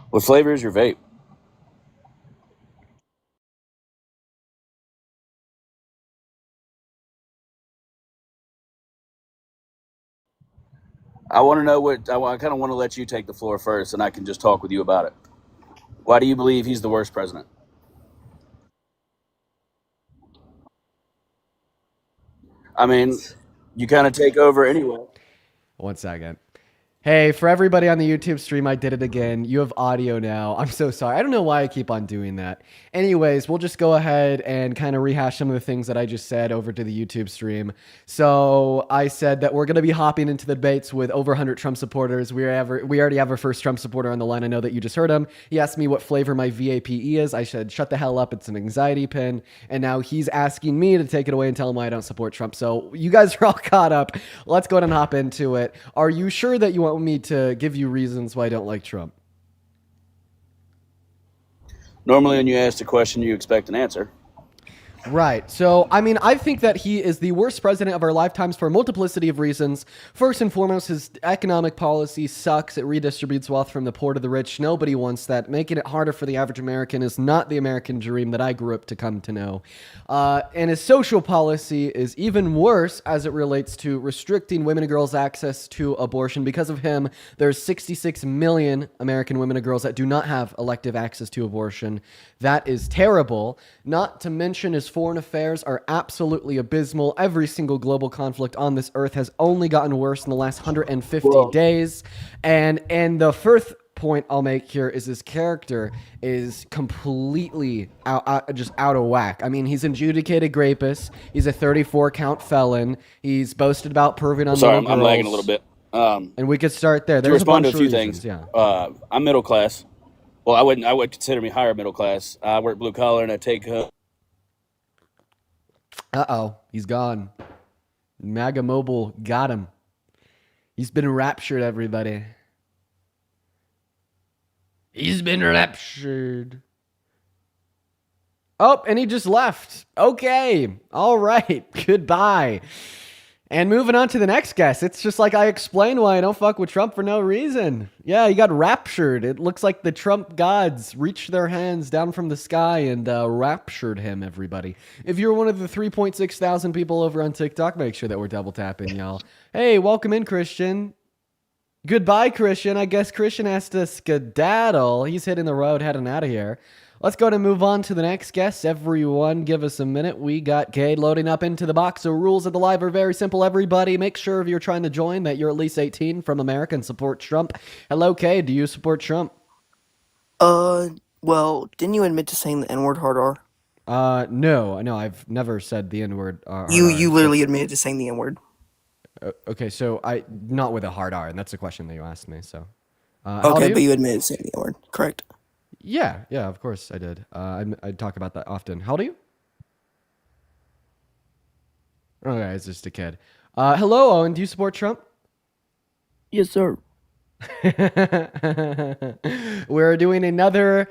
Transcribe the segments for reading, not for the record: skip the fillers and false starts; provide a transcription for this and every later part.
What flavor is your vape? I want to know what I kind of want to let you take the floor first, and I can just talk with you about it. Why do you believe he's the worst president? I mean, you kind of take over anyway. 1 second. Hey, for everybody on the YouTube stream, I did it again. You have audio now. I'm so sorry. I don't know why I keep on doing that. Anyways, we'll just go ahead and kind of rehash some of the things that I just said over to the YouTube stream. So I said that we're going to be hopping into the debates with over 100 Trump supporters. We already have our first Trump supporter on the line. I know that you just heard him. He asked me what flavor my VAPE is. I said, shut the hell up. It's an anxiety pin. And now he's asking me to take it away and tell him why I don't support Trump. So you guys are all caught up. Let's go ahead and hop into it. Are you sure that you want me to give you reasons why I don't like Trump? Normally, when you ask a question, you expect an answer. Right. So, I mean, I think that he is the worst president of our lifetimes for a multiplicity of reasons. First and foremost, his economic policy sucks. It redistributes wealth from the poor to the rich. Nobody wants that. Making it harder for the average American is not the American dream that I grew up to come to know. And his social policy is even worse as it relates to restricting women and girls' access to abortion. Because of him, there's 66 million American women and girls that do not have elective access to abortion. That is terrible. Not to mention his foreign affairs are absolutely abysmal. Every single global conflict on this earth has only gotten worse in the last 150 days. And the first point I'll make here is his character is completely just out of whack. I mean, he's an adjudicated rapist. He's a 34 count felon. He's boasted about perving on Sorry, little girls. I'm lagging a little bit. And we could start there. To There's respond to a bunch few of reasons, things, yeah. I'm middle class. Well, I would consider me higher middle class. I work blue collar and I take Uh-oh, he's gone. MAGA Mobile got him. He's been raptured, everybody. He's been raptured. Oh, and he just left. Okay. All right. Goodbye. And moving on to the next guest. It's just like I explained why I don't fuck with Trump for no reason. Yeah, he got raptured. It looks like the Trump gods reached their hands down from the sky and raptured him, everybody. If you're one of the 3.6 thousand people over on TikTok, make sure that we're double tapping, y'all. Hey, welcome in, Christian. Goodbye, Christian. I guess Christian has to skedaddle. He's hitting the road, heading out of here. Let's go ahead and move on to the next guest. Everyone, give us a minute. We got Cade loading up into the box. So rules of the live are very simple, everybody. Make sure if you're trying to join that you're at least 18 from America and support Trump. Hello, Cade. Do you support Trump? Well, didn't you admit to saying the N-word hard R? No, I've never said the N-word. You literally admitted to saying the N-word. Okay, so not with a hard R, and that's the question that you asked me. So, okay, but you admitted to saying the N-word, correct? Yeah, of course I did. I talk about that often. How old are you? Okay, it's just a kid. Hello, Owen. Do you support Trump? Yes, sir. We're doing another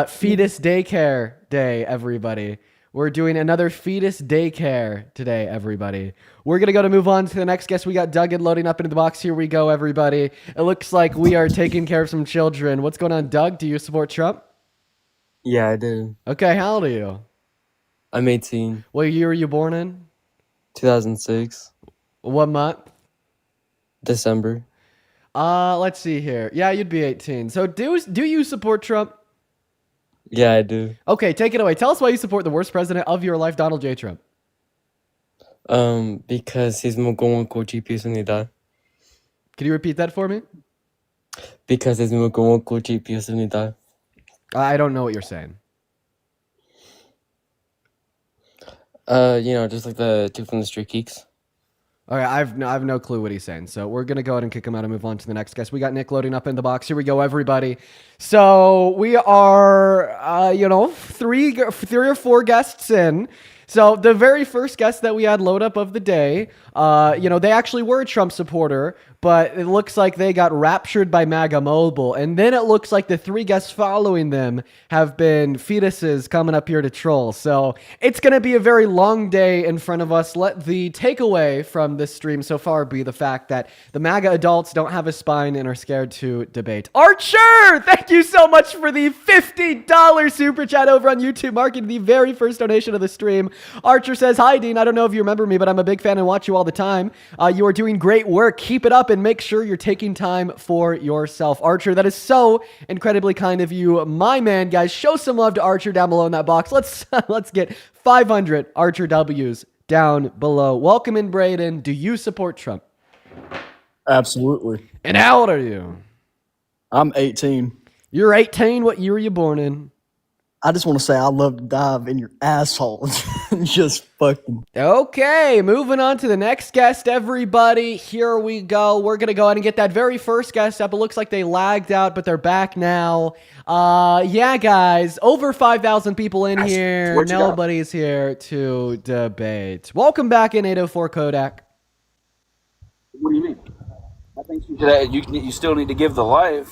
fetus daycare day, everybody. We're doing another fetus daycare today, everybody. We're going to move on to the next guest. We got Duggan loading up into the box. Here we go, everybody. It looks like we are taking care of some children. What's going on, Doug? Do you support Trump? Yeah, I do. Okay, how old are you? I'm 18. What year were you born in? 2006. What month? December. Let's see here. Yeah, you'd be 18. So do you support Trump? Yeah, I do. Okay, take it away. Tell us why you support the worst president of your life, Donald J. Trump. Because he's going to GPS when he die. Can you repeat that for me? Because he's going to GPS when he die. I don't know what you're saying. Just like the two from the Street Geeks. All right, I've no clue what he's saying. So we're going to go ahead and kick him out and move on to the next guest. We got Nick loading up in the box. Here we go, everybody. So we are, three or four guests in. So the very first guest that we had load up of the day, they actually were a Trump supporter, but it looks like they got raptured by MAGA Mobile. And then it looks like the three guests following them have been fetuses coming up here to troll. So it's going to be a very long day in front of us. Let the takeaway from this stream so far be the fact that the MAGA adults don't have a spine and are scared to debate. Archer, thank you so much for the $50 super chat over on YouTube, marking the very first donation of the stream. Archer says, "Hi, Dean. I don't know if you remember me, but I'm a big fan and watch you all the time. You are doing great work. Keep it up and make sure you're taking time for yourself." Archer, that is so incredibly kind of you, my man. Guys, show some love to Archer down below in that box. Let's get 500 Archer W's down below. Welcome in, Braden. Do you support Trump? Absolutely. And how old are you? I'm 18. You're 18. What year were you born in? I just want to say I love to dive in your asshole. Just fucking. Okay, moving on to the next guest, everybody. Here we go. We're going to go ahead and get that very first guest up. It looks like they lagged out, but they're back now. Yeah, guys, over 5,000 people in here. Nobody's here to debate. Welcome back in 804 Kodak. What do you mean? I think you still need to give the live.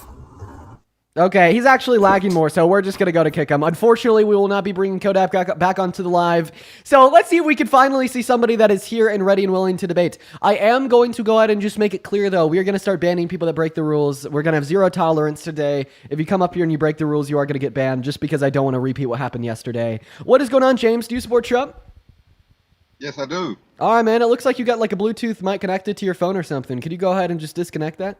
Okay, he's actually lagging more, so we're just going to go to kick him. Unfortunately, we will not be bringing Kodak back onto the live. So let's see if we can finally see somebody that is here and ready and willing to debate. I am going to go ahead and just make it clear, though. We're going to start banning people that break the rules. We're going to have zero tolerance today. If you come up here and you break the rules, you are going to get banned, just because I don't want to repeat what happened yesterday. What is going on, James? Do you support Trump? Yes, I do. All right, man. It looks like you got like a Bluetooth mic connected to your phone or something. Could you go ahead and just disconnect that?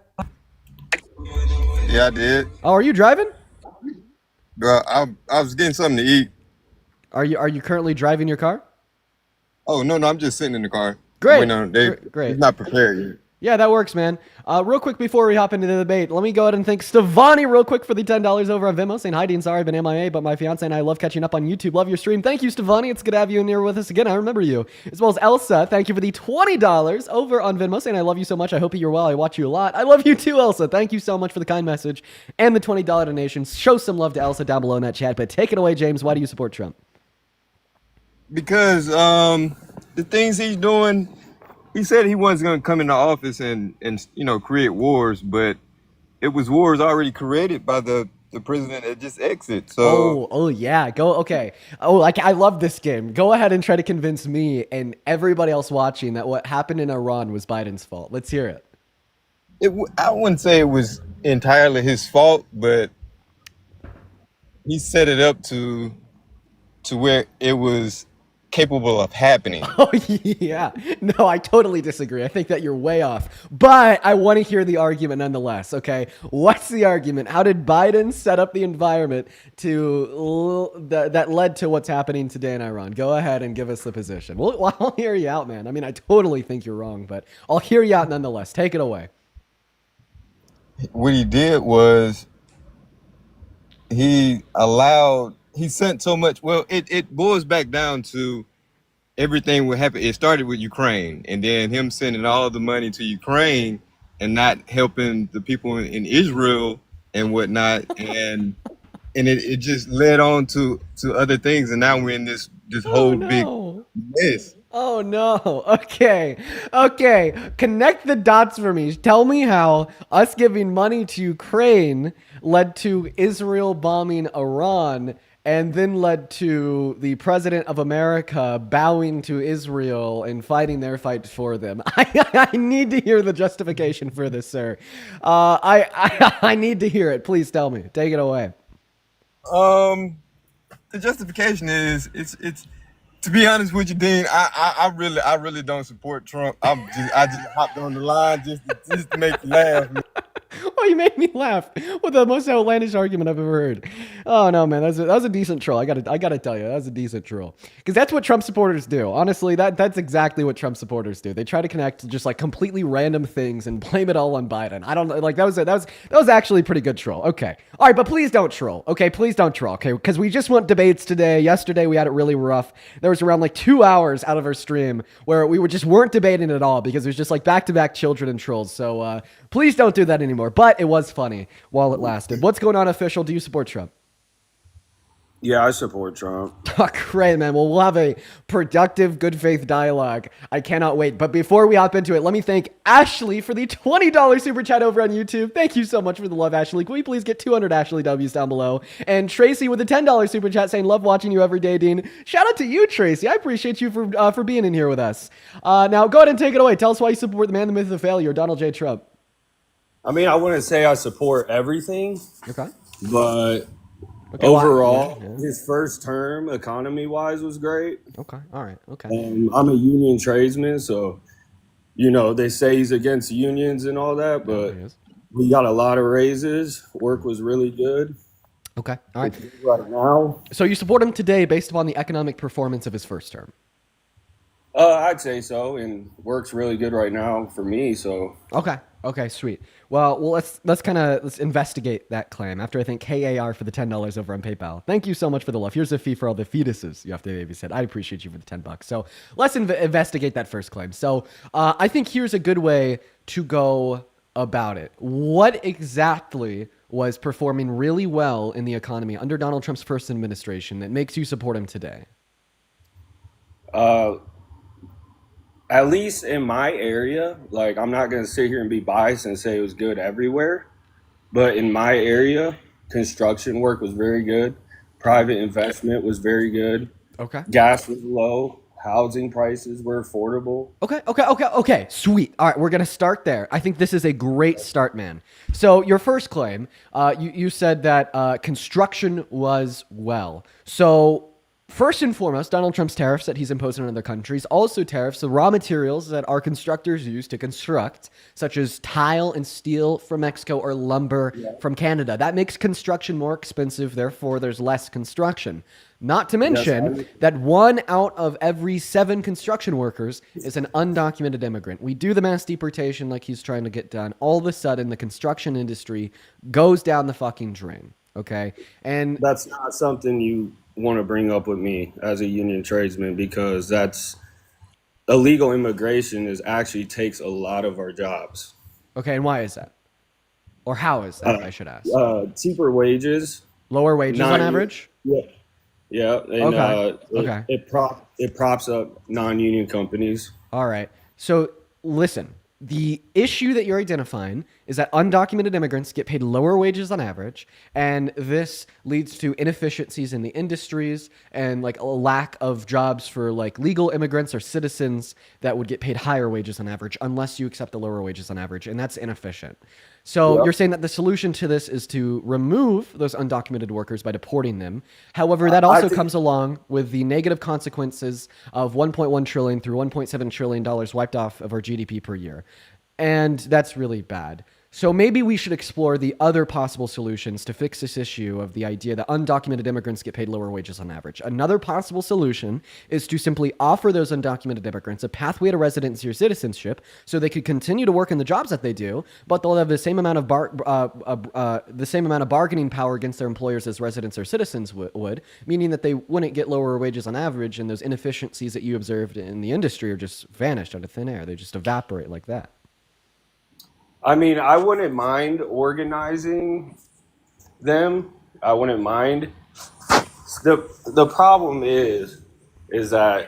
Yeah, I did. Oh, are you driving? Bro, I was getting something to eat. Are you currently driving your car? Oh, no, I'm just sitting in the car. Great. Great. He's not prepared yet. Yeah, that works, man. Real quick before we hop into the debate, let me go ahead and thank Stevani real quick for the $10 over on Venmo, saying, "Hi, Dean, sorry I've been MIA, but my fiance and I love catching up on YouTube. Love your stream." Thank you, Stevani. It's good to have you in here with us again. I remember you. As well as Elsa, thank you for the $20 over on Venmo, saying, "I love you so much. I hope you're well. I watch you a lot." I love you too, Elsa. Thank you so much for the kind message and the $20 donation. Show some love to Elsa down below in that chat. But take it away, James. Why do you support Trump? Because the things he's doing, he said he wasn't going to come into office and create wars, but it was wars already created by the president that just exit. So oh yeah, go okay. Oh, like I love this game. Go ahead and try to convince me and everybody else watching that what happened in Iran was Biden's fault. Let's hear it. I wouldn't say it was entirely his fault, but he set it up to where it was capable of happening. Oh yeah, no, I totally disagree. I think that you're way off, but I want to hear the argument nonetheless. Okay, what's the argument? How did Biden set up the environment that led to what's happening today in Iran? Go ahead and give us the position. Well, I'll hear you out, man. I mean, I totally think you're wrong, but I'll hear you out nonetheless. Take it away. What he did was he sent so much. Well, it boils back down to everything what happened. It started with Ukraine, and then him sending all of the money to Ukraine and not helping the people in Israel and whatnot, and it just led on to other things, and now we're in this whole big mess. Oh no. Okay. Connect the dots for me. Tell me how us giving money to Ukraine led to Israel bombing Iran and then led to the president of America bowing to Israel and fighting their fight for them. I need to hear the justification for this, sir. I need to hear it. Please tell me. Take it away. The justification is it's to be honest with you, Dean, I really don't support Trump. I just hopped on the line just to make you laugh. Oh, you made me laugh with the most outlandish argument I've ever heard. Oh no, man, that was a decent troll. I gotta tell you, that was a decent troll. Because that's what Trump supporters do. Honestly, that's exactly what Trump supporters do. They try to connect just like completely random things and blame it all on Biden. I don't know, like that was actually a pretty good troll. Okay, all right, but please don't troll. Okay, please don't troll. Okay, because we just went debates today. Yesterday we had it really rough. There was around like 2 hours out of our stream where we just weren't debating at all because it was just like back-to-back children and trolls. So please don't do that anymore. But it was funny while it lasted. What's going on, official? Do you support Trump? Yeah, I support Trump. Oh, great, man. Well, we'll have a productive, good faith dialogue. I cannot wait. But before we hop into it, let me thank Ashley for the $20 super chat over on YouTube. Thank you so much for the love, Ashley. Can we please get 200 Ashley W's down below? And Tracy with a $10 super chat saying, love watching you every day, Dean. Shout out to you, Tracy. I appreciate you for being in here with us. Now, go ahead and take it away. Tell us why you support the man, the myth, the failure, Donald J. Trump. I mean, I wouldn't say I support everything, Okay. but Okay, overall, yeah. his first term, economy-wise, was great. Okay. All right. Okay. I'm a union tradesman, so, they say he's against unions and all that, but we got a lot of raises. Work was really good. Okay. All right. Right now. So you support him today based upon the economic performance of his first term? I'd say so, and work's really good right now for me, so. Okay, sweet. Well, let's investigate that claim after I thank KAR for the $10 over on PayPal. Thank you so much for the love. Here's a fee for all the fetuses you have to babysit. I appreciate you for the $10. So let's investigate that first claim. So I think here's a good way to go about it. What exactly was performing really well in the economy under Donald Trump's first administration that makes you support him today? At least in my area, like, I'm not going to sit here and be biased and say it was good everywhere, but in my area, construction work was very good. Private investment was very good. Okay. Gas was low. Housing prices were affordable. Okay. Sweet. All right, we're going to start there. I think this is a great start, man. So your first claim, you said that construction was well. So first and foremost, Donald Trump's tariffs that he's imposing on other countries, also tariffs, the raw materials that our constructors use to construct, such as tile and steel from Mexico or lumber from Canada. That makes construction more expensive, therefore there's less construction. Not to mention that 1 out of every 7 construction workers is an undocumented immigrant. We do the mass deportation like he's trying to get done. All of a sudden, the construction industry goes down the fucking drain, okay? And that's not something you want to bring up with me as a union tradesman, because that's illegal immigration actually takes a lot of our jobs. Okay, and why is that? Or how is that, I should ask? Cheaper wages. Lower wages on average? Yeah. And it props up non-union companies. All right. So listen, the issue that you're identifying is that undocumented immigrants get paid lower wages on average, and this leads to inefficiencies in the industries and like a lack of jobs for like legal immigrants or citizens that would get paid higher wages on average unless you accept the lower wages on average, and that's inefficient. So you're saying that the solution to this is to remove those undocumented workers by deporting them. However, that also comes along with the negative consequences of $1.1 trillion through $1.7 trillion wiped off of our GDP per year. And that's really bad. So maybe we should explore the other possible solutions to fix this issue of the idea that undocumented immigrants get paid lower wages on average. Another possible solution is to simply offer those undocumented immigrants a pathway to residency or citizenship so they could continue to work in the jobs that they do, but they'll have the same amount of bargaining power against their employers as residents or citizens would, meaning that they wouldn't get lower wages on average, and those inefficiencies that you observed in the industry are just vanished out of thin air. They just evaporate like that. I mean, I wouldn't mind organizing them. I wouldn't mind. The problem is that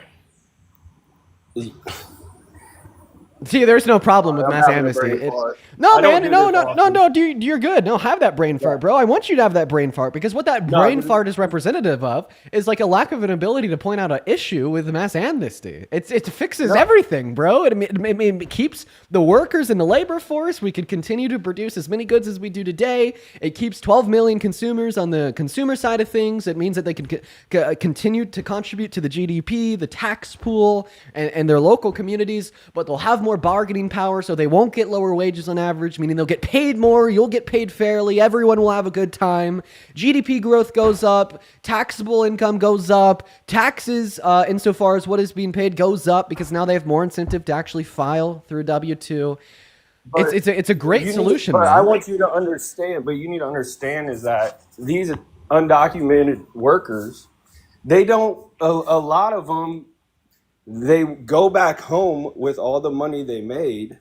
See, there's no problem with mass amnesty. No, dude, you're good. No, have that brain fart, bro. I want you to have that brain fart, because what that brain fart is representative of is like a lack of an ability to point out an issue with mass amnesty. It fixes everything, bro. It keeps the workers in the labor force. We could continue to produce as many goods as we do today. It keeps 12 million consumers on the consumer side of things. It means that they can continue to contribute to the GDP, the tax pool, and their local communities, but they'll have more bargaining power, so they won't get lower wages on average, meaning they'll get paid more, you'll get paid fairly, everyone will have a good time, GDP growth goes up, taxable income goes up, taxes insofar as what is being paid goes up, because now they have more incentive to actually file through W-2. It's a great solution, but man. I want you to understand, but you need to understand is that these undocumented workers, they don't, a lot of them, they go back home with all the money they made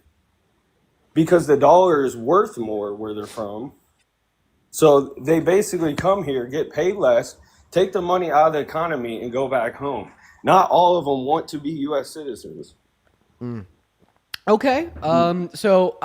because the dollar is worth more where they're from. So they basically come here, get paid less, Take the money out of the economy and go back home. Not all of them want to be U.S. citizens. Okay. So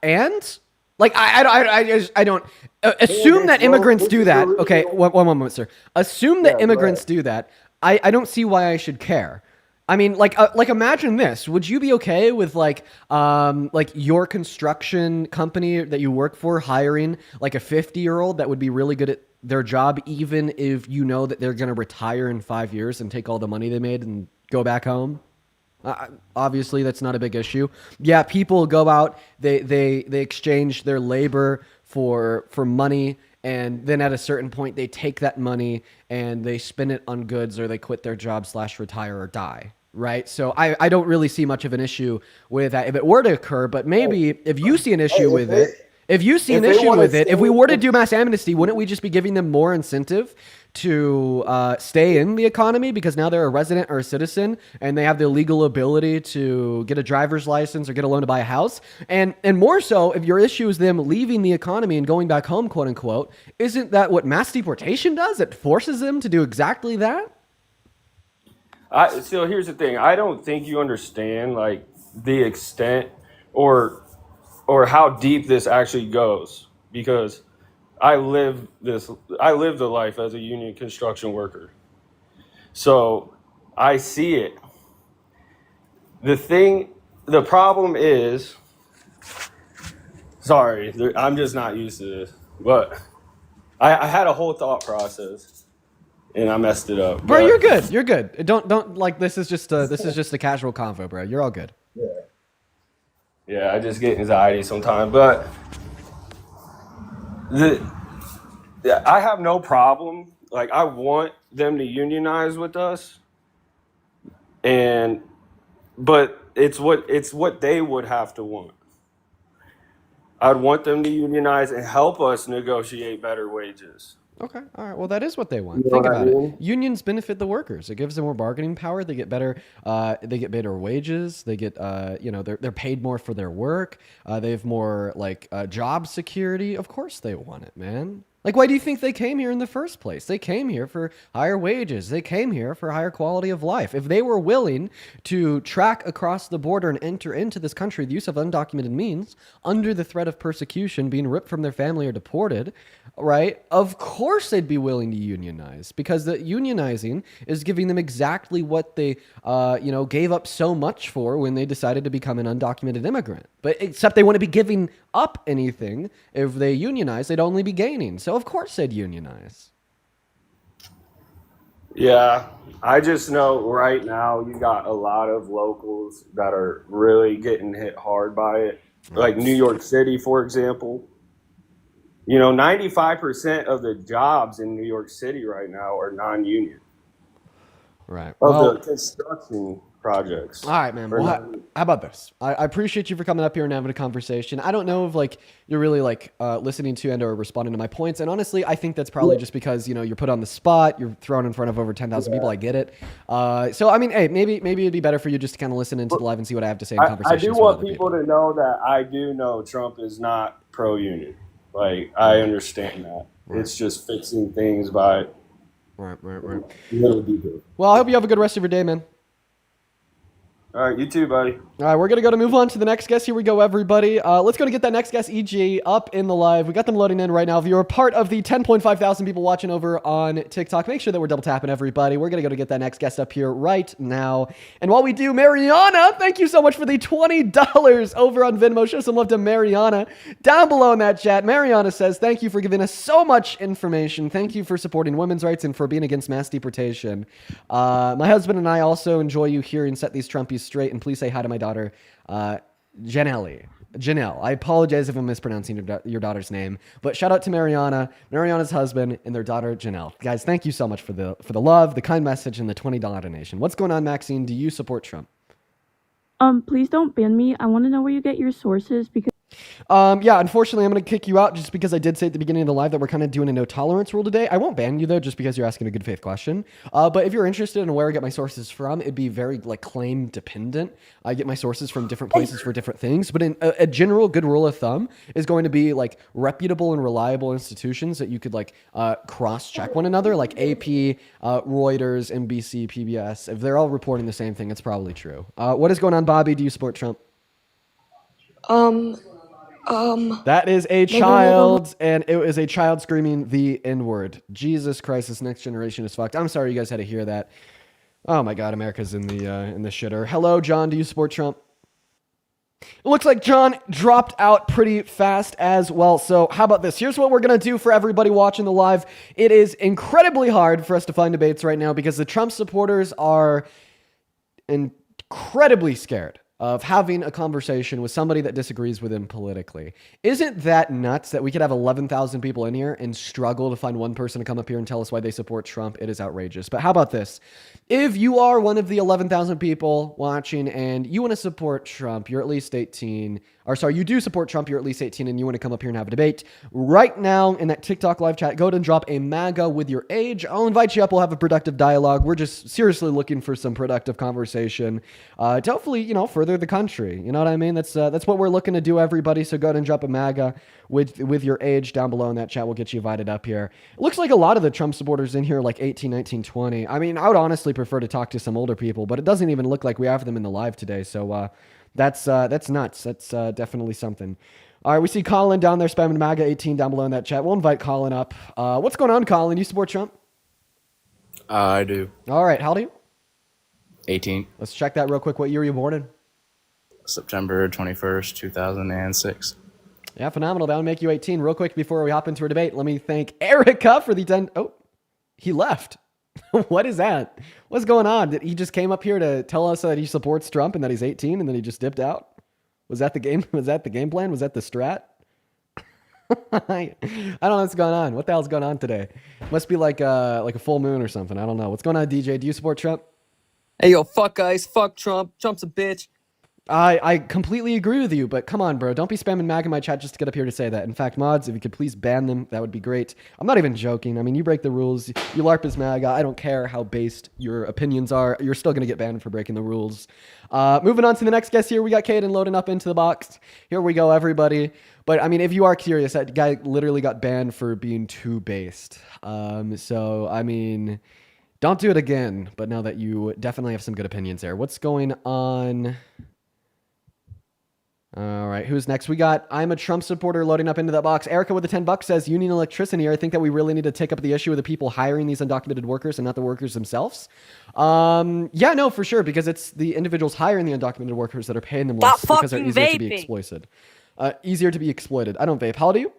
and like I don't assume that immigrants do that. Okay. One moment, sir. Assume that immigrants do that. I don't see why I should care. I mean, like imagine this. Would you be okay with like your construction company that you work for hiring like a 50-year-old that would be really good at their job, even if you know that they're going to retire in 5 years and take all the money they made and go back home? Obviously, that's not a big issue. Yeah, people go out, they exchange their labor for money, and then at a certain point, they take that money and they spend it on goods, or they quit their job / retire or die. Right? So I don't really see much of an issue with that if it were to occur, but maybe if you see an issue with it, if we were to do mass amnesty, wouldn't we just be giving them more incentive to stay in the economy because now they're a resident or a citizen and they have the legal ability to get a driver's license or get a loan to buy a house? And more so, if your issue is them leaving the economy and going back home, quote unquote, isn't that what mass deportation does? It forces them to do exactly that? So here's the thing. I don't think you understand like the extent or how deep this actually goes, because I lived a life as a union construction worker. So I see it. The problem is, sorry, I'm just not used to this, but I had a whole thought process. And I messed it up. Bro, you're good. You're good. Don't like this is just a casual convo, bro. You're all good. Yeah, I just get anxiety sometimes, but I have no problem. Like, I want them to unionize with us, but it's what they would have to want. I'd want them to unionize and help us negotiate better wages. Okay. All right. Well, that is what they want. You know Think what I about mean? it. Unions benefit the workers. It gives them more bargaining power. They get better. They get better wages. They get. They're paid more for their work. They have more job security. Of course, they want it, man. Like, why do you think they came here in the first place? They came here for higher wages. They came here for higher quality of life. If they were willing to track across the border and enter into this country the use of undocumented means under the threat of persecution, being ripped from their family or deported, right? Of course they'd be willing to unionize, because the unionizing is giving them exactly what they, gave up so much for when they decided to become an undocumented immigrant. But except they wouldn't be giving up anything. If they unionize, they'd only be gaining. So of course they'd unionize. Yeah, I just know right now you got a lot of locals that are really getting hit hard by it. Like New York City, for example. 95% of the jobs in New York City right now are non-union. Right. Of the construction projects. All right, man. Well, how about this? I appreciate you for coming up here and having a conversation. I don't know if you're really listening to and or responding to my points. And honestly, I think that's probably just because, you're put on the spot. You're thrown in front of over 10,000 people. I get it. So, I mean, hey, maybe it'd be better for you just to kind of listen into the live and see what I have to say in conversations. I do want people to know that I do know Trump is not pro-union. Like, I understand that. Right. It's just fixing things by right. little details. Well, I hope you have a good rest of your day, man. All right, you too, buddy. All right, we're going to move on to the next guest. Here we go, everybody. Let's go to get that next guest, EG, up in the live. We got them loading in right now. If you're a part of the 10.5 thousand people watching over on TikTok, make sure that we're double tapping everybody. We're going to go to get that next guest up here right now. And while we do, Mariana, thank you so much for the $20 over on Venmo. Show some love to Mariana down below in that chat. Mariana says, thank you for giving us so much information. Thank you for supporting women's rights and for being against mass deportation. My husband and I also enjoy you here and set these Trumpies straight, and please say hi to my daughter, Janelle. I apologize if I'm mispronouncing your daughter's name, but shout out to Mariana's husband, and their daughter, Janelle. Guys, thank you so much for the love, the kind message, and the $20 donation. What's going on, Maxine? Do you support Trump? Please don't ban me. I want to know where you get your sources, because Yeah, unfortunately, I'm going to kick you out just because I did say at the beginning of the live that we're kind of doing a no tolerance rule today. I won't ban you though, just because you're asking a good faith question. But if you're interested in where I get my sources from, it'd be very like claim dependent. I get my sources from different places for different things. But in a general good rule of thumb is going to be like reputable and reliable institutions that you could like cross check one another, like AP, Reuters, NBC, PBS. If they're all reporting the same thing, it's probably true. What is going on, Bobby? Do you support Trump? That is a child, and it was a child screaming the N-word. Jesus Christ, this next generation is fucked. I'm sorry you guys had to hear that. Oh my God, America's in the shitter. Hello, John. Do you support Trump? It looks like John dropped out pretty fast as well. So how about this? Here's what we're going to do for everybody watching the live. It is incredibly hard for us to find debates right now because the Trump supporters are incredibly scared of having a conversation with somebody that disagrees with him politically. Isn't that nuts that we could have 11,000 people in here and struggle to find one person to come up here and tell us why they support Trump? It is outrageous. But how about this? If you are one of the 11,000 people watching and you want to support Trump, you're at least 18, you do support Trump, you're at least 18, and you want to come up here and have a debate, right now in that TikTok live chat, go ahead and drop a MAGA with your age. I'll invite you up. We'll have a productive dialogue. We're just seriously looking for some productive conversation to hopefully, further the country. You know what I mean? That's what we're looking to do, everybody. So go ahead and drop a MAGA with your age down below in that chat. We'll get you invited up here. It looks like a lot of the Trump supporters in here are like 18, 19, 20. I mean, I would honestly prefer to talk to some older people, but it doesn't even look like we have them in the live today. So that's nuts. That's definitely something. All right, we see Colin down there spamming MAGA 18 down below in that chat. We'll invite Colin up. What's going on, Colin? You support Trump? I do. All right, how old are you? 18. Let's check that real quick. What year were you born in? September 21st, 2006. Yeah, phenomenal. That would make you 18. Real quick before we hop into our debate, let me thank Erica for the 10. Oh, he left. What is that? What's going on? Did he just came up here to tell us that he supports Trump and that he's 18 and then he just dipped out? Was that the game? Was that the game plan? Was that the strat? I don't know what's going on. What the hell's going on today? Must be like a full moon or something. I don't know. What's going on, DJ? Do you support Trump? Hey, yo, fuck guys. Fuck Trump. Trump's a bitch. I completely agree with you, but come on, bro. Don't be spamming MAG in my chat just to get up here to say that. In fact, mods, if you could please ban them, that would be great. I'm not even joking. I mean, you break the rules. You LARP as MAGA. I don't care how based your opinions are. You're still going to get banned for breaking the rules. Moving on to the next guest here. We got Caden loading up into the box. Here we go, everybody. But, I mean, if you are curious, that guy literally got banned for being too based. So, I mean, don't do it again. But know that you definitely have some good opinions there. What's going on? All right, who's next? We got I'm a Trump supporter loading up into that box. Erica with the $10 says union electricity. I think that we really need to take up the issue of the people hiring these undocumented workers and not the workers themselves. Yeah, no, for sure, because it's the individuals hiring the undocumented workers that are paying them less because they're easier to be exploited. Easier to be exploited. I don't vape. How old are you?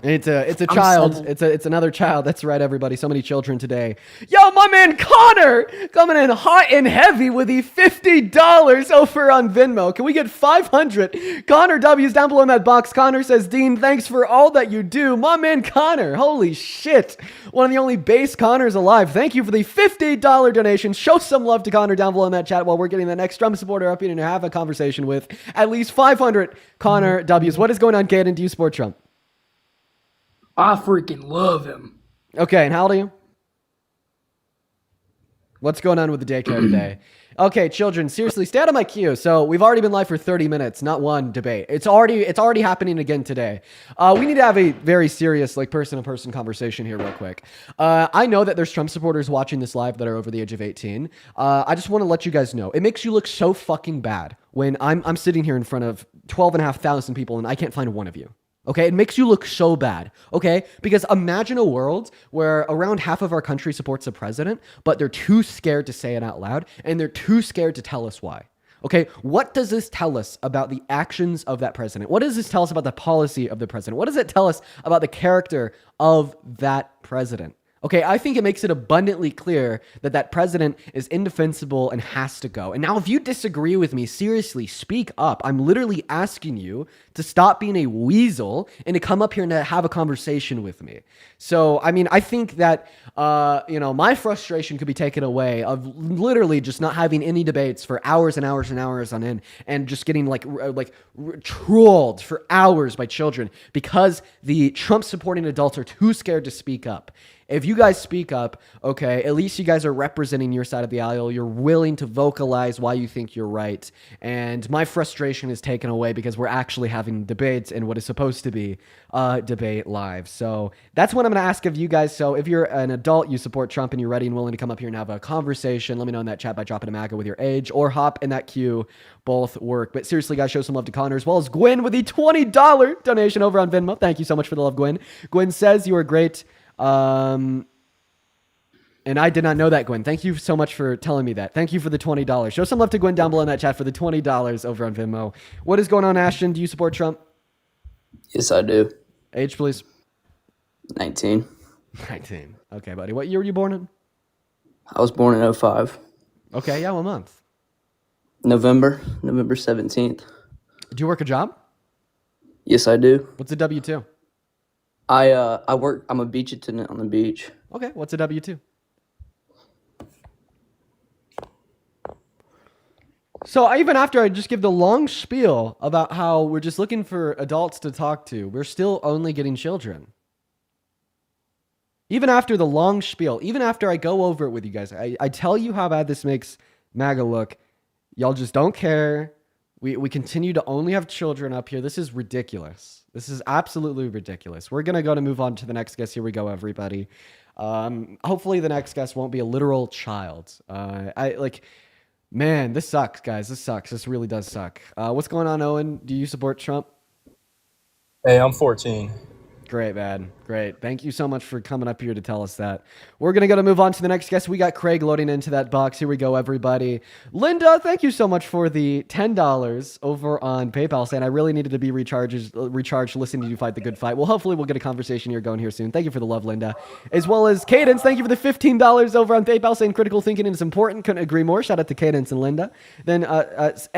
It's a child. It's another child. That's right, everybody. So many children today. Yo, my man Connor coming in hot and heavy with the $50 over on Venmo. Can we get 500? Connor W's down below in that box. Connor says, Dean, thanks for all that you do. My man Connor. Holy shit. One of the only base Connors alive. Thank you for the $50 donation. Show some love to Connor down below in that chat while we're getting the next Trump supporter up here and have a conversation with at least 500 Connor W's. What is going on, Caden? Do you support Trump? I freaking love him. Okay, and how old are you? What's going on with the daycare today? Okay, children, seriously, stay out of my queue. So we've already been live for 30 minutes, not one debate. It's already happening again today. We need to have a very serious, like, person-to-person conversation here real quick. I know that there's Trump supporters watching this live that are over the age of 18. I just want to let you guys know, it makes you look so fucking bad when I'm sitting here in front of 12,500 people and I can't find one of you. Okay, it makes you look so bad, okay? Because imagine a world where around half of our country supports a president, but they're too scared to say it out loud, and they're too scared to tell us why. Okay, what does this tell us about the actions of that president? What does this tell us about the policy of the president? What does it tell us about the character of that president? Okay, I think it makes it abundantly clear that that president is indefensible and has to go. And now if you disagree with me, seriously, speak up. I'm literally asking you to stop being a weasel and to come up here and to have a conversation with me. So, I mean, I think that, my frustration could be taken away of literally just not having any debates for hours and hours and hours on end and just getting trolled for hours by children because the Trump supporting adults are too scared to speak up. If you guys speak up, okay, at least you guys are representing your side of the aisle. You're willing to vocalize why you think you're right. And my frustration is taken away because we're actually having debates in what is supposed to be a debate live. So that's what I'm going to ask of you guys. So if you're an adult, you support Trump, and you're ready and willing to come up here and have a conversation, let me know in that chat by dropping a MAGA with your age or hop in that queue. Both work. But seriously, guys, show some love to Connor as well as Gwen with the $20 donation over on Venmo. Thank you so much for the love, Gwen. Gwen says you are great. And I did not know that, Gwen. Thank you so much for telling me that. Thank you for the $20. Show some love to Gwen down below in that chat for the $20 over on Venmo. What is going on, Ashton? Do you support Trump? Yes, I do. Age, please. 19. 19. Okay, buddy. What year were you born in? I was born in 05. Okay, yeah, what month? November 17th. Do you work a job? Yes, I do. What's a W-2? I work, I'm a beach attendant on the beach. Okay, what's a W-2? So even after I just give the long spiel about how we're just looking for adults to talk to, we're still only getting children. Even after the long spiel, even after I go over it with you guys, I tell you how bad this makes MAGA look. Y'all just don't care. We continue to only have children up here. This is ridiculous. This is absolutely ridiculous. We're going to move on to the next guest. Here we go, everybody. Hopefully the next guest won't be a literal child. Man, this sucks, guys. This sucks. This really does suck. What's going on, Owen? Do you support Trump? Hey, I'm 14. Great, man. Great. Thank you so much for coming up here to tell us that. We're going to move on to the next guest. We got Craig loading into that box. Here we go, everybody. Linda, thank you so much for the $10 over on PayPal, saying I really needed to be recharged listening to you fight the good fight. Well, hopefully we'll get a conversation here going here soon. Thank you for the love, Linda. As well as Cadence, thank you for the $15 over on PayPal, saying critical thinking is important. Couldn't agree more. Shout out to Cadence and Linda. Then SARAI,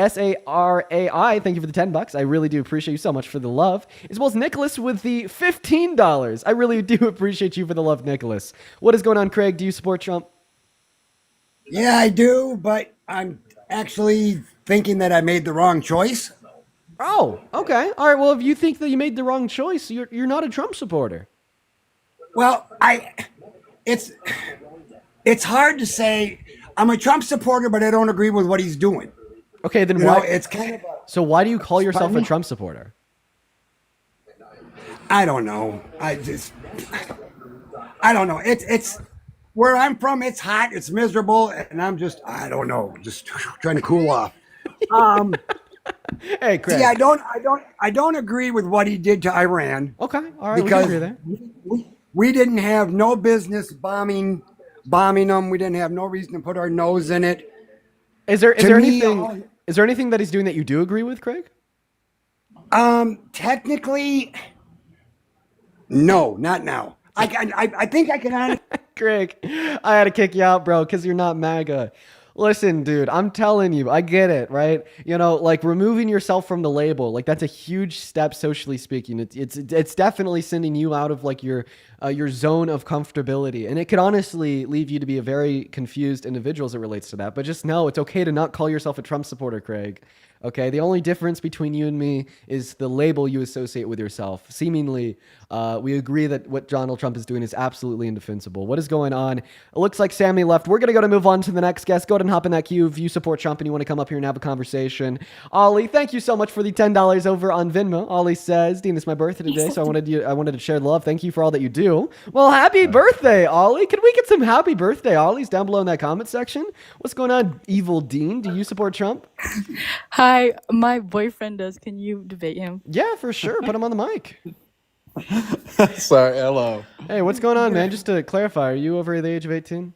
thank you for the $10. I really do appreciate you so much for the love. As well as Nicholas with the $15. I really do appreciate you for the love, Nicholas. What is going on, Craig? Do you support Trump? Yeah, I do, but I'm actually thinking that I made the wrong choice. Oh, okay. All right. Well, if you think that you made the wrong choice, you're not a Trump supporter. Well, it's hard to say I'm a Trump supporter, but I don't agree with what he's doing. Okay, then why? It's kind of so. Why do you call yourself a Trump supporter? I don't know. I don't know. It's where I'm from. It's hot. It's miserable, and I'm I don't know. Just trying to cool off. Hey, Craig. See, I don't agree with what he did to Iran. Okay, all right. Because we can agree there. We didn't have no business bombing them. We didn't have no reason to put our nose in it. Is there anything that he's doing that you do agree with, Craig? Technically. No, not now. I think I can. Craig, I had to kick you out, bro, because you're not MAGA. Listen, dude, I'm telling you, I get it, right? Like removing yourself from the label, like that's a huge step socially speaking. It's definitely sending you out of like your zone of comfortability, and it could honestly leave you to be a very confused individual as it relates to that. But just know it's okay to not call yourself a Trump supporter, Craig. Okay, the only difference between you and me is the label you associate with yourself. Seemingly, we agree that what Donald Trump is doing is absolutely indefensible. What is going on? It looks like Sammy left. We're going to move on to the next guest. Go ahead and hop in that queue if you support Trump and you want to come up here and have a conversation. Ollie, thank you so much for the $10 over on Venmo. Ollie says, Dean, it's my birthday today, so I wanted to share the love. Thank you for all that you do. Well, happy birthday, Ollie. Can we get some happy birthday Ollies down below in that comment section? What's going on, Evil Dean? Do you support Trump? Hi, my boyfriend does. Can you debate him? Yeah, for sure. Put him on the mic. Sorry, hello. Hey, what's going on, man? Just to clarify, are you over the age of 18?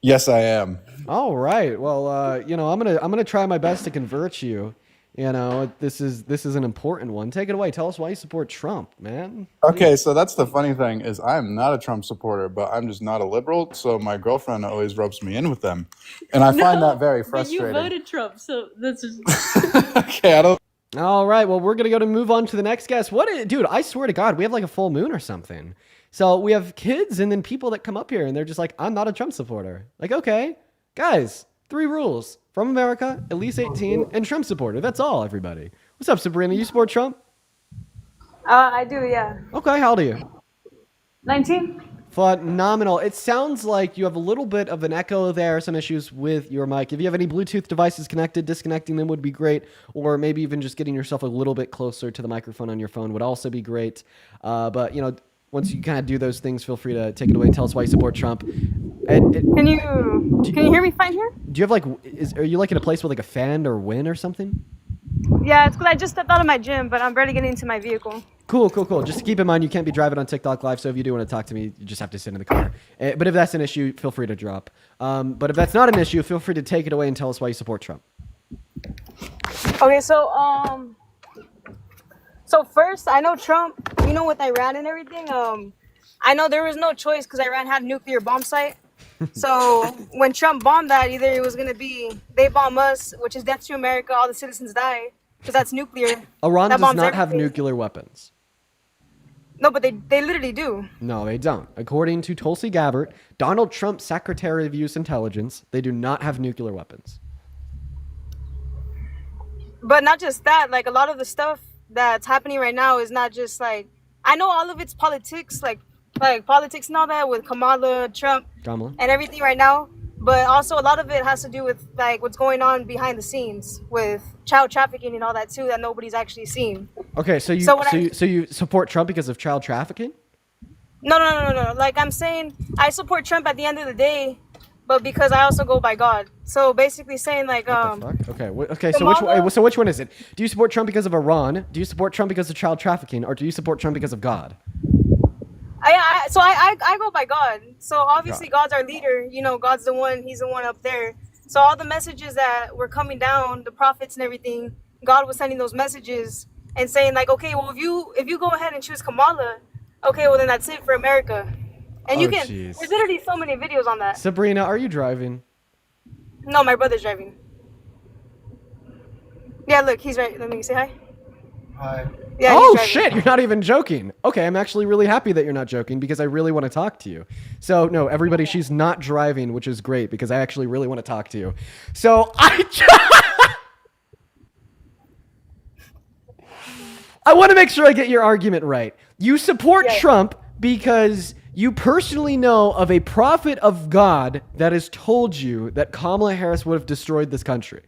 Yes, I am. All right. Well, I'm gonna try my best to convert you You know, this is an important one. Take it away. Tell us why you support Trump, man. Okay, so that's the funny thing is I'm not a Trump supporter, but I'm just not a liberal. So my girlfriend always rubs me in with them, and I find that very frustrating. But you voted Trump, so that's just. Okay, I don't. All right, well, we're gonna move on to the next guest. Dude? I swear to God, we have like a full moon or something. So we have kids and then people that come up here and they're just like, I'm not a Trump supporter. Like, okay, guys, 3 rules. From America, at least 18, and Trump supporter. That's all, everybody. What's up, Sabrina? You support Trump? I do, yeah. Okay, how old are you? 19. Phenomenal. It sounds like you have a little bit of an echo there, some issues with your mic. If you have any Bluetooth devices connected, disconnecting them would be great, or maybe even just getting yourself a little bit closer to the microphone on your phone would also be great. But, you know, once you kind of do those things, feel free to take it away and tell us why you support Trump. Can you hear me fine here? Do you have are you like in a place with like a fan or wind or something? Yeah, it's because I just stepped out of my gym, but I'm barely getting into my vehicle. Cool. Just keep in mind, you can't be driving on TikTok Live, so if you do want to talk to me, you just have to sit in the car. But if that's an issue, feel free to drop. But if that's not an issue, feel free to take it away and tell us why you support Trump. Okay, so first, I know Trump, you know, with Iran and everything, I know there was no choice because Iran had a nuclear bomb site. So when Trump bombed that, either it was going to be they bomb us, which is death to America, all the citizens die, because that's nuclear. Iran does not have nuclear weapons. No, but they literally do. No, they don't. According to Tulsi Gabbard, Donald Trump's Secretary of U.S. Intelligence, they do not have nuclear weapons. But not just that, like a lot of the stuff that's happening right now is not just like, I know all of it's politics, like politics and all that with Kamala, Trump, and everything right now. But also a lot of it has to do with like what's going on behind the scenes with child trafficking and all that too that nobody's actually seen. Okay, so you support Trump because of child trafficking? No. Like I'm saying, I support Trump at the end of the day, but because I also go by God. So basically saying like Okay. So which one is it? Do you support Trump because of Iran? Do you support Trump because of child trafficking, or do you support Trump because of God? I go by God. So obviously God's our leader. You know, God's the one. He's the one up there. So all the messages that were coming down, the prophets and everything, God was sending those messages and saying like, okay, well if you go ahead and choose Kamala, okay, well then that's it for America. And there's literally so many videos on that. Sabrina, are you driving? No, my brother's driving. Yeah, look, he's right. Let me say hi. Hi. Yeah, oh shit, you're not even joking. Okay, I'm actually really happy that you're not joking because I really want to talk to you. So no, everybody, she's not driving, which is great because I actually really want to talk to you. So I want to make sure I get your argument right. You support Trump because you personally know of a prophet of God that has told you that Kamala Harris would have destroyed this country.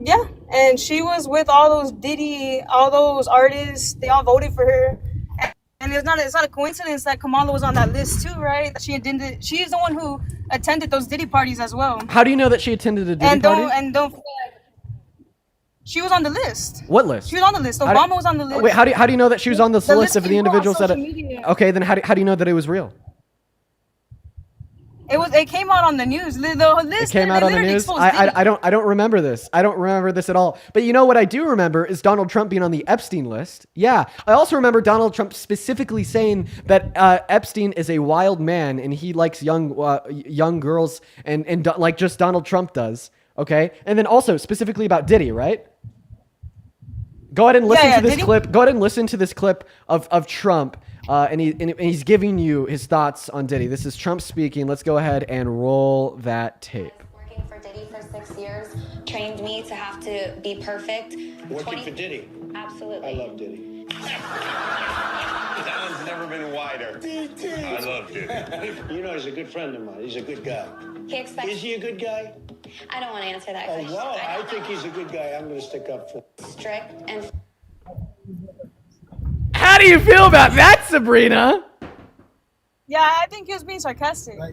Yeah, and she was with all those Diddy, all those artists. They all voted for her, and it's not a coincidence that Kamala was on that list too, right? That she is the one who attended those Diddy parties as well. How do you know that she attended a Diddy party? And don't forget, she was on the list. What list? She was on the list. Obama was on the list. Wait, how do you know that she was on this list of the individuals that? Okay, then how do you know that it was real? It came out on the news. The list, it came out on the news. I don't remember this. I don't remember this at all. But you know what I do remember is Donald Trump being on the Epstein list. Yeah, I also remember Donald Trump specifically saying that Epstein is a wild man and he likes young girls and like just Donald Trump does. Okay, and then also specifically about Diddy, right? Go ahead and listen to this clip. Go ahead and listen to this clip of Trump. And he's giving you his thoughts on Diddy. This is Trump speaking. Let's go ahead and roll that tape. Working for Diddy for 6 years trained me to have to be perfect. Working for Diddy? Absolutely. I love Diddy. That one's never been wider. I love Diddy. You know, he's a good friend of mine. He's a good guy. Is he a good guy? I don't want to answer that question. Oh, well, I think he's a good guy. I'm going to stick up for him. Strict and... How do you feel about that, Sabrina? Yeah, I think he was being sarcastic. Oh my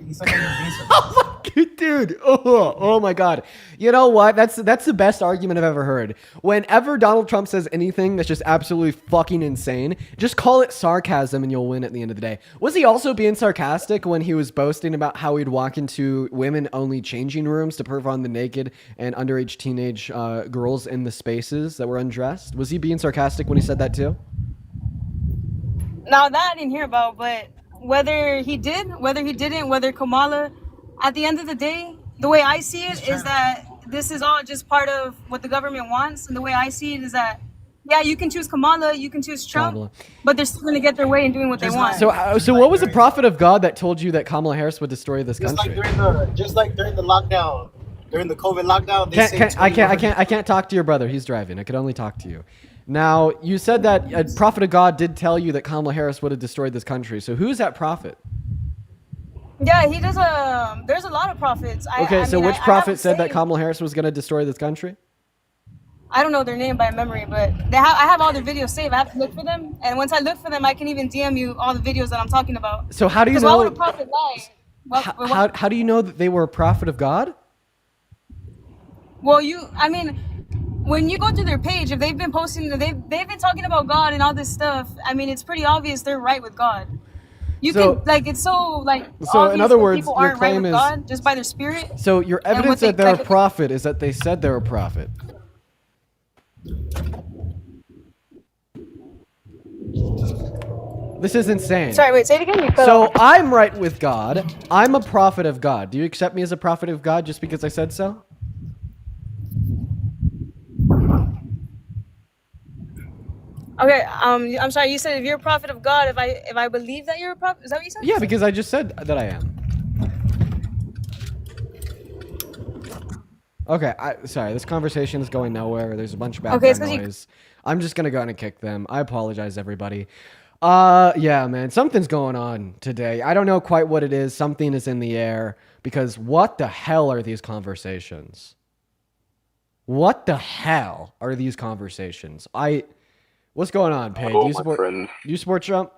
Dude, oh my God. You know what? That's the best argument I've ever heard. Whenever Donald Trump says anything that's just absolutely fucking insane, just call it sarcasm and you'll win at the end of the day. Was he also being sarcastic when he was boasting about how he'd walk into women-only changing rooms to perv on the naked and underage teenage girls in the spaces that were undressed? Was he being sarcastic when he said that too? Now that I didn't hear about, but whether he did, whether he didn't, whether Kamala, at the end of the day, the way I see it is that this is all just part of what the government wants. And the way I see it is that, yeah, you can choose Kamala, you can choose Trump, but they're still going to get their way in doing what they want. So what was the prophet of God that told you that Kamala Harris would destroy this country? Just like during the lockdown, during the COVID lockdown, I can't talk to your brother. He's driving. I could only talk to you. Now, you said that a prophet of God did tell you that Kamala Harris would have destroyed this country. So who's that prophet? Yeah, he does. There's a lot of prophets. Which prophet said that Kamala Harris was going to destroy this country? I don't know their name by memory, but I have all their videos saved. I have to look for them, and once I look for them, I can even DM you all the videos that I'm talking about. So how do you know? Why would a prophet lie? How do you know that they were a prophet of God? Well, when you go to their page, if they've been posting, they've been talking about God and all this stuff. I mean, it's pretty obvious they're right with God. So in other words, people your aren't right claim with is God just by their spirit. So your evidence that they're a prophet is that they said they're a prophet. This is insane. Sorry, wait, say it again. So I'm right with God. I'm a prophet of God. Do you accept me as a prophet of God just because I said so? Okay, I'm sorry. You said if you're a prophet of God, if I believe that you're a prophet, is that what you said? Yeah, because I just said that I am. Okay, sorry. This conversation is going nowhere. There's a bunch of background noise. I'm just gonna go on and kick them. I apologize, everybody. Yeah, man, something's going on today. I don't know quite what it is. Something is in the air because what the hell are these conversations? What the hell are these conversations? What's going on, Paige? Do you support Trump?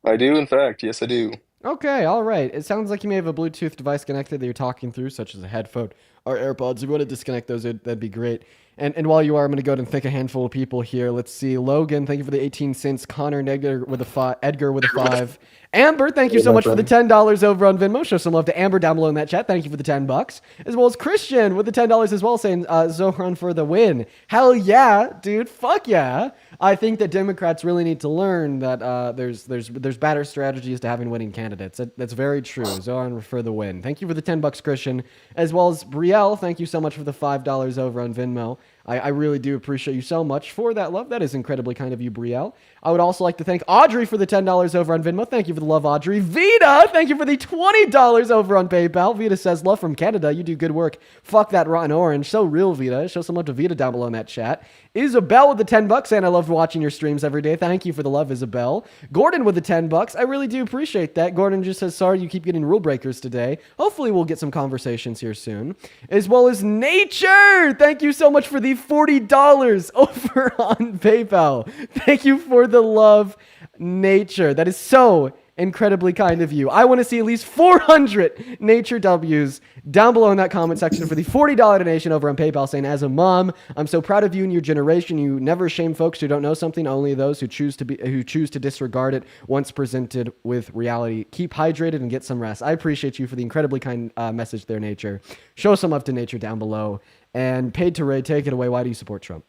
I do, in fact. Yes, I do. Okay, all right. It sounds like you may have a Bluetooth device connected that you're talking through, such as a headphone or AirPods. If you want to disconnect those, that'd be great. And while you are, I'm going to go ahead and thank a handful of people here. Let's see. Logan, thank you for the 18 cents. Connor, Edgar with a 5. Amber, thank you so much for the $10 over on Venmo. Show some love to Amber down below in that chat. Thank you for the $10. As well as Christian with the $10 as well, saying Zohran for the win. Hell yeah, dude. Fuck yeah. I think that Democrats really need to learn that there's better strategies to having winning candidates. That's very true. Zohran for the win. Thank you for the $10, Christian. As well as Brielle, thank you so much for the $5 over on Venmo. I really do appreciate you so much for that love. That is incredibly kind of you, Brielle. I would also like to thank Audrey for the $10 over on Venmo. Thank you for the love, Audrey. Vita, thank you for the $20 over on PayPal. Vita says, love from Canada. You do good work. Fuck that rotten orange. So real, Vita. Show some love to Vita down below in that chat. Isabel with the $10 saying, I love watching your streams every day. Thank you for the love, Isabel. Gordon with the $10. I really do appreciate that. Gordon just says, sorry you keep getting rule breakers today. Hopefully we'll get some conversations here soon. As well as Nature. Thank you so much for the $40 over on PayPal. Thank you for the love, Nature. That is so incredibly kind of you. I want to see at least 400 Nature W's down below in that comment section for the $40 donation over on PayPal, saying, as a mom, I'm so proud of you and your generation. You never shame folks who don't know something, only those who choose to disregard it once presented with reality. Keep hydrated and get some rest. I appreciate you for the incredibly kind message there, Nature. Show some love to Nature down below. And Paid to Ray, take it away. Why do you support Trump?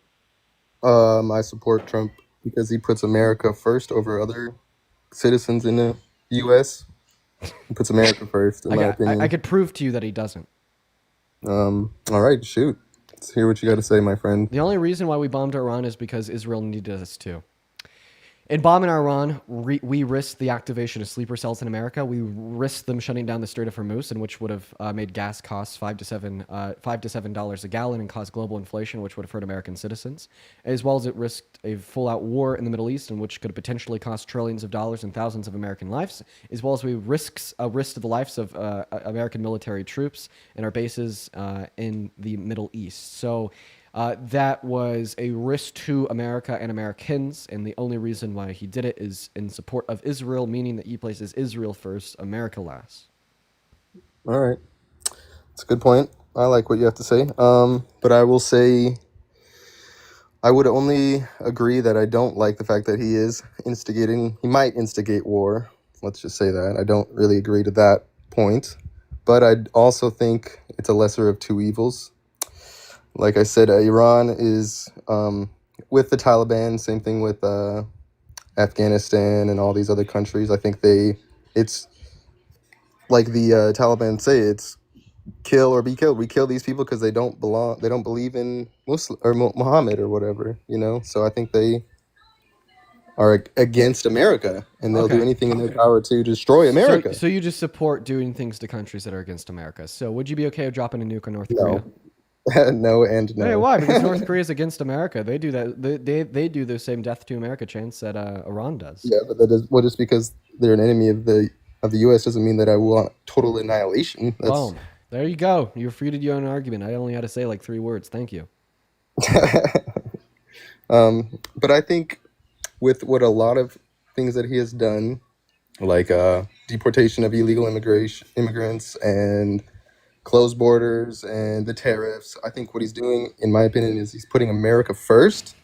I support Trump because he puts America first over other citizens in the U.S. He puts America first, in my opinion. I could prove to you that he doesn't. All right, shoot. Let's hear what you got to say, my friend. The only reason why we bombed Iran is because Israel needed us to. In bombing Iran, we risked the activation of sleeper cells in America. We risked them shutting down the Strait of Hormuz, and which would have made gas costs $5 to $7 a gallon and caused global inflation, which would have hurt American citizens. As well as it risked a full-out war in the Middle East, in which could have potentially cost trillions of dollars and thousands of American lives. As well as we risked a risk to the lives of American military troops and our bases in the Middle East. So that was a risk to America and Americans, and the only reason why he did it is in support of Israel, meaning that he places Israel first, America last. All right. That's a good point. I like what you have to say. But I will say I would only agree that I don't like the fact that he might instigate war. Let's just say that. I don't really agree to that point. But I also think it's a lesser of two evils. Like I said, Iran is with the Taliban, same thing with Afghanistan and all these other countries. I think it's like the Taliban say, it's kill or be killed. We kill these people because they don't believe in Muslim or Muhammad or whatever, So I think they are against America, and they'll do anything in their power to destroy America. So you just support doing things to countries that are against America. So would you be okay with dropping a nuke on North No. Korea? No and no. Hey, why? Because North Korea is against America. They do that. They do the same death to America chants that Iran does. Yeah, but just because they're an enemy of the U.S. doesn't mean that I want total annihilation. Boom. There you go. You're free to do an argument. I only had to say like 3 words. Thank you. But I think with what a lot of things that he has done, like deportation of illegal immigrants and closed borders and the tariffs, I think what he's doing, in my opinion, is he's putting America first,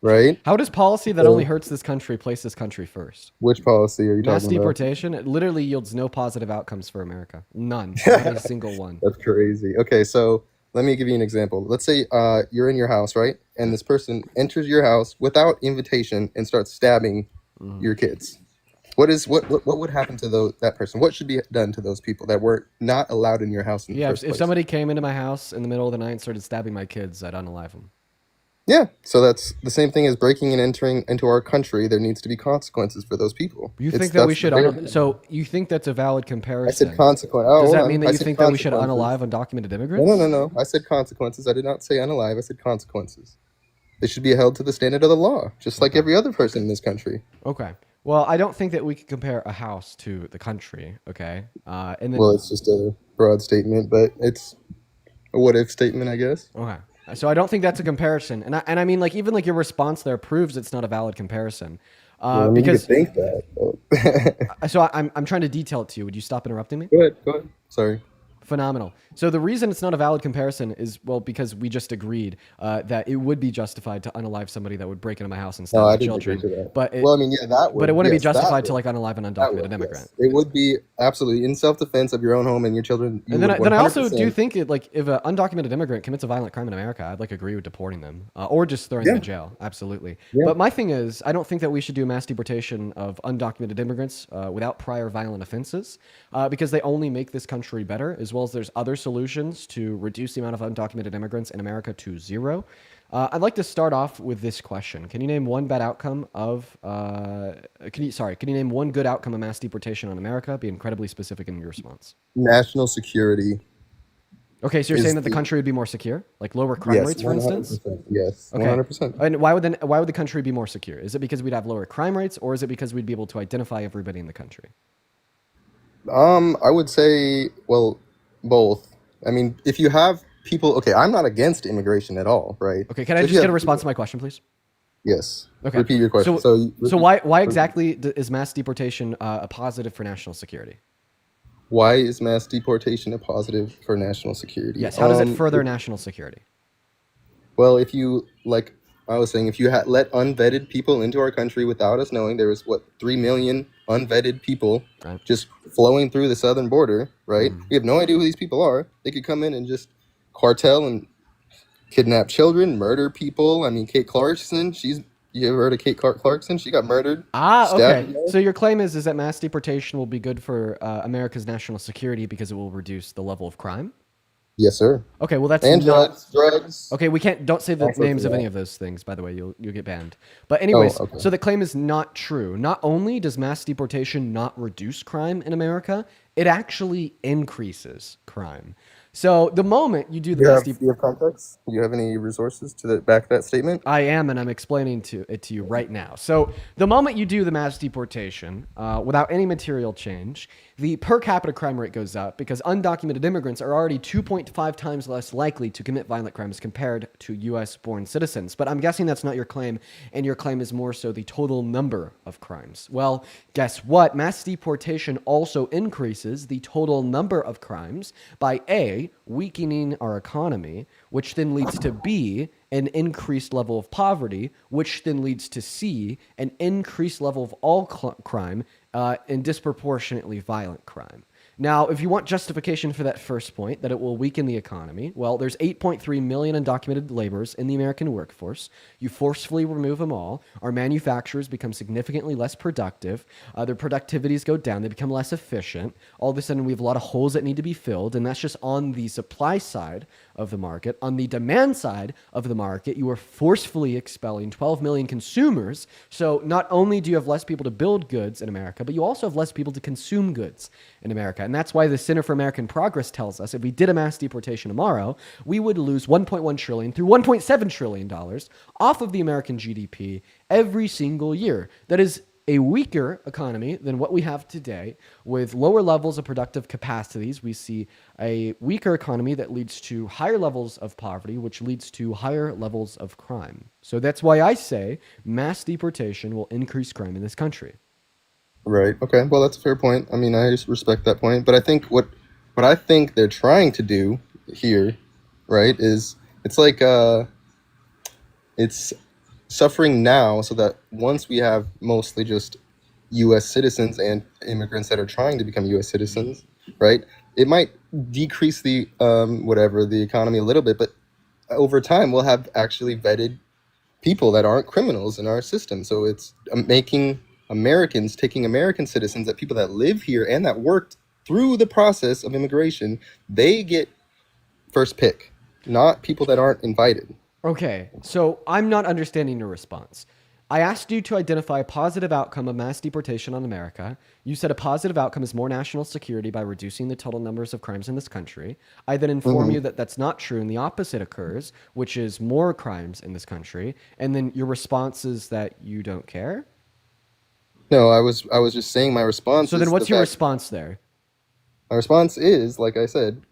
right? How does policy that only hurts this country place this country first? Which policy are you talking Mass about? deportation. It literally yields no positive outcomes for America. None. Not a single one. That's crazy. Okay, so let me give you an example. Let's say you're in your house, right? And this person enters your house without invitation and starts stabbing your kids. What would happen to that person? What should be done to those people that were not allowed in your house in the first place? If somebody came into my house in the middle of the night and started stabbing my kids, I'd unalive them. Yeah, so that's the same thing as breaking and entering into our country. There needs to be consequences for those people. You think that we should? So you think that's a valid comparison? I said consequence. Does that mean that you think that we should unalive undocumented immigrants? No. I said consequences. I did not say unalive. I said consequences. They should be held to the standard of the law, just like every other person in this country. Okay. Well, I don't think that we could compare a house to the country. Okay. And then, well, it's just a broad statement, but it's a what-if statement, I guess. Okay. So I don't think that's a comparison, and I mean, like, even like your response there proves it's not a valid comparison. Because you could think that. So I'm trying to detail it to you. Would you stop interrupting me? Go ahead. Sorry. Phenomenal. So the reason it's not a valid comparison is, well, because we just agreed that it would be justified to unalive somebody that would break into my house and stab my children. But it wouldn't be justified to like unalive an undocumented immigrant. Yes. It would be absolutely in self-defense of your own home and your children. And then I also do think if an undocumented immigrant commits a violent crime in America, I'd like agree with deporting them or just throwing them in jail. Absolutely. Yeah. But my thing is, I don't think that we should do mass deportation of undocumented immigrants without prior violent offenses because they only make this country better, as well as there's other solutions to reduce the amount of undocumented immigrants in America to 0. I'd like to start off with this question. Can you name one bad outcome of, can you name one good outcome of mass deportation on America? Be incredibly specific in your response. National security. Okay, so you're saying that the country would be more secure? Like lower crime rates, for instance? Yes, 100%. And why would the country be more secure? Is it because we'd have lower crime rates, or is it because we'd be able to identify everybody in the country? I would say, well, both. I mean, if you have people, okay, I'm not against immigration at all, right? Okay, can I just get a response to my question, please? Yes. Okay. Repeat your question. So why exactly is mass deportation a positive for national security? Why is mass deportation a positive for national security? Yes. How does it further national security? Well, if you, like I was saying, if you let unvetted people into our country without us knowing, there was 3 million unvetted people just flowing through the southern border, right? We have no idea who these people are. They could come in and just cartel and kidnap children, murder people. I mean, Kate Clarkson, you ever heard of Kate Clarkson? She got murdered. Okay. So your claim is that mass deportation will be good for America's national security because it will reduce the level of crime? Yes, sir. Okay, well that's and drugs. Okay, don't say the names of any of those things, by the way. You'll get banned. But anyways, So the claim is not true. Not only does mass deportation not reduce crime in America, it actually increases crime. So the moment you do the mass deportation, do you have context? Do you have any resources to back that statement? I am, and I'm explaining it to you right now. So the moment you do the mass deportation without any material change, the per capita crime rate goes up because undocumented immigrants are already 2.5 times less likely to commit violent crimes compared to U.S.-born citizens. But I'm guessing that's not your claim, and your claim is more so the total number of crimes. Well, guess what? Mass deportation also increases the total number of crimes by A, weakening our economy, which then leads to B, an increased level of poverty, which then leads to C, an increased level of all crime, and disproportionately violent crime. Now, if you want justification for that first point, that it will weaken the economy, well, there's 8.3 million undocumented laborers in the American workforce. You forcefully remove them all. Our manufacturers become significantly less productive. Their productivities go down. They become less efficient. All of a sudden, we have a lot of holes that need to be filled, and that's just on the supply side of the market. On the demand side of the market, you are forcefully expelling 12 million consumers. So not only do you have less people to build goods in America, but you also have less people to consume goods in America. And that's why the Center for American Progress tells us if we did a mass deportation tomorrow, we would lose $1.1 trillion through $1.7 trillion off of the American GDP every single year. That is a weaker economy than what we have today. With lower levels of productive capacities, we see a weaker economy that leads to higher levels of poverty, which leads to higher levels of crime. So that's why I say mass deportation will increase crime in this country. Right. Okay. Well, that's a fair point. I mean, I just respect that point. But I think what I think they're trying to do here, right, is it's like it's suffering now so that once we have mostly just U.S. citizens and immigrants that are trying to become U.S. citizens, right, it might decrease the the economy a little bit, but over time we'll have actually vetted people that aren't criminals in our system. So it's taking American citizens, that people that live here and that worked through the process of immigration, they get first pick, not people that aren't invited. Okay, so I'm not understanding your response. I asked you to identify a positive outcome of mass deportation on America. You said a positive outcome is more national security by reducing the total numbers of crimes in this country. I then inform you that that's not true and the opposite occurs, which is more crimes in this country. And then your response is that you don't care? No, I was just saying my response. So then what's your response there? My response is, like I said,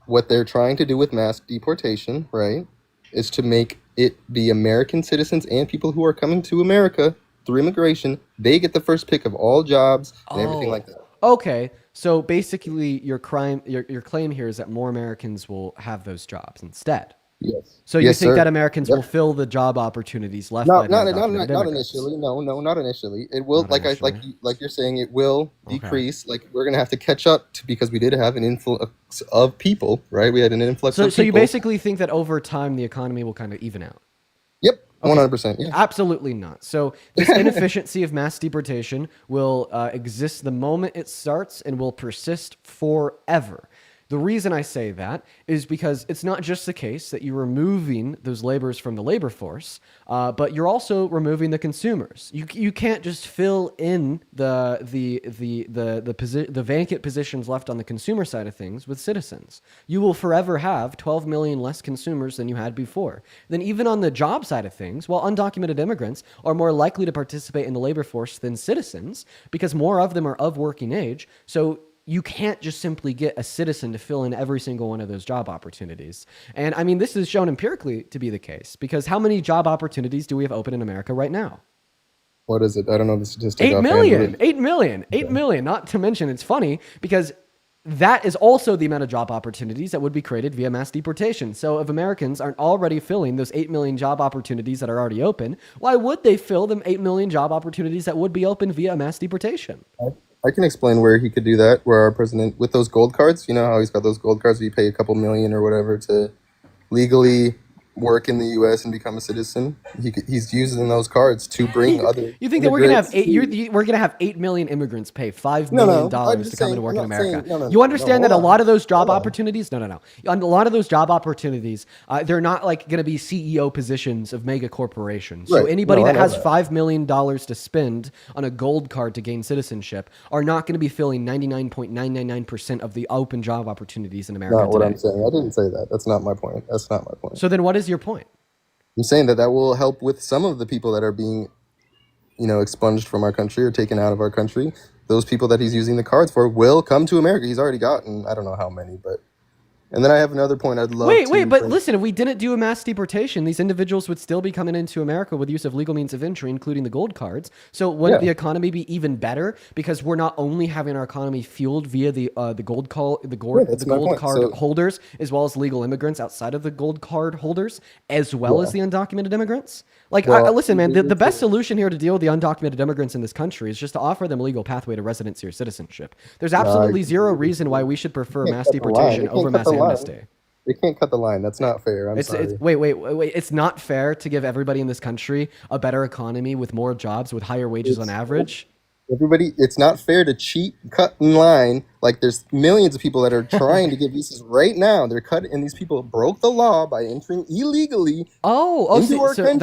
what they're trying to do with mass deportation, right, is to make it be American citizens and people who are coming to America through immigration. They get the first pick of all jobs and everything like that. Okay, so basically your claim here is that more Americans will have those jobs instead. Yes. So you think that Americans will fill the job opportunities left by not initially. No, not initially. It will, like you're saying, it will decrease. Like we're gonna have to catch up because we did have an influx of people, right? We had an influx of people. So you basically think that over time the economy will kind of even out. Yep. 100%. Yeah. Absolutely not. So this inefficiency of mass deportation will exist the moment it starts and will persist forever. The reason I say that is because it's not just the case that you're removing those laborers from the labor force, but you're also removing the consumers. You can't just fill in the vacant positions left on the consumer side of things with citizens. You will forever have 12 million less consumers than you had before. Then even on the job side of things, well, undocumented immigrants are more likely to participate in the labor force than citizens because more of them are of working age. So you can't just simply get a citizen to fill in every single one of those job opportunities. And I mean, this is shown empirically to be the case because how many job opportunities do we have open in America right now? What is it? I don't know the statistic. 8 million. 8 million. 8 million. Not to mention, it's funny because that is also the amount of job opportunities that would be created via mass deportation. So if Americans aren't already filling those 8 million job opportunities that are already open, why would they fill them 8 million job opportunities that would be open via mass deportation? I can explain where he could do that, where our president, with those gold cards, you know how he's got those gold cards where you pay a couple million or whatever to legally work in the U.S. and become a citizen. He's using those cards to bring other. You think that we're gonna have 8 million immigrants pay $5 million to come and work in America? You understand that a lot of those job opportunities? No. A lot of those job opportunities, they're not like going to be CEO positions of mega corporations. So anybody that has $5 million to spend on a gold card to gain citizenship are not going to be filling 99.999% of the open job opportunities in America. Not what I'm saying. I didn't say that. That's not my point. So then, what is your point? I'm saying that will help with some of the people that are being, expunged from our country or taken out of our country. those people that he's using the cards for will come to America. He's already gotten, I don't know how many, but... And then I have another point I'd love to... Wait, but listen, if we didn't do a mass deportation, these individuals would still be coming into America with use of legal means of entry, including the gold cards. So wouldn't the economy be even better? Because we're not only having our economy fueled via the gold card holders, as well as legal immigrants outside of the gold card holders, as well as the undocumented immigrants. Listen, man, the best solution here to deal with the undocumented immigrants in this country is just to offer them a legal pathway to residency or citizenship. There's absolutely zero reason why we should prefer mass deportation over mass amnesty. They can't cut the line. That's not fair. I'm sorry. Wait. It's not fair to give everybody in this country a better economy with more jobs, with higher wages on average. Everybody, it's not fair to cheat, cut in line. Like, there's millions of people that are trying to get visas right now. They're cut, and these people broke the law by entering illegally into our country.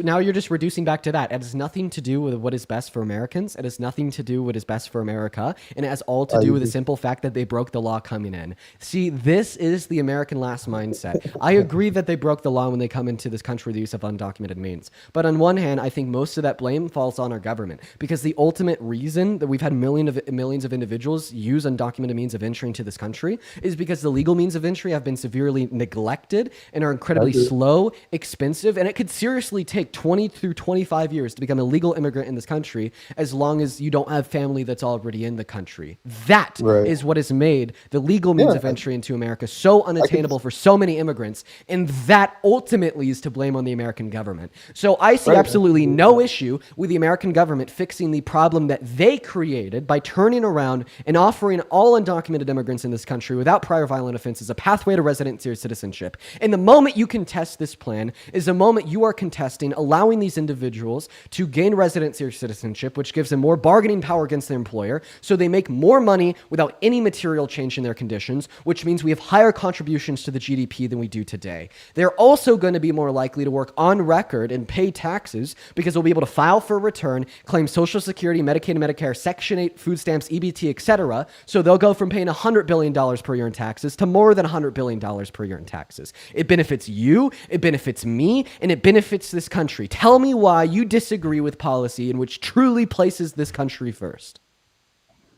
Now you're just reducing back to that. It has nothing to do with what is best for Americans. It has nothing to do with what is best for America, and it has all to do with the simple fact that they broke the law coming in. See, this is the American last mindset. I agree that they broke the law when they come into this country with the use of undocumented means, but on one hand, I think most of that blame falls on our government, because the ultimate reason that we've had millions of individuals use undocumented means of entry into this country is because the legal means of entry have been severely neglected and are incredibly slow, expensive, and it could seriously take 20 through 25 years to become a legal immigrant in this country, as long as you don't have family that's already in the country. That is what has made the legal means of entry into America so unattainable for so many immigrants, and that ultimately is to blame on the American government. So I see absolutely no issue with the American government fixing the problem that they created by turning around and offering all undocumented immigrants in this country without prior violent offenses a pathway to residency or citizenship. And the moment you contest this plan is the moment you are contesting allowing these individuals to gain residency or citizenship, which gives them more bargaining power against their employer, so they make more money without any material change in their conditions, which means we have higher contributions to the GDP than we do today. They're also going to be more likely to work on record and pay taxes because they'll be able to file for a return, claim Social Security, Medicaid and Medicare, Section 8, food stamps, EBT, etc. So they'll go from paying $100 billion per year in taxes to more than $100 billion per year in taxes. It benefits you, it benefits me, and it benefits this country. Tell me why you disagree with policy in which truly places this country first.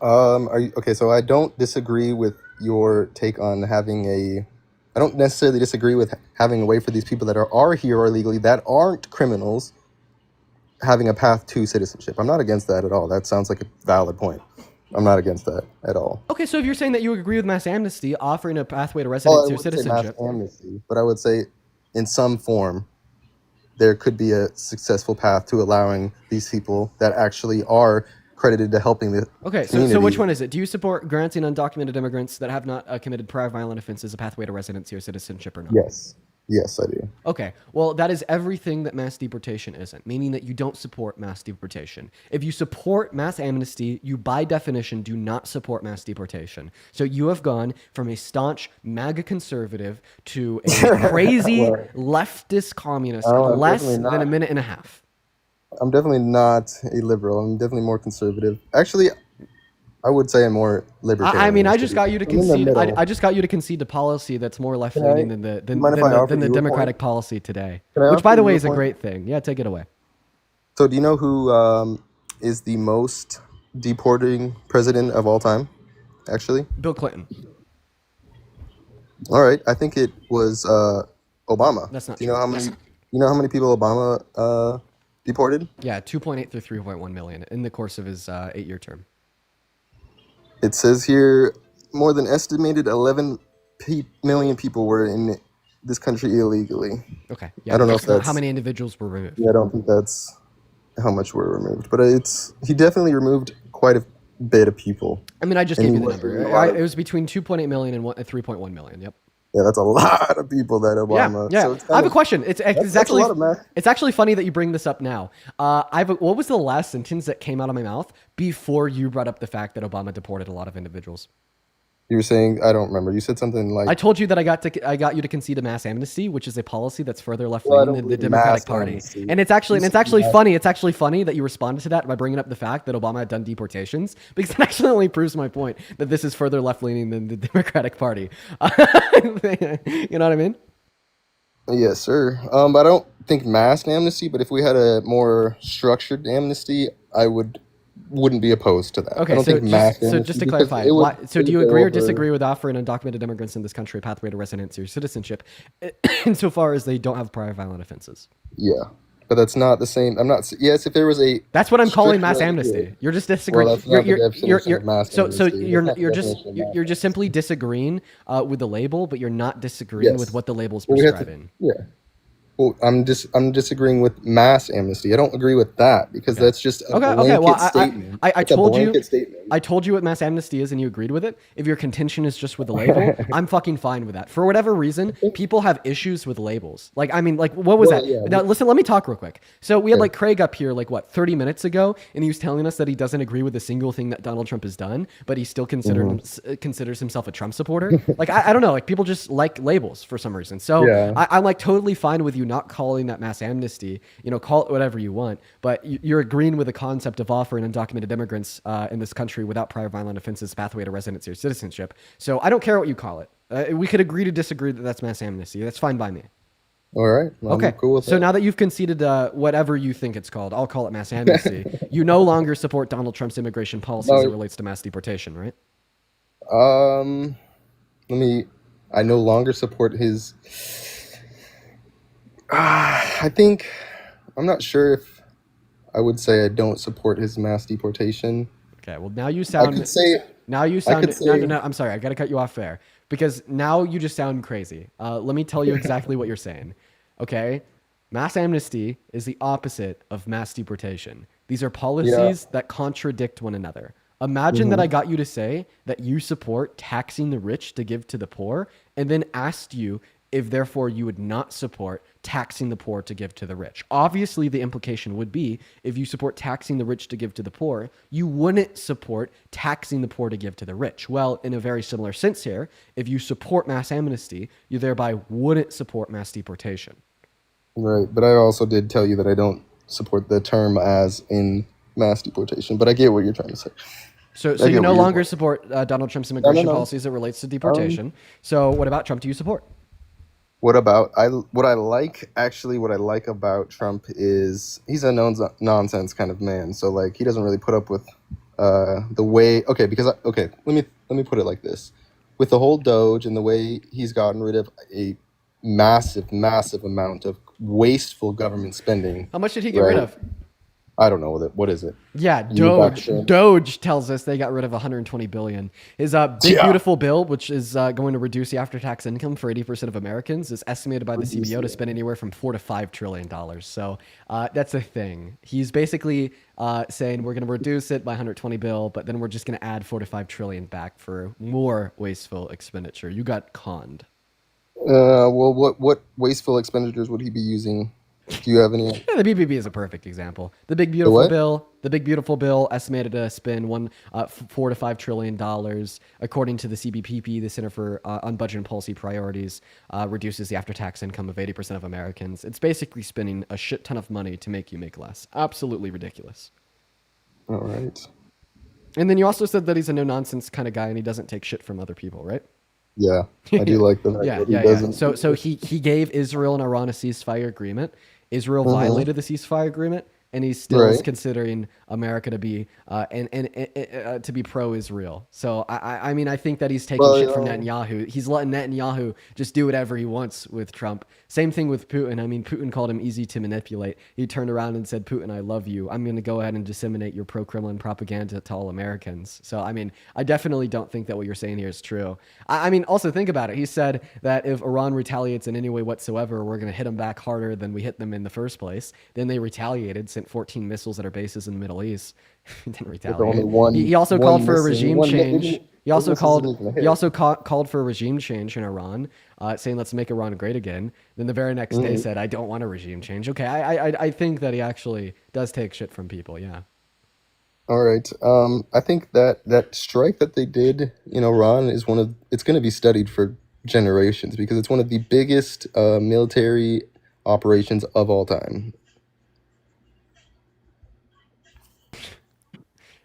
Okay, so I don't disagree with your take on I don't necessarily disagree with having a way for these people that are here illegally, that aren't criminals, having a path to citizenship. I'm not against that at all. That sounds like a valid point. I'm not against that at all. Okay, so if you're saying that you agree with mass amnesty, offering a pathway to residency or citizenship. Mass amnesty, but I would say in some form, there could be a successful path to allowing these people that actually are credited to helping the community. So which one is it? Do you support granting undocumented immigrants that have not committed prior violent offenses a pathway to residency or citizenship or not? Yes, I do. Okay, well, that is everything that mass deportation isn't, meaning that you don't support mass deportation. If you support mass amnesty, you by definition do not support mass deportation. So you have gone from a staunch MAGA conservative to a crazy leftist communist in less than a minute and a half. I'm definitely not a liberal. I'm definitely more conservative. Actually, I would say I'm more libertarian. I mean, I just got you to concede. I just got you to concede to policy that's more left leaning than the Democratic policy today. Which, by the way, is a great thing. Yeah, take it away. So, do you know who is the most deporting president of all time? Actually, Bill Clinton. All right, I think it was Obama. That's not. Do you know how many? You know how many people Obama deported? Yeah, 2.8 through 3.1 million in the course of his 8-year term. It says here more than estimated 11 million people were in this country illegally. Okay. Yeah, I don't know if that's how many individuals were removed. Yeah, I don't think that's how much were removed, but he definitely removed quite a bit of people. I mean, I just gave you the number. It was between 2.8 million and 3.1 million. Yep. Yeah, that's a lot of people that Obama. Yeah. So I have a question. It's actually funny that you bring this up now. What was the last sentence that came out of my mouth before you brought up the fact that Obama deported a lot of individuals? You were saying, I don't remember. You said something like, I told you that I got you to concede a mass amnesty, which is a policy that's further left leaning than the Democratic Party. Amnesty. And it's actually funny. It's actually funny that you responded to that by bringing up the fact that Obama had done deportations, because it actually only proves my point that this is further left leaning than the Democratic Party. You know what I mean? Yes, sir. But I don't think mass amnesty, but if we had a more structured amnesty, I would wouldn't be opposed to that. I Okay, don't think mass so just amnesty, to because clarify, it would, so it do would you go agree or over. disagree with offering undocumented immigrants in this country a pathway to residency or citizenship, insofar as they don't have prior violent offenses? Yeah, but that's not the same. I'm not. Yes, if there was a That's what I'm calling strict mass right amnesty. here. You're just disagreeing. Well, that's not the definition You're of mass so amnesty. That's you're not the you're definition of mass you're just simply disagreeing with the label, but you're not disagreeing with Yes. what the label's Well, we have to. prescribing. Yeah. Well, I'm disagreeing with mass amnesty. I don't agree with that because that's just a Okay. blanket Well, statement. I It's a told you. blanket statement. I told you what mass amnesty is, and you agreed with it. If your contention is just with the label, I'm fucking fine with that. For whatever reason, people have issues with labels. Like, I mean, like, what was Well, that? yeah, Now, listen, let me talk real quick. So we had Okay. like Craig up here, like what, 30 minutes ago, and he was telling us that he doesn't agree with a single thing that Donald Trump has done, but he still considers himself a Trump supporter. Like, I don't know, like people just like labels for some reason. So Yeah. I'm like totally fine with you not calling that mass amnesty. You know, call it whatever you want, but you're agreeing with the concept of offering undocumented immigrants in this country without prior violent offenses pathway to residency or citizenship. So I don't care what you call it. We could agree to disagree that that's mass amnesty. That's fine by me. All right. Well, Okay. I'm cool with So that. now that you've conceded whatever you think it's called, I'll call it mass amnesty. You no longer support Donald Trump's immigration policies as it relates to mass deportation, right? I no longer support his. I think I'm not sure if I would say I don't support his mass deportation. Okay. Well, now you sound. I could say. Now you I sound. could say. No. I'm sorry. I got to cut you off there because now you just sound crazy. Let me tell you exactly what you're saying. Okay. Mass amnesty is the opposite of mass deportation. These are policies that contradict one another. Imagine that I got you to say that you support taxing the rich to give to the poor, and then asked you if therefore you would not support taxing the poor to give to the rich. Obviously, the implication would be if you support taxing the rich to give to the poor, you wouldn't support taxing the poor to give to the rich. Well, in a very similar sense here, if you support mass amnesty, you thereby wouldn't support mass deportation. Right, but I also did tell you that I don't support the term as in mass deportation, but I get what you're trying to say. So you no longer support Donald Trump's immigration policies as it relates to deportation. So what about Trump do you support? What I like about Trump is he's a nonsense kind of man. So like he doesn't really put up with the way let me put it like this. With the whole Doge and the way he's gotten rid of a massive amount of wasteful government spending. How much did he get rid of? I don't know what is it. Yeah, Doge tells us they got rid of 120 billion. His big beautiful bill, which is going to reduce the after-tax income for 80% of Americans, is estimated by the CBO to spend anywhere from $4 to $5 trillion. So that's a thing. He's basically saying we're going to reduce it by 120 bill, but then we're just going to add 4 to 5 trillion back for more wasteful expenditure. You got conned. Well, what wasteful expenditures would he be using? Do you have any? Yeah, the BBB is a perfect example. The big beautiful bill, estimated to spend $4 to $5 trillion, according to the CBPP, the Center for on Budget and Policy Priorities, reduces the after-tax income of 80% of Americans. It's basically spending a shit ton of money to make you make less. Absolutely ridiculous. All right. And then you also said that he's a no-nonsense kind of guy, and he doesn't take shit from other people, right? Yeah, I do like the fact that he doesn't. So he gave Israel and Iran a ceasefire agreement. Israel violated the ceasefire agreement, and he still is considering America to be to be pro-Israel. So I mean, I think that he's taking shit from Netanyahu. He's letting Netanyahu just do whatever he wants with Trump. Same thing with Putin. I mean, Putin called him easy to manipulate. He turned around and said, "Putin, I love you. I'm going to go ahead and disseminate your pro-Kremlin propaganda to all Americans." So I mean, I definitely don't think that what you're saying here is true. I mean, also think about it. He said that if Iran retaliates in any way whatsoever, we're going to hit them back harder than we hit them in the first place. Then they retaliated, sent 14 missiles at our bases in the Middle East. He didn't retaliate. He also called for a regime change. He also called for a regime change in Iran, saying let's make Iran great again. Then the very next day said, I don't want a regime change. Okay, I think that he actually does take shit from people. Yeah. All right. I think that strike that they did in Iran is it's going to be studied for generations because it's one of the biggest military operations of all time.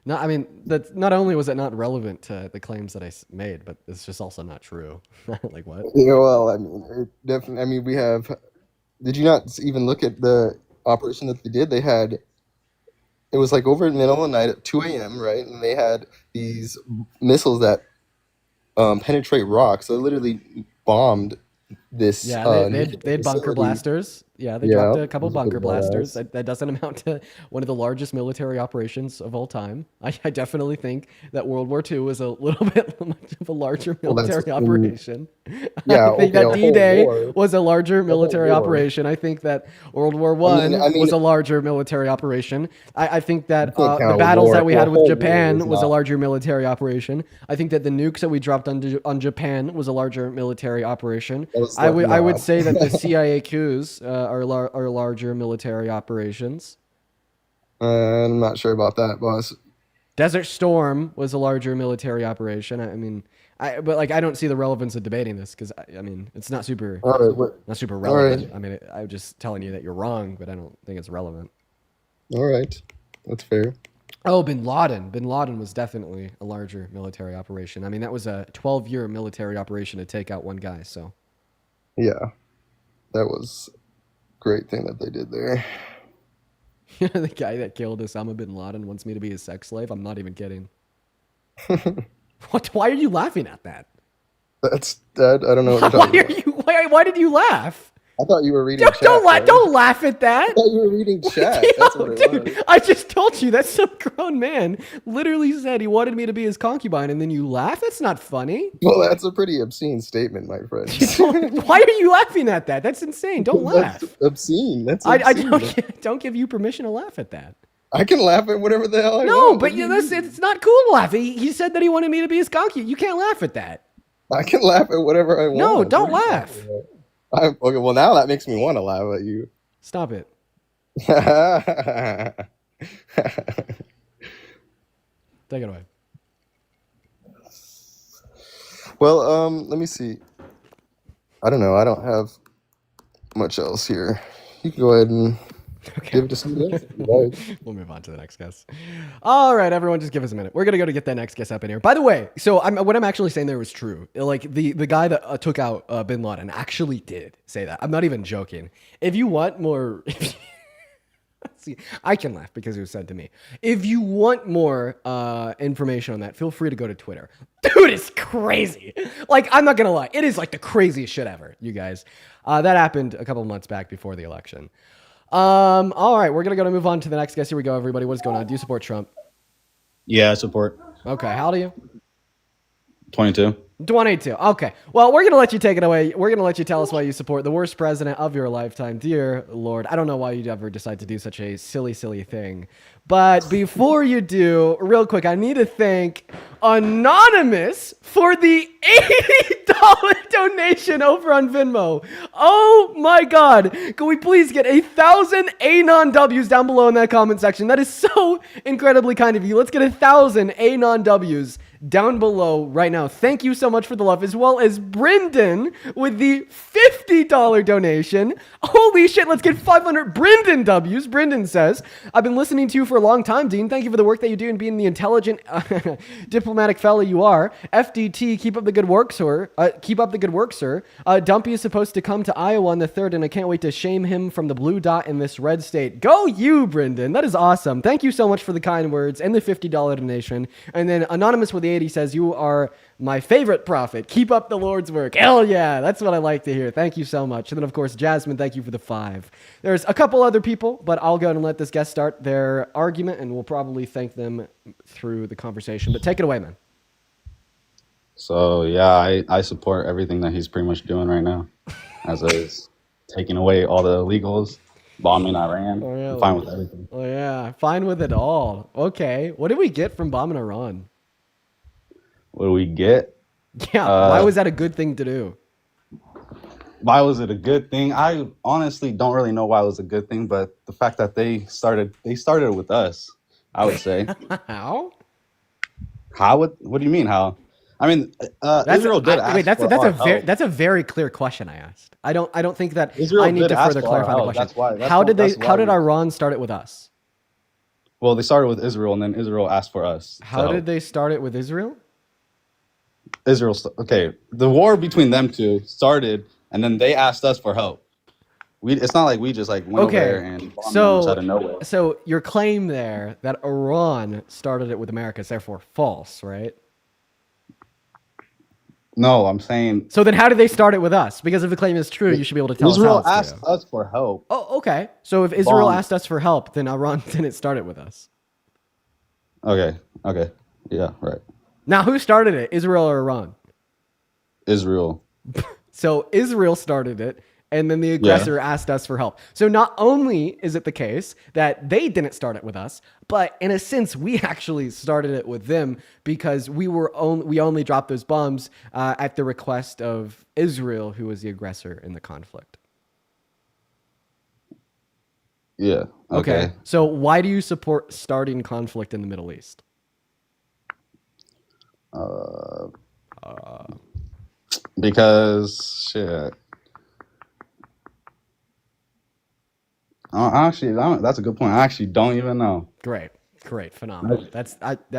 No, I mean, that not only was it not relevant to the claims that I made, but it's just also not true. Like what? Yeah, well, I mean, definitely. I mean, we have. Did you not even look at the operation that they did? They had It was like over in the middle of the night at 2 a.m., right? And they had these missiles that penetrate rocks. So they literally bombed this. Yeah, they had bunker facility. blasters. Yeah, they dropped a couple bunker blasters. That doesn't amount to one of the largest military operations of all time. I definitely think that World War II was a little bit much of a larger military operation. Yeah, I think that D-Day was a larger military operation. I think that World War I was a larger military operation. I think that the battles that we had with Japan was a larger military operation. I think that the nukes that we dropped on Japan was a larger military operation. I would say that the CIA coups are larger military operations. I'm not sure about that, boss. Desert Storm was a larger military operation. I mean, but like I don't see the relevance of debating this because I mean it's not super relevant. I mean I'm just telling you that you're wrong, but I don't think it's relevant. All right, that's fair. Oh, Bin Laden. Bin Laden was definitely a larger military operation. I mean that was a 12-year military operation to take out one guy. So yeah, that was a great thing that they did there. The guy that killed Osama bin Laden wants me to be his sex slave. I'm not even kidding. What? Why are you laughing at that? That's that. I don't know what you're talking about. Why did you laugh? I thought you were reading chat. Don't laugh at that. I thought you were reading chat. That's what it was. I just told you that some grown man literally said he wanted me to be his concubine, and then you laugh? That's not funny. Well, that's a pretty obscene statement, my friend. Why are you laughing at that? That's insane. Don't laugh. That's obscene. That's obscene. I don't give you permission to laugh at that. I can laugh at whatever the hell I want. No, but it's not cool to laugh. He said that he wanted me to be his concubine. You can't laugh at that. I can laugh at whatever I want. No, don't laugh. Okay, well now that makes me want to laugh at you. Stop it. Take it away. Well, let me see. I don't know. I don't have much else here. You can go ahead and give it to somebody else. We'll move on to the next guest. All right, everyone, just give us a minute. We're gonna get that next guest up in here. By the way, so what I'm actually saying there was true. Like the guy that took out Bin Laden actually did say that. I'm not even joking. If you want more, see, I can laugh because it was said to me. If you want more information on that, feel free to go to Twitter. Dude, it's crazy. Like, I'm not gonna lie, it is like the craziest shit ever, you guys. That happened a couple months back before the election. All right, we're gonna move on to the next guest. Here we go, everybody. What's going on? Do you support Trump? Yeah, I support. Okay, how old are you? 22. 22. Okay. Well, we're going to let you take it away. We're going to let you tell us why you support the worst president of your lifetime. Dear Lord, I don't know why you'd ever decide to do such a silly thing. But before you do, real quick, I need to thank Anonymous for the $80 donation over on Venmo. Oh my God. Can we please get 1,000 Anon W's down below in that comment section? That is so incredibly kind of you. Let's get 1,000 Anon W's down below right now. Thank you so much for the love, as well as Brendan with the $50 donation. Holy shit, let's get 500 Brendan W's. Brendan says, I've been listening to you for a long time, Dean. Thank you for the work that you do and being the intelligent, diplomatic fellow you are. FDT, keep up the good work, sir. Dumpy is supposed to come to Iowa on the 3rd, and I can't wait to shame him from the blue dot in this red state. Go you, Brendan. That is awesome. Thank you so much for the kind words and the $50 donation. And then Anonymous with the 80 says, you are my favorite prophet. Keep up the Lord's work. Hell yeah. That's what I like to hear. Thank you so much. And then, of course, Jasmine, thank you for the 5. There's a couple other people, but I'll go ahead and let this guest start their argument, and we'll probably thank them through the conversation. But take it away, man. So, yeah, I support everything that he's pretty much doing right now. As is taking away all the illegals, bombing Iran. Oh, yeah. I'm fine with everything. Oh, yeah. Fine with it all. Okay. What did we get from bombing Iran? What do we get? Yeah, why was that a good thing to do? Why was it a good thing? I honestly don't really know why it was a good thing, but the fact that they started with us, I would say. How? What do you mean how? I mean, Israel did ask for our help. That's a very clear question I asked. I don't think that Israel I need did to ask further for our clarify the help. question. That's why How did Iran start it with us? Well, they started with Israel, and then Israel asked for us. How did they start it with Israel? The war between them two started, and then they asked us for help. It's not like we just like went over there Okay, and bombed them just out of nowhere. so your claim there that Iran started it with America is therefore false, right? No, I'm saying. So then how did they start it with us? Because if the claim is true, you should be able to tell Israel us how it's asked true. us for help. Oh, okay. So if Israel Bomb. asked us for help, then Iran didn't start it with us. Okay. Yeah, right. Now, who started it, Israel or Iran? Israel. So Israel started it, and then the aggressor asked us for help. So not only is it the case that they didn't start it with us, but in a sense, we actually started it with them because we only dropped those bombs at the request of Israel, who was the aggressor in the conflict. Yeah. Okay. So why do you support starting conflict in the Middle East? Because shit. That's a good point. I actually don't even know. Great, phenomenal.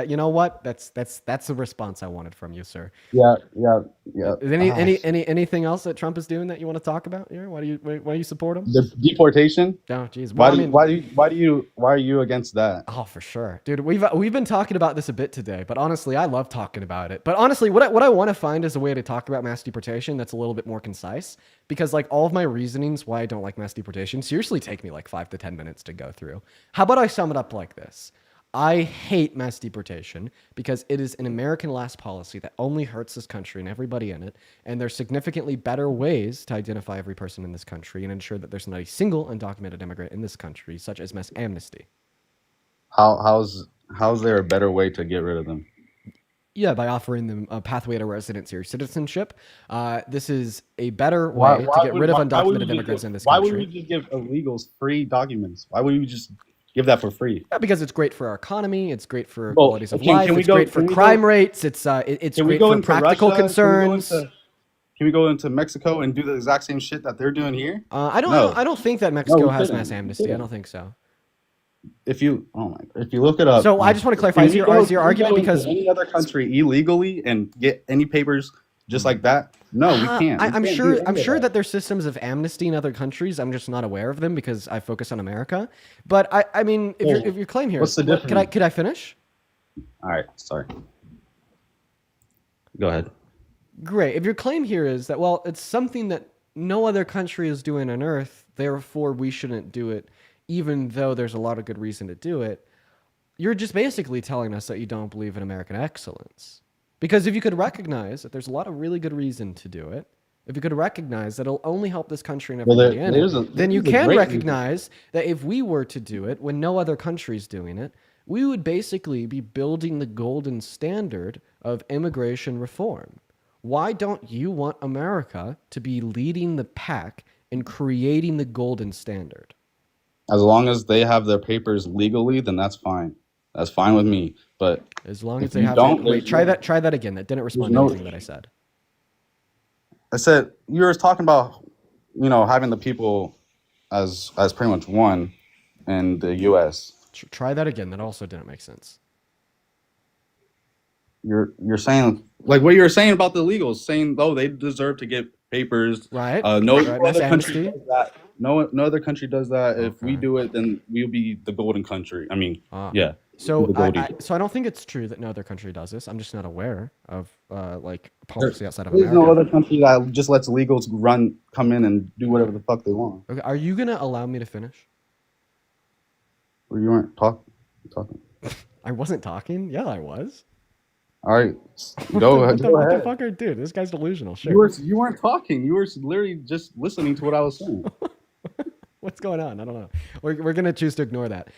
You know what? That's the response I wanted from you, sir. Yeah. Anything else that Trump is doing that you want to talk about here? Why do you support him? The deportation? Oh, geez. Why are you against that? Oh, for sure, dude. We've been talking about this a bit today, but honestly, I love talking about it. But honestly, what I want to find is a way to talk about mass deportation that's a little bit more concise, because like all of my reasonings why I don't like mass deportation seriously take me like 5 to 10 minutes to go through. How about I sum it up like this? I hate mass deportation because it is an American last policy that only hurts this country and everybody in it. And there's significantly better ways to identify every person in this country and ensure that there's not a single undocumented immigrant in this country, such as mass amnesty. How's there a better way to get rid of them? Yeah, by offering them a pathway to residency or citizenship. This is a better way to get rid of undocumented immigrants in this country. Why would we just give illegals free documents? Why would we just give that for free? Yeah, because it's great for our economy. It's great for qualities of life. It's great for crime rates. It's great for practical concerns. Can we go into Mexico and do the exact same shit that they're doing here? I don't think that Mexico has mass amnesty. I don't think so. If you look it up. So I just want to clarify: is your argument because any other country illegally and get any papers just like that? No, we can't. I'm sure that there's systems of amnesty in other countries. I'm just not aware of them because I focus on America. But I mean, if your claim here, what's the difference? Could I finish? All right, sorry. Go ahead. Great. If your claim here is that, well, it's something that no other country is doing on Earth, therefore we shouldn't do it, even though there's a lot of good reason to do it, you're just basically telling us that you don't believe in American excellence. Because if you could recognize that there's a lot of really good reason to do it, if you could recognize that it'll only help this country and everybody in it, then you can recognize that if we were to do it when no other country's doing it, we would basically be building the golden standard of immigration reform. Why don't you want America to be leading the pack in creating the golden standard? As long as they have their papers legally, then that's fine. That's fine with me. But as long as they have it, wait, try that again. That didn't respond to anything that I said. I said you were talking about, having the people as pretty much one in the US. Try that again. That also didn't make sense. You're saying like what you were saying about the illegals, saying they deserve to get papers. Right. No other country does that. No other country does that. Okay. If we do it, then we'll be the golden country. I mean, yeah. So I don't think it's true that no other country does this. I'm just not aware of policy outside of America. There's no other country that just lets illegals come in and do whatever the fuck they want. Okay, are you gonna allow me to finish? Well, you weren't talking. I wasn't talking. Yeah, I was. All right, go ahead. What the fuck, dude? This guy's delusional. Sure. You weren't talking. You were literally just listening to what I was saying. What's going on? I don't know. We're going to choose to ignore that.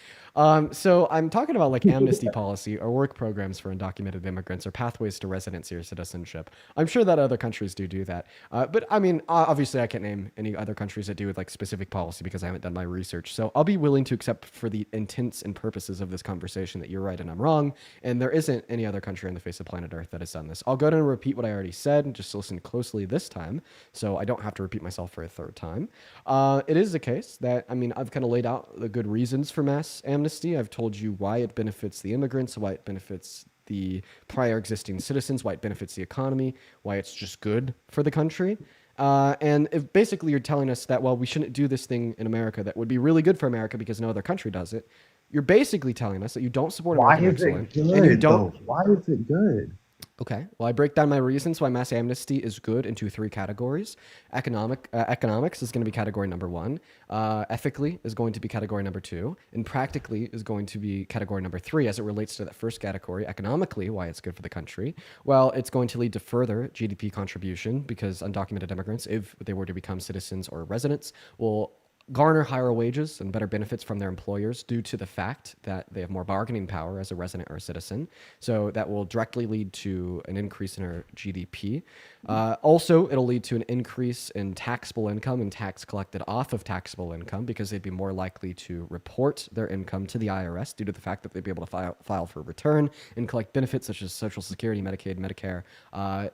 So I'm talking about like amnesty policy or work programs for undocumented immigrants or pathways to residency or citizenship. I'm sure that other countries do that. But I mean, obviously I can't name any other countries that do with like specific policy because I haven't done my research. So I'll be willing to accept for the intents and purposes of this conversation that you're right and I'm wrong. And there isn't any other country on the face of planet Earth that has done this. I'll go ahead and repeat what I already said and just listen closely this time. So I don't have to repeat myself for a third time. It is the case that, I've kind of laid out the good reasons for mass amnesty. I've told you why it benefits the immigrants, why it benefits the prior existing citizens, why it benefits the economy, why it's just good for the country. And if basically you're telling us that, well, we shouldn't do this thing in America that would be really good for America because no other country does it, you're basically telling us that you don't support Why American is it excellence. And you good, don't. though? Why is it good? Okay, well, I break down my reasons why mass amnesty is good into 3 categories. Economics is going to be category number 1. Ethically is going to be category number 2. And practically is going to be category number 3 as it relates to that first category. Economically, why it's good for the country. Well, it's going to lead to further GDP contribution because undocumented immigrants, if they were to become citizens or residents, will garner higher wages and better benefits from their employers due to the fact that they have more bargaining power as a resident or a citizen. So that will directly lead to an increase in our GDP. Also, it'll lead to an increase in taxable income and tax collected off of taxable income because they'd be more likely to report their income to the IRS due to the fact that they'd be able to file for return and collect benefits such as Social Security, Medicaid, Medicare,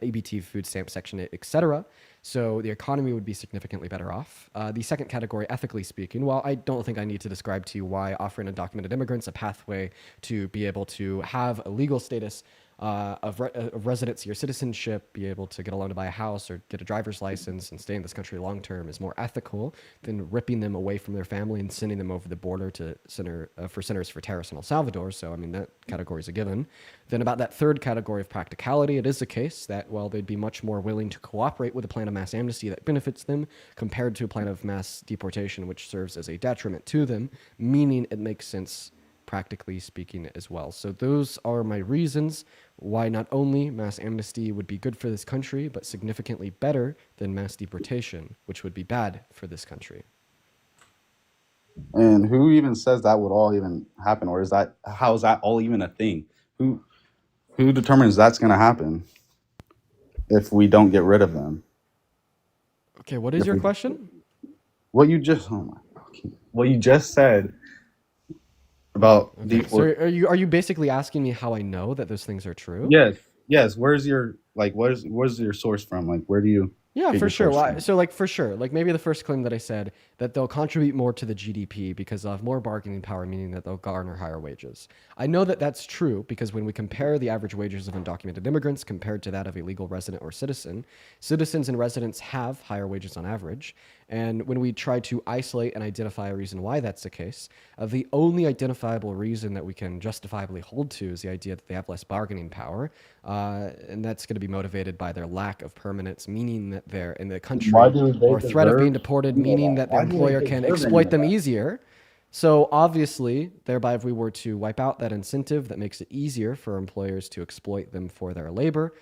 ABT, food stamp, Section 8, etc. So the economy would be significantly better off. The second category, ethically speaking, well, I don't think I need to describe to you why offering undocumented immigrants a pathway to be able to have a legal status of residency or citizenship, be able to get a loan to buy a house or get a driver's license and stay in this country long term is more ethical than ripping them away from their family and sending them over the border to Centers for Terrorists in El Salvador. So, I mean, that category is a given. Then about that third category of practicality, it is the case that, well, they'd be much more willing to cooperate with a plan of mass amnesty that benefits them compared to a plan of mass deportation, which serves as a detriment to them, meaning it makes sense practically speaking as well. So those are my reasons why not only mass amnesty would be good for this country, but significantly better than mass deportation, which would be bad for this country. And who even says that would all even happen, or how is that all even a thing? Who determines that's going to happen if we don't get rid of them? Okay, what is your question? What you just said about so are you basically asking me how I know that those things are true? Yes. Where's your source from? Like, where do you? Yeah, for sure. Well, so like for sure, like maybe the first claim that I said that they'll contribute more to the GDP because they'll have more bargaining power, meaning that they'll garner higher wages. I know that that's true because when we compare the average wages of undocumented immigrants compared to that of a legal resident or citizen, citizens and residents have higher wages on average. And when we try to isolate and identify a reason why that's the case, the only identifiable reason that we can justifiably hold to is the idea that they have less bargaining power. And that's going to be motivated by their lack of permanence, meaning that they're in the country, or threat of being deported, meaning that their employer can exploit them easier. So obviously, thereby, if we were to wipe out that incentive that makes it easier for employers to exploit them for their labor,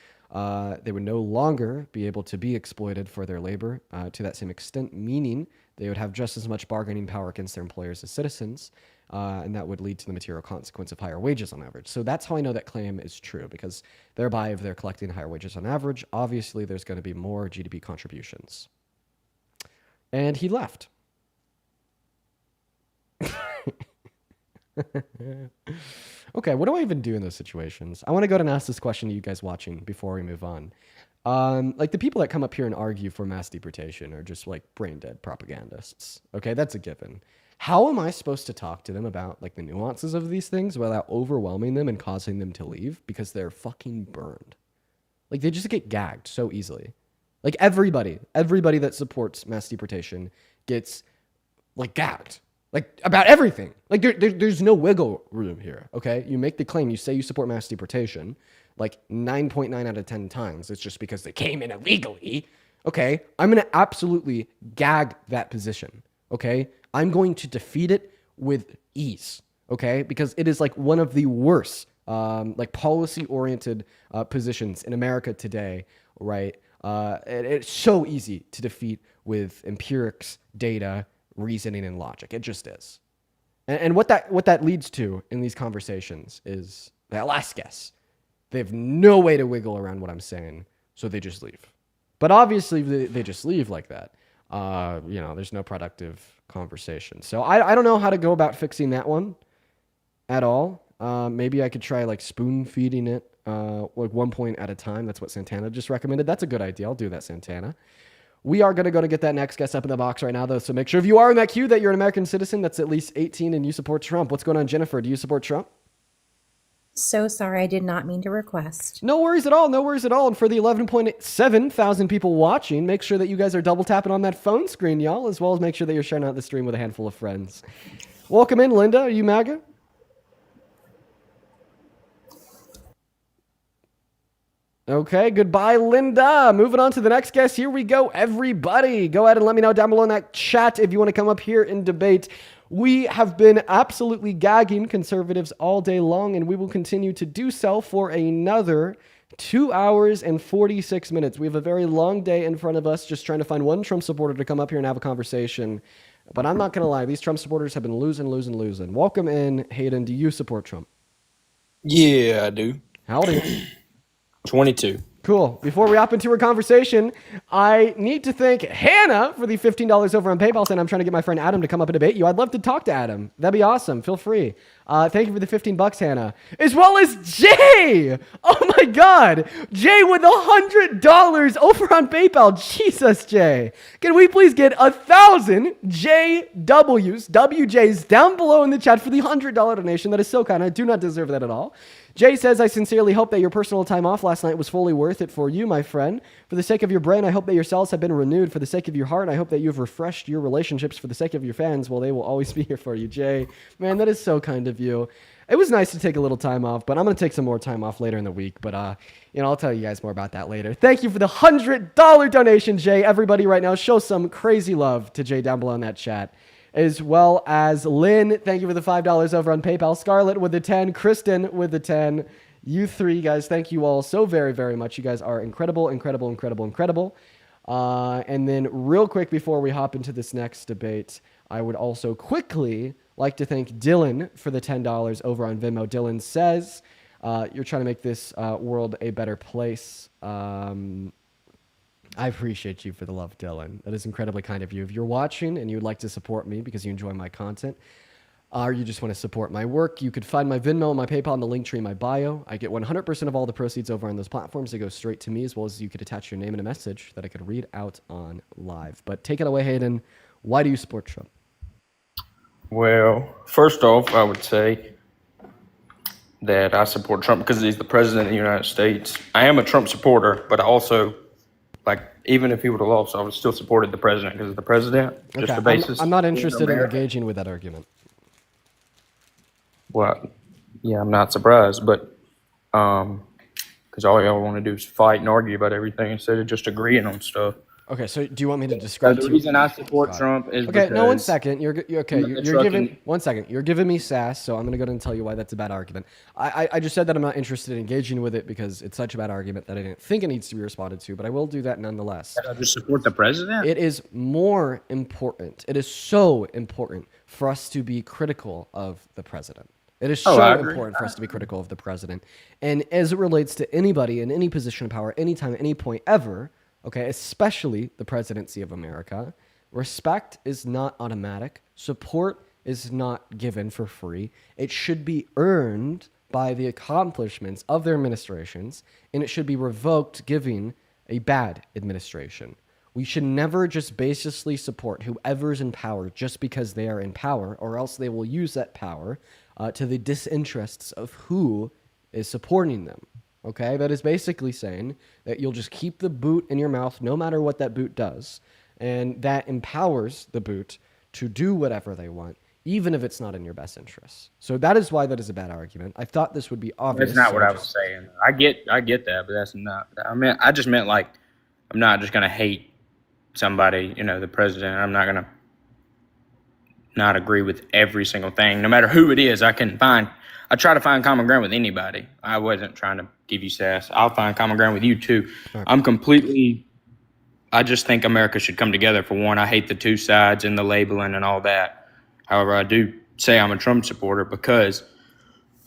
they would no longer be able to be exploited for their labor to that same extent, meaning they would have just as much bargaining power against their employers as citizens, and that would lead to the material consequence of higher wages on average. So that's how I know that claim is true, because thereby, if they're collecting higher wages on average, obviously there's going to be more GDP contributions. And he left. Okay, what do I even do in those situations? I want to go and ask this question to you guys watching before we move on. Like the people that come up here and argue for mass deportation are just like brain dead propagandists. Okay, that's a given. How am I supposed to talk to them about like the nuances of these things without overwhelming them and causing them to leave because they're fucking burned? Like they just get gagged so easily. Like everybody that supports mass deportation gets like gagged. Like about everything. Like there's no wiggle room here, okay? You make the claim, you say you support mass deportation, like 9.9 out of 10 times, it's just because they came in illegally, okay? I'm going to absolutely gag that position, okay? I'm going to defeat it with ease, okay? Because it is like one of the worst, like policy-oriented positions in America today, right? It's so easy to defeat with empirics, data, reasoning, and logic. It just is. And what that leads to in these conversations is that last guess. They have no way to wiggle around what I'm saying, so they just leave. But obviously, they just leave like that. There's no productive conversation. So I don't know how to go about fixing that one at all. Maybe I could try like spoon feeding it like 1 point at a time. That's what Santana just recommended. That's a good idea. I'll do that, Santana. We are going to go to get that next guest up in the box right now, though. So make sure if you are in that queue that you're an American citizen that's at least 18 and you support Trump. What's going on, Jennifer? Do you support Trump? So sorry, I did not mean to request. No worries at all. No worries at all. And for the 11.7 thousand people watching, make sure that you guys are double tapping on that phone screen, y'all, as well as make sure that you're sharing out the stream with a handful of friends. Welcome in, Linda. Are you MAGA? Okay, goodbye, Linda. Moving on to the next guest. Here we go, everybody. Go ahead and let me know down below in that chat if you want to come up here and debate. We have been absolutely gagging conservatives all day long, and we will continue to do so for another 2 hours and 46 minutes. We have a very long day in front of us just trying to find one Trump supporter to come up here and have a conversation. But I'm not going to lie, these Trump supporters have been losing. Welcome in, Hayden. Do you support Trump? Yeah, I do. How old are you? 22. Cool. Before we hop into our conversation, I need to thank Hannah for the $15 over on PayPal, saying I'm trying to get my friend Adam to come up and debate you. I'd love to talk to Adam. That'd be awesome. Feel free. Thank you for the $15, Hannah. As well as Jay. Oh my God. Jay with $100 over on PayPal. Jesus, Jay. Can we please get 1,000 WJs down below in the chat for the $100 donation? That is so kind. I do not deserve that at all. Jay says, I sincerely hope that your personal time off last night was fully worth it for you, my friend. For the sake of your brain, I hope that your cells have been renewed. For the sake of your heart, I hope that you've refreshed your relationships. For the sake of your fans, well, they will always be here for you, Jay. Man, that is so kind of you. It was nice to take a little time off, but I'm going to take some more time off later in the week. But, I'll tell you guys more about that later. Thank you for the $100 donation, Jay. Everybody right now, show some crazy love to Jay down below in that chat. As well as Lynn, thank you for the $5 over on PayPal. Scarlett with the 10. Kristen with the 10. You three guys, thank you all so very, very much. You guys are incredible. And then real quick before we hop into this next debate, I would also quickly like to thank Dylan for the $10 over on Venmo. Dylan says, you're trying to make this world a better place. I appreciate you for the love, Dylan. That is incredibly kind of you. If you're watching and you would like to support me because you enjoy my content, or you just want to support my work, you could find my Venmo and my PayPal in the link tree in my bio. I get 100% of all the proceeds over on those platforms. They go straight to me, as well as you could attach your name and a message that I could read out on live. But take it away, Hayden. Why do you support Trump? Well, first off, I would say that I support Trump because he's the president of the United States. I am a Trump supporter, but I also, even if he would have lost, I would still supported the president because of the president. Okay, just the basis. I'm not interested in engaging with that argument. Well, yeah, I'm not surprised, but because all y'all want to do is fight and argue about everything instead of just agreeing on stuff. Okay, so do you want me to describe the reason I support Trump is okay. because No, 1 second. You're giving 1 second. You're giving me sass, so I'm gonna go ahead and tell you why that's a bad argument. I just said that I'm not interested in engaging with it because it's such a bad argument that I didn't think it needs to be responded to, but I will do that nonetheless. I just support the president. It is more important. It is so important for us to be critical of the president. It is so important for us to be critical of the president. And as it relates to anybody in any position of power, anytime, at any point ever, okay, especially the presidency of America, respect is not automatic. Support is not given for free. It should be earned by the accomplishments of their administrations, and it should be revoked giving a bad administration. We should never just basically support whoever's in power just because they are in power, or else they will use that power to the disinterests of who is supporting them. Okay, that is basically saying that you'll just keep the boot in your mouth no matter what that boot does, and that empowers the boot to do whatever they want, even if it's not in your best interests. So that is why that is a bad argument. I thought this would be obvious. That's not what I was saying. I get that, but that's not. I just meant I'm not just gonna hate somebody, the president. I'm not gonna not agree with every single thing, no matter who it is. I try to find common ground with anybody. I wasn't trying to give you sass. I'll find common ground with you too. Okay. I just think America should come together for one. I hate the two sides and the labeling and all that. However, I do say I'm a Trump supporter because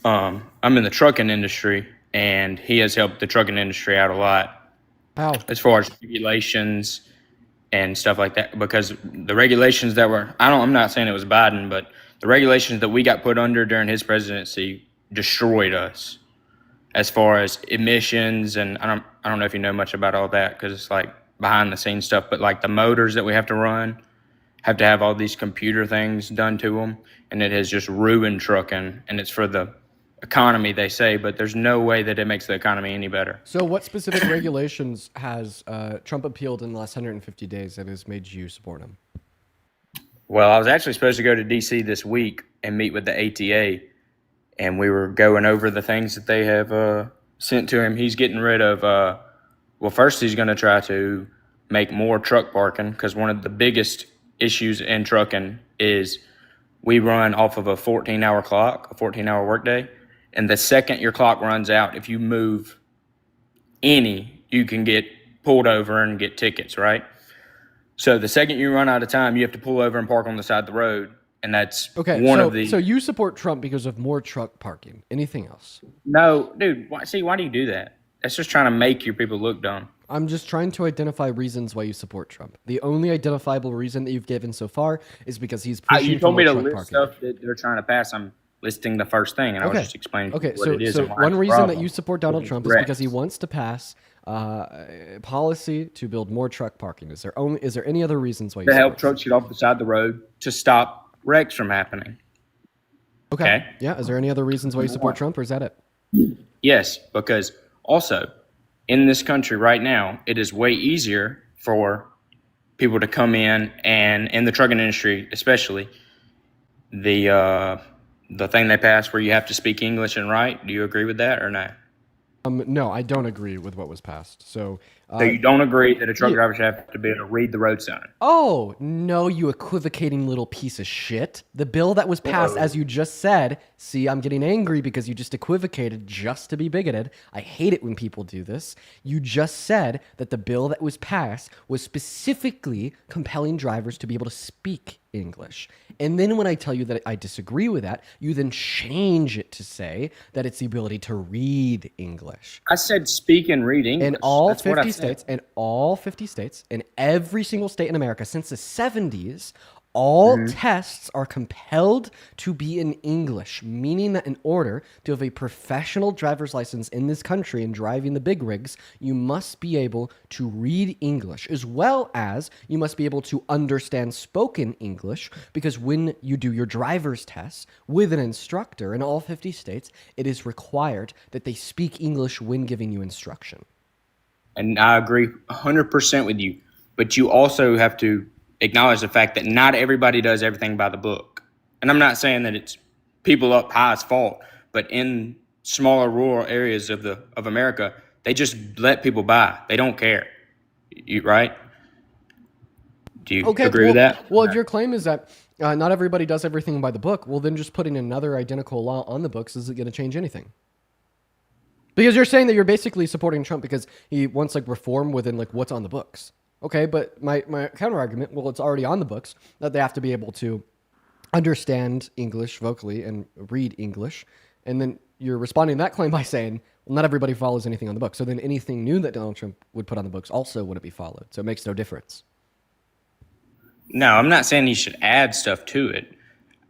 I'm in the trucking industry and he has helped the trucking industry out a lot. How? As far as regulations and stuff like that, because the regulations that were, I'm not saying it was Biden, but the regulations that we got put under during his presidency destroyed us as far as emissions. And I don't know if you know much about all that because it's behind the scenes stuff, but the motors that we have to run have to have all these computer things done to them. And it has just ruined trucking. And it's for the economy, they say, but there's no way that it makes the economy any better. So what specific regulations has Trump appealed in the last 150 days that has made you support him? Well, I was actually supposed to go to D.C. this week and meet with the ATA, and we were going over the things that they have sent to him. He's getting rid of, well, first he's going to try to make more truck parking, because one of the biggest issues in trucking is we run off of a 14-hour clock, a 14-hour workday, and the second your clock runs out, if you move any, you can get pulled over and get tickets, right? So the second you run out of time, you have to pull over and park on the side of the road, and that's one of the... So you support Trump because of more truck parking. Anything else? No, dude, why do you do that? That's just trying to make your people look dumb. I'm just trying to identify reasons why you support Trump. The only identifiable reason that you've given so far is because he's pushing You told me to truck list parking. stuff that they're trying to pass. I'm listing the first thing, and I was just explaining what it is. So and why one it's a reason that problem. you support Donald Trump is because he wants to pass policy to build more truck parking. Is there any other reasons why you to support help trucks get off the side of the road to stop wrecks from happening. Okay. Yeah. Is there any other reasons why you support Trump, or is that it? Yes, because also in this country right now, it is way easier for people to come in, and in the trucking industry especially, the thing they passed where you have to speak English and write. Do you agree with that or not? No, I don't agree with what was passed. So you don't agree that a truck driver should have to be able to read the road sign? Oh, no, you equivocating little piece of shit. The bill that was passed, as you just said, see, I'm getting angry because you just equivocated just to be bigoted. I hate it when people do this. You just said that the bill that was passed was specifically compelling drivers to be able to speak English. And then when I tell you that I disagree with that, you then change it to say that it's the ability to read English. I said speak and read English. In all 50 states, in every single state in America since the 70s, all tests are compelled to be in English, meaning that in order to have a professional driver's license in this country and driving the big rigs, you must be able to read English, as well as you must be able to understand spoken English, because when you do your driver's test with an instructor in all 50 states, it is required that they speak English when giving you instruction. And I agree 100% with you, but you also have to acknowledge the fact that not everybody does everything by the book. And I'm not saying that it's people up high's fault, but in smaller rural areas of America, they just let people by. They don't care. Right? Do you agree with that? Well, if your claim is that not everybody does everything by the book, well, then just putting another identical law on the books isn't going to change anything. Because you're saying that you're basically supporting Trump because he wants reform within what's on the books. Okay, but my counter argument, well, it's already on the books that they have to be able to understand English vocally and read English. And then you're responding to that claim by saying, well, not everybody follows anything on the books. So then anything new that Donald Trump would put on the books also wouldn't be followed. So it makes no difference. No, I'm not saying he should add stuff to it.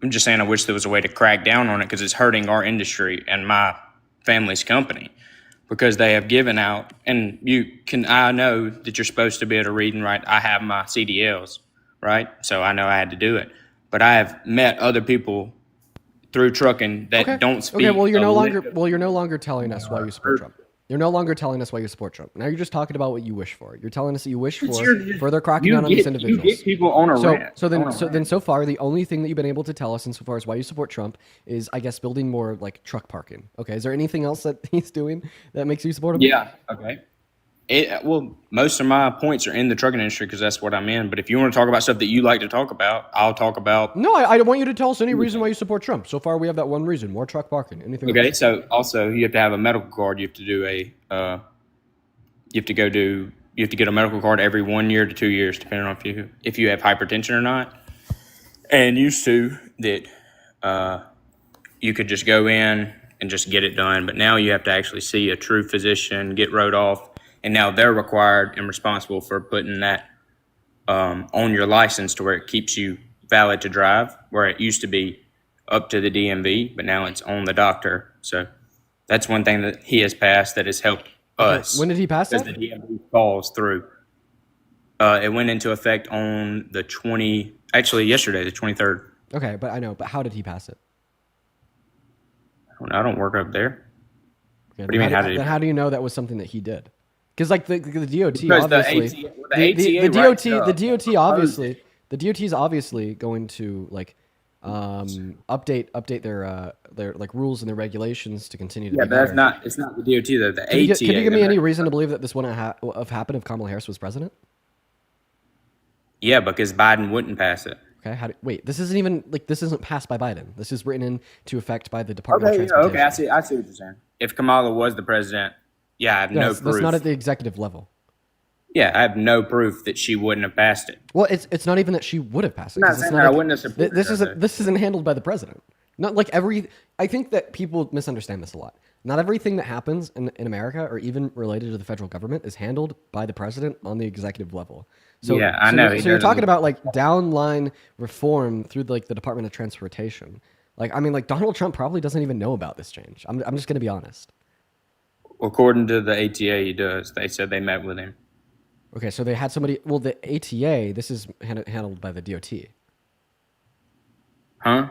I'm just saying I wish there was a way to crack down on it, because it's hurting our industry and my family's company. Because they have given out, and I know that you're supposed to be able to read and write. I have my CDLs, right? So I know I had to do it. But I have met other people through trucking that don't speak. Okay, well, you're no longer telling us why you support Trump. You're no longer telling us why you support Trump. Now you're just talking about what you wish for. You're telling us that you wish for further cracking down on these individuals. You get people on a rant. So far, the only thing that you've been able to tell us insofar as why you support Trump is, I guess, building more truck parking. Okay, is there anything else that he's doing that makes you support him? Yeah. Okay. Well, most of my points are in the trucking industry because that's what I'm in. But if you want to talk about stuff that you like to talk about, I'll talk about. No, I want you to tell us any reason why you support Trump. So far, we have that one reason: more truck parking. Anything? Okay. else? So also, you have to have a medical card. You have to do you have to get a medical card every 1 year to 2 years, depending on if you have hypertension or not. And used to that you could just go in and just get it done, but now you have to actually see a true physician, get wrote off, and now they're required and responsible for putting that on your license to where it keeps you valid to drive, where it used to be up to the DMV, but now it's on the doctor. So that's one thing that he has passed that has helped us. When did he pass that? Because the DMV falls through. It went into effect on yesterday, the 23rd. Okay, but I know. But how did he pass it? I don't work up there. Okay, What do you mean? then how do you know that was something that he did? Because like the DOT Because obviously, the DOT is obviously going to like update their like rules and their regulations to continue to Yeah, be but better. it's not the DOT though. The Can you, ATA. can you give me any reason to believe that this wouldn't have happened if Kamala Harris was president? Yeah, because Biden wouldn't pass it. Okay, wait, this isn't passed by Biden. This is written into effect by the Department of Okay, Transportation. I see what you're saying. If Kamala was the president, yeah, I have no proof. That's not at the executive level. Yeah, I have no proof that she wouldn't have passed it. Well, it's not even that she would have passed it. I'm not saying that I wouldn't have supported her. This isn't handled by the president. Not like I think that people misunderstand this a lot. Not everything that happens in America or even related to the federal government is handled by the president on the executive level. So, yeah, I know. So you're talking about like downline reform through like the Department of Transportation. Like, I mean, like Donald Trump probably doesn't even know about this change. I'm just going to be honest. According to the ATA, he does. They said they met with him. Okay, so they had somebody. Well, the ATA. This is handled by the DOT. Huh?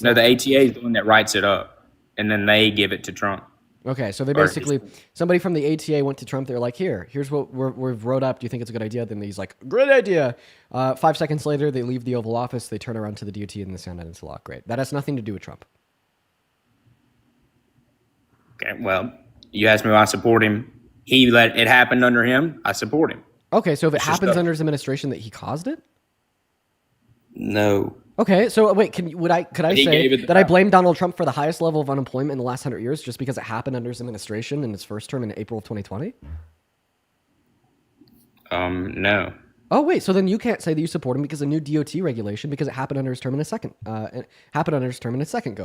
No, the ATA is the one that writes it up, and then they give it to Trump. Okay, so they basically, somebody from the ATA went to Trump. They're like, here's what we've wrote up. Do you think it's a good idea? Then he's like, great idea. 5 seconds later, they leave the Oval Office. They turn around to the DOT and they sign it into law. Great. That has nothing to do with Trump. Okay, well, you asked me why I support him. He let it happen under him. I support him. Okay, so if it happens under his administration that he caused it? No. Okay, so wait, could I say that I blame Donald Trump for the highest level of unemployment in the last 100 years just because it happened under his administration in his first term in April of 2020? No. Oh wait, so then you can't say that you support him because of new DOT regulation because it happened under his term in a second. Go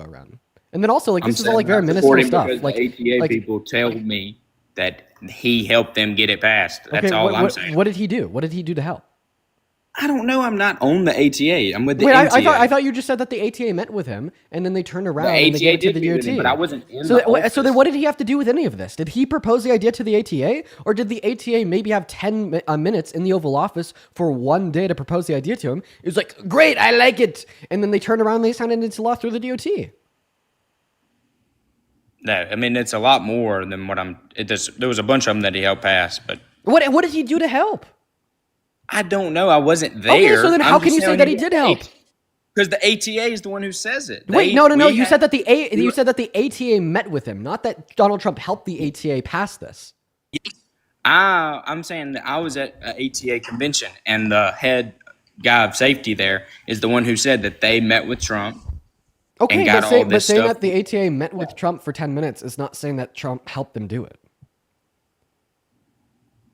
around. And then also like this is all like very minuscule stuff. Like the ATA people tell me that he helped them get it passed. That's all I'm saying. What did he do? What did he do to help? I don't know. I'm not on the ATA. I'm with the Wait, MTA. I thought you just said that the ATA met with him and then they turned around and they gave it to the DOT. Him, but I wasn't in so then what did he have to do with any of this? Did he propose the idea to the ATA or did the ATA maybe have 10 minutes in the Oval Office for one day to propose the idea to him? It was like, great, I like it. And then they turned around and they signed it into law through the DOT. No, I mean, it's a lot more than what there was a bunch of them that he helped pass, but. What did he do to help? I don't know. I wasn't there. Okay, so then how can you say that he did help? Because the ATA is the one who says it. Wait, no. You said that the ATA met with him, not that Donald Trump helped the ATA pass this. I'm saying that I was at an ATA convention, and the head guy of safety there is the one who said that they met with Trump. Okay, but saying that the ATA met with Trump for 10 minutes is not saying that Trump helped them do it.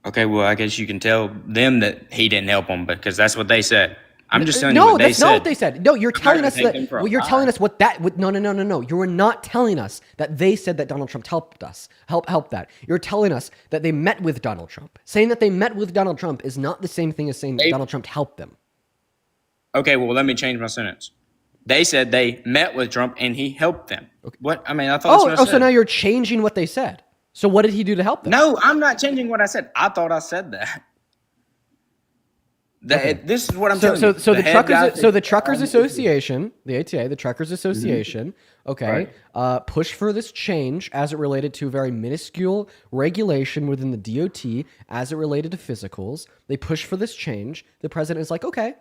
Okay, well, I guess you can tell them that he didn't help them because that's what they said. I'm just telling you what they said. No, that's not what they said. No, you're telling us that. You're telling us no. You're not telling us that they said that Donald Trump helped us. Help that. You're telling us that they met with Donald Trump. Saying that they met with Donald Trump is not the same thing as saying that Donald Trump helped them. Okay, well, let me change my sentence. They said they met with Trump and he helped them. Okay. What? I mean, I thought. That's what I said. So now you're changing what they said. So what did he do to help them? No, I'm not changing what I said. I thought I said that. This is what I'm telling you. So the Truckers Association, the ATA, the Truckers Association, okay, pushed for this change as it related to a very minuscule regulation within the DOT as it related to physicals. They pushed for this change. The president is like, okay.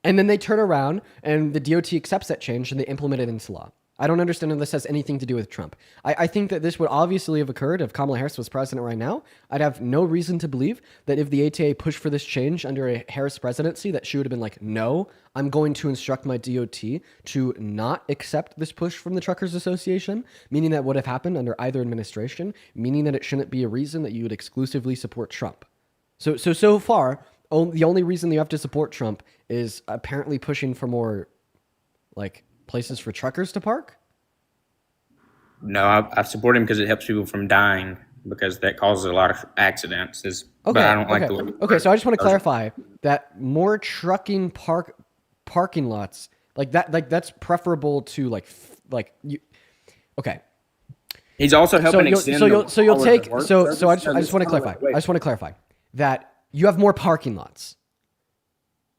And then they turn around and the DOT accepts that change and they implement it into law. I don't understand if this has anything to do with Trump. I think that this would obviously have occurred if Kamala Harris was president right now. I'd have no reason to believe that if the ATA pushed for this change under a Harris presidency, that she would have been like, no, I'm going to instruct my DOT to not accept this push from the Truckers Association, meaning that would have happened under either administration, meaning that it shouldn't be a reason that you would exclusively support Trump. So far, the only reason you have to support Trump is apparently pushing for more, like, places for truckers to park? No, I support him because it helps people from dying because that causes a lot of accidents. But I don't like the way. Okay, so I just want to clarify that more trucking parking lots like that's preferable to like you. Okay. He's also helping extend. So I just want to clarify. I just want to clarify that you have more parking lots,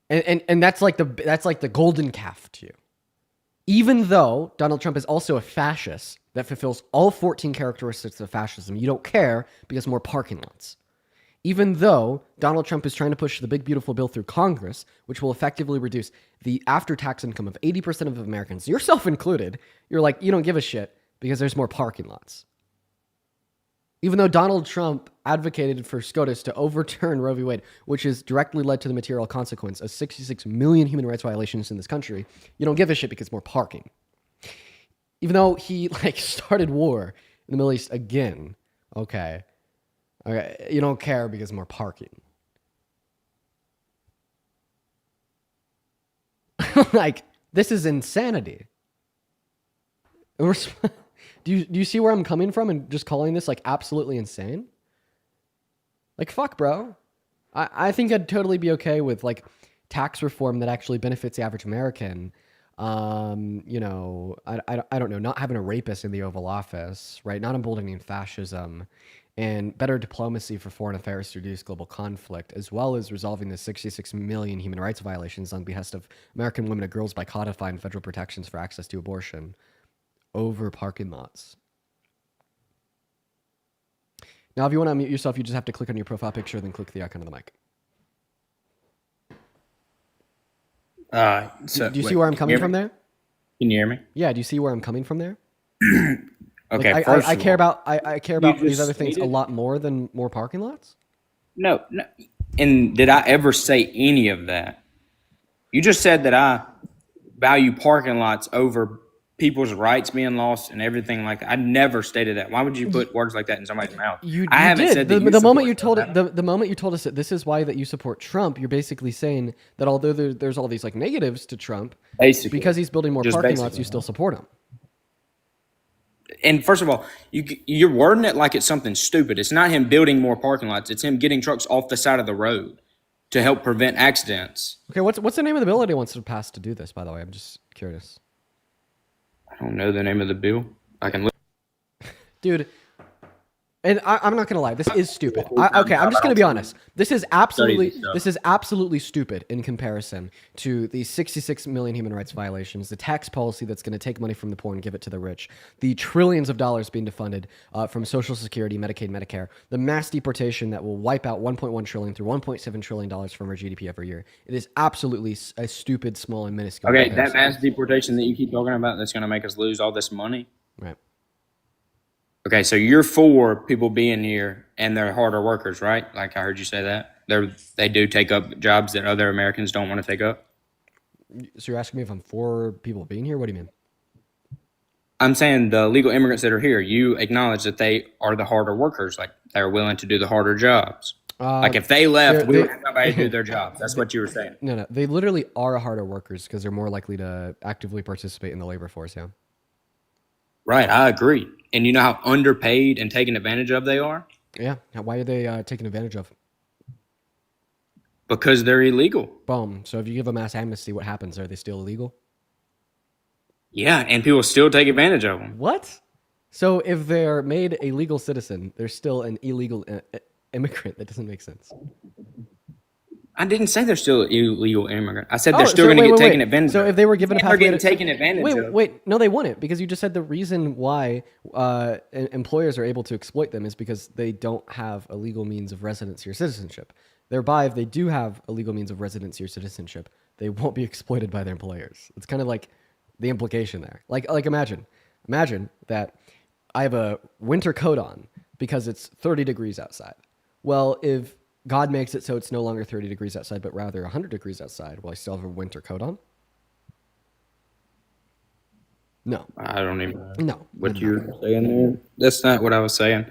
and that's like the golden calf to you. Even though Donald Trump is also a fascist that fulfills all 14 characteristics of fascism, you don't care because more parking lots. Even though Donald Trump is trying to push the big, beautiful bill through Congress, which will effectively reduce the after-tax income of 80% of Americans, yourself included, you're like, you don't give a shit because there's more parking lots. Even though Donald Trump advocated for SCOTUS to overturn Roe v. Wade, which has directly led to the material consequence of 66 million human rights violations in this country, you don't give a shit because more parking. Even though he started war in the Middle East again, okay, you don't care because more parking. This is insanity. Do you see where I'm coming from and just calling this absolutely insane? Fuck, bro. I think I'd totally be okay with tax reform that actually benefits the average American. I don't know, not having a rapist in the Oval Office, right? Not emboldening fascism, and better diplomacy for foreign affairs to reduce global conflict, as well as resolving the 66 million human rights violations on behest of American women and girls by codifying federal protections for access to abortion over parking lots. Now, if you want to unmute yourself, you just have to click on your profile picture, then click the icon on the mic. Do you see where I'm coming from there? Can you hear me? Yeah. Do you see where I'm coming from there? Okay. I care about these other things a lot more than more parking lots. No. And did I ever say any of that? You just said that I value parking lots over people's rights being lost and everything like that. I never stated that. Why would you put words like that in somebody's mouth? I haven't said that. The moment you told us that this is why that you support Trump, you're basically saying that although there's all these negatives to Trump, because he's building more parking lots, you still support him. And first of all, you're wording it like it's something stupid. It's not him building more parking lots. It's him getting trucks off the side of the road to help prevent accidents. Okay, what's the name of the bill that he wants to pass to do this, by the way? I'm just curious. I don't know the name of the bill. I can look. Dude, and I'm not going to lie. This is stupid. I'm just going to be honest. This is absolutely stupid in comparison to the 66 million human rights violations, the tax policy that's going to take money from the poor and give it to the rich, the trillions of dollars being defunded from Social Security, Medicaid, Medicare, the mass deportation that will wipe out $1.1 trillion through $1.7 trillion from our GDP every year. It is absolutely a stupid, small, and minuscule. Okay, that mass deportation that you keep talking about that's going to make us lose all this money? Right. Okay, so you're for people being here and they're harder workers, right? Like I heard you say that. They do take up jobs that other Americans don't want to take up. So you're asking me if I'm for people being here? What do you mean? I'm saying the legal immigrants that are here, you acknowledge that they are the harder workers, like they're willing to do the harder jobs. Like if they left, we would have nobody to do their jobs. That's what you were saying. No, they literally are harder workers because they're more likely to actively participate in the labor force, yeah. Right, I agree. And you know how underpaid and taken advantage of they are? Yeah. Why are they taken advantage of? Because they're illegal. Boom. So if you give a mass amnesty, what happens? Are they still illegal? Yeah, and people still take advantage of them. What? So if they're made a legal citizen, they're still an illegal immigrant? That doesn't make sense. I didn't say they're still illegal immigrant. I said they're still going to get taken advantage of. So if they were given a pathway, they're getting taken advantage of. Wait, no, they wouldn't, because you just said the reason why employers are able to exploit them is because they don't have a legal means of residency or citizenship. Thereby, if they do have a legal means of residency or citizenship, they won't be exploited by their employers. It's kind of like the implication there. Like imagine that I have a winter coat on because it's 30 degrees outside. Well, if God makes it so it's no longer 30 degrees outside, but rather 100 degrees outside, will I still have a winter coat on? No. I don't even know what you're saying there. That's not what I was saying.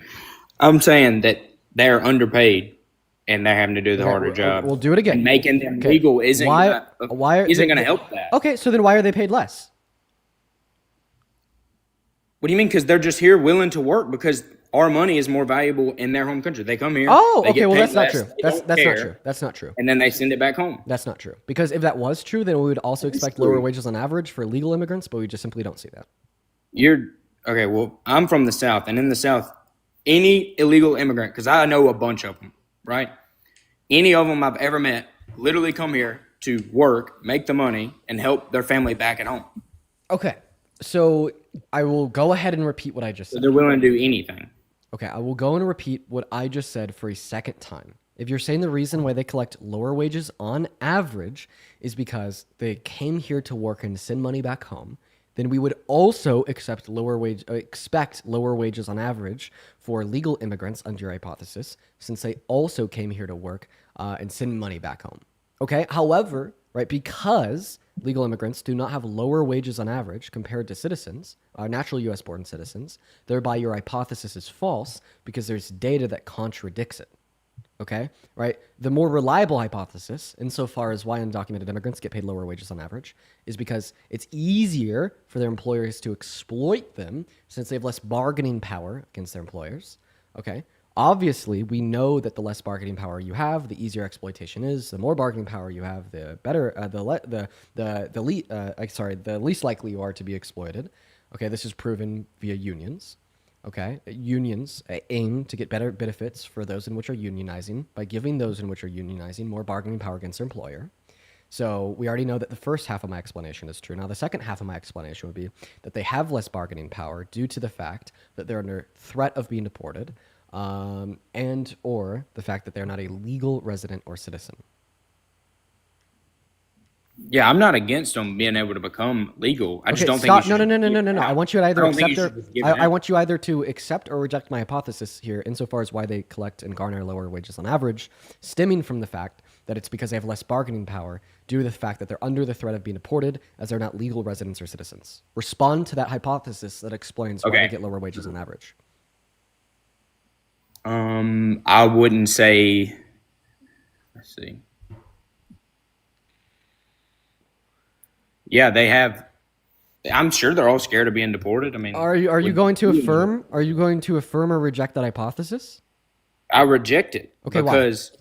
I'm saying that they're underpaid and they're having to do the harder job. We'll do it again. And making them legal isn't going to help that. Okay, so then why are they paid less? What do you mean? Because they're just here willing to work because our money is more valuable in their home country. They come here. Oh, okay. Well, that's less, not true. That's not true. That's not true. And then they send it back home. That's not true. Because if that was true, then we would also expect lower wages on average for legal immigrants, but we just simply don't see that. Okay. Well, I'm from the South, and in the South, any illegal immigrant, because I know a bunch of them, right? Any of them I've ever met literally come here to work, make the money, and help their family back at home. Okay, so I will go ahead and repeat what I just said. They're willing to do anything. Okay, I will go and repeat what I just said for a second time. If you're saying the reason why they collect lower wages on average is because they came here to work and send money back home, then we would also expect lower wages on average for legal immigrants under your hypothesis, since they also came here to work and send money back home. Okay, however, right, because legal immigrants do not have lower wages on average compared to citizens, natural U.S. born citizens, thereby your hypothesis is false because there's data that contradicts it. Okay, right? The more reliable hypothesis, insofar as why undocumented immigrants get paid lower wages on average, is because it's easier for their employers to exploit them since they have less bargaining power against their employers. Okay, obviously, we know that the less bargaining power you have, the easier exploitation is. The more bargaining power you have, the better, the least likely you are to be exploited. Okay, this is proven via unions. Okay, unions aim to get better benefits for those in which are unionizing by giving those in which are unionizing more bargaining power against their employer. So we already know that the first half of my explanation is true. Now, the second half of my explanation would be that they have less bargaining power due to the fact that they're under threat of being deported, and or the fact that they're not a legal resident or citizen. Yeah, I'm not against them being able to become legal. I just don't stop. think you should. No. I want you to either accept or I I want you either to accept or reject my hypothesis here insofar as why they collect and garner lower wages on average, stemming from the fact that it's because they have less bargaining power due to the fact that they're under the threat of being deported as they're not legal residents or citizens. Respond to that hypothesis that explains why they get lower wages on average. I wouldn't say. Let's see. Yeah, they have. I'm sure they're all scared of being deported. I mean, are you going to affirm? Are you going to affirm or reject that hypothesis? I reject it. Okay, because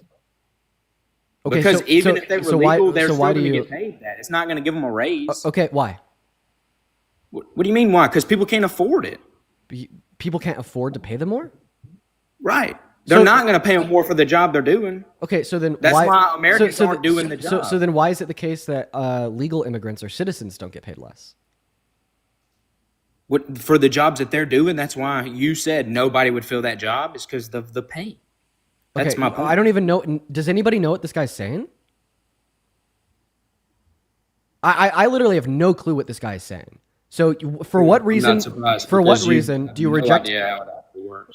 why? Okay, because even if they were legal, they're still going to you get paid that. It's not going to give them a raise. Okay, why? What do you mean why? Because people can't afford it. People can't afford to pay them more? Right. They're not going to pay them more for the job they're doing. Okay, so then that's why Americans aren't doing the job. So then why is it the case that legal immigrants or citizens don't get paid less? For the jobs that they're doing, that's why you said nobody would fill that job, is because of the pay. That's my point. I don't even know. Does anybody know what this guy's saying? I literally have no clue what this guy is saying. So for what reason? For what reason do you reject?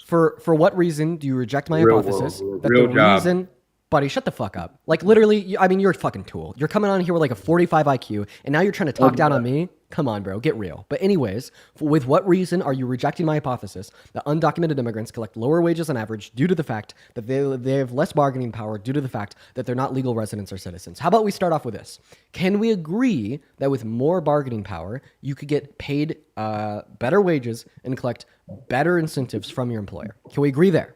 For what reason do you reject my hypothesis that the reason? Buddy, shut the fuck up. Like literally, I mean, you're a fucking tool. You're coming on here with like a 45 IQ, and now you're trying to talk down on me. Come on, bro, get real. But anyways, with what reason are you rejecting my hypothesis that undocumented immigrants collect lower wages on average due to the fact that they have less bargaining power due to the fact that they're not legal residents or citizens? How about we start off with this? Can we agree that with more bargaining power, you could get paid better wages and collect better incentives from your employer? Can we agree there?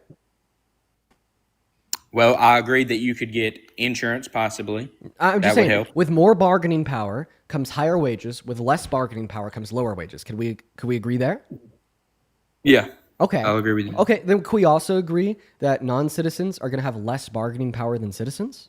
Well, I agree that you could get insurance, possibly. I'm just saying, with more bargaining power comes higher wages. With less bargaining power comes lower wages. Could we agree there? Yeah. Okay. I'll agree with you. Okay, then can we also agree that non-citizens are going to have less bargaining power than citizens?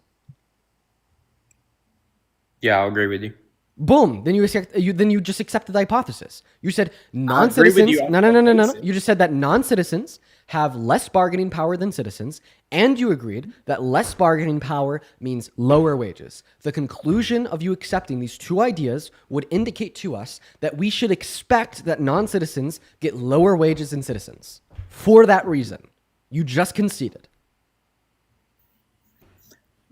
Yeah, I'll agree with you. Boom. Then you just accepted the hypothesis. You said non-citizens. No. You just said that non-citizens have less bargaining power than citizens, and you agreed that less bargaining power means lower wages. The conclusion of you accepting these two ideas would indicate to us that we should expect that non-citizens get lower wages than citizens. For that reason, you just conceded.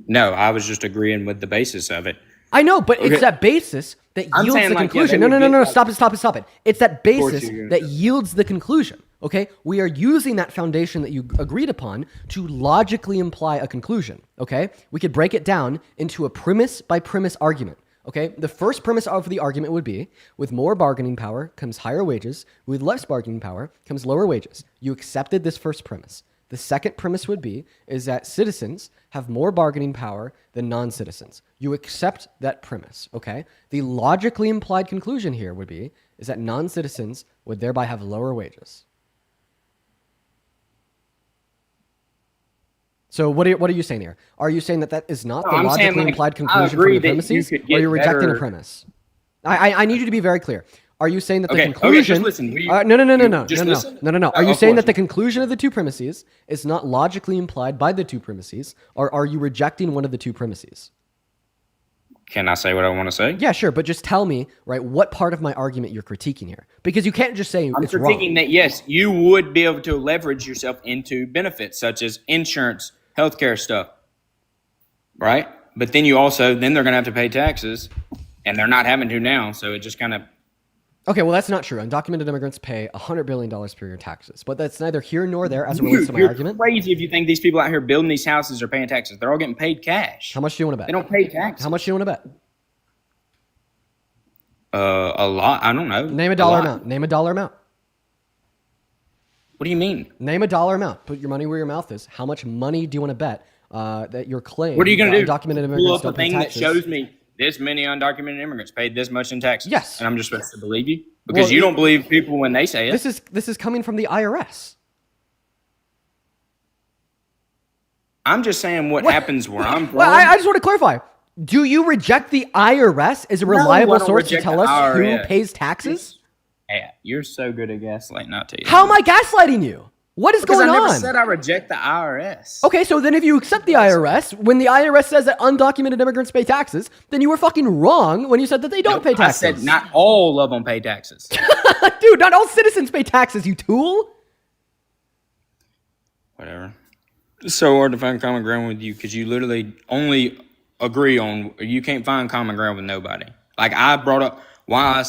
No, I was just agreeing with the basis of it. I know, but it's that basis that yields the conclusion. No. Stop it. It's that basis that yields the conclusion. Okay? We are using that foundation that you agreed upon to logically imply a conclusion. Okay? We could break it down into a premise by premise argument. Okay? The first premise of the argument would be, with more bargaining power comes higher wages. With less bargaining power comes lower wages. You accepted this first premise. The second premise would be is that citizens have more bargaining power than non-citizens. You accept that premise, okay? The logically implied conclusion here would be is that non-citizens would thereby have lower wages. So what are you saying here? Are you saying that is not the logically implied conclusion from the premises, or are you rejecting a premise? I need you to be very clear. Are you saying that the Okay, conclusion? just listen. No. Are you Of saying that course. the conclusion of the two premises is not logically implied by the two premises, or are you rejecting one of the two premises? Can I say what I want to say? Yeah, sure, but just tell me, right, what part of my argument you're critiquing here, because you can't just say I'm it's critiquing wrong. that, yes, you would be able to leverage yourself into benefits such as insurance, healthcare stuff, right? But then then they're going to have to pay taxes, and they're not having to now, so it just kind of... Okay, well, that's not true. Undocumented immigrants pay $100 billion per year in taxes, but that's neither here nor there as it relates to my You're argument. crazy if you think these people out here building these houses are paying taxes. They're all getting paid cash. How much do you want to bet? They don't pay taxes. How much do you want to bet? A lot. I don't know. Name a dollar amount. Name a dollar amount. What do you mean? Name a dollar amount. Put your money where your mouth is. How much money do you want to bet that your claim? What are you going to do? Undocumented Pull immigrants up a don't pay thing that taxes? shows me this many undocumented immigrants paid this much in taxes. Yes. And I'm just supposed to believe you? Because Well, you don't believe people when they say it. This is coming from the IRS. I'm just saying what happens where I'm from. Well, I just want to clarify. Do you reject the IRS as a reliable I don't source to reject tell the us who IRS. pays taxes? Yeah, you're so good at gaslighting, I'll tell you. How am I gaslighting you? What is Because going I never on? said I reject the IRS. Okay, so then if you accept the IRS, when the IRS says that undocumented immigrants pay taxes, then you were fucking wrong when you said that they don't pay taxes. I said not all of them pay taxes. Dude, not all citizens pay taxes, you tool. Whatever. It's so hard to find common ground with you because you literally only agree on, you can't find common ground with nobody. Like I brought up why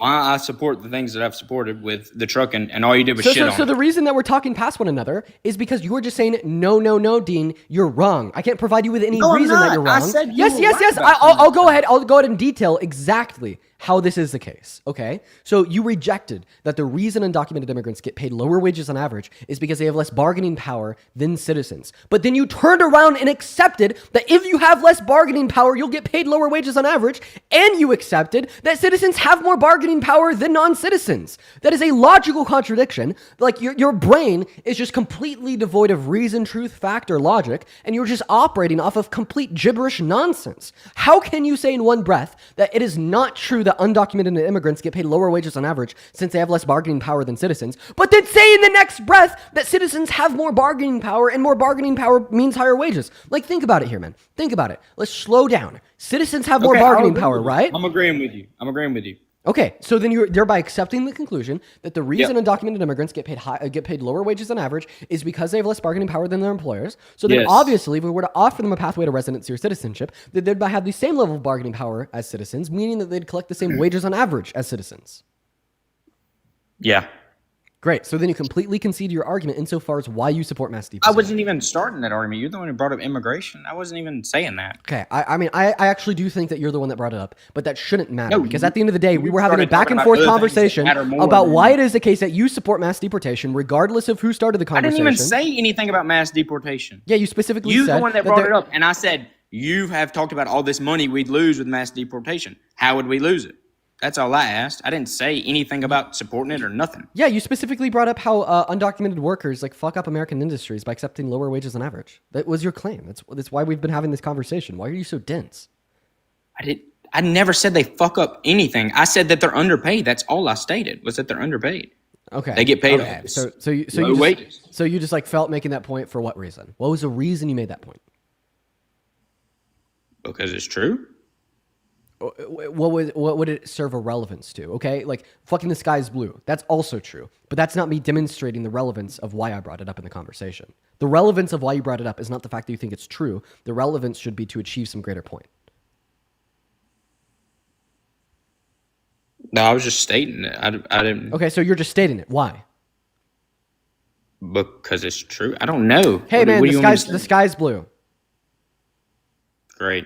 I support the things that I've supported with the truck and all you did was shit on So it. the reason that we're talking past one another is because you were just saying, no, Dean, you're wrong. I can't provide you with any No, I'm reason that not. you're I wrong. said you yes. were right about I'll go ahead. I'll go ahead and detail exactly how this is the case, okay? So you rejected that the reason undocumented immigrants get paid lower wages on average is because they have less bargaining power than citizens. But then you turned around and accepted that if you have less bargaining power, you'll get paid lower wages on average, and you accepted that citizens have more bargaining power than non-citizens. That is a logical contradiction. Like your brain is just completely devoid of reason, truth, fact, or logic, and you're just operating off of complete gibberish nonsense. How can you say in one breath that it is not true that undocumented immigrants get paid lower wages on average since they have less bargaining power than citizens, but then say in the next breath that citizens have more bargaining power and more bargaining power means higher wages? Like, think about it here, man. Think about it. Let's slow down. Citizens have more Okay, I'll bargaining agree power, with you. right? I'm agreeing with you. Okay, so then you're thereby accepting the conclusion that the reason undocumented immigrants get paid lower wages on average is because they have less bargaining power than their employers. So then Yes. obviously, if we were to offer them a pathway to residency or citizenship, they'd thereby have the same level of bargaining power as citizens, meaning that they'd collect the same wages on average as citizens. Yeah. Great. So then you completely concede your argument insofar as why you support mass I deportation. wasn't even starting that argument. You're the one who brought up immigration. I wasn't even saying that. Okay, I mean, I actually do think that you're the one that brought it up, but that shouldn't matter No, because at the end of the day, we were having a started back talking and about forth other things that conversation matter more about than- why it is the case that you support mass deportation, regardless of who started the I didn't conversation. even say anything about mass deportation. Yeah, you specifically You said the one that that brought there- it up, and I said you have talked about all this money we'd lose with mass deportation. How would we lose it? That's all I asked. I didn't say anything about supporting it or nothing. Yeah, you specifically brought up how undocumented workers like fuck up American industries by accepting lower wages than average. That was your claim. That's why we've been having this conversation. Why are you so dense? I never said they fuck up anything. I said that they're underpaid. That's all I stated was that they're underpaid. Okay, They get paid. Okay. off So you low wages. so you just like felt making that point for what reason? What was the reason you made that point? Because it's true. What would it serve a relevance to? Okay, like fucking the sky is blue. That's also true, but that's not me demonstrating the relevance of why I brought it up in the conversation. The relevance of why you brought it up is not the fact that you think it's true. The relevance should be to achieve some greater point. No, I was just stating it. I didn't. Okay, so you're just stating it. Why? Because it's true. I don't know. Hey What man, do the you want me to sky's the say? sky's blue. Great.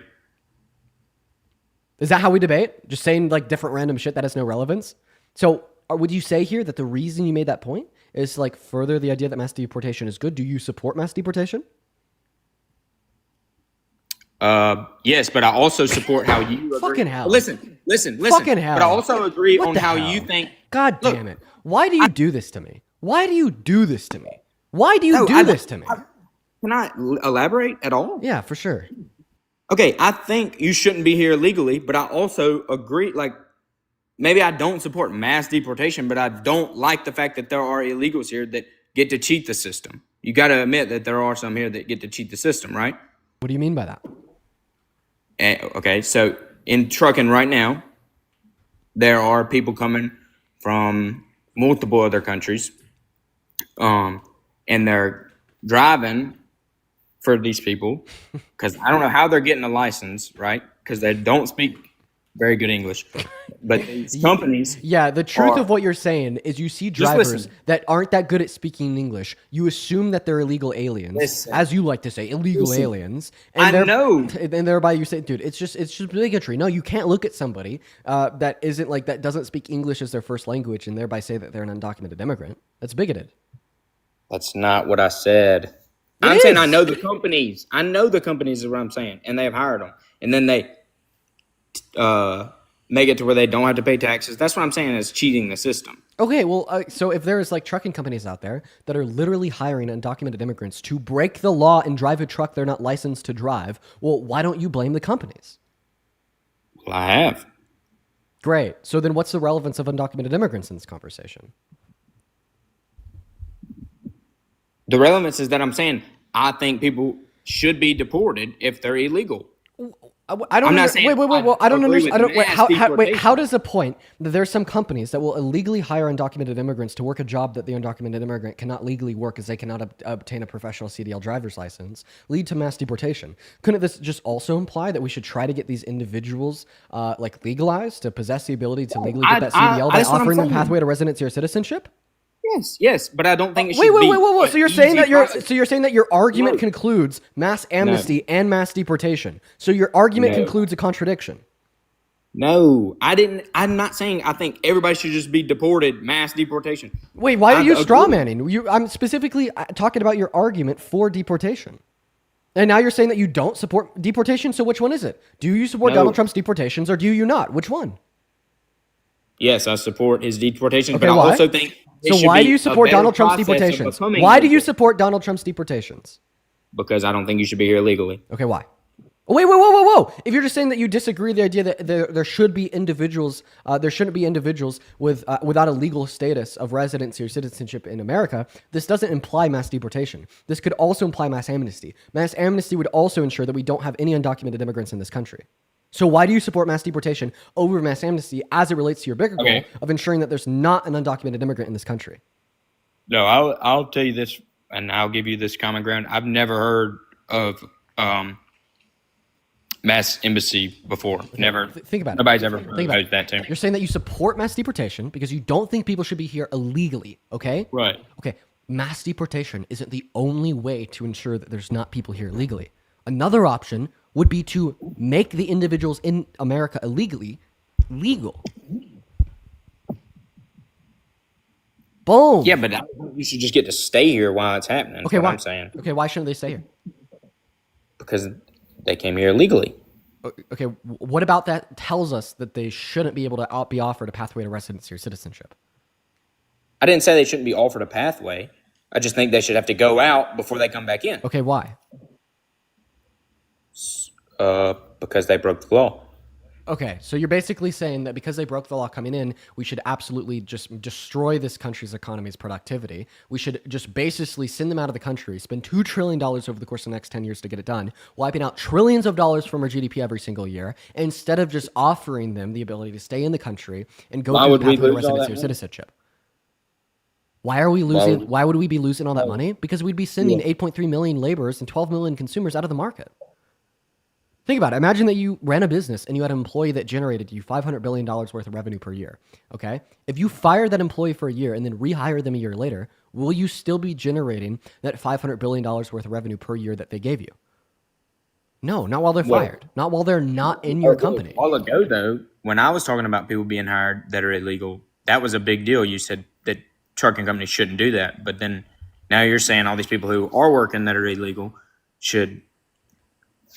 Is that how we debate? Just saying like different random shit that has no relevance? So would you say here that the reason you made that point is to like further the idea that mass deportation is good? Do you support mass deportation? Yes, but I also support how you agree. Fucking hell. Listen. Fucking hell. But I also agree What on the how hell? you think. God damn it. Why do you do this to me? Why do you do this to me? Why do you No, do this to me? Can I elaborate at all? Yeah, for sure. Okay, I think you shouldn't be here legally, but I also agree. Like, maybe I don't support mass deportation, but I don't like the fact that there are illegals here that get to cheat the system. You got to admit that there are some here that get to cheat the system, right? What do you mean by that? Okay, so in trucking right now, there are people coming from multiple other countries, and they're driving for these people because I don't know how they're getting a license, right? Because they don't speak very good English. But these companies... Yeah, the truth of what you're saying is you see drivers that aren't that good at speaking English. You assume that they're illegal aliens, as you like to say, illegal aliens. And I know. And thereby you say, dude, it's just bigotry. No, you can't look at somebody that isn't like, that doesn't speak English as their first language and thereby say that they're an undocumented immigrant. That's bigoted. That's not what I said. I'm saying I know the companies. I know the companies is what I'm saying. And they have hired them. And then they make it to where they don't have to pay taxes. That's what I'm saying is cheating the system. Okay, well, so if there's like trucking companies out there that are literally hiring undocumented immigrants to break the law and drive a truck they're not licensed to drive, well, why don't you blame the companies? Well, I have. Great. So then what's the relevance of undocumented immigrants in this conversation? The relevance is that I'm saying I think people should be deported if they're illegal. I don't. Wait. I don't understand. Wait. How does the point that there's some companies that will illegally hire undocumented immigrants to work a job that the undocumented immigrant cannot legally work as they cannot obtain a professional CDL driver's license lead to mass deportation? Couldn't this just also imply that we should try to get these individuals like legalized to possess the ability to legally get that CDL by offering them pathway to residency or citizenship? Yes, but I don't think it should wait. be. So you're saying that you're saying that your argument concludes mass amnesty and mass deportation. So your argument concludes a contradiction. No, I didn't. I'm not saying I think everybody should just be deported, mass deportation. Wait, why are you strawmanning? I'm specifically talking about your argument for deportation. And now you're saying that you don't support deportation. So which one is it? Do you support Donald Trump's deportations or do you not? Which one? Yes, I support his deportation, Okay, but why? I also think. So why do you support Donald Trump's deportations? Why do you support Donald Trump's deportations? Because I don't think you should be here illegally. Okay, why? Wait, whoa. If you're just saying that you disagree with the idea that there should be individuals, there shouldn't be individuals without a legal status of residency or citizenship in America, this doesn't imply mass deportation. This could also imply mass amnesty. Mass amnesty would also ensure that we don't have any undocumented immigrants in this country. So why do you support mass deportation over mass amnesty as it relates to your bigger goal of ensuring that there's not an undocumented immigrant in this country? No, I'll tell you this, and I'll give you this common ground. I've never heard of mass embassy before. Never. Think about it. Nobody's ever proposed that to me. You're saying that you support mass deportation because you don't think people should be here illegally, okay? Right. Okay, mass deportation isn't the only way to ensure that there's not people here illegally. Another option would be to make the individuals in America illegally legal. Boom. Yeah, but you should just get to stay here while it's happening. Okay, what why? I'm saying. Okay, why shouldn't they stay here? Because they came here illegally. Okay, what about that tells us that they shouldn't be able to be offered a pathway to residency or citizenship? I didn't say they shouldn't be offered a pathway. I just think they should have to go out before they come back in. Okay, why? Because they broke the law. Okay, so you're basically saying that because they broke the law coming in, we should absolutely just destroy this country's economy's productivity. We should just basically send them out of the country, spend $2 trillion over the course of the next 10 years to get it done, wiping out trillions of dollars from our GDP every single year, instead of just offering them the ability to stay in the country and go through the pathway to residency or citizenship. Why are we losing? Why would we be losing all that money? Because we'd be sending 8.3 million laborers and 12 million consumers out of the market. Think about it. Imagine that you ran a business and you had an employee that generated you $500 billion worth of revenue per year. Okay? If you fire that employee for a year and then rehire them a year later, will you still be generating that $500 billion worth of revenue per year that they gave you? No, not while they're fired. Not while they're not in your company. A while ago, though, when I was talking about people being hired that are illegal, that was a big deal. You said that trucking companies shouldn't do that. But then now you're saying all these people who are working that are illegal should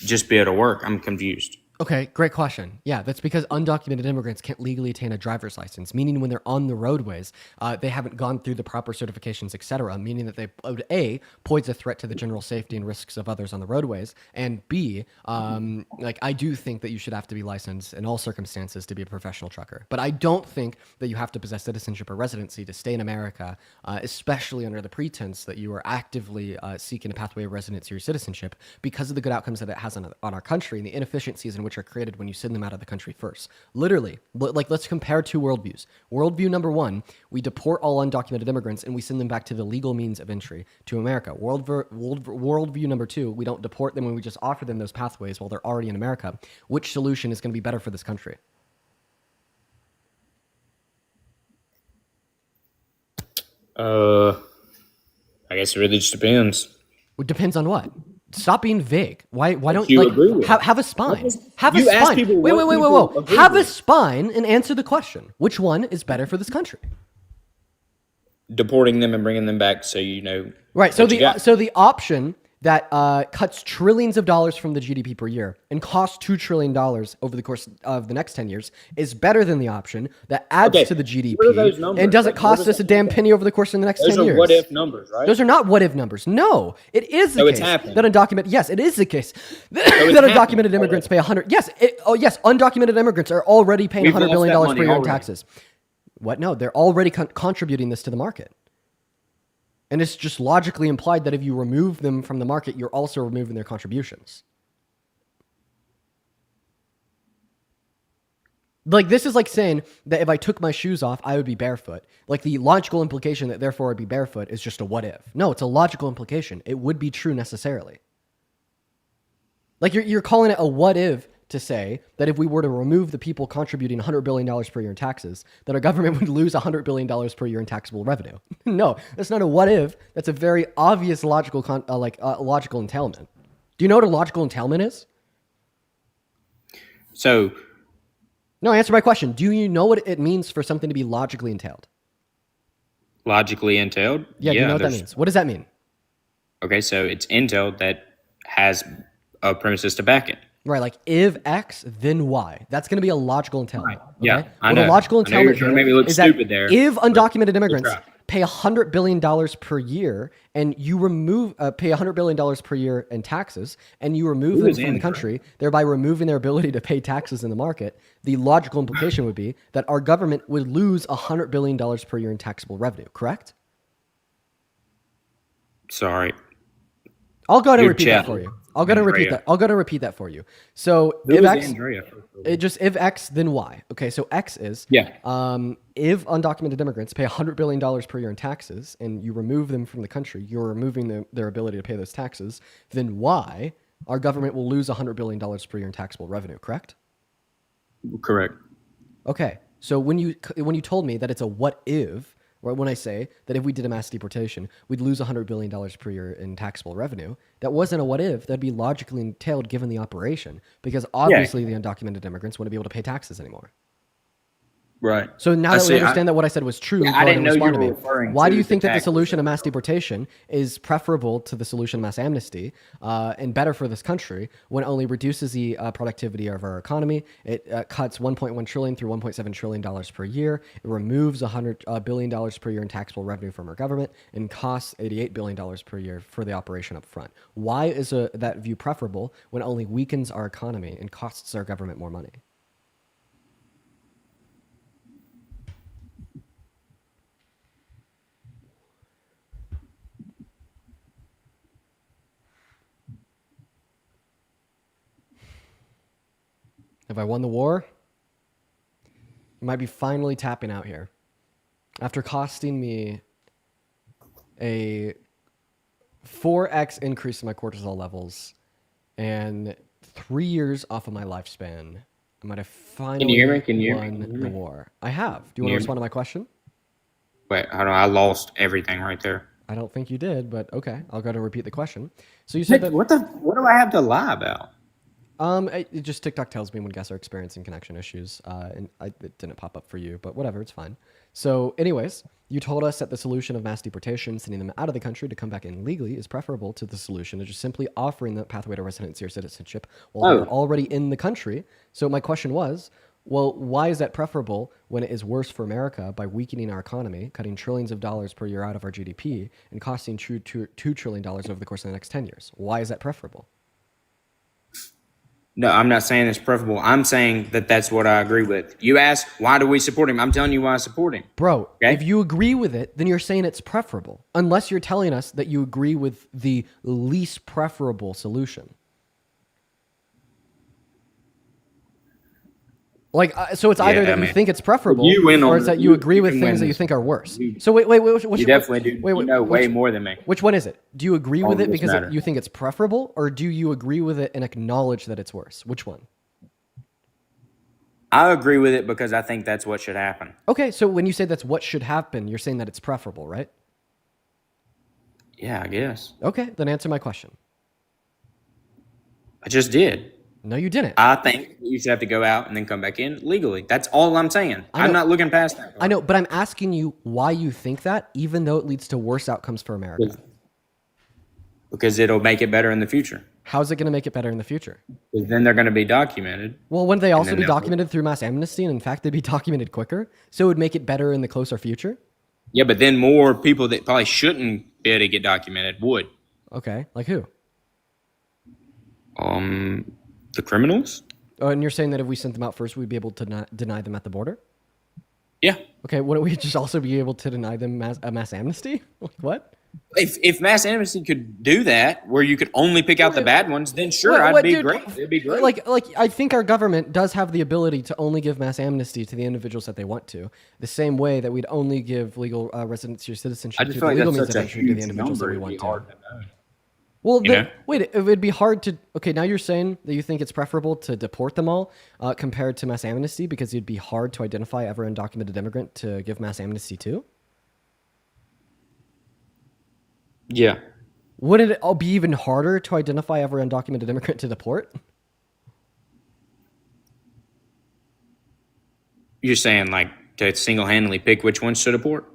just be able to work. I'm confused. Okay, great question. Yeah, that's because undocumented immigrants can't legally attain a driver's license, meaning when they're on the roadways, they haven't gone through the proper certifications, etc., meaning that they, A, pose a threat to the general safety and risks of others on the roadways, and B, like, I do think that you should have to be licensed in all circumstances to be a professional trucker. But I don't think that you have to possess citizenship or residency to stay in America, especially under the pretense that you are actively seeking a pathway of residency or citizenship because of the good outcomes that it has on our country and the inefficiencies in which are created when you send them out of the country first. Literally, like, let's compare two worldviews. Worldview number one, we deport all undocumented immigrants and we send them back to the legal means of entry to America. Worldview number two, we don't deport them when we just offer them those pathways while they're already in America. Which solution is going to be better for this country? I guess it really just depends. It depends on what? Stop being vague. Why don't you like agree with? have a spine? Have a You ask spine. people Wait, what whoa. people agree Have a with. spine and answer the question. Which one is better for this country? Deporting them and bringing them back, so you know. Right. So what you got. the option that cuts trillions of dollars from the GDP per year and costs $2 trillion over the course of the next 10 years is better than the option that adds Okay, to the GDP what are those numbers? and doesn't Like, cost what us is a damn penny over the course of the next Those 10 are years. what if numbers, right? Those are not what if numbers. No, it is the So case it's happening. that undocumented. Yes, it is the case that happening undocumented immigrants pay 100. Yes, yes, undocumented immigrants are already paying We've $100 lost billion that per money year in already. taxes. What? No, they're already contributing this to the market. And it's just logically implied that if you remove them from the market, you're also removing their contributions. Like, this is like saying that if I took my shoes off, I would be barefoot. Like, the logical implication that therefore I'd be barefoot is just a what if. No, it's a logical implication. It would be true necessarily. Like, you're calling it a what if to say that if we were to remove the people contributing $100 billion per year in taxes, that our government would lose $100 billion per year in taxable revenue. No, that's not a what if. That's a very obvious logical logical entailment. Do you know what a logical entailment is? So, no, answer my question. Do you know what it means for something to be logically entailed? logically entailed? Yeah, do you know what that there's- means? What does that mean? Okay, so it's entailed that has a premises to back it. Right, like if X, then Y. That's going to be a logical entailment. Right. Yeah, okay? I What a know. logical I know you're entailment trying to make me here look is that stupid there, if undocumented but immigrants good try. pay $100 billion per year and you pay $100 billion per year in taxes and you remove Who them is from the Andrew? country, thereby removing their ability to pay taxes in the market, the logical implication would be that our government would lose $100 billion per year in taxable revenue, correct? Sorry. I'll go ahead and You're repeat that chatting. for you. I'll go ahead and repeat Andrea. that. I'll go ahead and repeat that for you. So Who if is X, Andrea? it just if X then Y. Okay, so X is Yeah. if undocumented immigrants pay $100 billion per year in taxes and you remove them from the country, you're removing their ability to pay those taxes. Then Y, our government will lose $100 billion per year in taxable revenue. Correct? Correct. Okay. So when you told me that it's a what if, or when I say that if we did a mass deportation, we'd lose $100 billion per year in taxable revenue, that wasn't a what if. That'd be logically entailed given the operation, because obviously the undocumented immigrants wouldn't be able to pay taxes anymore. Right. So now that we understand that what I said was true, Yeah, go I ahead didn't and know you respond to were me. referring Why to do you the think that the taxes. solution of mass deportation is preferable to the solution of mass amnesty and better for this country when it only reduces the productivity of our economy? It cuts $1.1 trillion through $1.7 trillion per year. It removes $100 billion per year in taxable revenue from our government and costs $88 billion per year for the operation up front. Why is that view preferable when it only weakens our economy and costs our government more money? Have I won the war? You might be finally tapping out here. After costing me a 4x increase in my cortisol levels and 3 years off of my lifespan, I might have finally hear me? Can you hear me? won Can you hear the me? war. I have. Do you want Can to you hear respond me? to my question? Wait, hold on. I lost everything right there. I don't think you did, but okay. I'll go to repeat the question. So you said that... What do I have to lie about? It just TikTok tells me when guests are experiencing connection issues, and it didn't pop up for you, but whatever, it's fine. So, anyways, You told us that the solution of mass deportation, sending them out of the country to come back in legally, is preferable to the solution of just simply offering the pathway to residency or citizenship while they're already in the country. So my question was, well, why is that preferable when it is worse for America by weakening our economy, cutting trillions of dollars per year out of our GDP, and costing $2 trillion over the course of the next 10 years? Why is that preferable? No, I'm not saying it's preferable. I'm saying that that's what I agree with. You ask, why do we support him? I'm telling you why I support him. Bro, if you agree with it, then you're saying it's preferable. Unless you're telling us that you agree with the least preferable solution. Like, so it's either that you think it's preferable, or it's that you agree with things that you think are worse. So wait, which, you definitely do. You know way more than me. Which one is it? Do you agree with it because you think it's preferable, or do you agree with it and acknowledge that it's worse? Which one? I agree with it because I think that's what should happen. Okay, so when you say that's what should happen, you're saying that it's preferable, right? Yeah, I guess. Okay, then answer my question. I just did. No, you didn't. I think you should have to go out and then come back in legally. That's all I'm saying. I'm not looking past that part. I know, but I'm asking you why you think that, even though it leads to worse outcomes for America. Because it'll make it better in the future. How's it going to make it better in the future? Because then they're going to be documented. Well, wouldn't they also be documented through mass amnesty? And in fact, they'd be documented quicker. So it would make it better in the closer future? Yeah, but then more people that probably shouldn't be able to get documented would. Okay, like who? The criminals? Oh, and you're saying that if we sent them out first, we'd be able to deny them at the border? Yeah. Okay, wouldn't we just also be able to deny them a mass amnesty? Like what? If mass amnesty could do that, where you could only pick out the bad ones, then sure, I'd be great. It'd be great. Like I think our government does have the ability to only give mass amnesty to the individuals that they want to, the same way that we'd only give legal residency or citizenship to the legal means of entry to the individuals that we want to. Well, wait, it would be hard to... Okay, now you're saying that you think it's preferable to deport them all compared to mass amnesty because it'd be hard to identify every undocumented immigrant to give mass amnesty to? Yeah. Wouldn't it all be even harder to identify every undocumented immigrant to deport? You're saying like to single-handedly pick which ones to deport?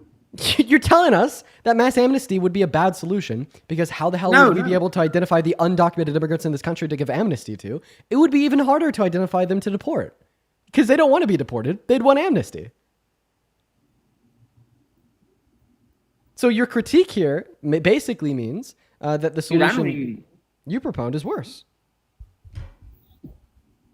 You're telling us that mass amnesty would be a bad solution because how the hell would we be able to identify the undocumented immigrants in this country to give amnesty to? It would be even harder to identify them to deport because they don't want to be deported. They'd want amnesty. So your critique here basically means that the solution you proposed is worse.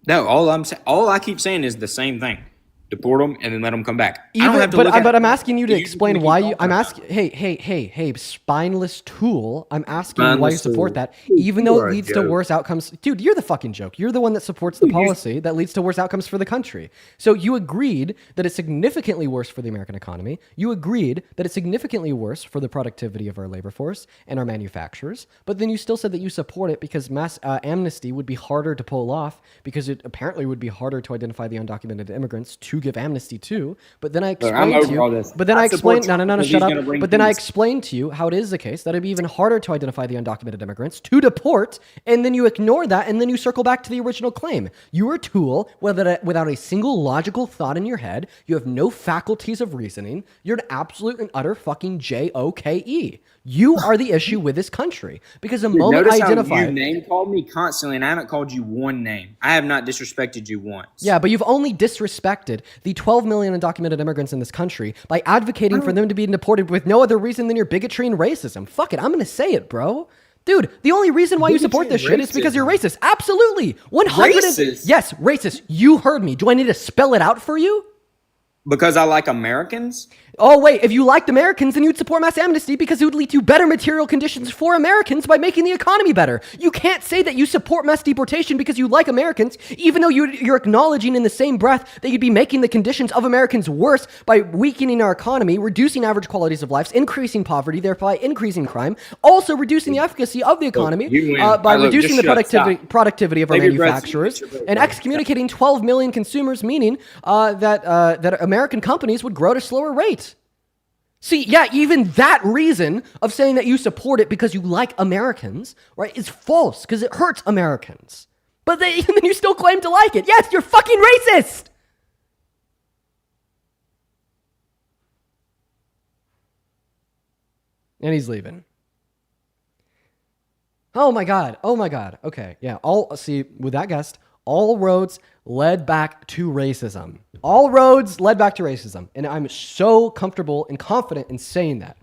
No, all I keep saying is the same thing. Deport them and then let them come back. But I'm asking you to explain why you. I'm asking. Hey, spineless tool. I'm asking you why you support that, even though it leads to worse outcomes. Dude, you're the fucking joke. You're the one that supports the policy that leads to worse outcomes for the country. So you agreed that it's significantly worse for the American economy. You agreed that it's significantly worse for the productivity of our labor force and our manufacturers. But then you still said that you support it because mass amnesty would be harder to pull off because it apparently would be harder to identify the undocumented immigrants to give amnesty to, but then I explained to you. But then I explained. No, shut up. But then I explained to you how it is the case that it'd be even harder to identify the undocumented immigrants to deport, and then you ignore that, and then you circle back to the original claim. You are a tool without a single logical thought in your head. You have no faculties of reasoning. You're an absolute and utter fucking JOKE. You are the issue with this country because the moment I identify, you name called me constantly, and I haven't called you one name. I have not disrespected you once. Yeah, but you've only disrespected the 12 million undocumented immigrants in this country by advocating for them to be deported with no other reason than your bigotry and racism. Fuck it, I'm gonna say it, bro. Dude, the only reason why you support this shit is because you're racist. Absolutely, 100. Yes, racist. You heard me. Do I need to spell it out for you? Because I like Americans? Oh, wait, if you liked Americans, then you'd support mass amnesty because it would lead to better material conditions for Americans by making the economy better. You can't say that you support mass deportation because you like Americans, even though you're acknowledging in the same breath that you'd be making the conditions of Americans worse by weakening our economy, reducing average qualities of life, increasing poverty, thereby increasing crime, also reducing the efficacy of the economy by reducing the productivity of our manufacturers, and excommunicating 12 million consumers, meaning that American companies would grow at a slower rate. See, yeah, even that reason of saying that you support it because you like Americans, right, is false because it hurts Americans. But then you still claim to like it. Yes, you're fucking racist. And he's leaving. Oh my God. Okay, yeah. With that guest, all roads led back to racism. All roads led back to racism. And I'm so comfortable and confident in saying that.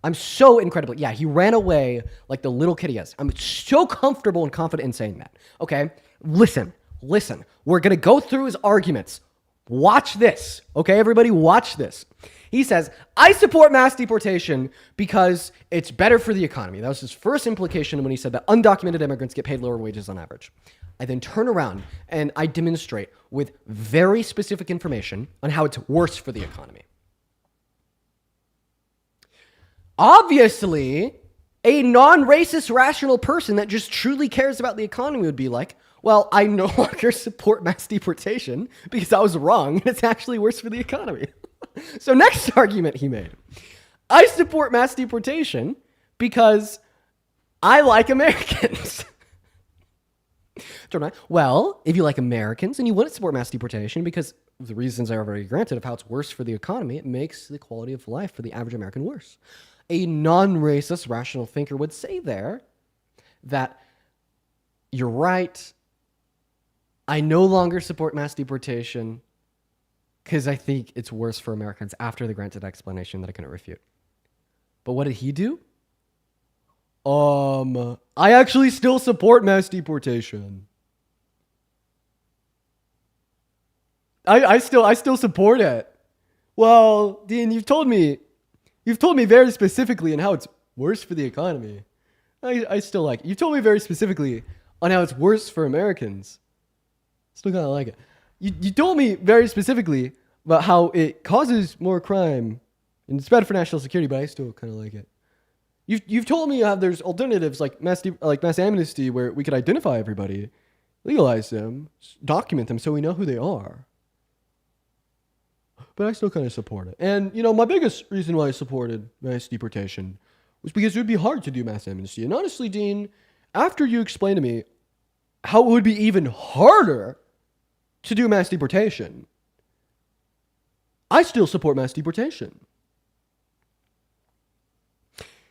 I'm so incredibly, yeah, he ran away like the little kid he is. I'm so comfortable and confident in saying that. Okay, listen. We're going to go through his arguments. Watch this. Okay, everybody, watch this. He says, I support mass deportation because it's better for the economy. That was his first implication when he said that undocumented immigrants get paid lower wages on average. I then turn around and I demonstrate with very specific information on how it's worse for the economy. Obviously, a non-racist, rational person that just truly cares about the economy would be like, well, I no longer support mass deportation because I was wrong and it's actually worse for the economy. So next argument he made, I support mass deportation because I like Americans. Well, if you like Americans and you wouldn't support mass deportation because of the reasons I already granted of how it's worse for the economy, it makes the quality of life for the average American worse. A non-racist, rational thinker would say there that you're right. I no longer support mass deportation because I think it's worse for Americans after the granted explanation that I couldn't refute. But what did he do? I actually still support mass deportation. I still support it. Well, Dean, you've told me very specifically on how it's worse for the economy. I still like it. You told me very specifically on how it's worse for Americans. Still kind of like it. You told me very specifically about how it causes more crime and it's bad for national security, but I still kind of like it. You've told me how there's alternatives like mass amnesty where we could identify everybody, legalize them, document them so we know who they are. But I still kind of support it. And, my biggest reason why I supported mass deportation was because it would be hard to do mass amnesty. And honestly, Dean, after you explained to me how it would be even harder to do mass deportation, I still support mass deportation.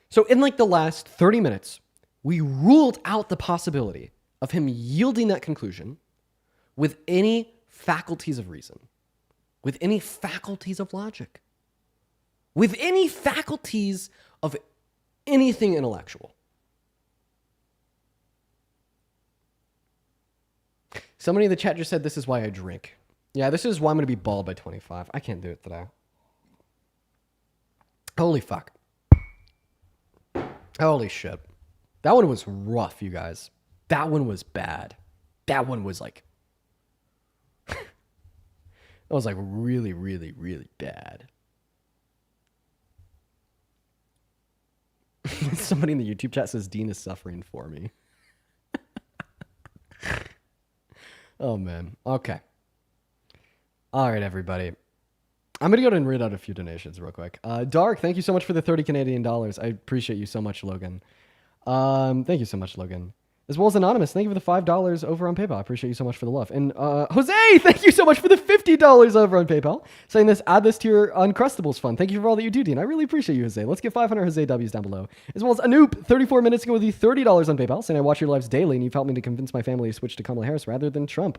So in the last 30 minutes, we ruled out the possibility of him yielding that conclusion with any faculties of reason, with any faculties of logic, with any faculties of anything intellectual. Somebody in the chat just said, this is why I drink. Yeah, this is why I'm going to be bald by 25. I can't do it today. Holy fuck. Holy shit. That one was rough, you guys. That one was bad. That one was that was really, really, really bad. Somebody in the YouTube chat says Dean is suffering for me. Oh, man. Okay. All right, everybody. I'm going to go and read out a few donations real quick. Dark, thank you so much for the 30 Canadian dollars. I appreciate you so much, Logan. Thank you so much, Logan. As well as Anonymous, thank you for the $5 over on PayPal. I appreciate you so much for the love. And Jose, thank you so much for the $50 over on PayPal. Saying this, add this to your Uncrustables fund. Thank you for all that you do, Dean. I really appreciate you, Jose. Let's get 500 Jose W's down below. As well as Anoop, 34 minutes ago with the $30 on PayPal, saying I watch your lives daily and you've helped me to convince my family to switch to Kamala Harris rather than Trump.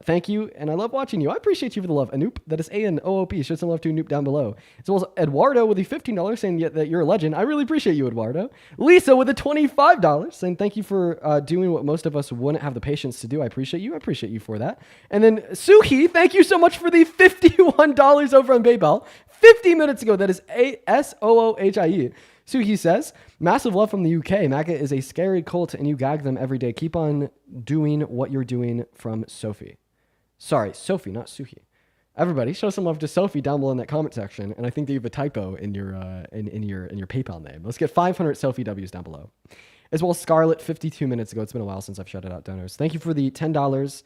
Thank you, and I love watching you. I appreciate you for the love. Anoop, that is A-N-O-O-P. Show some love to Anoop down below. As well as Eduardo with the $15 saying that you're a legend. I really appreciate you, Eduardo. Lisa with the $25 saying thank you for doing what most of us wouldn't have the patience to do. I appreciate you. I appreciate you for that. And then Suhi, thank you so much for the $51 over on PayPal. 50 minutes ago, that is A-S-O-O-H-I-E. Suhi says, massive love from the UK. MAGA is a scary cult and you gag them every day. Keep on doing what you're doing from Sophie. Sorry, Sophie, not Suhi. Everybody, show some love to Sophie down below in that comment section. And I think that you have a typo in your in your PayPal name. Let's get 500 Sophie W's down below. As well as Scarlett, 52 minutes ago. It's been a while since I've shouted out donors. Thank you for the $10.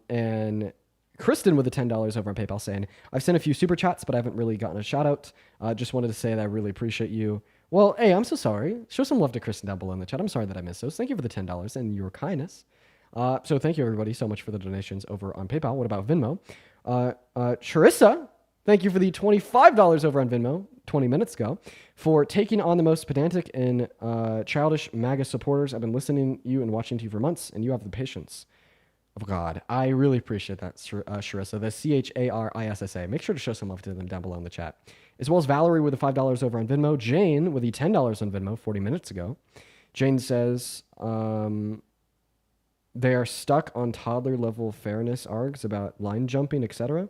And Kristen with the $10 over on PayPal saying, I've sent a few super chats, but I haven't really gotten a shout out. Just wanted to say that I really appreciate you. Well, hey, I'm so sorry. Show some love to Kristen down below in the chat. I'm sorry that I missed those. Thank you for the $10 and your kindness. So thank you everybody so much for the donations over on PayPal. What about Venmo? Charissa Thank you for the $25 over on Venmo 20 minutes ago for taking on the most pedantic and childish MAGA supporters. I've been listening to you and watching to you for months, and you have the patience of God. I really appreciate that, Sharissa. The CHARISSA. Make sure to show some love to them down below in the chat. As well as Valerie with the $5 over on Venmo. Jane with the $10 on Venmo 40 minutes ago. Jane says they are stuck on toddler level fairness args about line jumping, etc.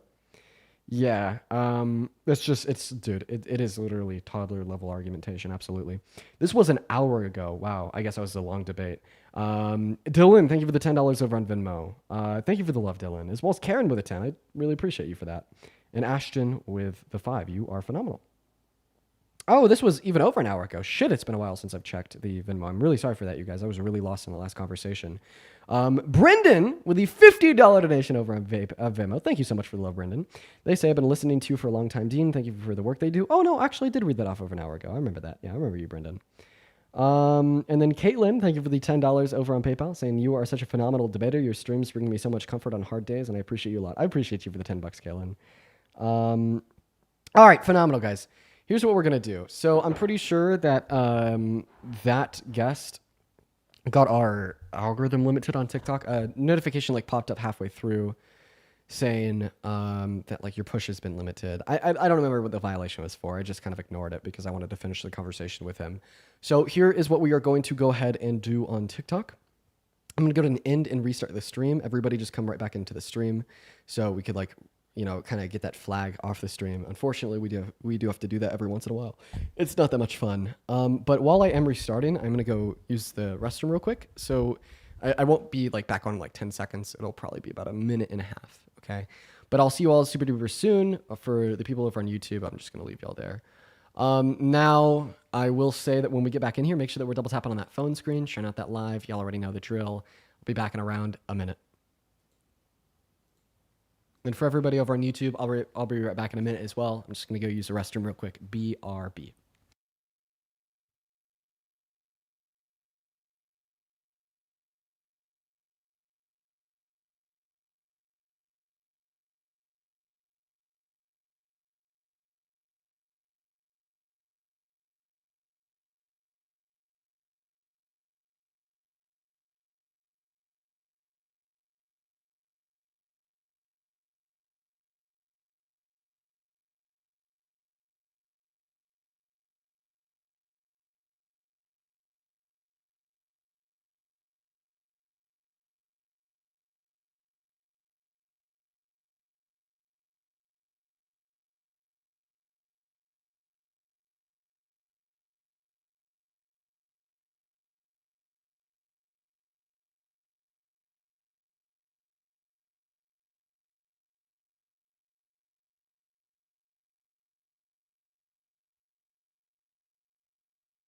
Yeah, dude, it is literally toddler level argumentation. Absolutely. This was an hour ago. Wow. I guess that was a long debate. Dylan, thank you for the $10 over on Venmo. Thank you for the love, Dylan, as well as Karen with a 10. I really appreciate you for that. And Ashton with the 5. You are phenomenal. Oh, this was even over an hour ago. Shit, it's been a while since I've checked the Venmo. I'm really sorry for that, you guys. I was really lost in the last conversation. Brendan with the $50 donation over on Venmo. Thank you so much for the love, Brendan. They say I've been listening to you for a long time. Dean, thank you for the work they do. Oh, no, actually, I did read that off over an hour ago. I remember that. Yeah, I remember you, Brendan. And then Caitlin, thank you for the $10 over on PayPal, saying you are such a phenomenal debater. Your streams bring me so much comfort on hard days, and I appreciate you a lot. I appreciate you for the $10, Caitlin. All right, phenomenal, guys. Here's what we're going to do. So I'm pretty sure that that guest got our algorithm limited on TikTok. A notification popped up halfway through saying that your push has been limited. I don't remember what the violation was for. I just kind of ignored it because I wanted to finish the conversation with him. So here is what we are going to go ahead and do on TikTok. I'm going to go to an end and restart the stream. Everybody just come right back into the stream so we could kind of get that flag off the stream. Unfortunately, we do have to do that every once in a while. It's not that much fun. But while I am restarting, I'm going to go use the restroom real quick. So I won't be back on in 10 seconds. It'll probably be about a minute and a half. Okay. But I'll see you all super duper soon. For the people over on YouTube, I'm just going to leave y'all there. Now, I will say that when we get back in here, make sure that we're double tapping on that phone screen, sharing out that live. Y'all already know the drill. I'll be back in around a minute. And for everybody over on YouTube, I'll be right back in a minute as well. I'm just going to go use the restroom real quick. BRB.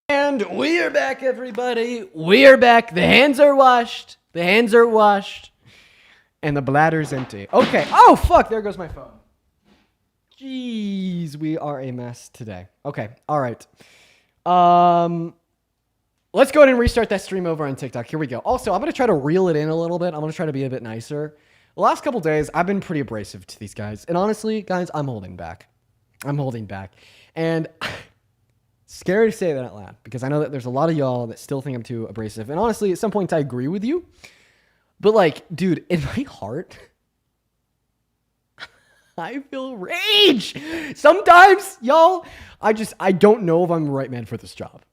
And we are back, everybody. We are back. The hands are washed. The hands are washed. And the bladder's empty. Okay. Oh, fuck. There goes my phone. Jeez. We are a mess today. Okay. All right. Let's go ahead and restart that stream over on TikTok. Here we go. Also, I'm going to try to reel it in a little bit. I'm going to try to be a bit nicer. The last couple days, I've been pretty abrasive to these guys. And honestly, guys, I'm holding back. And scary to say that out loud because I know that there's a lot of y'all that still think I'm too abrasive. And honestly, at some points, I agree with you. But dude, in my heart, I feel rage. Sometimes, y'all, I don't know if I'm the right man for this job.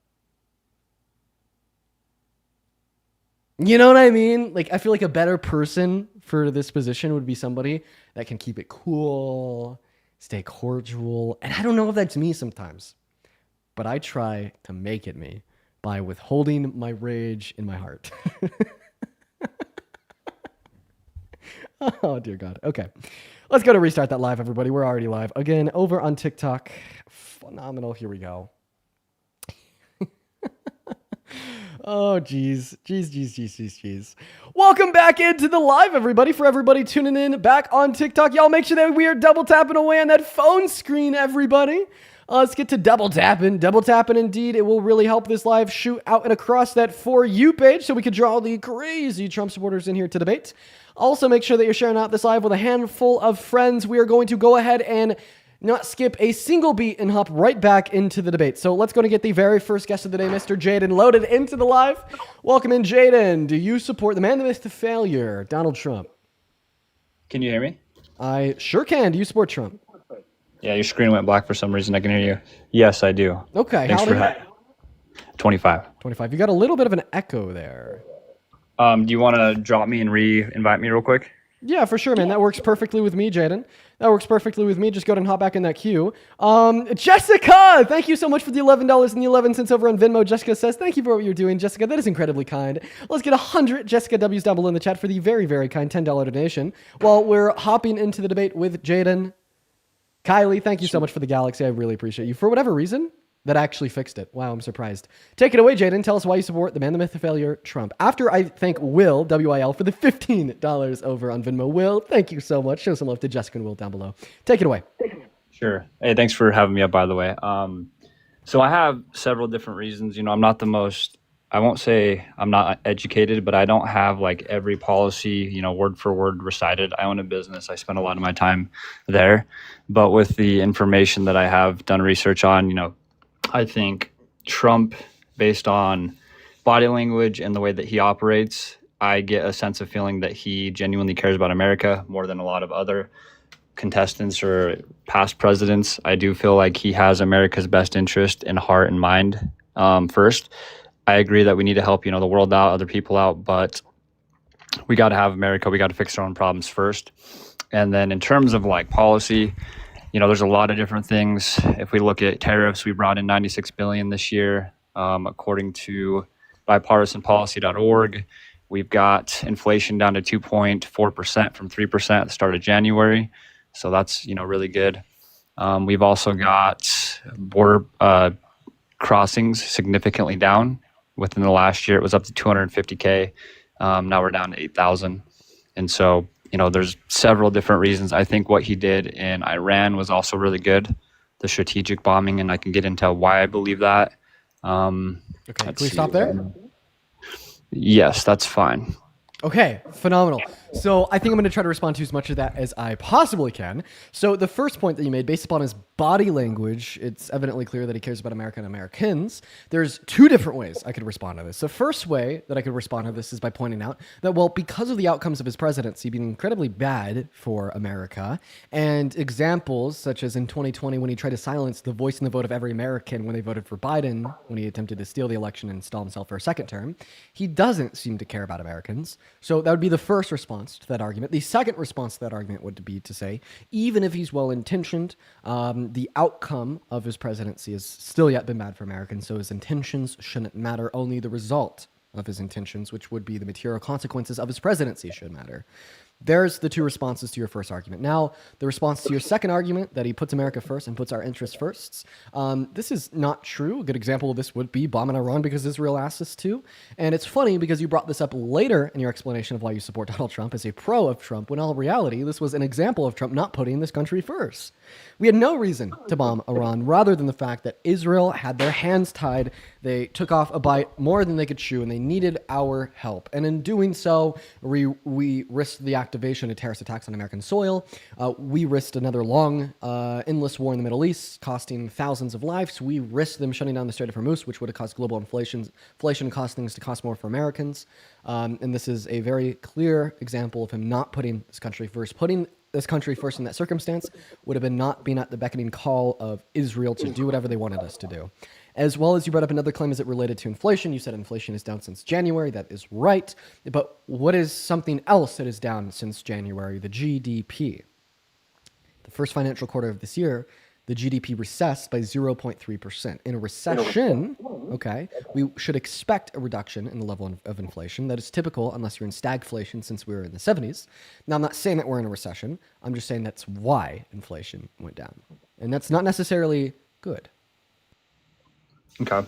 You know what I mean? I feel like a better person for this position would be somebody that can keep it cool, stay cordial. And I don't know if that's me sometimes. But I try to make it me by withholding my rage in my heart. Oh, dear God. Okay. Let's go to restart that live, everybody. We're already live. Again, over on TikTok. Phenomenal. Here we go. Oh, jeez. Jeez. Welcome back into the live, everybody. For everybody tuning in back on TikTok, y'all make sure that we are double tapping away on that phone screen, everybody. Let's get to double tapping. Double tapping, indeed. It will really help this live shoot out and across that For You page so we could draw the crazy Trump supporters in here to debate. Also, make sure that you're sharing out this live with a handful of friends. We are going to go ahead and not skip a single beat and hop right back into the debate. So let's go and get the very first guest of the day, Mr. Jaden, loaded into the live. Welcome in, Jaden. Do you support the man, the myth, the failure, Donald Trump? Can you hear me? I sure can. Do you support Trump? Yeah, your screen went black for some reason. I can hear you. Yes, I do. Okay. Thanks for 25. 25. You got a little bit of an echo there. Do you want to drop me and re-invite me real quick? Yeah, for sure, man. That works perfectly with me, Jaden. That works perfectly with me. Just go ahead and hop back in that queue. Jessica, thank you so much for the $11.11 over on Venmo. Jessica says, thank you for what you're doing, Jessica. That is incredibly kind. Let's get 100 Jessica W's down below in the chat for the very, very kind $10 donation. While we're hopping into the debate with Jaden, Kylie, thank you so much for the Galaxy. I really appreciate you. For whatever reason, that actually fixed it. Wow, I'm surprised. Take it away, Jaden. Tell us why you support the man, the myth, the failure, Trump. After I thank Will, W-I-L, for the $15 over on Venmo. Will, thank you so much. Show some love to Jessica and Will down below. Take it away. Sure. Hey, thanks for having me up, by the way. So I have several different reasons. I'm not the most, I won't say I'm not educated, but I don't have like every policy, word for word recited. I own a business. I spend a lot of my time there. But with the information that I have done research on, I think Trump, based on body language and the way that he operates, I get a sense of feeling that he genuinely cares about America more than a lot of other contestants or past presidents. I do feel like he has America's best interest in heart and mind first. I agree that we need to help, the world out, other people out, but we got to have America. We got to fix our own problems first. And then in terms of like policy, there's a lot of different things. If we look at tariffs, we brought in $96 billion this year, according to bipartisanpolicy.org. We've got inflation down to 2.4% from 3% at the start of January. So that's, really good. We've also got border crossings significantly down. Within the last year, it was up to 250K. Now we're down to 8,000. And so, there's several different reasons. I think what he did in Iran was also really good, the strategic bombing, and I can get into why I believe that. Okay, can we stop there? Yes, that's fine. Okay, phenomenal. So I think I'm going to try to respond to as much of that as I possibly can. So the first point that you made, based upon his body language, it's evidently clear that he cares about America and Americans. There's two different ways I could respond to this. The first way that I could respond to this is by pointing out that, well, because of the outcomes of his presidency being incredibly bad for America, and examples such as in 2020 when he tried to silence the voice and the vote of every American when they voted for Biden, when he attempted to steal the election and install himself for a second term, he doesn't seem to care about Americans. So that would be the first response to that argument. The second response to that argument would be to say, even if he's well-intentioned, the outcome of his presidency has still yet been bad for Americans, so his intentions shouldn't matter. Only the result of his intentions, which would be the material consequences of his presidency, should matter. There's the two responses to your first argument. Now, the response to your second argument, that he puts America first and puts our interests first. This is not true. A good example of this would be bombing Iran because Israel asked us to. And it's funny because you brought this up later in your explanation of why you support Donald Trump as a pro of Trump, when in all reality, this was an example of Trump not putting this country first. We had no reason to bomb Iran, rather than the fact that Israel had their hands tied. They took off a bite more than they could chew, and they needed our help. And in doing so, we risked the activation of terrorist attacks on American soil. We risked another long, endless war in the Middle East, costing thousands of lives. We risked them shutting down the Strait of Hormuz, which would have caused global inflation and caused things to cost more for Americans. And this is a very clear example of him not putting this country first. Putting this country first in that circumstance would have been not being at the beckoning call of Israel to do whatever they wanted us to do. As well as you brought up another claim as it related to inflation. You said inflation is down since January. That is right. But what is something else that is down since January? The GDP. The first financial quarter of this year, the GDP recessed by 0.3%. In a recession, okay, we should expect a reduction in the level of inflation. That is typical unless you're in stagflation, since we were in the 70s. Now, I'm not saying that we're in a recession. I'm just saying that's why inflation went down. And that's not necessarily good. Okay.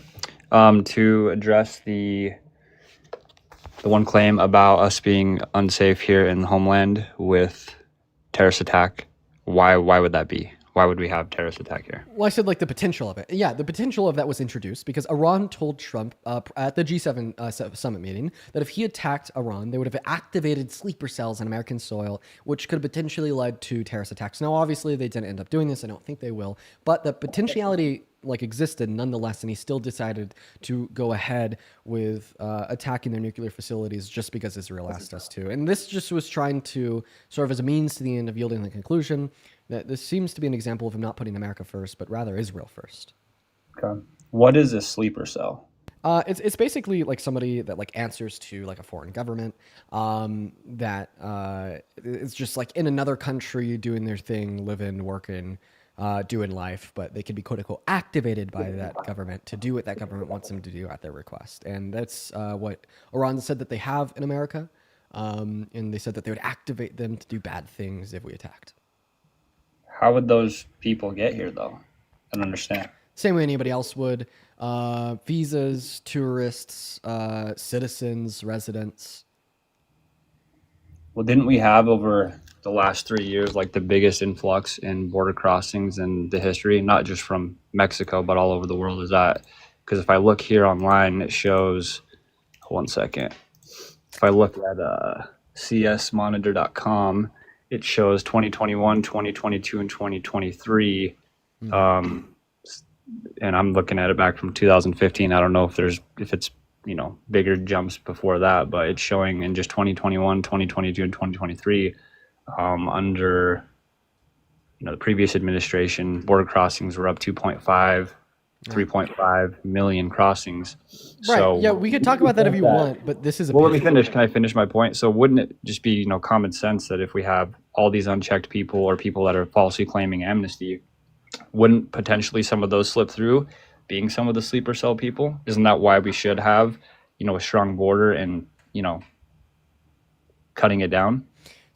To address the one claim about us being unsafe here in the homeland with terrorist attack, why would that be? why would we have terrorist attack here? Well, I said like the potential of it. Yeah, the potential of that was introduced because Iran told Trump at the G7 summit meeting that if he attacked Iran, they would have activated sleeper cells on American soil, which could have potentially led to terrorist attacks. Now, obviously, they didn't end up doing this. I don't think they will. But the potentiality like existed nonetheless, and he still decided to go ahead with attacking their nuclear facilities just because Israel asked us to. And this just was trying to serve as a means to the end of yielding the conclusion that this seems to be an example of him not putting America first, but rather Israel first. Okay. What is a sleeper cell? It's basically like somebody that like answers to like a foreign government that is just like in another country doing their thing, living, working, doing life, but they can be quote unquote activated by that government to do what that government wants them to do at their request. And that's what Iran said that they have in America. And they said that they would activate them to do bad things if we attacked. How would those people get here, though? I don't understand. Same way anybody else would. Visas, tourists, citizens, residents. Well, didn't we have over the last 3 years like the biggest influx in border crossings in the history, not just from Mexico, but all over the world? Is that because if I look here online, it shows, one second. If I look at csmonitor.com, it shows 2021, 2022, and 2023. And I'm looking at it back from 2015. I don't know if it's, bigger jumps before that, but it's showing in just 2021, 2022, and 2023, under, the previous administration, border crossings were up 3.5 million crossings. Right. So yeah, we could talk about that if you want, but this is let me finish. Can I finish my point? So wouldn't it just be, common sense that if we have all these unchecked people or people that are falsely claiming amnesty, wouldn't potentially some of those slip through being some of the sleeper cell people? Isn't that why we should have, a strong border and, cutting it down?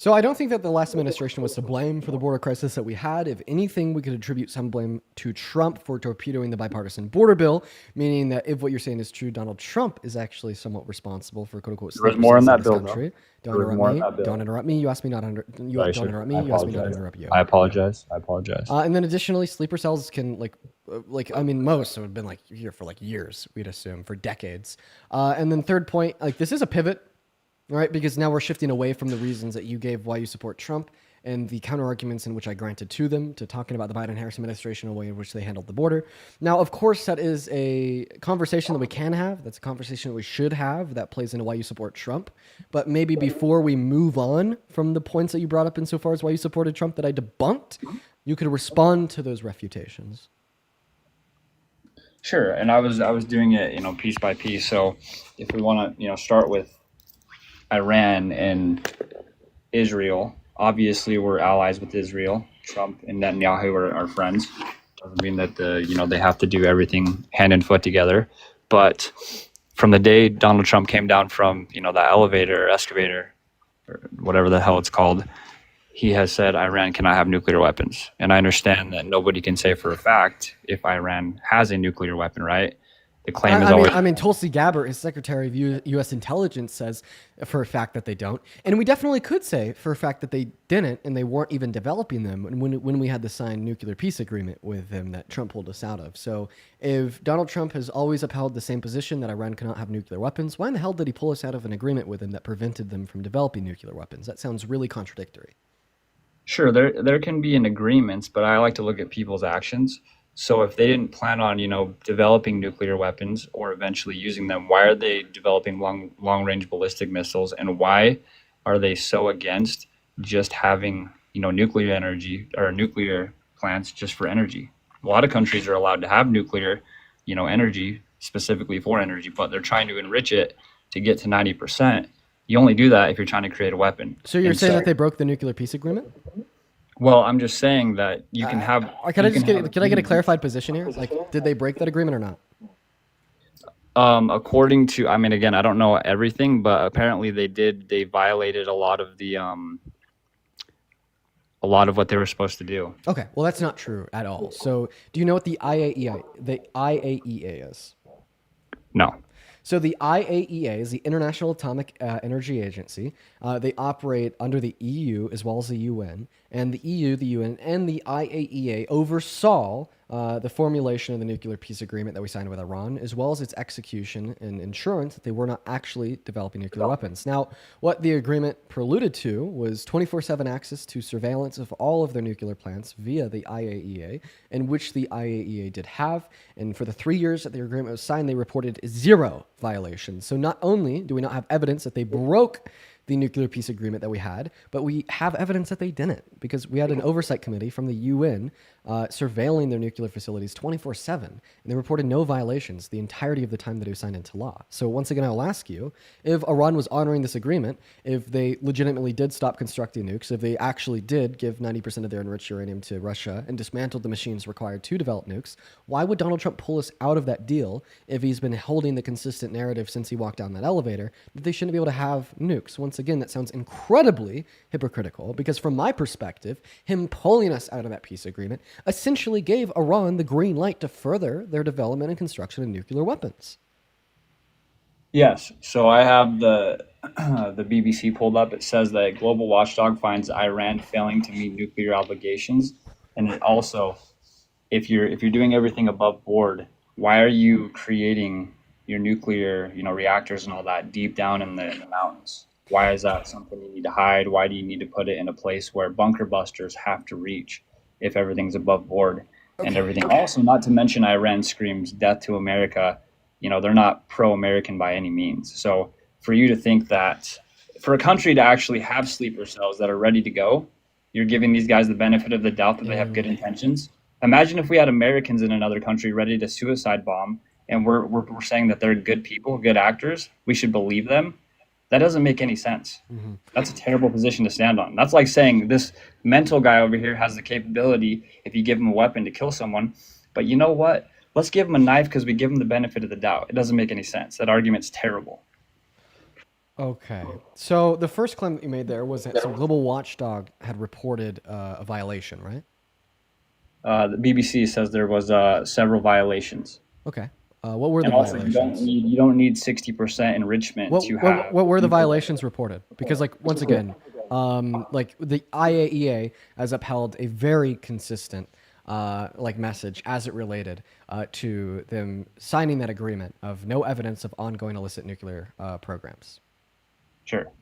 So I don't think that the last administration was to blame for the border crisis that we had. If anything, we could attribute some blame to Trump for torpedoing the bipartisan border bill, meaning that if what you're saying is true, Donald Trump is actually somewhat responsible for quote unquote. There's more in that bill. Don't interrupt me. Don't interrupt me. You asked me not to You don't interrupt me. You asked me not to interrupt you. I apologize. And then additionally, sleeper cells can most have been here for years, we'd assume, for decades. And then third point, this is a pivot. All right, because now we're shifting away from the reasons that you gave why you support Trump and the counter arguments in which I granted to them to talking about the Biden-Harris administration and the way in which they handled the border. Now, of course, that is a conversation that we can have. That's a conversation that we should have that plays into why you support Trump. But maybe before we move on from the points that you brought up insofar as why you supported Trump that I debunked, you could respond to those refutations. Sure, and I was doing it, piece by piece. So if we want to, start with Iran and Israel. Obviously, we're allies with Israel. Trump and Netanyahu are friends. Doesn't mean that they have to do everything hand and foot together. But from the day Donald Trump came down from the elevator or excavator or whatever the hell it's called, he has said Iran cannot have nuclear weapons. And I understand that nobody can say for a fact if Iran has a nuclear weapon, right? The claim is always... Tulsi Gabbard, his Secretary of U.S. Intelligence, says for a fact that they don't. And we definitely could say for a fact that they didn't, and they weren't even developing them when we had the signed nuclear peace agreement with them that Trump pulled us out of. So if Donald Trump has always upheld the same position that Iran cannot have nuclear weapons, why in the hell did he pull us out of an agreement with him that prevented them from developing nuclear weapons? That sounds really contradictory. Sure, there can be an agreement, but I like to look at people's actions. So if they didn't plan on, developing nuclear weapons or eventually using them, why are they developing long-range ballistic missiles? And why are they so against just having, nuclear energy or nuclear plants just for energy? A lot of countries are allowed to have nuclear, energy specifically for energy, but they're trying to enrich it to get to 90%. You only do that if you're trying to create a weapon. So you're saying that they broke the nuclear peace agreement? Well, I'm just saying that you can have... Can I get a clarified position here? Did they break that agreement or not? According to, again, I don't know everything, but apparently they did. They violated a lot of what they were supposed to do. Okay, well, that's not true at all. So do you know what the IAEA is? No. So the IAEA is the International Atomic Energy Agency. They operate under the EU as well as the UN. And the EU, the UN, and the IAEA oversaw the formulation of the nuclear peace agreement that we signed with Iran, as well as its execution and ensurance that they were not actually developing nuclear weapons. Now, what the agreement preluded to was 24/7 access to surveillance of all of their nuclear plants via the IAEA, in which the IAEA did have. And for the 3 years that the agreement was signed, they reported 0 violations. So not only do we not have evidence that they broke the nuclear peace agreement that we had, but we have evidence that they didn't, because we had an oversight committee from the UN surveilling their nuclear facilities 24/7, and they reported no violations the entirety of the time that it was signed into law. So once again, I'll ask you, if Iran was honoring this agreement, if they legitimately did stop constructing nukes, if they actually did give 90% of their enriched uranium to Russia and dismantled the machines required to develop nukes, why would Donald Trump pull us out of that deal if he's been holding the consistent narrative since he walked down that elevator that they shouldn't be able to have nukes? Once again, that sounds incredibly hypocritical, because from my perspective, him pulling us out of that peace agreement essentially gave Iran the green light to further their development and construction of nuclear weapons. Yes. So I have the the BBC pulled up. It says that a global watchdog finds Iran failing to meet nuclear obligations, and it also, if you're doing everything above board, why are you creating your nuclear reactors and all that deep down in the mountains? Why is that something you need to hide? Why do you need to put it in a place where bunker busters have to reach if everything's above board and everything? Also, not to mention, Iran screams death to America. They're not pro-American by any means. So for you to think that for a country to actually have sleeper cells that are ready to go, you're giving these guys the benefit of the doubt that they have good intentions. Imagine if we had Americans in another country ready to suicide bomb, and we're saying that they're good people, good actors. We should believe them. That doesn't make any sense. Mm-hmm. That's a terrible position to stand on. That's like saying this mental guy over here has the capability, if you give him a weapon, to kill someone. But you know what? Let's give him a knife because we give him the benefit of the doubt. It doesn't make any sense. That argument's terrible. Okay. So the first claim that you made there was that some global watchdog had reported a violation, right? The BBC says there was several violations. Okay. What were the and also, violations? You don't need 60% enrichment to have. What were the violations reported? Because, once again, the IAEA has upheld a very consistent message as it related to them signing that agreement of no evidence of ongoing illicit nuclear programs. Sure.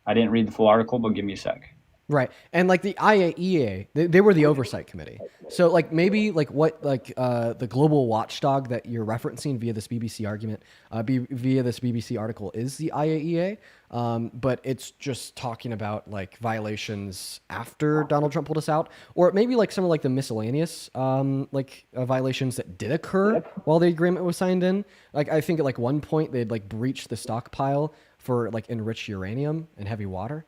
I didn't read the full article, but give me a sec. Right. And the IAEA, they were the oversight committee. So maybe the global watchdog that you're referencing via this BBC argument, via this BBC article is the IAEA. But it's just talking about violations after Donald Trump pulled us out, or maybe some of the miscellaneous violations that did occur while the agreement was signed in. I think at one point they'd breached the stockpile for enriched uranium and heavy water.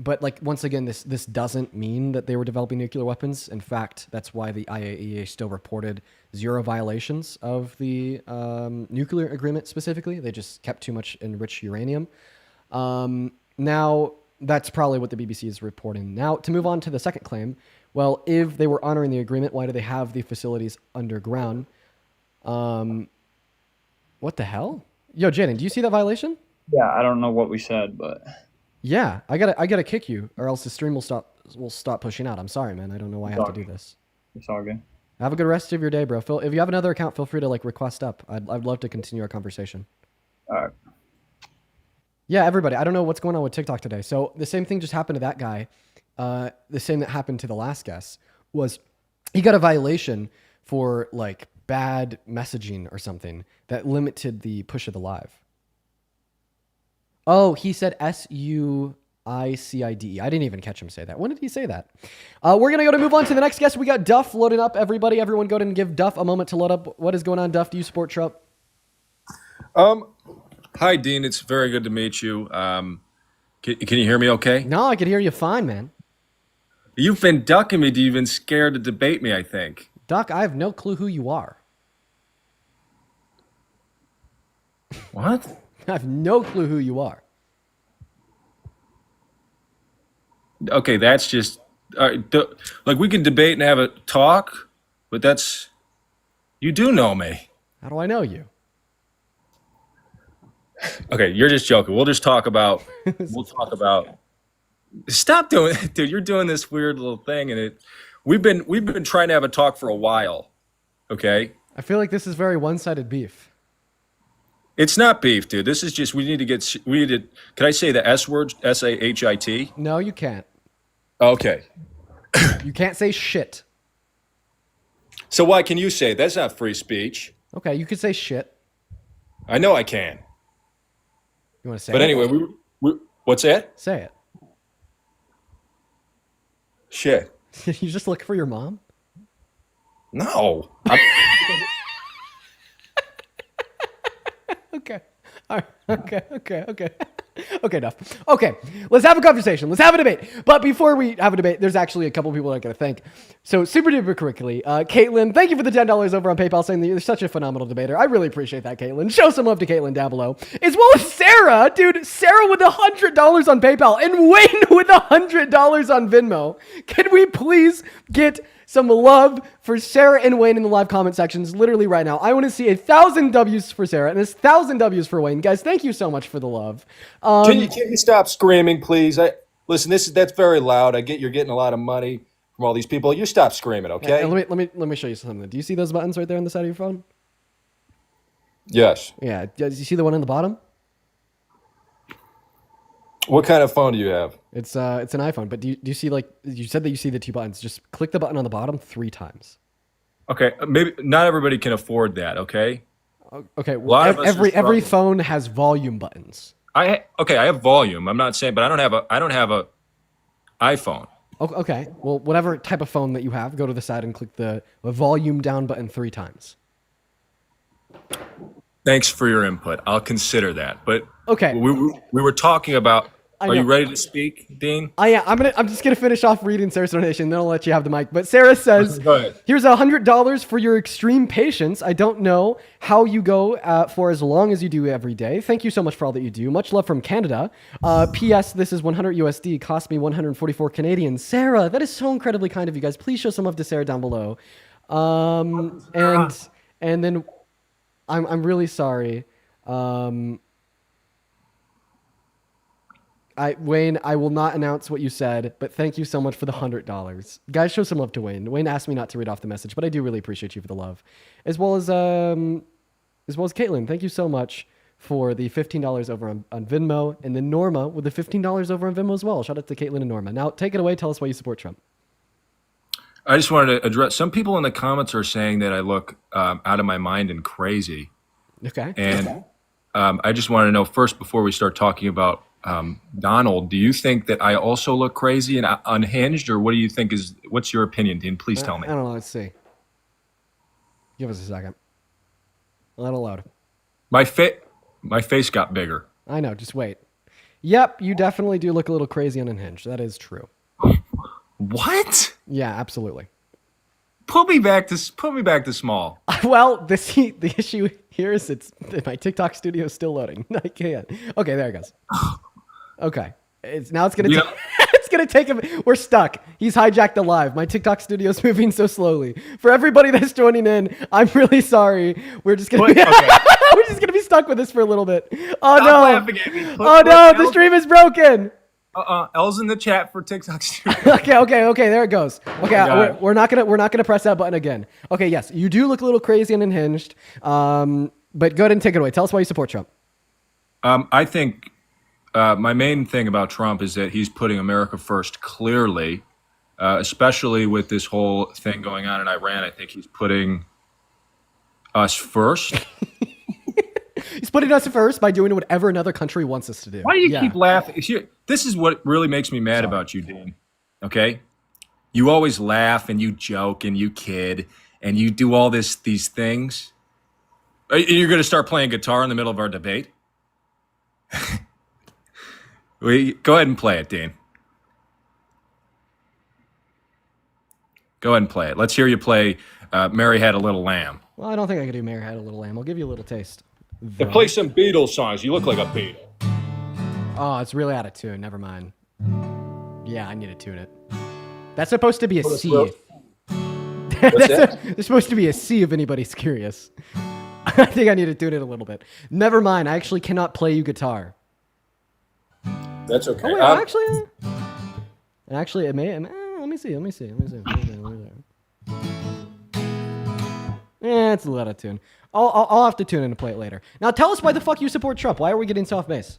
But once again, this doesn't mean that they were developing nuclear weapons. In fact, that's why the IAEA still reported 0 violations of the nuclear agreement specifically. They just kept too much enriched uranium. Now, that's probably what the BBC is reporting. Now, to move on to the second claim, well, if they were honoring the agreement, why do they have the facilities underground? What the hell? Yo, Jaden, do you see that violation? Yeah, I don't know what we said, but... Yeah, I gotta kick you, or else the stream will stop pushing out. I'm sorry, man. I don't know why I have to do this. It's all good. Have a good rest of your day, bro. Phil, if you have another account, feel free to request up. I'd love to continue our conversation. All right. Yeah, everybody. I don't know what's going on with TikTok today. So the same thing just happened to that guy. The same that happened to the last guest was he got a violation for bad messaging or something that limited the push of the live. Oh, he said SUICIDE. I didn't even catch him say that. When did he say that? We're going to move on to the next guest. We got Duff loading up, everybody. Everyone go ahead and give Duff a moment to load up. What is going on, Duff? Do you support Trump? Hi, Dean. It's very good to meet you. Can you hear me okay? No, I can hear you fine, man. You've been ducking me. You've been scared to debate me, I think. Duck, I have no clue who you are. What? I have no clue who you are. Okay, that's just... we can debate and have a talk, but that's... You do know me. How do I know you? Okay, you're just joking. We'll just talk about. Stop doing, dude. You're doing this weird little thing, and we've been trying to have a talk for a while. Okay. I feel like this is very one-sided beef. It's not beef, dude. This is just we need to. Can I say the S word? SAHIT? No, you can't. Okay. You can't say shit. So why can you say it? That's not free speech? Okay, you could say shit. I know I can. You want to say But it? anyway, what's that? Say it. Shit. You just look for your mom? No. Okay. All right. Okay. Okay, enough. Okay, let's have a conversation. Let's have a debate. But before we have a debate, there's actually a couple people that I gotta thank. So super duper quickly, Caitlin, thank you for the $10 over on PayPal, saying that you're such a phenomenal debater. I really appreciate that, Caitlin. Show some love to Caitlin down below. As well as Sarah, dude. Sarah with $100 on PayPal and Wayne with $100 on Venmo. Can we please get some love for Sarah and Wayne in the live comment sections literally right now? I want to see 1,000 W's for Sarah and 1,000 W's for Wayne. Guys, thank you so much for the love. Can you stop screaming, please? Listen, that's very loud. I get you're getting a lot of money from all these people. You stop screaming, okay? Let me show you something. Do you see those buttons right there on the side of your phone? Yes. Yeah. Do you see the one on the bottom? What kind of phone do you have? It's an iPhone. But do you see, like, you said that you see the two buttons? Just click the button on the bottom 3 times. Okay, maybe not everybody can afford that. Okay. Okay. Well, every phone has volume buttons. I have volume. I'm not saying, but I don't have a iPhone. Okay. Well, whatever type of phone that you have, go to the side and click the volume down button 3 times. Thanks for your input. I'll consider that. But okay, we were talking about. Are you ready to speak, Dean? I'm just gonna finish off reading Sarah's donation, then I'll let you have the mic. But Sarah says, "Here's $100 for your extreme patience. I don't know how you go for as long as you do every day. Thank you so much for all that you do. Much love from Canada. P.S. This is 100 USD. Cost me 144 Canadian. Sarah, that is so incredibly kind of you guys. Please show some love to Sarah down below. And then I'm really sorry. Wayne, I will not announce what you said, but thank you so much for the $100. Guys, show some love to Wayne. Wayne asked me not to read off the message, but I do really appreciate you for the love. As well as Caitlin, thank you so much for the $15 over on Venmo, and then Norma with the $15 over on Venmo as well. Shout out to Caitlin and Norma. Now, take it away. Tell us why you support Trump. I just wanted to address, some people in the comments are saying that I look out of my mind and crazy. Okay. And I just want to know first, before we start talking about Donald, do you think that I also look crazy and unhinged, or what do you think what's your opinion, Dean? Please tell me. I don't know. Let's see. Give us a second. A little loud. My face got bigger. I know. Just wait. Yep, you definitely do look a little crazy and unhinged. That is true. What? Yeah, absolutely. Put me back to small. Well, the issue here is my TikTok studio is still loading. I can't. Okay, there it goes. Okay, it's gonna it's gonna take him. We're stuck. He's hijacked the live. My TikTok studio is moving so slowly. For everybody that's joining in, I'm really sorry. We're just gonna we're just gonna be stuck with this for a little bit. Oh Stop no! laughing at me. Oh no! The stream is broken. L's in the chat for TikTok studio. Okay, there it goes. Okay, we're not gonna press that button again. Okay, yes, you do look a little crazy and unhinged. But go ahead and take it away. Tell us why you support Trump. I think my main thing about Trump is that he's putting America first clearly, especially with this whole thing going on in Iran. I think he's putting us first. He's putting us first by doing whatever another country wants us to do. Why do you keep laughing? This is what really makes me mad about you, Dean. Okay? You always laugh and you joke and you kid and you do all these things. You're going to start playing guitar in the middle of our debate? Go ahead and play it, Dean. Go ahead and play it. Let's hear you play Mary Had a Little Lamb. Well, I don't think I can do Mary Had a Little Lamb. I'll give you a little taste. Play some Beatles songs. You look like a Beatle. Oh, it's really out of tune. Never mind. Yeah, I need to tune it. That's supposed to be a C. There's supposed to be a C if anybody's curious. I think I need to tune in a little bit. Never mind. I actually cannot play you guitar. That's okay. Oh, wait, actually, it may. Let me see. It's a little tune. I'll have to tune in to play it later. Now, tell us why the fuck you support Trump. Why are we getting soft bass?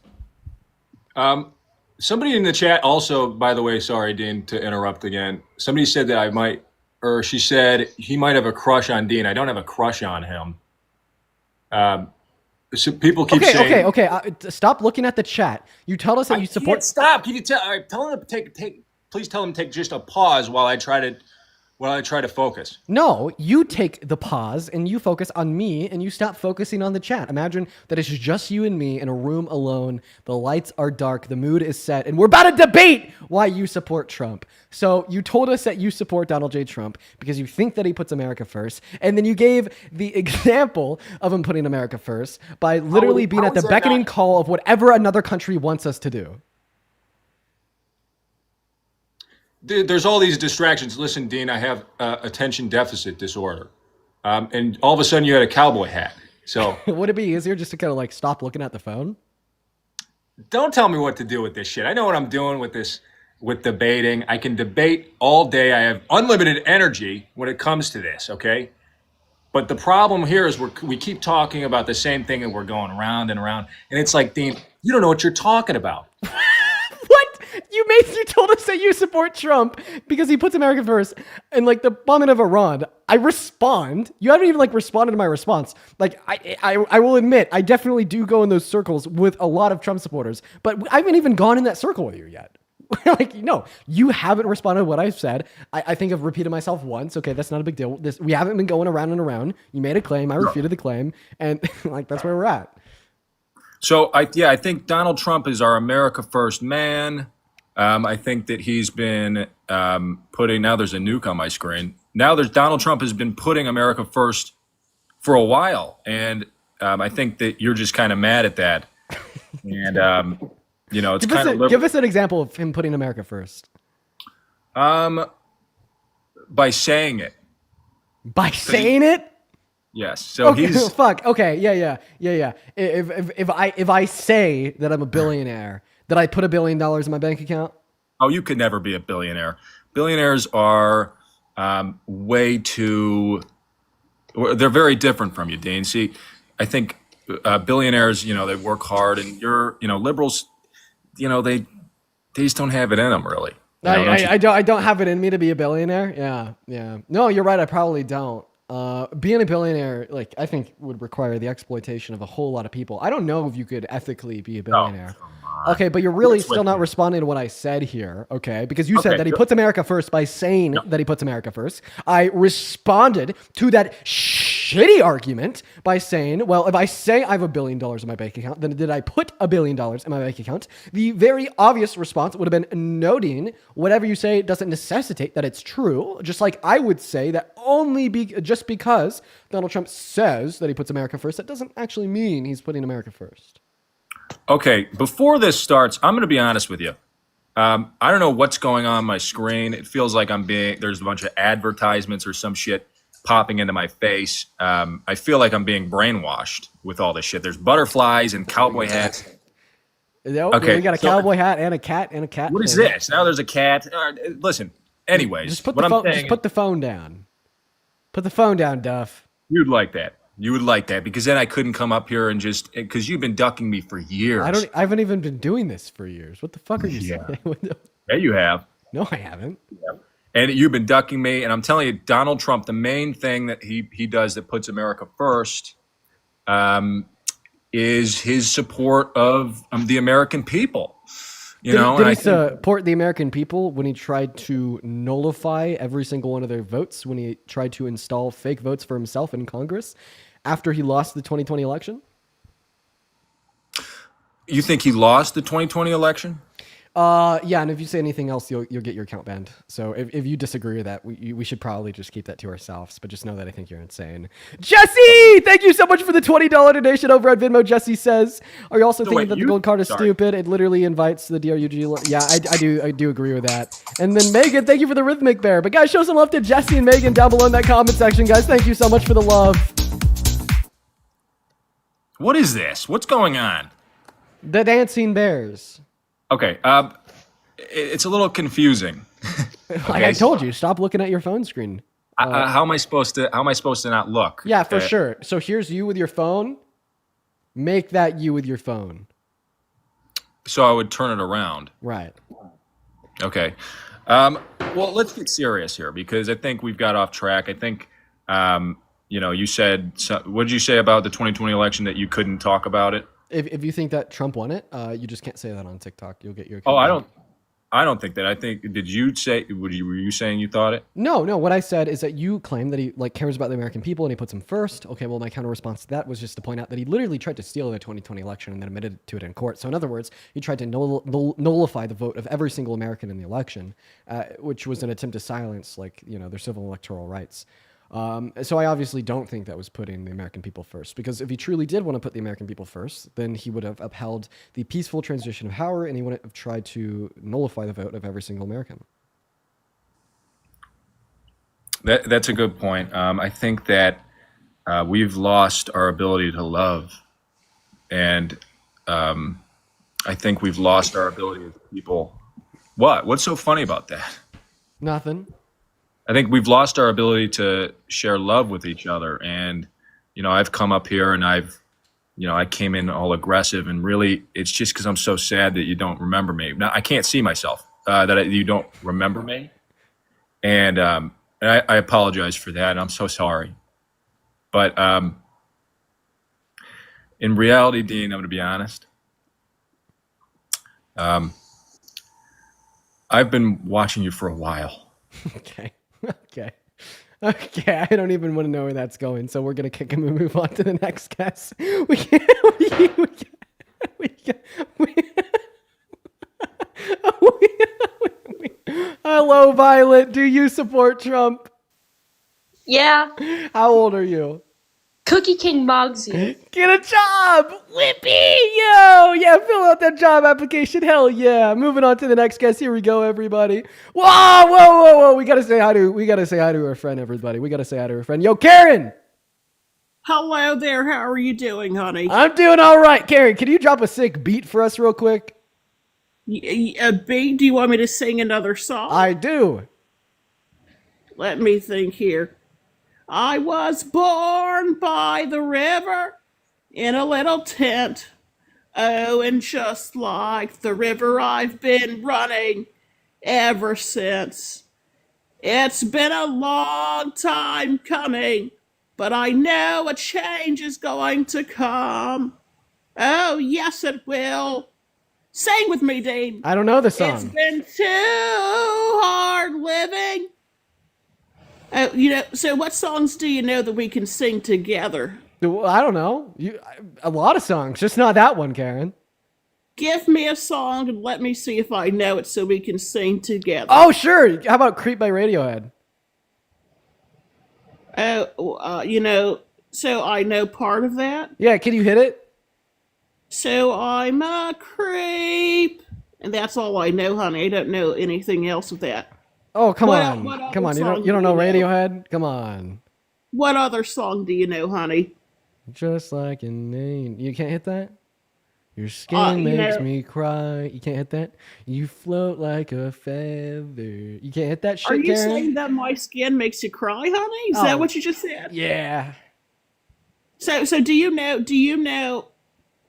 Somebody in the chat also, by the way, sorry, Dean, to interrupt again. Somebody said that I might, or she said he might have a crush on Dean. I don't have a crush on him. So people keep saying, okay. Stop looking at the chat. You tell us that you support. Can't stop. Can you tell? All right, tell him to take. Please tell him to take just a pause while I try to focus. No, you take the pause and you focus on me and you stop focusing on the chat. Imagine that it's just you and me in a room alone. The lights are dark. The mood is set. And we're about to debate why you support Trump. So you told us that you support Donald J. Trump because you think that he puts America first. And then you gave the example of him putting America first by literally being at the beckoning call of whatever another country wants us to do. There's all these distractions. Listen, Dean, I have attention deficit disorder. And all of a sudden you had a cowboy hat. So would it be easier just to kind of like stop looking at the phone? Don't tell me what to do with this shit. I know what I'm doing with this, with debating. I can debate all day. I have unlimited energy when it comes to this, okay? But the problem here is we keep talking about the same thing and we're going around and around. And it's like, Dean, you don't know what you're talking about. You told us that you support Trump because he puts America first, and like the bombing of Iran, I respond. You haven't even like responded to my response. Like I will admit, I definitely do go in those circles with a lot of Trump supporters, but I haven't even gone in that circle with you yet. Like, no, you haven't responded to what I've said. I think I've repeated myself once. Okay, that's not a big deal. We haven't been going around and around. You made a claim, I refuted the claim, and like that's where we're at. So I think Donald Trump is our America First man. I think that he's been putting, now there's a nuke on my screen. Now Donald Trump has been putting America first for a while. And I think that you're just kind of mad at that. And, you know, it's kind of give us an example of him putting America first. By saying it. By saying it? Yes. So okay, he's fuck. Okay. Yeah. If I say that I'm a billionaire, that I put $1 billion in my bank account? Oh, you could never be a billionaire. Billionaires are way too. They're very different from you, Dean. See, I think billionaires, you know, they work hard, and liberals, you know, they just don't have it in them, really. I don't have it in me to be a billionaire. Yeah. No, you're right. I probably don't. Being a billionaire, like, I think would require the exploitation of a whole lot of people. I don't know if you could ethically be a billionaire. Okay, but you're really still not responding to what I said here, okay? Because you said that he puts America first by saying that he puts America first. I responded to that shitty argument by saying, well, if I say I have $1 billion in my bank account, then did I put $1 billion in my bank account? The very obvious response would have been noting whatever you say doesn't necessitate that it's true, just like I would say that just because Donald Trump says that he puts America first, that doesn't actually mean he's putting America first. Okay, before this starts, I'm going to be honest with you. I don't know what's going on my screen. It feels like there's a bunch of advertisements or some shit popping into my face. I feel like I'm being brainwashed with all this shit. There's butterflies and cowboy hats. Okay, we got a cowboy hat and a cat and a cat. What is this? Now there's a cat. Listen, anyways. Just put the phone down. Put the phone down, Duff. You'd like that. You would like that, because then I couldn't come up here and because you've been ducking me for years. I haven't even been doing this for years. What the fuck are you saying? Yeah, you have. No, I haven't. Yeah. And you've been ducking me, and I'm telling you, Donald Trump, the main thing that he does that puts America first is his support of the American people. Did he support the American people when he tried to nullify every single one of their votes, when he tried to install fake votes for himself in Congress after he lost the 2020 election? You think he lost the 2020 election? Yeah, and if you say anything else, you'll get your account banned. So if you disagree with that, we should probably just keep that to ourselves. But just know that I think you're insane. Jesse, thank you so much for the $20 donation over at Venmo. Jesse says, "Are you also thinking that the gold card is stupid? It literally invites the DRUG." Yeah, I do agree with that. And then Megan, thank you for the rhythmic bear. But guys, show some love to Jesse and Megan down below in that comment section. Guys, thank you so much for the love. What is this? What's going on? The dancing bears. Okay, it's a little confusing. Like I told you, stop looking at your phone screen. How am I supposed to not look? Yeah, for sure. So here's you with your phone. Make that you with your phone. So I would turn it around. Right. Okay. Well, let's get serious here because I think we've got off track. I think, you said, what did you say about the 2020 election that you couldn't talk about it? If you think that Trump won it, you just can't say that on TikTok. You'll get your. Oh, I don't think that. I think, were you saying you thought it? No. What I said is that you claim that he cares about the American people and he puts them first. Okay, well, my counter response to that was just to point out that he literally tried to steal the 2020 election and then admitted to it in court. So in other words, he tried to nullify the vote of every single American in the election, which was an attempt to silence their civil electoral rights. So I obviously don't think that was putting the American people first, because if he truly did want to put the American people first, then he would have upheld the peaceful transition of power and he wouldn't have tried to nullify the vote of every single American. That's a good point. I think that we've lost our ability to love, and I think we've lost our ability as people. What? What's so funny about that? Nothing. I think we've lost our ability to share love with each other. And, I've come up here and I came in all aggressive, and really it's just because I'm so sad that you don't remember me. Now, I can't see myself, you don't remember me. And I apologize for that. And I'm so sorry. But in reality, Dean, I'm going to be honest. I've been watching you for a while. Okay. I don't even want to know where that's going. So we're gonna kick him and move on to the next guest. Hello, Violet. Do you support Trump? Yeah. How old are you? Cookie King Mogsy. Get a job! Whippy! Yo! Yeah, fill out that job application. Hell yeah. Moving on to the next guest. Here we go, everybody. Whoa! We gotta say hi to our friend, everybody. We gotta say hi to our friend. Yo, Karen! Hello there. How are you doing, honey? I'm doing all right. Karen, can you drop a sick beat for us real quick? A beat? Do you want me to sing another song? I do. Let me think here. I was born by the river in a little tent. Oh, and just like the river, I've been running ever since. It's been a long time coming, but I know a change is going to come. Oh, yes, it will. Sing with me, Dean. I don't know the song. It's been too hard living. So what songs do you know that we can sing together? I don't know. A lot of songs, just not that one, Karen. Give me a song and let me see if I know it so we can sing together. Oh, sure. How about Creep by Radiohead? So I know part of that. Yeah, can you hit it? So I'm a creep. And that's all I know, honey. I don't know anything else with that. Oh, come on. You don't know Radiohead? Come on. What other song do you know, honey? Just like a name. You can't hit that? Your skin makes me cry. You can't hit that? You float like a feather. You can't hit that shit, Are you Karen? saying that my skin makes you cry, honey? Is that what you just said? Yeah. So do you know,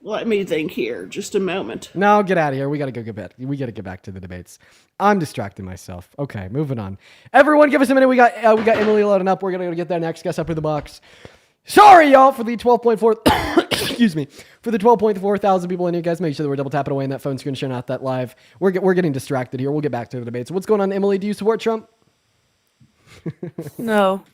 let me think here, just a moment. No, get out of here. We gotta get back to the debates. I'm distracting myself. Okay, moving on. Everyone, give us a minute. We got Emily loading up. We're gonna go get that next guest up in the box. Sorry, y'all, for the 12.4. Excuse me, for the 12.4 thousand people in here, guys. Make sure that we're double tapping away in that phone screen, sharing out that live. We're getting distracted here. We'll get back to the debates. What's going on, Emily? Do you support Trump? No.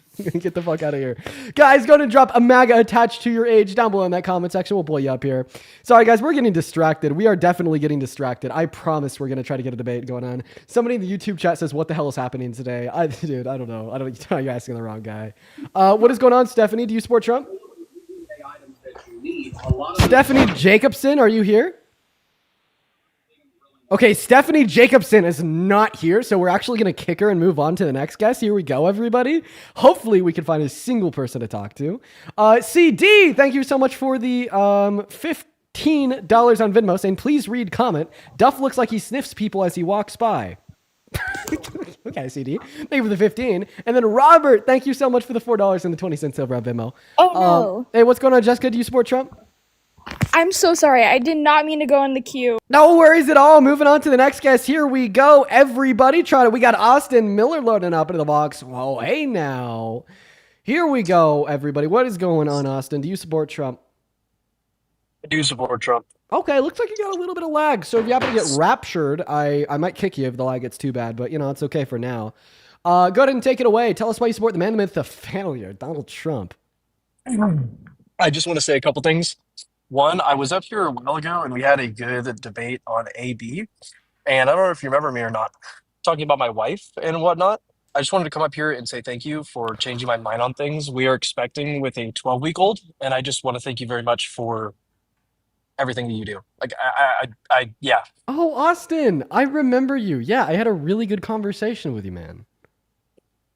Get the fuck out of here. Guys, go and drop a MAGA attached to your age down below in that comment section. We'll pull you up here. Sorry, guys, we're getting distracted. We are definitely getting distracted. I promise we're going to try to get a debate going on. Somebody in the YouTube chat says, what the hell is happening today? Dude, I don't know. You're asking the wrong guy. What is going on, Stephanie? Do you support Trump? Stephanie Jacobson, are you here? Okay, Stephanie Jacobson is not here, so we're actually going to kick her and move on to the next guest. Here we go, everybody. Hopefully, we can find a single person to talk to. CD, thank you so much for the $15 on Venmo, saying, please read comment. Duff looks like he sniffs people as he walks by. Okay, CD. Thank you for the 15. And then Robert, thank you so much for the $4 and the 20 cents over on Venmo. Oh, no. Hey, what's going on, Jessica? Do you support Trump? I'm so sorry. I did not mean to go in the queue. No worries at all. Moving on to the next guest. Here we go. Everybody try to. We got Austin Miller loading up into the box. Oh, hey now. Here we go, everybody. What is going on, Austin? Do you support Trump? I do support Trump. Okay, looks like you got a little bit of lag. So if you happen to get raptured, I might kick you if the lag gets too bad, but you know, it's okay for now. Go ahead and take it away. Tell us why you support the man, the myth, the failure, Donald Trump. I just want to say a couple things. One, I was up here a while ago and we had a good debate on AB. And I don't know if you remember me or not, talking about my wife and whatnot. I just wanted to come up here and say thank you for changing my mind on things. We are expecting with a 12-week-old, and I just want to thank you very much for everything that you do. Like, yeah. Oh, Austin, I remember you. Yeah, I had a really good conversation with you, man.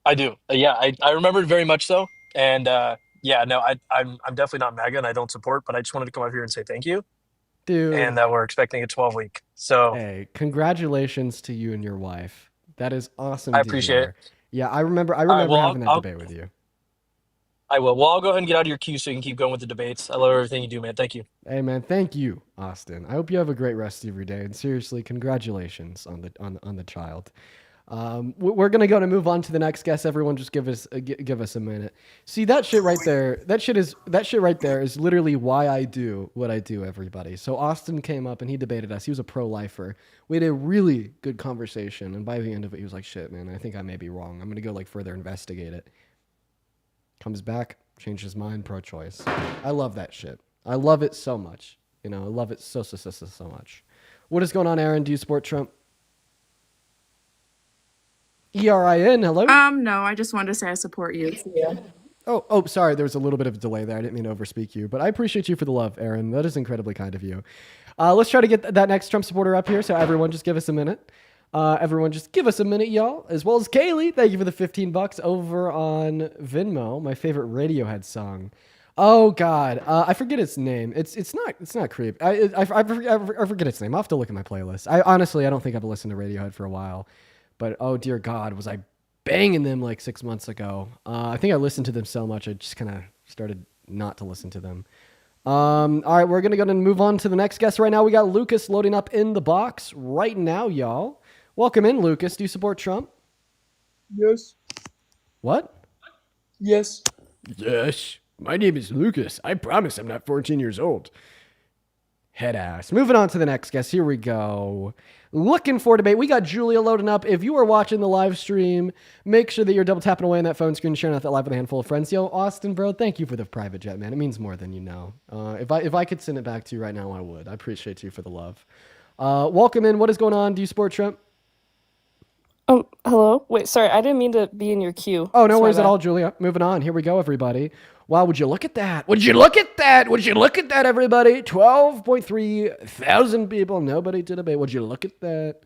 I do. Yeah, I remember it very much so. And yeah, no, I'm definitely not MAGA and I don't support, but I just wanted to come up here and say thank you. Dude. And that we're expecting a 12-week. So hey, congratulations to you and your wife. That is awesome. I appreciate it. Yeah, I remember right, well, having that debate with you. I will. Well, I'll go ahead and get out of your queue so you can keep going with the debates. I love everything you do, man. Thank you. Hey, man, thank you, Austin. I hope you have a great rest of your day. And seriously, congratulations on the child. We're gonna go to move on to the next guest. Everyone, just give us a minute. See that shit right there. That shit right there is literally why I do what I do. Everybody. So Austin came up and he debated us. He was a pro-lifer. We had a really good conversation, and by the end of it, he was like, "Shit, man, I think I may be wrong. I'm gonna go like further investigate it." Comes back, changed his mind, pro-choice. I love that shit. I love it so much. You know, I love it so much. What is going on, Aaron? Do you support Trump? ERIN, hello? No, I just wanted to say I support you. Yeah. Oh, sorry. There was a little bit of a delay there. I didn't mean to overspeak you, but I appreciate you for the love, Aaron. That is incredibly kind of you. Let's try to get that next Trump supporter up here. So everyone just give us a minute. Everyone just give us a minute, y'all. As well as Kaylee. Thank you for the $15 over on Venmo. My favorite Radiohead song. Oh God. I forget its name. It's not creep. I forget its name. I'll have to look at my playlist. I don't think I've listened to Radiohead for a while. But oh dear God, was I banging them like 6 months ago? I think I listened to them so much I just kind of started not to listen to them. All right, we're gonna go and move on to the next guest right now. We got Lucas loading up in the box right now, y'all. Welcome in, Lucas. Do you support Trump? Yes. What? Yes. Yes. My name is Lucas. I promise I'm not 14 years old. Head ass. Moving on to the next guest. Here we go. Looking for debate. We got Julia loading up. If you are watching the live stream, make sure that you're double tapping away on that phone screen, sharing out that live with a handful of friends. Yo, Austin, bro, thank you for the private jet, man. It means more than you know. If I could send it back to you right now, I would. I appreciate you for the love. Welcome in. What is going on? Do you support Trump? Hello? Wait, sorry, I didn't mean to be in your queue. Oh, no worries at all, Julia. Moving on. Here we go, everybody. Wow, would you look at that? Would you look at that? Would you look at that, everybody? 12.3 thousand people. Nobody to debate. Would you look at that?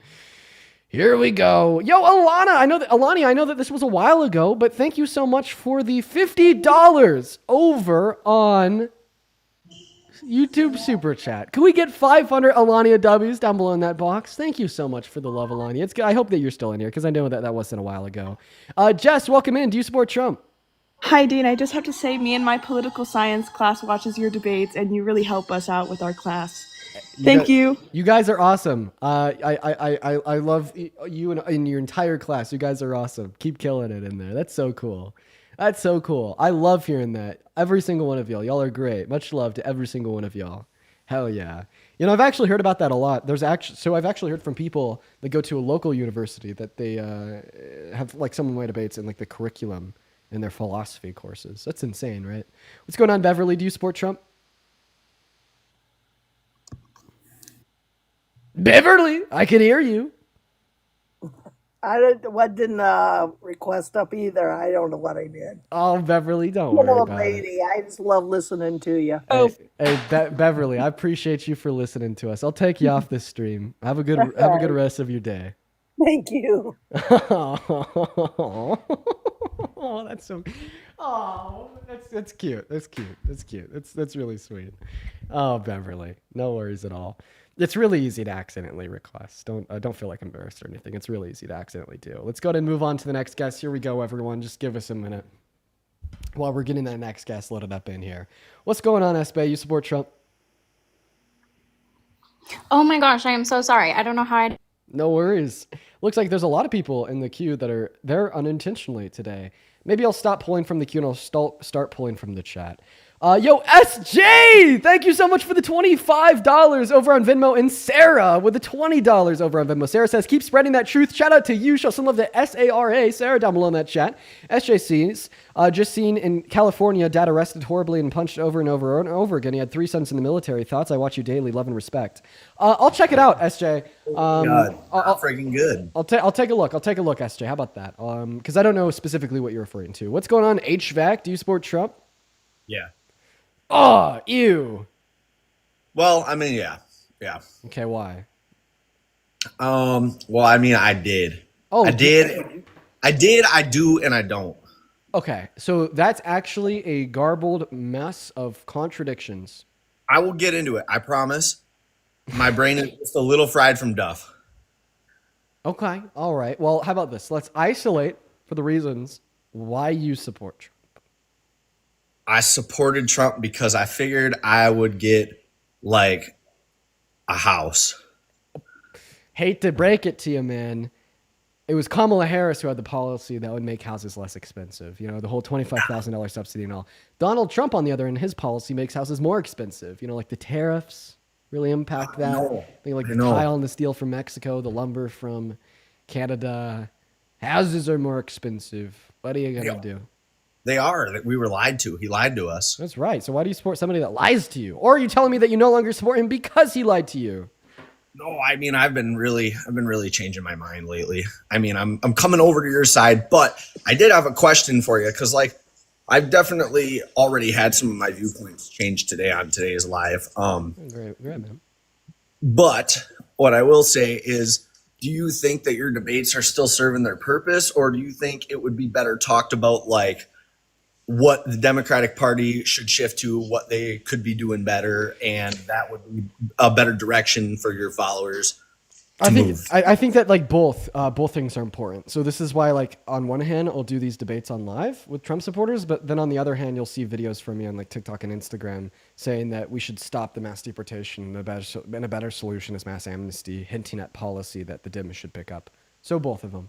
Here we go. Yo, Alana, I know that this was a while ago, but thank you so much for the $50 over on YouTube Super Chat. Can we get 500 Alania W's down below in that box? Thank you so much for the love, Alania. It's good. I hope that you're still in here because I know that wasn't a while ago. Jess, welcome in. Do you support Trump? Hi, Dean. I just have to say, me and my political science class watches your debates, and you really help us out with our class. Thank you. You guys are awesome. I love you and your entire class. You guys are awesome. Keep killing it in there. That's so cool. That's so cool. I love hearing that. Every single one of y'all. Y'all are great. Much love to every single one of y'all. Hell yeah. You know, I've actually heard about that a lot. I've actually heard from people that go to a local university that they have like some debates in like the curriculum in their philosophy courses. That's insane, right? What's going on, Beverly? Do you support Trump? Beverly, I can hear you. didn't request up either. I don't know what I did. Oh, Beverly, don't Good worry old about it. lady. I just love listening to you. Hey, Beverly, I appreciate you for listening to us. I'll take you off this stream. Have a good rest of your day. Thank you. Oh, that's so. Oh, that's cute. That's cute. That's cute. That's really sweet. Oh, Beverly, no worries at all. It's really easy to accidentally request. Don't feel like embarrassed or anything. It's really easy to accidentally do. Let's go ahead and move on to the next guest. Here we go, everyone. Just give us a minute while we're getting that next guest loaded up in here. What's going on, Espe? You support Trump? Oh my gosh, I am so sorry. I don't know how I. No worries. Looks like there's a lot of people in the queue that are there unintentionally today. Maybe I'll stop pulling from the queue and I'll start pulling from the chat. Yo, SJ! Thank you so much for the $25 over on Venmo. And Sarah with the $20 over on Venmo. Sarah says, keep spreading that truth. Shout out to you. Show some love to SARA. Sarah down below in that chat. SJC's just seen in California, dad arrested horribly and punched over and over and over again. He had 3 sons in the military. Thoughts? I watch you daily. Love and respect. I'll check it out, SJ. God, freaking good. I'll take a look. I'll take a look, SJ. How about that? Because I don't know specifically what you're referring to. What's going on, HVAC? Do you support Trump? Yeah. Oh, ew. Well, I mean, yeah. Okay, why? Well, I mean, I did. Oh, I did. I do, and I don't. Okay, so that's actually a garbled mess of contradictions. I will get into it. I promise. My brain is just a little fried from Duff. Okay, all right. Well, how about this? Let's isolate for the reasons why you support Trump. I supported Trump because I figured I would get like a house. Hate to break it to you, man. It was Kamala Harris who had the policy that would make houses less expensive. You know, the whole $25,000 subsidy and all. Donald Trump, on the other hand, his policy makes houses more expensive. You know, like the tariffs really impact that. Like the tile and the steel from Mexico, the lumber from Canada. Houses are more expensive. What are you going to do? They are. We were lied to. He lied to us. That's right. So why do you support somebody that lies to you? Or are you telling me that you no longer support him because he lied to you? No, I mean, I've been really changing my mind lately. I mean, I'm coming over to your side, but I did have a question for you because, like, I've definitely already had some of my viewpoints changed today on today's live. Great, man. But what I will say is, do you think that your debates are still serving their purpose, or do you think it would be better talked about, like, what the Democratic Party should shift to, what they could be doing better, and that would be a better direction for your followers to move? I think that like both things are important. So this is why, like, on one hand, I'll do these debates on live with Trump supporters, but then on the other hand, you'll see videos from me on like TikTok and Instagram saying that we should stop the mass deportation and a better solution is mass amnesty, hinting at policy that the Dems should pick up. So both of them.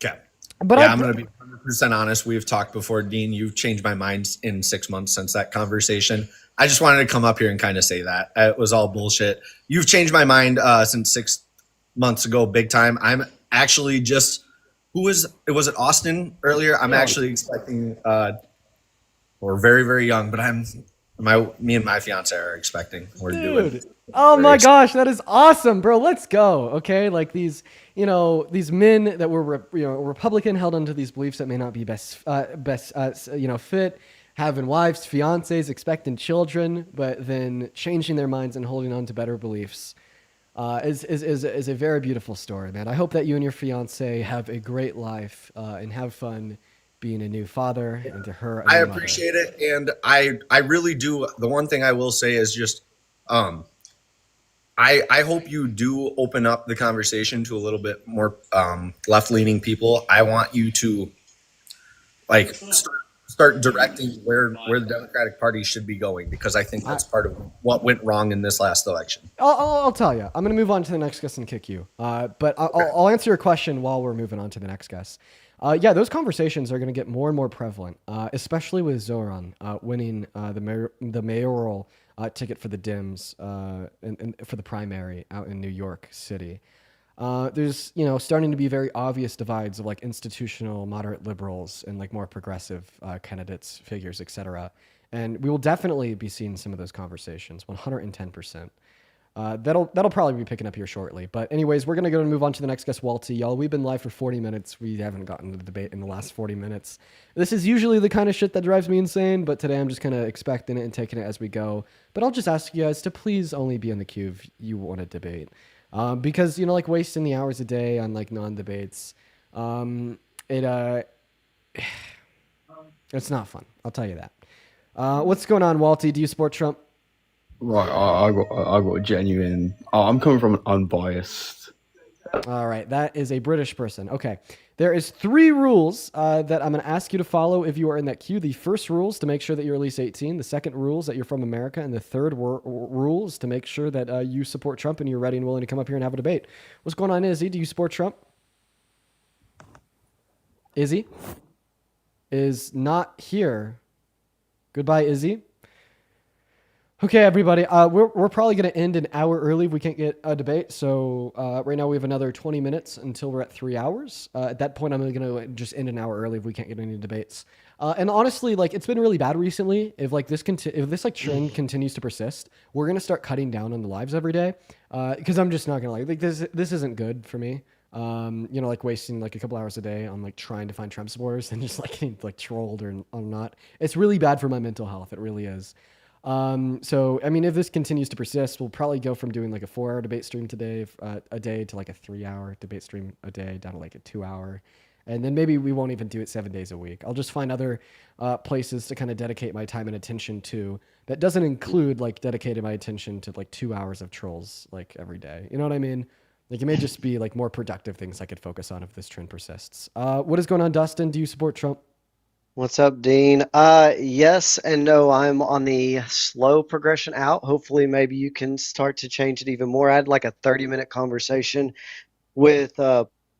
Okay. But yeah, I'm going to be 100% honest. We've talked before, Dean. You've changed my mind in 6 months since that conversation. I just wanted to come up here and kind of say that. It was all bullshit. You've changed my mind since 6 months ago, big time. I'm actually just, was it Austin earlier? I'm actually expecting, we're very, very young, but me and my fiance are expecting. We're doing. Oh my gosh, that is awesome, bro. Let's go. Okay, like these men that were Republican, held onto these beliefs that may not be best fit, having wives, fiancés, expecting children, but then changing their minds and holding on to better beliefs is a very beautiful story, man. I hope that you and your fiance have a great life and have fun being a new father and to her. I appreciate it, and I really do. The one thing I will say is just, I hope you do open up the conversation to a little bit more left-leaning people. I want you to like start directing where the Democratic Party should be going, because I think that's part of what went wrong in this last election. I'll tell you. I'm going to move on to the next guest and kick you. But I'll answer your question while we're moving on to the next guest. Yeah, those conversations are going to get more and more prevalent, especially with Zoran winning the mayoral ticket for the Dems and for the primary out in New York City. There's starting to be very obvious divides of like institutional moderate liberals and like more progressive candidates, figures, etc. And we will definitely be seeing some of those conversations, 110%. That'll probably be picking up here shortly. But anyways, we're gonna go and move on to the next guest, Walty. Y'all, we've been live for 40 minutes. We haven't gotten to the debate in the last 40 minutes. This is usually the kind of shit that drives me insane, but today I'm just kind of expecting it and taking it as we go. But I'll just ask you guys to please only be in the queue if you want to debate, because like wasting the hours a day on like non-debates, it's not fun. I'll tell you that. What's going on, Walty? Do you support Trump? Right, I got a genuine. I'm coming from an unbiased. All right, that is a British person. Okay, there is 3 rules that I'm going to ask you to follow if you are in that queue. The first rule is to make sure that you're at least 18. The second rule is that you're from America, and the third rule is to make sure that you support Trump and you're ready and willing to come up here and have a debate. What's going on, Izzy? Do you support Trump? Izzy is not here. Goodbye, Izzy. Okay, everybody. We're probably going to end an hour early if we can't get a debate. So right now we have another 20 minutes until we're at 3 hours. At that point, I'm going to just end an hour early if we can't get any debates. And honestly, like it's been really bad recently. If like this trend continues to persist, we're going to start cutting down on the lives every day. Because I'm just not going to like this isn't good for me. Like wasting like a couple hours a day on like trying to find Trump supporters and just like getting like trolled or not. It's really bad for my mental health. It really is. So, I mean, if this continues to persist, we'll probably go from doing like a 4-hour debate stream today, a day to like a 3-hour debate stream a day down to like a 2-hour. And then maybe we won't even do it 7 days a week. I'll just find other places to kind of dedicate my time and attention to that doesn't include like dedicating my attention to like 2 hours of trolls like every day. You know what I mean? Like it may just be like more productive things I could focus on if this trend persists. What is going on, Dustin? Do you support Trump? What's up, Dean? Yes and no. I'm on the slow progression out. Hopefully, maybe you can start to change it even more. I had like a 30-minute conversation with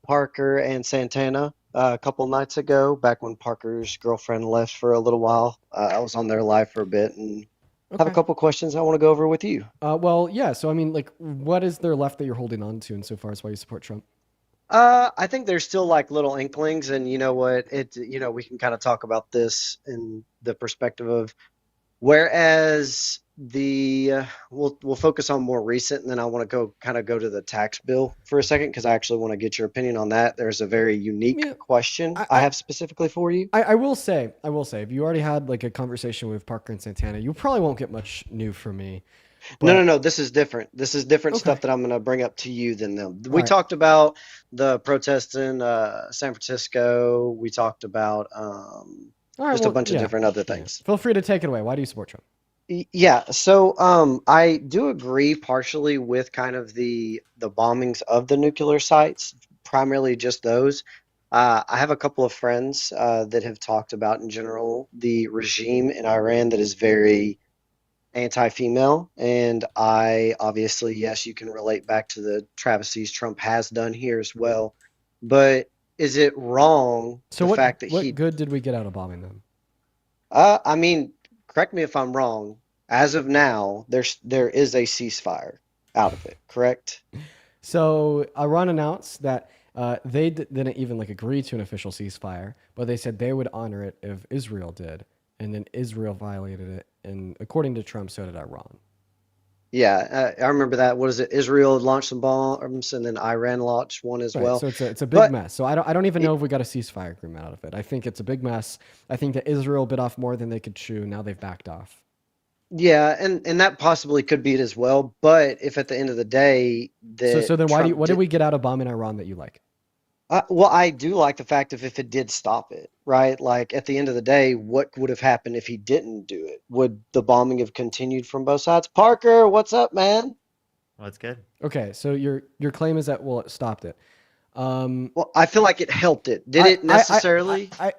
Parker and Santana a couple nights ago, back when Parker's girlfriend left for a little while. I was on their live for a bit and have a couple questions I want to go over with you. Well, yeah. So, I mean, like, what is there left that you're holding on to insofar as why you support Trump? I think there's still like little inklings, and you know what? We can kind of talk about this in the perspective of whereas we'll focus on more recent, and then I want to go to the tax bill for a second because I actually want to get your opinion on that. There's a very unique question I have specifically for you. I will say, if you already had like a conversation with Parker and Santana, you probably won't get much new from me. No. This is different. This is different stuff that I'm going to bring up to you than them. We talked about the protests in San Francisco. We talked about a bunch of different other things. Feel free to take it away. Why do you support Trump? Yeah, so I do agree partially with kind of the bombings of the nuclear sites, primarily just those. I have a couple of friends that have talked about in general the regime in Iran that is very anti-female, and I obviously, yes, you can relate back to the travesties Trump has done here as well, but is it wrong what good did we get out of bombing them? I mean, correct me if I'm wrong, as of now there is a ceasefire out of it, correct? So Iran announced that they didn't even like agree to an official ceasefire, but they said they would honor it if Israel did, and then Israel violated it. And according to Trump, so did Iran. Yeah, I remember that. What is it? Israel launched some bombs, and then Iran launched one as well. So it's a big mess. So I don't even know if we got a ceasefire agreement out of it. I think it's a big mess. I think that Israel bit off more than they could chew. Now they've backed off. Yeah, and that possibly could be it as well. But if at the end of the day, so then what did we get out of bombing Iran that you like? Well, I do like the fact of if it did stop it, right? Like at the end of the day, what would have happened if he didn't do it? Would the bombing have continued from both sides? Parker, what's up, man? Well, that's good. Okay, so your claim is that it stopped it. Well, I feel like it helped it. Did it necessarily? I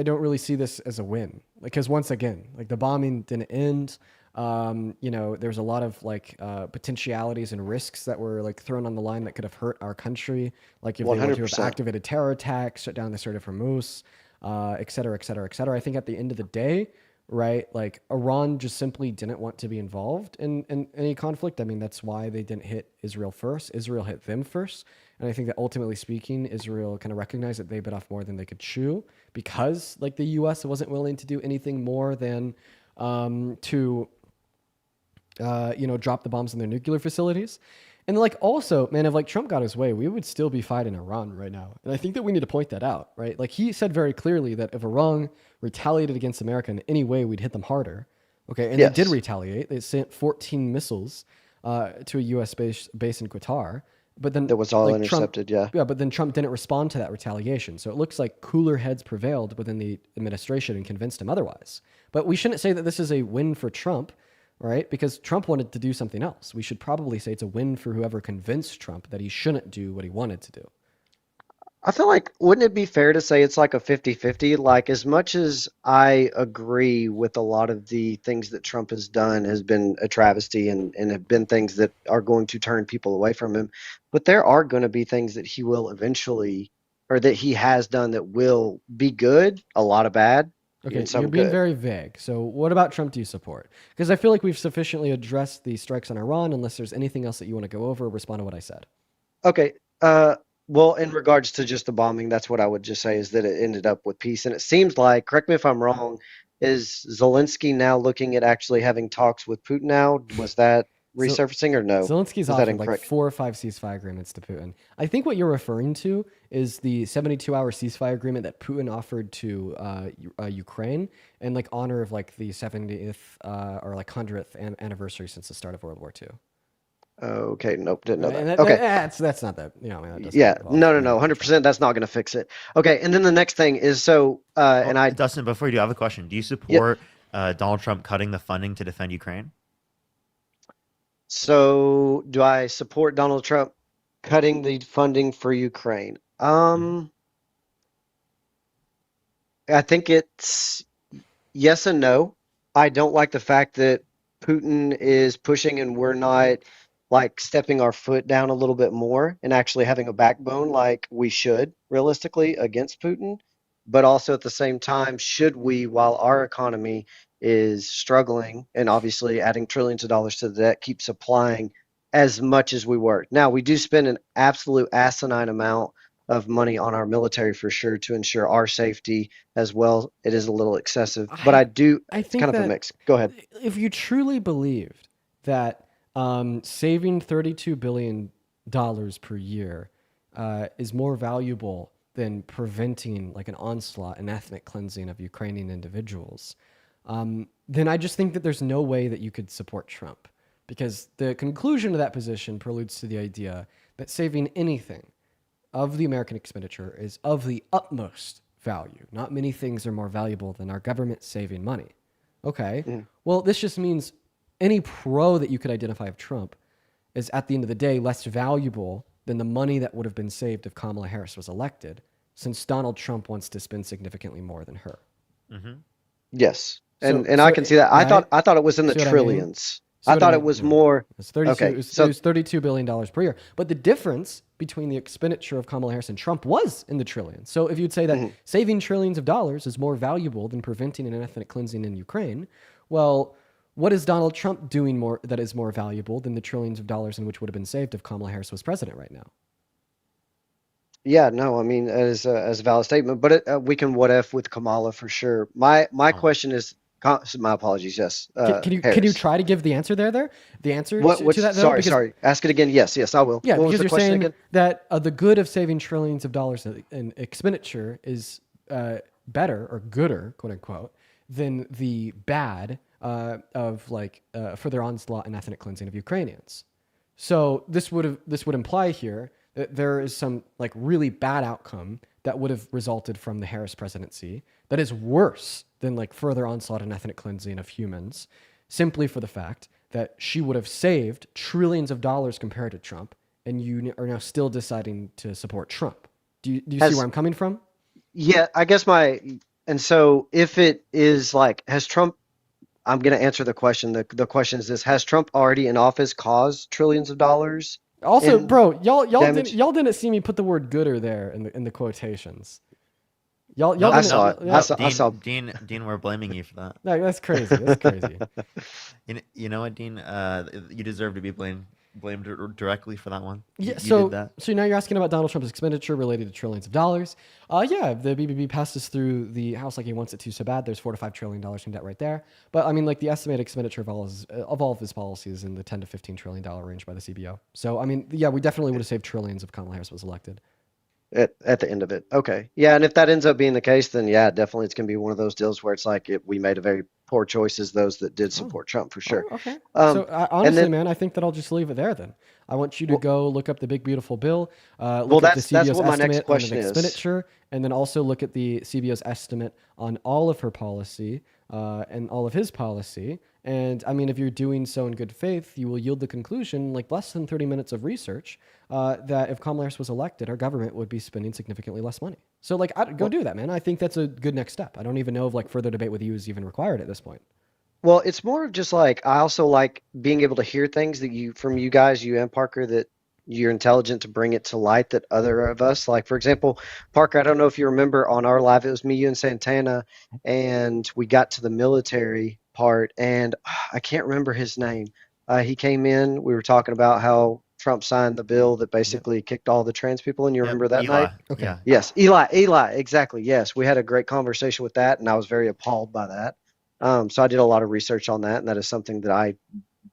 don't really see this as a win, because once again, like the bombing didn't end. There's a lot of like potentialities and risks that were like thrown on the line that could have hurt our country. Like if 100%. They were to have activated terror attacks, shut down the Strait of Hormuz, et cetera, et cetera, et cetera. I think at the end of the day, right, like Iran just simply didn't want to be involved in any conflict. I mean, that's why they didn't hit Israel first. Israel hit them first. And I think that ultimately speaking, Israel kind of recognized that they bit off more than they could chew because like the U.S. wasn't willing to do anything more than to drop the bombs in their nuclear facilities. And like also, man, if like Trump got his way, we would still be fighting Iran right now. And I think that we need to point that out, right? Like he said very clearly that if Iran retaliated against America in any way, we'd hit them harder. Okay, and they did retaliate. They sent 14 missiles to a U.S. base in Qatar. But then That was all like, intercepted, Trump, yeah. But then Trump didn't respond to that retaliation. So it looks like cooler heads prevailed within the administration and convinced him otherwise. But we shouldn't say that this is a win for Trump, right? Because Trump wanted to do something else. We should probably say it's a win for whoever convinced Trump that he shouldn't do what he wanted to do. I feel like, wouldn't it be fair to say it's like a 50-50? Like, as much as I agree with a lot of the things that Trump has done has been a travesty and have been things that are going to turn people away from him, but there are going to be things that he will eventually, or that he has done that will be good, a lot of bad, Okay, and some you're being good. very vague. So what about Trump do you support? Because I feel like we've sufficiently addressed the strikes on Iran, unless there's anything else that you want to go over or respond to what I said. Okay. Well, in regards to just the bombing, that's what I would just say is that it ended up with peace. And it seems like, correct me if I'm wrong, is Zelensky now looking at actually having talks with Putin now? Was that resurfacing or no? Zelensky's Is that offered like incorrect? 4 or 5 ceasefire agreements to Putin. I think what you're referring to is the 72-hour ceasefire agreement that Putin offered to Ukraine in like honor of like the 70th or like 100th anniversary since the start of World War II. Okay, nope, didn't know And that. Okay. that's not that. I mean, that doesn't Yeah, involve no, 100%. That's not going to fix it. Okay, and then the next thing is Dustin, before you do, I have a question. Do you support Donald Trump cutting the funding to defend Ukraine? So do I support Donald Trump cutting the funding for Ukraine? I think it's yes and no. I don't like the fact that Putin is pushing and we're not like stepping our foot down a little bit more and actually having a backbone like we should realistically against Putin. But also at the same time, should we, while our economy is struggling and obviously adding trillions of dollars to the debt, keep supplying as much as we were? Now, we do spend an absolute asinine amount of money on our military for sure to ensure our safety as well. It is a little excessive, but I it's think kind of a that mix. Go ahead. If you truly believed that saving $32 billion per year is more valuable than preventing like an onslaught and ethnic cleansing of Ukrainian individuals, then I just think that there's no way that you could support Trump, because the conclusion of that position preludes to the idea that saving anything of the American expenditure is of the utmost value. Not many things are more valuable than our government saving money. Okay, well, this just means any pro that you could identify of Trump is at the end of the day less valuable than the money that would have been saved if Kamala Harris was elected, since Donald Trump wants to spend significantly more than her. Yes. So- And so I can see that. right? I thought it was in the See what I mean? trillions. See I what thought I it mean? was No. more. It's 32. Okay, It was so $32 billion per year. But the difference between the expenditure of Kamala Harris and Trump was in the trillions. So if you'd say that saving trillions of dollars is more valuable than preventing an ethnic cleansing in Ukraine, well, what is Donald Trump doing more that is more valuable than the trillions of dollars in which would have been saved if Kamala Harris was president right now? yeah, no, I mean as a valid statement, but we can what if with Kamala for sure. My question is, my apologies. Yes, Can you Harris. try to give the answer there? The answer What? to that though? Sorry, Because- sorry. Ask it again. Yes, I will. Yeah, What was because the you're question saying again? that the good of saving trillions of dollars in expenditure is better or gooder, quote unquote, than the bad of like further onslaught and ethnic cleansing of Ukrainians. So this would imply here that there is some like really bad outcome that would have resulted from the Harris presidency that is worse than like further onslaught and ethnic cleansing of humans, simply for the fact that she would have saved trillions of dollars compared to Trump, and you are now still deciding to support Trump. Do you see where I'm coming from? Yeah, I guess and so if it is like, has Trump, I'm going to answer the question. The question is this: has Trump already in office caused trillions of dollars? Also, in bro, y'all damage? didn't see me put the word gooder there in the quotations. Y'all I didn't, saw it. yeah. I saw. Dean, we're blaming you for that. No, that's crazy. That's crazy. You know what, Dean? You deserve to be blamed blamed directly for that one? Yeah, You so did that? so now you're asking about Donald Trump's expenditure related to trillions of dollars. Yeah, the BBB passes through the House like he wants it to so bad. There's $4 to $5 trillion in debt right there. But I mean, like the estimated expenditure of all of his policies in the $10 to $15 trillion range by the CBO. So I mean, yeah, we definitely would have saved trillions if Kamala Harris was elected. At the end of it. Okay. Yeah, and if that ends up being the case, then yeah, definitely it's going to be one of those deals where it's like we made a very poor choices, those that did support Trump for sure. Okay. Um, Honestly, then, man, I think that I'll just leave it there then. I want you to go look up the big beautiful bill, well, look at the that's CBO's what my next estimate on question the is. expenditure, and then also look at the CBO's estimate on all of her policy and all of his policy. And I mean, if you're doing so in good faith, you will yield the conclusion, like less than 30 minutes of research, that if Kamala Harris was elected, our government would be spending significantly less money. So like, go do that, man. I think that's a good next step. I don't even know if like further debate with you is even required at this point. Well, it's more of just like I also like being able to hear things that from you guys, you and Parker, that you're intelligent to bring it to light that other of us, like for example, Parker, I don't know if you remember on our live, it was me, you, and Santana, and we got to the military part, and I can't remember his name. He came in, we were talking about how Trump signed the bill that basically kicked all the trans people, and you remember that Eli. night? Okay. Yeah. Yes, Eli, exactly. Yes, we had a great conversation with that, and I was very appalled by that. So I did a lot of research on that, and that is something that I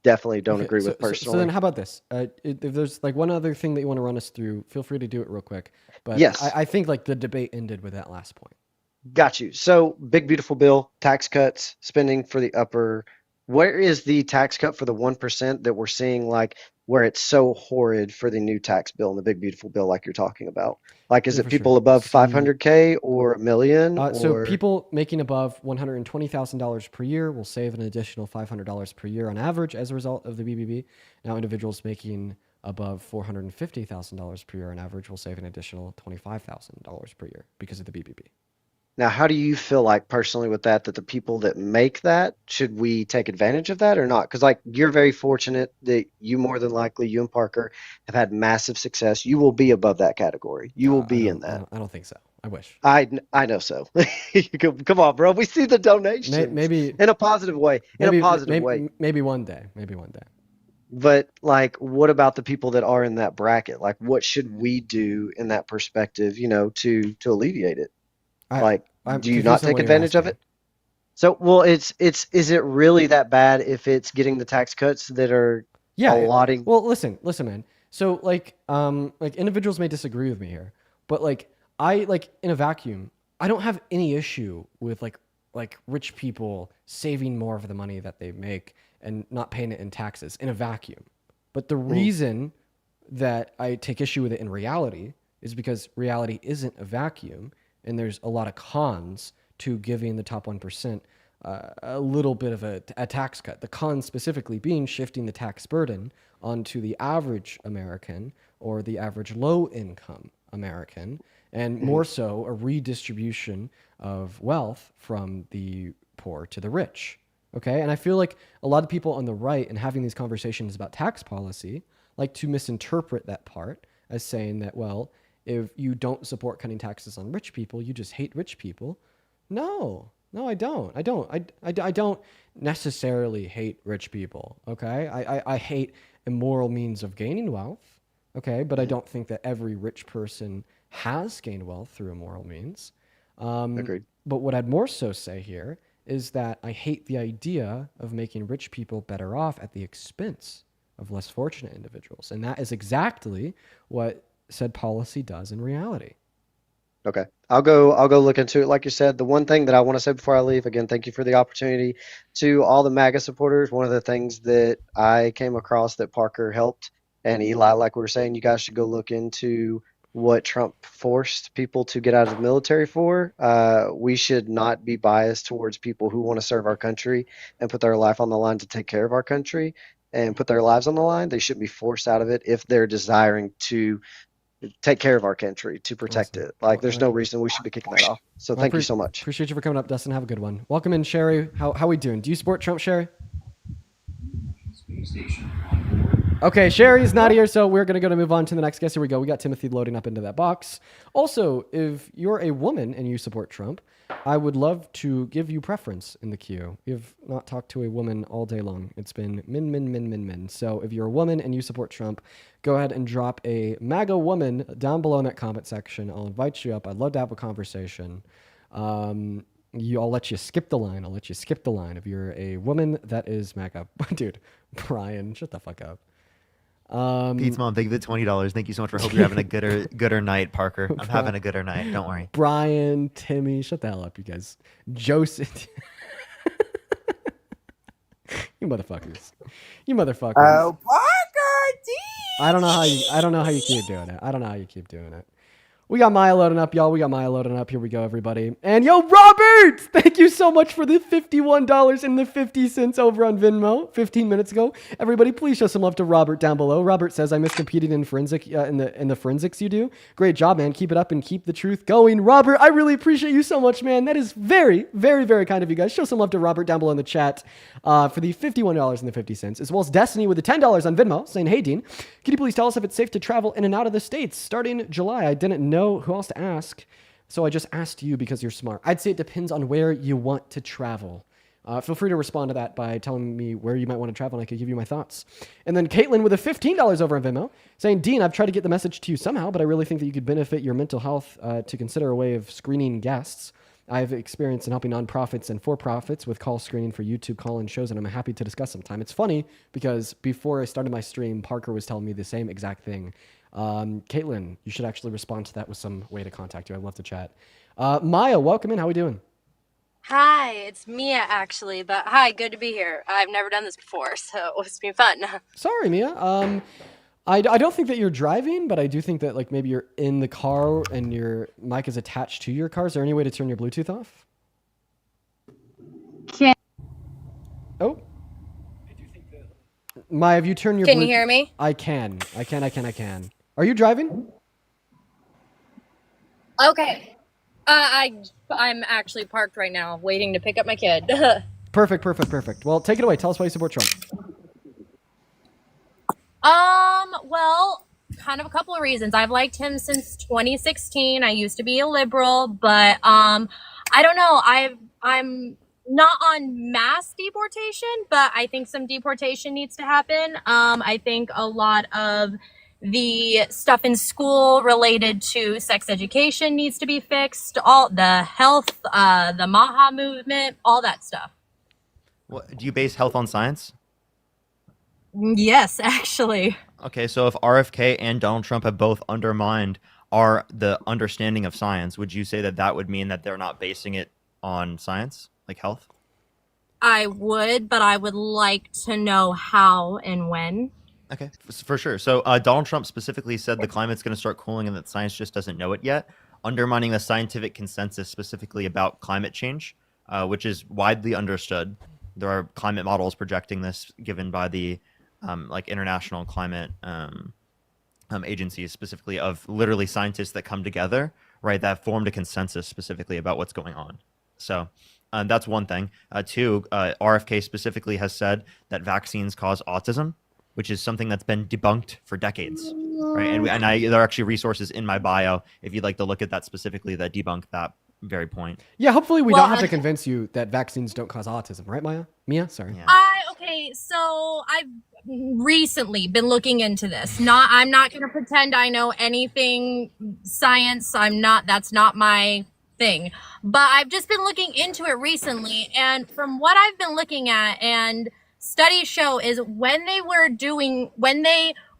definitely don't agree with personally. So then how about this? If there's like one other thing that you want to run us through, feel free to do it real quick. But Yes. I think like the debate ended with that last point. Got you. So big beautiful bill, tax cuts, spending for the upper. Where is the tax cut for the 1% that we're seeing, like where it's so horrid for the new tax bill and the big beautiful bill like you're talking about? Like, is Yeah, it for people sure. above 500K or a million? So or people making above $120,000 per year will save an additional $500 per year on average as a result of the BBB. Now individuals making above $450,000 per year on average will save an additional $25,000 per year because of the BBB. Now, how do you feel like personally with that the people that make that, should we take advantage of that or not? Because like you're very fortunate that you more than likely, you and Parker have had massive success. You will be above that category. You will be in that. I don't think so. I wish. I know so. Come on, bro. We see the donations. Maybe in a positive way. maybe, In a positive maybe, way. Maybe one day. Maybe one day. But like, what about the people that are in that bracket? Like, what should we do in that perspective? You know, to alleviate it. I'm Do you confused not on take what you're advantage of asking. it? So, well, is it really that bad if it's getting the tax cuts that are allotting? Well, listen, man. So like individuals may disagree with me here, but like I like in a vacuum, I don't have any issue with like rich people saving more of the money that they make and not paying it in taxes in a vacuum. But the reason that I take issue with it in reality is because reality isn't a vacuum, and there's a lot of cons to giving the top 1% a little bit of a tax cut. The cons specifically being shifting the tax burden onto the average American or the average low-income American, and more so a redistribution of wealth from the poor to the rich. Okay, and I feel like a lot of people on the right and having these conversations about tax policy like to misinterpret that part as saying that, well, if you don't support cutting taxes on rich people, you just hate rich people. No, I don't. I don't necessarily hate rich people. Okay, I hate immoral means of gaining wealth. Okay, but I don't think that every rich person has gained wealth through immoral means. Agreed. But what I'd more so say here is that I hate the idea of making rich people better off at the expense of less fortunate individuals. And that is exactly what said policy does in reality. Okay. I'll go look into it. Like you said, the one thing that I want to say before I leave, again, thank you for the opportunity to all the MAGA supporters. One of the things that I came across that Parker helped, and Eli, like we were saying, you guys should go look into what Trump forced people to get out of the military for. We should not be biased towards people who want to serve our country and put their life on the line to take care of our country and put their lives on the line. They shouldn't be forced out of it if they're desiring to take care of our country, to protect it. Like, there's no reason we should be kicking that off. So thank you so much. Appreciate you for coming up, Dustin. Have a good one. Welcome in, Sherry. How we doing? Do you support Trump, Sherry? Okay, Sherry's not here, so we're going to move on to the next guest. Here we go. We got Timothy loading up into that box. Also, if you're a woman and you support Trump, I would love to give you preference in the queue. We've not talked to a woman all day long. It's been men. So if you're a woman and you support Trump, go ahead and drop a MAGA woman down below in that comment section. I'll invite you up. I'd love to have a conversation. I'll let you skip the line. If you're a woman that is MAGA. Dude, Brian, shut the fuck up. Pete's mom, thank you for the $20. Thank you so much. Hope you're having a gooder night, Parker. I'm having a gooder night. Don't worry. Brian, Timmy, shut the hell up, you guys. Joseph, you motherfuckers. Oh, Parker, D. I don't know how you keep doing it. We got Maya loading up, y'all. Here we go, everybody. And yo, Robert! Thank you so much for the $51.50 over on Venmo 15 minutes ago. Everybody, please show some love to Robert down below. Robert says, I miss competing in forensic in the forensics you do. Great job, man. Keep it up and keep the truth going. Robert, I really appreciate you so much, man. That is very, very, very kind of you guys. Show some love to Robert down below in the chat for the $51.50, as well as Destiny with the $10 on Venmo, saying, hey, Dean, can you please tell us if it's safe to travel in and out of the States starting July? I didn't know who else to ask, so I just asked you because you're smart. I'd say it depends on where you want to travel. Feel free to respond to that by telling me where you might want to travel, and I could give you my thoughts. And then Caitlin with a $15 over on Venmo, saying, Dean, I've tried to get the message to you somehow, but I really think that you could benefit your mental health to consider a way of screening guests. I have experience in helping nonprofits and for-profits with call screening for YouTube call-in shows, and I'm happy to discuss sometime. It's funny because before I started my stream, Parker was telling me the same exact thing. Caitlin, you should actually respond to that with some way to contact you. I'd love to chat. Maya, welcome in. How are we doing? Hi, it's Mia actually, but hi, good to be here. I've never done this before, so it's been fun. Sorry, Mia. I don't think that you're driving, but I do think that like maybe you're in the car and your mic is attached to your car. Is there any way to turn your Bluetooth off? Oh. Maya, have you turned your Can you hear me? I can. Are you driving? Okay. I'm actually parked right now, waiting to pick up my kid. Perfect. Well, take it away. Tell us why you support Trump. Well, kind of a couple of reasons. I've liked him since 2016. I used to be a liberal, but I don't know. I'm not on mass deportation, but I think some deportation needs to happen. I think a lot of the stuff in school related to sex education needs to be fixed. All the health, the Maha movement, all that stuff. Do you base health on science? Yes, actually. Okay, so if RFK and Donald Trump have both undermined the understanding of science, would you say that that would mean that they're not basing it on science, like health? I would, but I would like to know how and when. Okay, for sure. So Donald Trump specifically said the climate's going to start cooling and that science just doesn't know it yet, undermining the scientific consensus specifically about climate change, which is widely understood. There are climate models projecting this given by the international climate agencies, specifically of literally scientists that come together, right, that formed a consensus specifically about what's going on. So that's one thing. Two, RFK specifically has said that vaccines cause autism, which is something that's been debunked for decades, right? And there are actually resources in my bio if you'd like to look at that specifically that debunk that very point. Yeah, hopefully we don't have to convince you that vaccines don't cause autism, right, Mia? Sorry. Yeah. Okay, so I've recently been looking into this. I'm not going to pretend I know anything science. That's not my thing. But I've just been looking into it recently, and from what I've been looking at and studies show is when they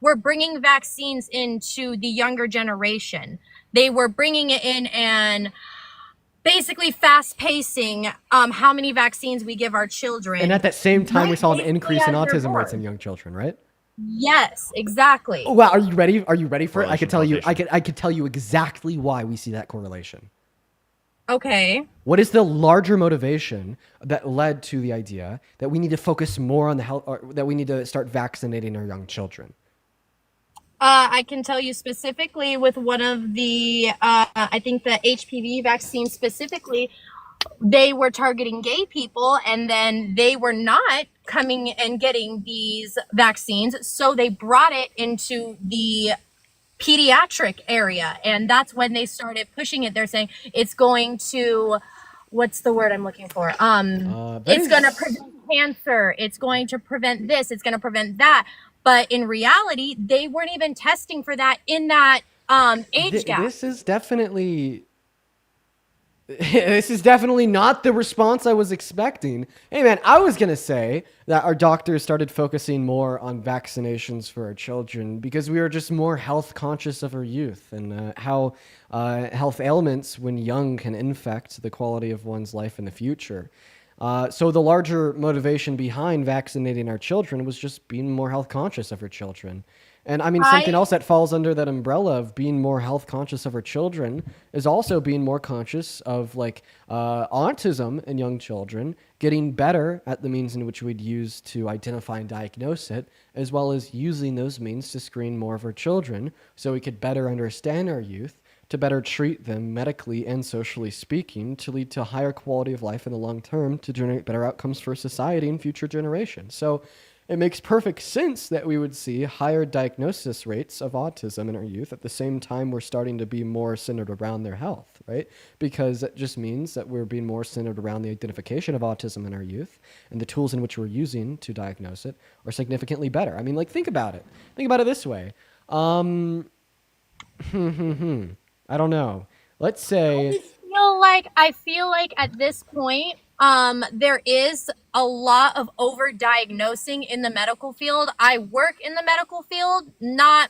were bringing vaccines into the younger generation, they were bringing it in and basically fast pacing how many vaccines we give our children. And at that same time, we saw an increase in autism rates in young children, right? Yes, exactly. Oh, wow, are you ready? Are you ready for it? I could tell you. I could tell you exactly why we see that correlation. Okay. What is the larger motivation that led to the idea that we need to focus more on the health, or that we need to start vaccinating our young children? I can tell you specifically with one of the, I think the HPV vaccine specifically, they were targeting gay people, and then they were not coming and getting these vaccines, so they brought it into the pediatric area, and that's when they started pushing it. They're saying it's going to, what's the word I'm looking for? It's going to prevent cancer, it's going to prevent this, it's going to prevent that. But in reality, they weren't even testing for that in that age gap. This is definitely this is definitely not the response I was expecting. Hey man, I was going to say that our doctors started focusing more on vaccinations for our children because we were just more health conscious of our youth and how health ailments when young can infect the quality of one's life in the future. So the larger motivation behind vaccinating our children was just being more health conscious of our children. And I mean, something else that falls under that umbrella of being more health conscious of our children is also being more conscious of like autism in young children, getting better at the means in which we'd use to identify and diagnose it, as well as using those means to screen more of our children so we could better understand our youth, to better treat them medically and socially speaking, to lead to a higher quality of life in the long term, to generate better outcomes for society and future generations. So it makes perfect sense that we would see higher diagnosis rates of autism in our youth at the same time we're starting to be more centered around their health, right? Because it just means that we're being more centered around the identification of autism in our youth, and the tools in which we're using to diagnose it are significantly better. I mean, like, think about it. Think about it this way. I don't know. Let's say... I feel like at this point, there is a lot of over-diagnosing in the medical field. I work in the medical field, not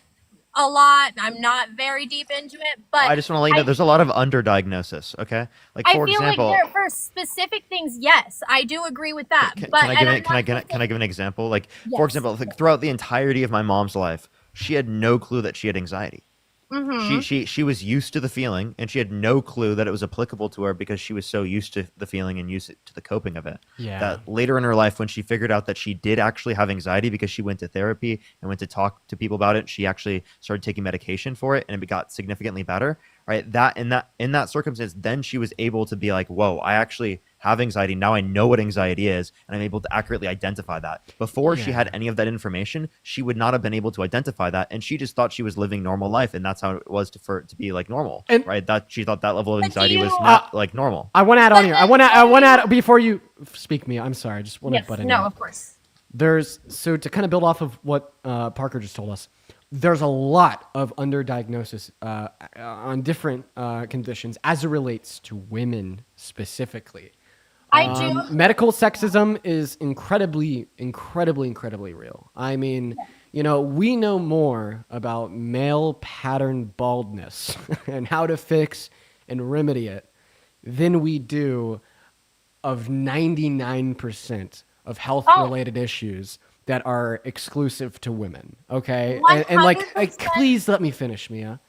a lot. I'm not very deep into it, but I just want to let you know there's a lot of underdiagnosis. Okay, like for I feel example, like for specific things, yes, I do agree with that. Can I give an example? Like Yes. for example, like, throughout the entirety of my mom's life, she had no clue that she had anxiety. Mhm. She was used to the feeling, and she had no clue that it was applicable to her because she was so used to the feeling and used to the coping of it. Yeah. That later in her life, when she figured out that she did actually have anxiety because she went to therapy and went to talk to people about it, she actually started taking medication for it, and it got significantly better. Right? In that circumstance, then she was able to be like, "Whoa, I actually have anxiety. Now I know what anxiety is, and I'm able to accurately identify that." Before she had any of that information, she would not have been able to identify that, and she just thought she was living normal life, and that's how it was to be like normal, right? That she thought that level of anxiety was not like normal. I want to add on here. I want to add before you speak, Mia. I'm sorry. I just want to butt in. No, here. of course. So to kind of build off of what Parker just told us, there's a lot of underdiagnosis on different conditions as it relates to women specifically. Medical sexism is incredibly real. I mean, we know more about male pattern baldness and how to fix and remedy it than we do of 99% of health-related issues that are exclusive to women. Okay, and like, please let me finish, Mia.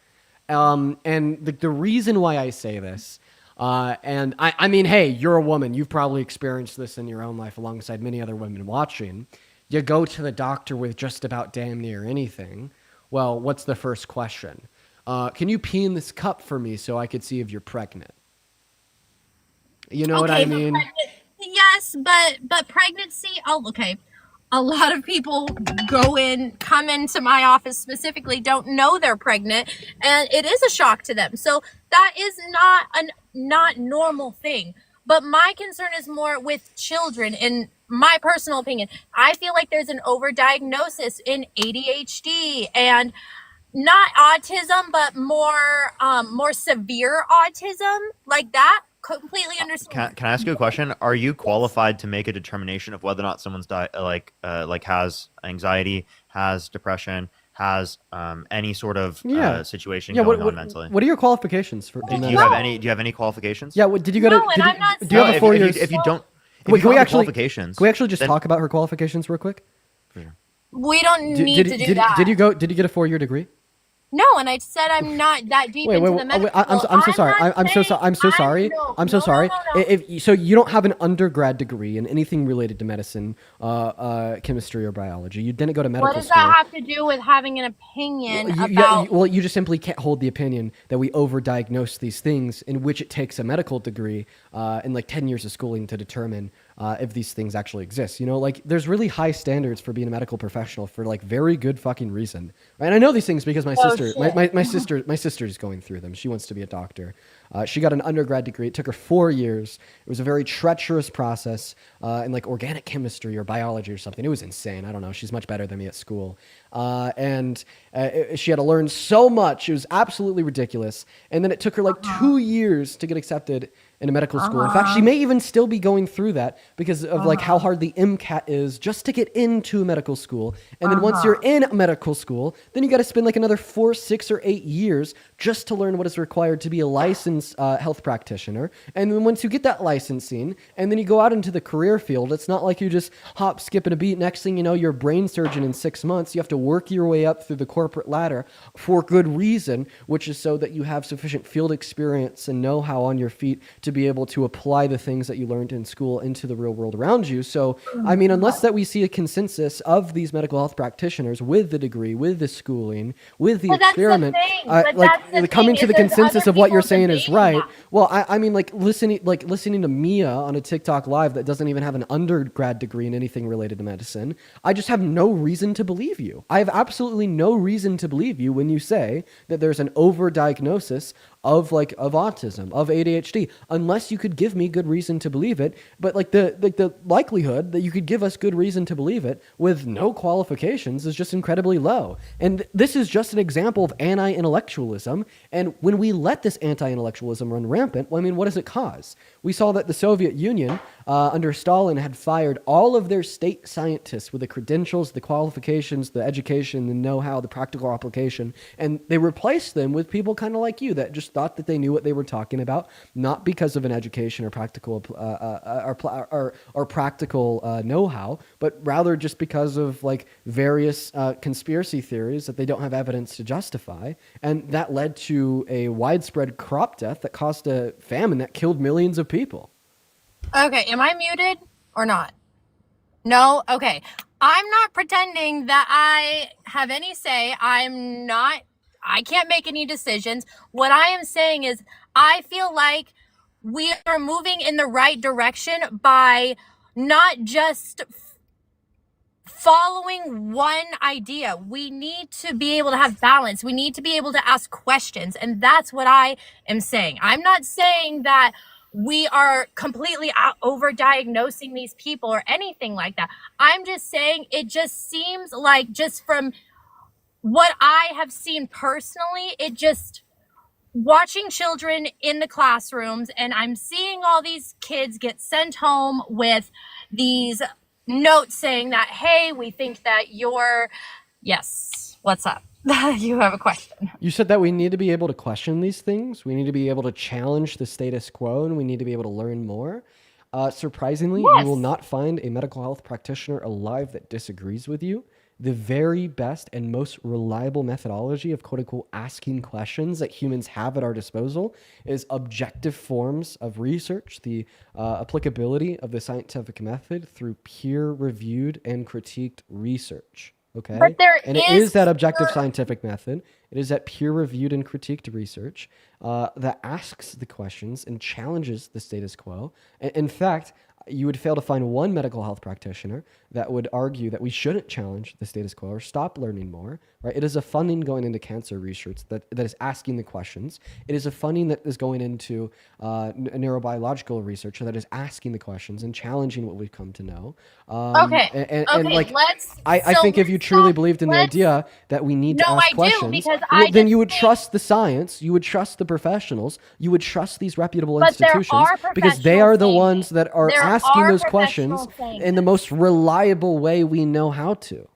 And the reason why I say this. And I mean, hey, you're a woman. You've probably experienced this in your own life alongside many other women watching. You go to the doctor with just about damn near anything. Well, what's the first question? Can you pee in this cup for me so I could see if you're pregnant? You know what I mean? Yes, but pregnancy. Oh, okay. A lot of people come into my office specifically, don't know they're pregnant, and it is a shock to them. So that is not normal thing. But my concern is more with children. In my personal opinion, I feel like there's an overdiagnosis in ADHD and not autism, but more severe autism like that. Completely understand. Can I ask you a question? Are you qualified to make a determination of whether or not someone's has anxiety, has depression, has any sort of situation going on mentally? What are your qualifications for? Do you have any qualifications? Yeah. Did you go to? Do you have a 4 years? If you don't, wait, can we actually qualifications? Can we actually just talk about her qualifications real quick? We don't need to do that. Did you get a 4-year degree? No, and I said I'm not that deep Wait, into wait, the wait, medical. I'm so sorry. not I'm so saying- I'm so sorry. no, I'm so no, sorry. no, no, no. If so, you don't have an undergrad degree in anything related to medicine, chemistry, or biology. You didn't go to medical What does school. that have to do with having an opinion about? Well, you just simply can't hold the opinion that we overdiagnose these things, in which it takes a medical degree and like 10 years of schooling to determine if these things actually exist. You know, like there's really high standards for being a medical professional for like very good fucking reason. And I know these things because my sister, my sister's going through them. She wants to be a doctor. She got an undergrad degree. It took her 4 years. It was a very treacherous process in like organic chemistry or biology or something. It was insane. I don't know. She's much better than me at school. And she had to learn so much. It was absolutely ridiculous. And then it took her like 2 years to get accepted in a medical school. In fact, she may even still be going through that because of like how hard the MCAT is just to get into medical school. And then once you're in medical school, then you got to spend like another 4, 6, or 8 years just to learn what is required to be a licensed health practitioner. And then once you get that licensing and then you go out into the career field, it's not like you just hop, skip, and a beat. Next thing you know, you're a brain surgeon in 6 months. You have to work your way up through the corporate ladder for good reason, which is so that you have sufficient field experience and know-how on your feet to be able to apply the things that you learned in school into the real world around you. So, I mean, unless that we see a consensus of these medical health practitioners with the degree, with the schooling, with the experiment, coming to the consensus of what you're saying is right. Well, I mean, like listening to Mia on a TikTok live that doesn't even have an undergrad degree in anything related to medicine, I just have no reason to believe you. I have absolutely no reason to believe you when you say that there's an overdiagnosis of autism, of ADHD, unless you could give me good reason to believe it. But like the likelihood that you could give us good reason to believe it with no qualifications is just incredibly low. And this is just an example of anti-intellectualism. And when we let this anti-intellectualism run rampant, well, I mean, what does it cause? We saw that the Soviet Union under Stalin had fired all of their state scientists with the credentials, the qualifications, the education, the know-how, the practical application, and they replaced them with people kind of like you that just thought that they knew what they were talking about, not because of an education or practical or practical know-how, but rather just because of like various conspiracy theories that they don't have evidence to justify, and that led to a widespread crop death that caused a famine that killed millions of people. Okay, am I muted or not? No? Okay. I'm not pretending that I have any say. I can't make any decisions. What I am saying is I feel like we are moving in the right direction by not just following one idea. We need to be able to have balance. We need to be able to ask questions. And that's what I am saying. I'm not saying that we are completely over-diagnosing these people or anything like that. I'm just saying it just seems like, just from what I have seen personally, it just watching children in the classrooms, and I'm seeing all these kids get sent home with these notes saying that, hey, we think that yes, what's up? You have a question. You said that we need to be able to question these things. We need to be able to challenge the status quo, and we need to be able to learn more. Surprisingly, Yes. you will not find a medical health practitioner alive that disagrees with you. The very best and most reliable methodology of quote unquote asking questions that humans have at our disposal is objective forms of research, the applicability of the scientific method through peer-reviewed and critiqued research. Okay. But it is that objective scientific method. It is that peer-reviewed and critiqued research that asks the questions and challenges the status quo. In fact, you would fail to find one medical health practitioner that would argue that we shouldn't challenge the status quo or stop learning more, right? It is a funding going into cancer research that is asking the questions. It is a funding that is going into neurobiological research that is asking the questions and challenging what we've come to know. And like, I think if you truly believed in the idea that we need to ask questions, then you would trust the science, you would trust the professionals, you would trust these reputable institutions because they are the ones that are asking those questions in the most reliable way we know how to.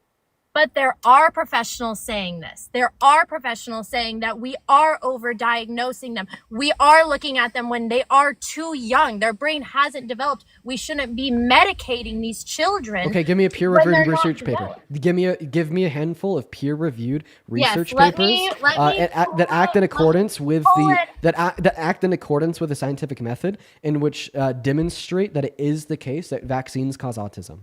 But there are professionals saying this. There are professionals saying that we are overdiagnosing them. We are looking at them when they are too young. Their brain hasn't developed. We shouldn't be medicating these children. Okay, give me a peer-reviewed research paper. Give me a handful of peer-reviewed research papers that act in accordance with that act in accordance with the scientific method, in which demonstrate that it is the case that vaccines cause autism.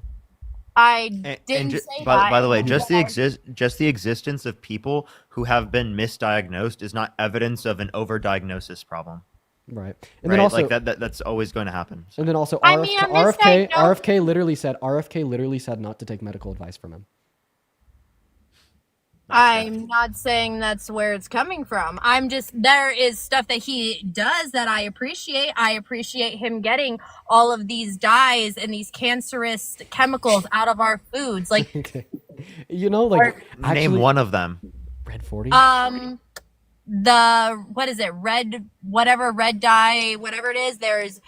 I didn't say that. By the way, just the existence of people who have been misdiagnosed is not evidence of an overdiagnosis problem. Right. And then also like that's always going to happen. So. And then also RFK literally said not to take medical advice from him. I'm not saying that's where it's coming from. There is stuff that he does that I appreciate. I appreciate him getting all of these dyes and these cancerous chemicals out of our foods. Like, okay. You know, like name one of them. Red 40. What is it? Red dye, whatever it is. There's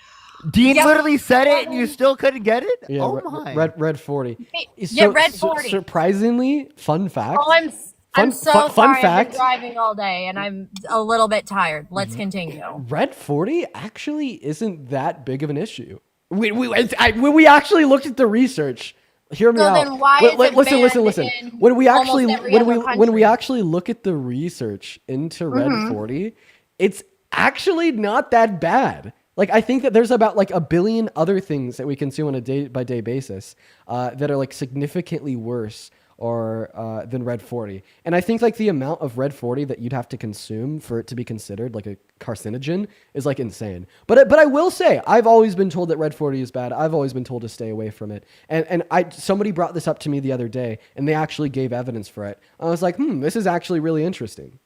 Dean literally said it, and you still couldn't get it. Yeah, oh my. Red 40. Red 40. Surprisingly, fun fact. Oh, I'm so sorry. I've been driving all day, and I'm a little bit tired. Let's continue. Red 40 actually isn't that big of an issue. We actually looked at the research. Hear me out. Then why is it listen. When we actually look at the research into Red 40, it's actually not that bad. Like, I think that there's about like a billion other things that we consume on a day-by-day basis that are like significantly worse or than Red 40. And I think like the amount of Red 40 that you'd have to consume for it to be considered like a carcinogen is like insane. But I will say, I've always been told that Red 40 is bad. I've always been told to stay away from it. And somebody brought this up to me the other day, and they actually gave evidence for it. I was like, this is actually really interesting.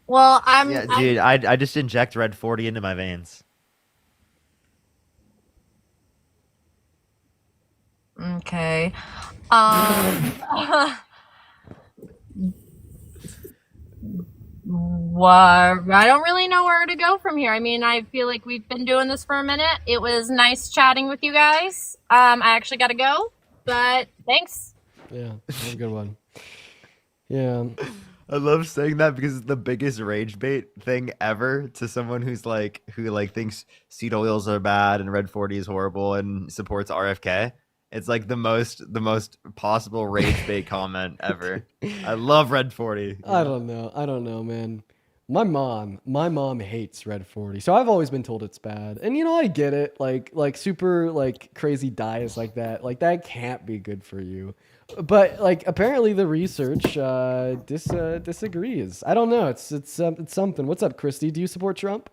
Well, dude, I just inject Red 40 into my veins. Okay. I don't really know where to go from here. I mean, I feel like we've been doing this for a minute. It was nice chatting with you guys. I actually got to go, but thanks. Yeah, have a good one. Yeah. I love saying that because it's the biggest rage bait thing ever to someone who thinks seed oils are bad and Red 40 is horrible and supports RFK. It's like the most possible rage bait comment ever. I love Red 40. I don't know, man. My mom hates Red 40. So I've always been told it's bad. And you know, I get it. Like super like crazy dyes like that can't be good for you. But like apparently the research disagrees. I don't know. It's something. What's up, Christy? Do you support Trump?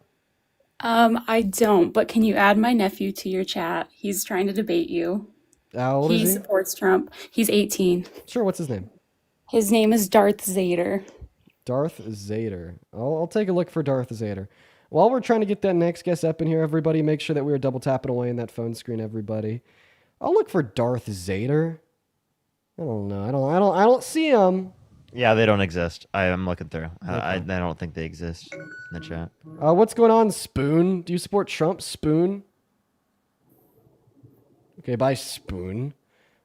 I don't, but can you add my nephew to your chat? He's trying to debate you. How old is he? He supports Trump. He's 18. Sure, what's his name? His name is Darth Zader. Darth Zader. I'll take a look for Darth Zader. While we're trying to get that next guest up in here, everybody make sure that we are double tapping away in that phone screen, everybody. I'll look for Darth Zader. I don't know. I don't see him. Yeah, they don't exist. I'm looking through. Okay. I don't think they exist in the chat. What's going on, Spoon? Do you support Trump, Spoon? Okay, bye, Spoon.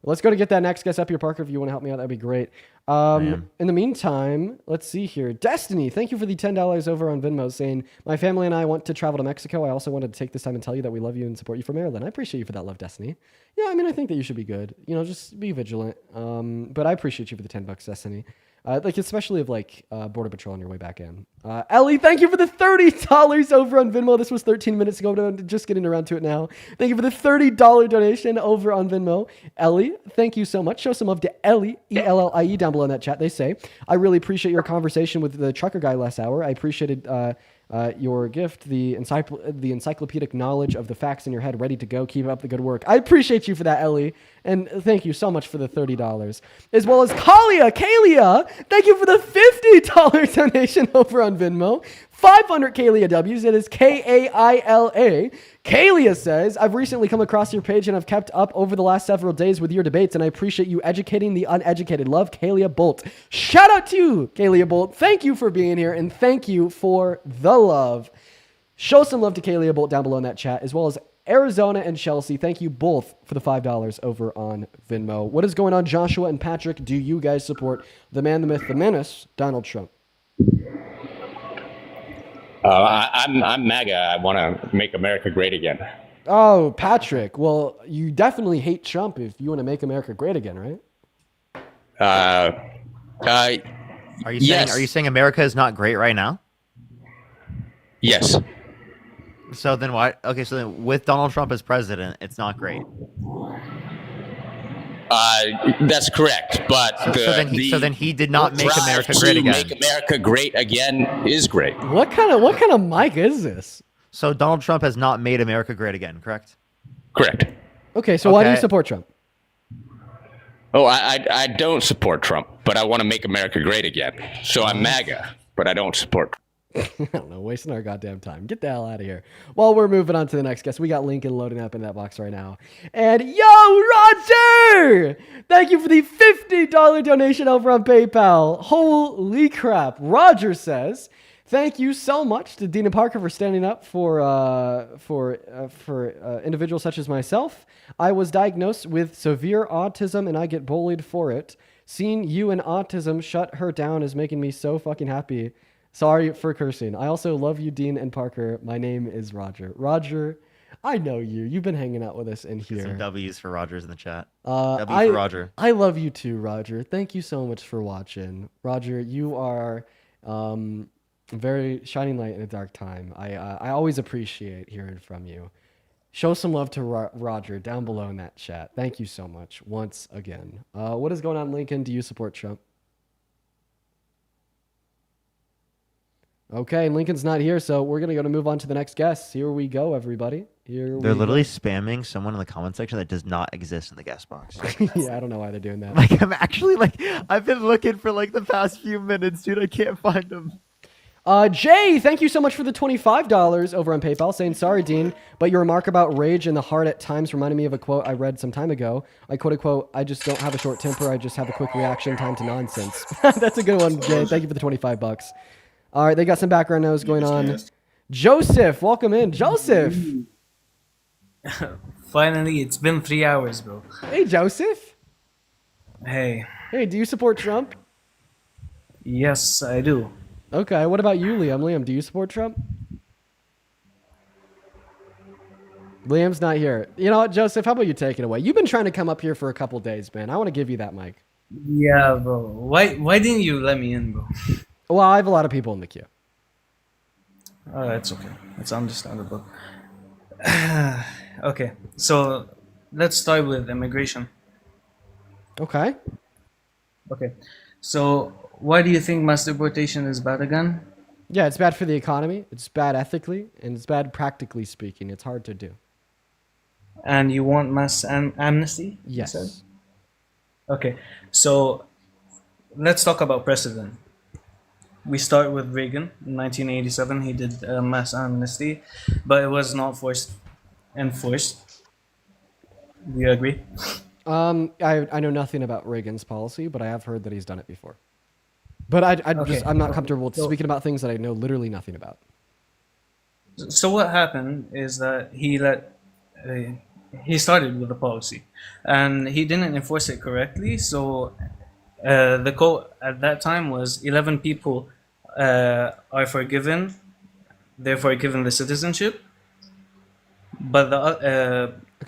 Let's go to get that next guest up here, Parker. If you want to help me out, that'd be great. In the meantime, let's see here. Destiny, thank you for the $10 over on Venmo, saying, my family and I want to travel to Mexico. I also wanted to take this time and tell you that we love you and support you from Maryland. I appreciate you for that love, Destiny. Yeah, I mean, I think that you should be good. You know, just be vigilant. But I appreciate you for the $10, Destiny. Like especially of like Border Patrol on your way back in. Ellie, thank you for the $30 over on Venmo. This was 13 minutes ago, but I'm just getting around to it now. Thank you for the $30 donation over on Venmo. Ellie, thank you so much. Show some love to Ellie, E-L-L-I-E, down below in that chat. They say, I really appreciate your conversation with the trucker guy last hour. I appreciated your gift, the encyclopedic knowledge of the facts in your head, ready to go. Keep up the good work. I appreciate you for that, Ellie. And thank you so much for the $30. As well as Kalia, thank you for the $50 donation over on Venmo. 500 Kalia W's. It is Kaila. Kalia says, I've recently come across your page and I've kept up over the last several days with your debates, and I appreciate you educating the uneducated. Love, Kalia Bolt. Shout out to you, Kalia Bolt. Thank you for being here, and thank you for the love. Show some love to Kalia Bolt down below in that chat, as well as Arizona and Chelsea, thank you both for the $5 over on Venmo. What is going on, Joshua and Patrick? Do you guys support the man, the myth, the menace, Donald Trump? I'm MAGA. I want to make America great again. Oh, Patrick. Well, you definitely hate Trump if you want to make America great again, right? Are you yes. saying America is not great right now? Yes. So then why? Okay, so then with Donald Trump as president, it's not great. That's correct. But so then he did not make America great again. Make America great again is great. What kind of mic is this? So Donald Trump has not made America great again, correct? Correct. Okay, so why do you support Trump? Oh, I don't support Trump, but I want to make America great again. So I'm MAGA, but I don't support. I don't know, wasting our goddamn time. Get the hell out of here. While we're moving on to the next guest, we got Lincoln loading up in that box right now. And yo, Roger! Thank you for the $50 donation over on PayPal. Holy crap. Roger says, thank you so much to Dean and Parker for standing up for individuals such as myself. I was diagnosed with severe autism and I get bullied for it. Seeing you and autism shut her down is making me so fucking happy. Sorry for cursing. I also love you, Dean and Parker. My name is Roger. Roger, I know you. You've been hanging out with us in here. Get some W's for Rogers in the chat. W for Roger. I love you too, Roger. Thank you so much for watching. Roger, you are very shining light in a dark time. I always appreciate hearing from you. Show some love to Roger down below in that chat. Thank you so much once again. What is going on, Lincoln? Do you support Trump? Okay, Lincoln's not here, so we're going to move on to the next guest. Here we go, everybody. They're literally spamming someone in the comment section that does not exist in the guest box. Yeah, I don't know why they're doing that. Like, I'm actually, I've been looking for, the past few minutes, dude. I can't find them. Jay, thank you so much for the $25 over on PayPal, saying, sorry, Dean, but your remark about rage in the heart at times reminded me of a quote I read some time ago. I quote, I just don't have a short temper. I just have a quick reaction time to nonsense. That's a good one, Jay. Thank you for the $25. All right, they got some background noise going on. Joseph, welcome in. Joseph. Finally, it's been 3 hours, bro. Hey, Joseph. Hey. Hey, do you support Trump? Yes, I do. Okay, what about you, Liam? Liam, do you support Trump? Liam's not here. You know what, Joseph, how about you take it away? You've been trying to come up here for a couple days, man. I want to give you that mic. Yeah, bro. Why didn't you let me in, bro? Well, I have a lot of people in the queue. Oh, it's okay. It's understandable. Okay, so let's start with immigration. Okay. Okay, so why do you think mass deportation is bad again? Yeah, it's bad for the economy. It's bad ethically, and it's bad practically speaking. It's hard to do. And you want mass amnesty? Yes. Okay, so let's talk about precedent. We start with Reagan in 1987. He did mass amnesty, but it was not enforced. Do you agree? I know nothing about Reagan's policy, but I have heard that he's done it before. But I'm not comfortable speaking about things that I know literally nothing about. So what happened is that he started with the policy, and he didn't enforce it correctly. So the quote at that time was 11 people are forgiven, therefore given the citizenship. But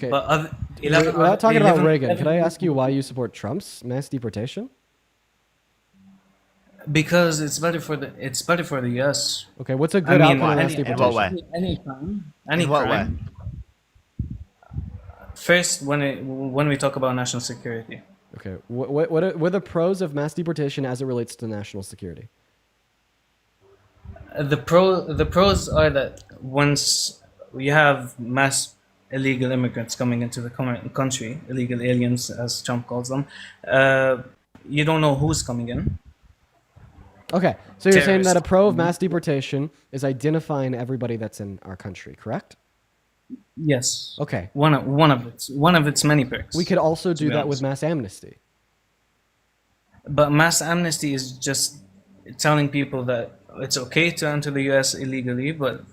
without talking about Reagan, could I ask you why you support Trump's mass deportation? Because it's better for the U.S. Okay, what's a good outcome of mass deportation? In what way? Any crime. Any in what crime. way? First, when we talk about national security. Okay, what are the pros of mass deportation as it relates to national security? The pros are that once you have mass illegal immigrants coming into the country, illegal aliens as Trump calls them, you don't know who's coming in. Okay, so you're saying that a pro of mass deportation is identifying everybody that's in our country, correct? Yes. Okay. One of its many perks. We could also do that with mass amnesty. But mass amnesty is just telling people that it's okay to enter the U.S. illegally, but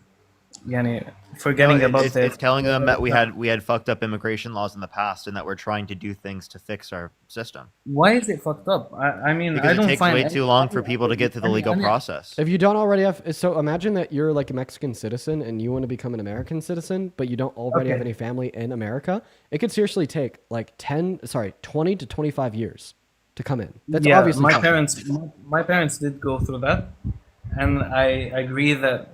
yani, forgetting No, about it's telling them that we had fucked up immigration laws in the past and that we're trying to do things to fix our system. Why is it fucked up? I mean, Because I don't it takes find way any- too long for people to get through the legal process. If you don't already have, so imagine that you're like a Mexican citizen and you want to become an American citizen, but you don't already have Okay. any family in America. It could seriously take like 20 to 25 years to come in. That's yeah, obviously my tough. my parents did go through that, and I agree that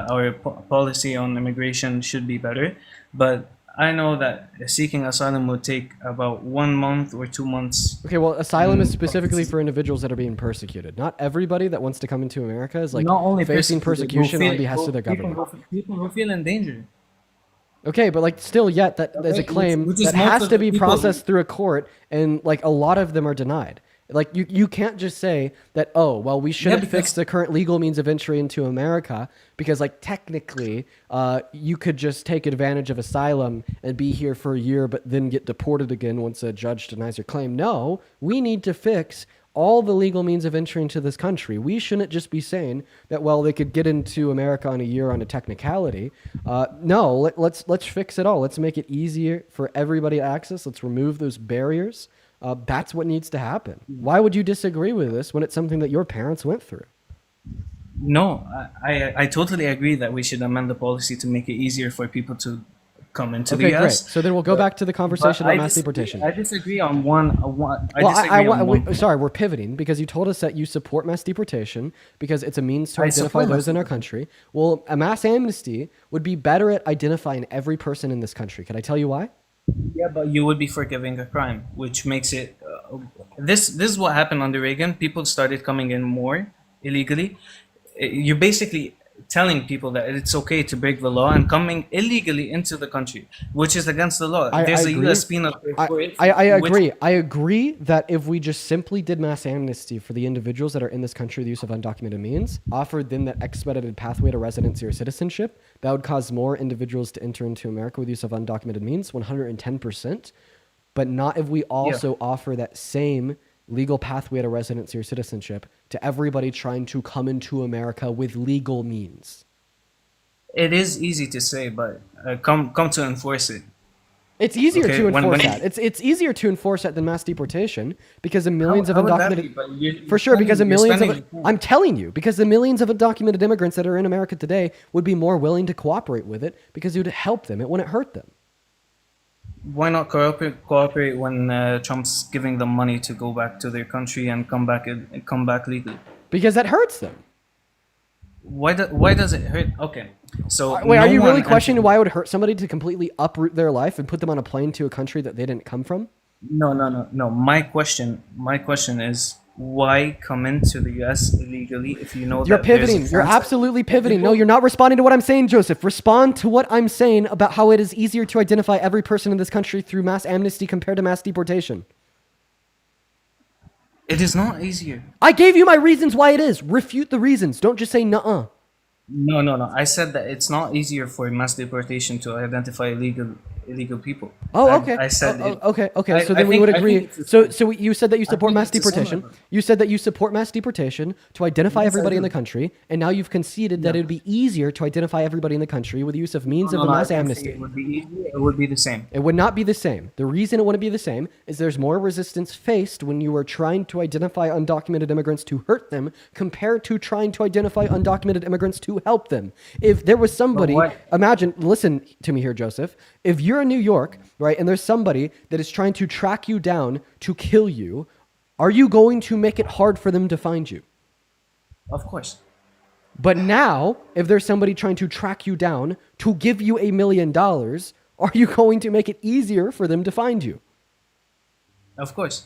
our policy on immigration should be better. But I know that seeking asylum would take about 1 month or 2 months. Okay, well, asylum is specifically for individuals that are being persecuted. Not everybody that wants to come into America is like Not only facing persecution on behest of their people government. People who feel in danger. Okay, but like still yet that there's a Okay, claim which is that most has of to the be people- processed through a court, and like a lot of them are denied. Like you can't just say that, oh, well, we shouldn't because- fix the current legal means of entry into America because like technically you could just take advantage of asylum and be here for a year but then get deported again once a judge denies your claim. No, we need to fix all the legal means of entry into this country. We shouldn't just be saying that, well, they could get into America in a year on a technicality. No, let's fix it all. Let's make it easier for everybody to access. Let's remove those barriers. That's what needs to happen. Why would you disagree with this when it's something that your parents went through? No, I totally agree that we should amend the policy to make it easier for people to come into Okay, the US. great. So then we'll go back to the conversation But about mass deportation. I disagree on one. Sorry, we're pivoting because you told us that you support mass deportation because it's a means to I identify support those mass in our country. Well, a mass amnesty would be better at identifying every person in this country. Can I tell you why? Yeah, but you would be forgiving a crime, which makes it. This is what happened under Reagan. People started coming in more illegally. You're basically telling people that it's okay to break the law and coming illegally into the country, which is against the law. There's a agree. U.S. penal code for it. I which- agree. I agree that if we just simply did mass amnesty for the individuals that are in this country, the use of undocumented means, offered them that expedited pathway to residency or citizenship, that would cause more individuals to enter into America with use of undocumented means, 110%. But not if we also offer that same legal pathway to residency or citizenship to everybody trying to come into America with legal means. It is easy to say, but come to enforce it. It's easier Okay, to when enforce you- that. It's easier to enforce that than mass deportation because the millions of How would that be? undocumented But you're for sure because the spending- millions you're of spending- I'm telling you because the millions of undocumented immigrants that are in America today would be more willing to cooperate with it because it would help them. It wouldn't hurt them. Why not cooperate when Trump's giving them money to go back to their country and come back legally? Because that hurts them. Why does it hurt? Okay, so Wait, are no you really one questioning why it would hurt somebody to completely uproot their life and put them on a plane to a country that they didn't come from? No. My question is why come into the U.S. illegally if you know You're that there's a pivoting. You're chance- absolutely pivoting. No, you're not responding to what I'm saying, Joseph. Respond to what I'm saying about how it is easier to identify every person in this country through mass amnesty compared to mass deportation. It is not easier. I gave you my reasons why it is. Refute the reasons. Don't just say nuh-uh. No. I said that it's not easier for mass deportation to identify illegal people. Oh, okay. I said it. Okay. I- So I then we think- would I think agree. it's the So you said that you support think mass it's the same deportation. level. You said that you support mass deportation to identify Yes, I everybody in do. the country, and now you've conceded that it would be easier to identify everybody in the country with the use of means of the I mass didn't say amnesty. It would be easier. It would be the same. It would not be the same. The reason it wouldn't be the same is there's more resistance faced when you are trying to identify undocumented immigrants to hurt them compared to trying to identify undocumented immigrants to help them. If there was somebody, imagine, listen to me here, Joseph. If you're in New York, right, and there's somebody that is trying to track you down to kill you, are you going to make it hard for them to find you? Of course. But now, if there's somebody trying to track you down to give you $1 million, are you going to make it easier for them to find you? Of course.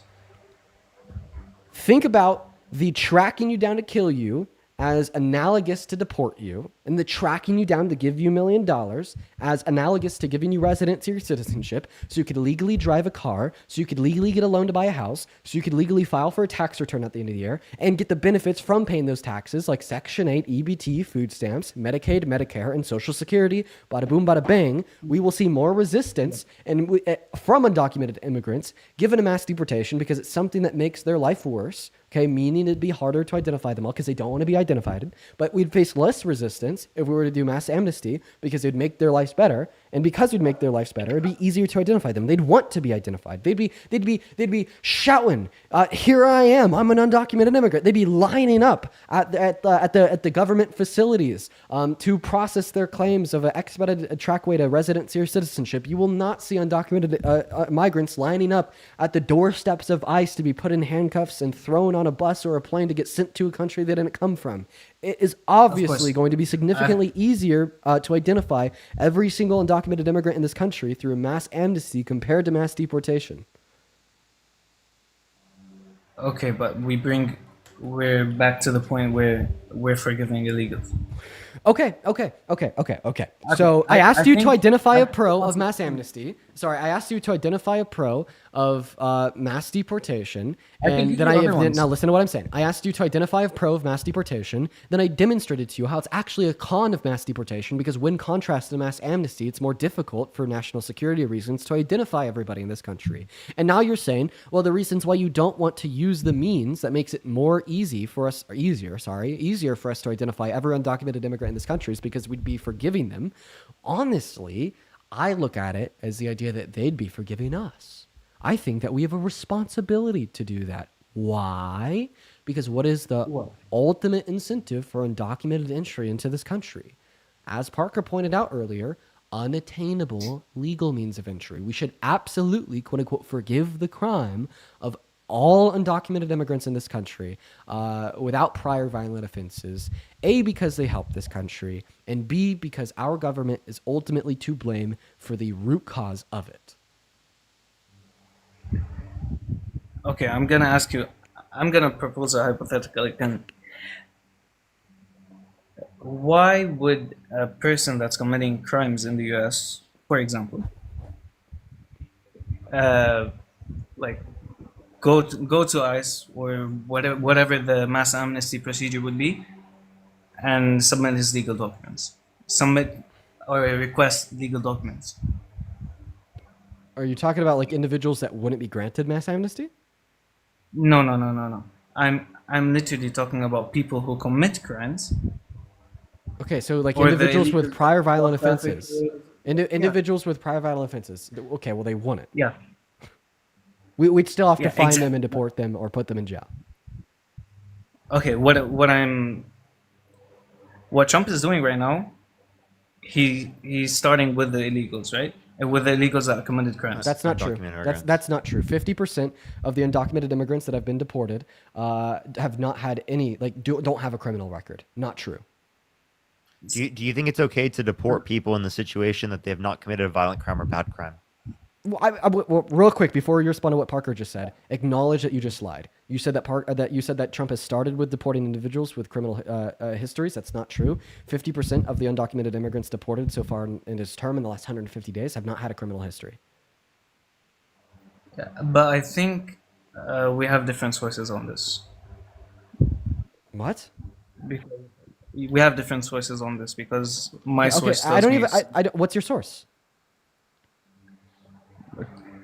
Think about the tracking you down to kill you as analogous to deport you, and the tracking you down to give you $1 million as analogous to giving you residency or citizenship so you could legally drive a car, so you could legally get a loan to buy a house, so you could legally file for a tax return at the end of the year and get the benefits from paying those taxes like Section 8, EBT, food stamps, Medicaid, Medicare, and Social Security. Bada boom, bada bang. We will see more resistance from undocumented immigrants given a mass deportation because it's something that makes their life worse Okay, meaning it'd be harder to identify them all because they don't want to be identified. But we'd face less resistance if we were to do mass amnesty because it'd make their lives better. And because we'd make their lives better, it'd be easier to identify them. They'd want to be identified. They'd be shouting, "Here I am! I'm an undocumented immigrant." They'd be lining up at the government facilities to process their claims of an expedited trackway to residency or citizenship. You will not see undocumented migrants lining up at the doorsteps of ICE to be put in handcuffs and thrown on a bus or a plane to get sent to a country they didn't come from. It is obviously going to be significantly easier to identify every single undocumented immigrant in this country through a mass amnesty compared to mass deportation. Okay, but we're back to the point where we're forgiving illegals. Okay. So I asked you to identify a pro of mass amnesty. Sorry, I asked you to identify a pro of mass deportation, and then now listen to what I'm saying. I asked you to identify a pro of mass deportation. Then I demonstrated to you how it's actually a con of mass deportation because when contrasted to mass amnesty, it's more difficult for national security reasons to identify everybody in this country. And now you're saying, well, the reasons why you don't want to use the means that makes it easier for us to identify every undocumented immigrant in this country is because we'd be forgiving them. Honestly, I look at it as the idea that they'd be forgiving us. I think that we have a responsibility to do that. Why? Because what is the ultimate incentive for undocumented entry into this country? As Parker pointed out earlier, unattainable legal means of entry. We should absolutely, quote unquote, forgive the crime of all undocumented immigrants in this country without prior violent offenses, A, because they help this country, and B, because our government is ultimately to blame for the root cause of it. Okay, I'm gonna propose a hypothetical again. Why would a person that's committing crimes in the US, for example, go to ICE or whatever the mass amnesty procedure would be, and submit his legal documents, request legal documents? Are you talking about like individuals that wouldn't be granted mass amnesty? No. I'm literally talking about people who commit crimes. Okay, so like Or the individuals with illegal prior violent traffic, offenses. Individuals with prior violent offenses. Okay, well, they wouldn't. Yeah. We'd still have to Yeah, find exactly. them and deport them or put them in jail. Okay, what Trump is doing right now, he's starting with the illegals, right? With the illegals that committed crimes. That's not true. That's not true. 50% of the undocumented immigrants that have been deported have not had any, don't have a criminal record. Not true. Do you think it's okay to deport people in the situation that they have not committed a violent crime or bad crime? Well, real quick before you respond to what Parker just said, acknowledge that you just lied. You said that Trump has started with deporting individuals with criminal histories. That's not true. 50% of the undocumented immigrants deported so far in his term in the last 150 days have not had a criminal history. Yeah, but I think we have different sources on this. What? Because we have different sources on this because my source. I don't even. What's your source?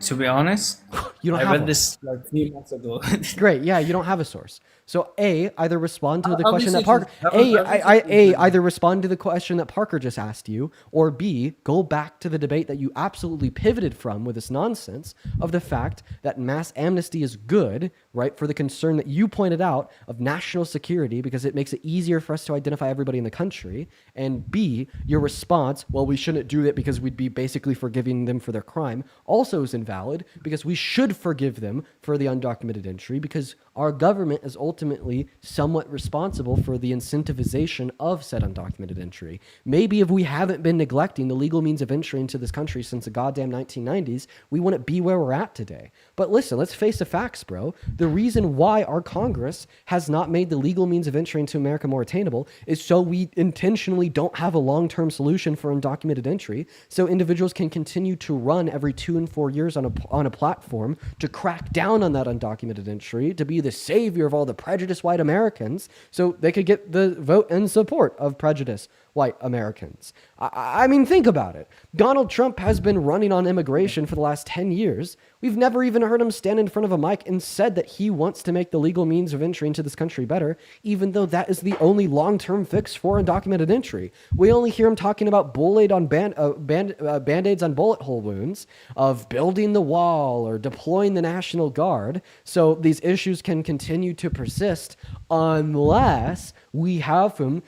To be honest, you don't I have read one. this like 3 months ago. Great, yeah, you don't have a source. So A, either respond to the question that Obviously, Parker. Either respond to the question that Parker just asked you, or B, go back to the debate that you absolutely pivoted from with this nonsense of the fact that mass amnesty is good, right, for the concern that you pointed out of national security because it makes it easier for us to identify everybody in the country, and B, your response, well, we shouldn't do that because we'd be basically forgiving them for their crime, also is invalid because we should forgive them for the undocumented entry because our government is ultimately somewhat responsible for the incentivization of said undocumented entry. Maybe if we haven't been neglecting the legal means of entry into this country since the goddamn 1990s, we wouldn't be where we're at today. But listen, let's face the facts, bro. The reason why our Congress has not made the legal means of entry into America more attainable is so we intentionally don't have a long-term solution for undocumented entry, so individuals can continue to run every 2 and 4 years on a platform to crack down on that undocumented entry, to be the savior of all the prejudiced white Americans, so they could get the vote in support of prejudice, white Americans. I mean, think about it. Donald Trump has been running on immigration for the last 10 years. We've never even heard him stand in front of a mic and said that he wants to make the legal means of entry into this country better, even though that is the only long-term fix for undocumented entry. We only hear him talking about Band-Aids on bullet hole wounds, of building the wall or deploying the National Guard. So these issues can continue to persist unless we have him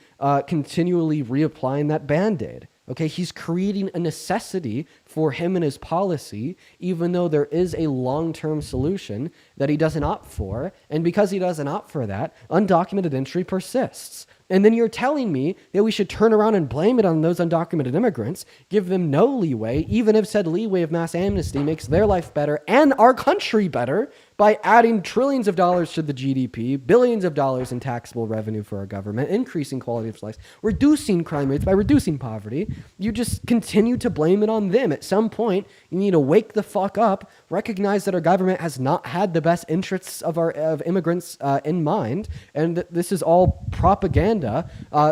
continually reapplying that Band-Aid. Okay, he's creating a necessity for him and his policy, even though there is a long-term solution that he doesn't opt for. And because he doesn't opt for that, undocumented entry persists. And then you're telling me that we should turn around and blame it on those undocumented immigrants, give them no leeway, even if said leeway of mass amnesty makes their life better and our country better by adding trillions of dollars to the GDP, billions of dollars in taxable revenue for our government, increasing quality of life, reducing crime rates by reducing poverty. You just continue to blame it on them. At some point, you need to wake the fuck up, recognize that our government has not had the best interests of immigrants in mind, and that this is all propaganda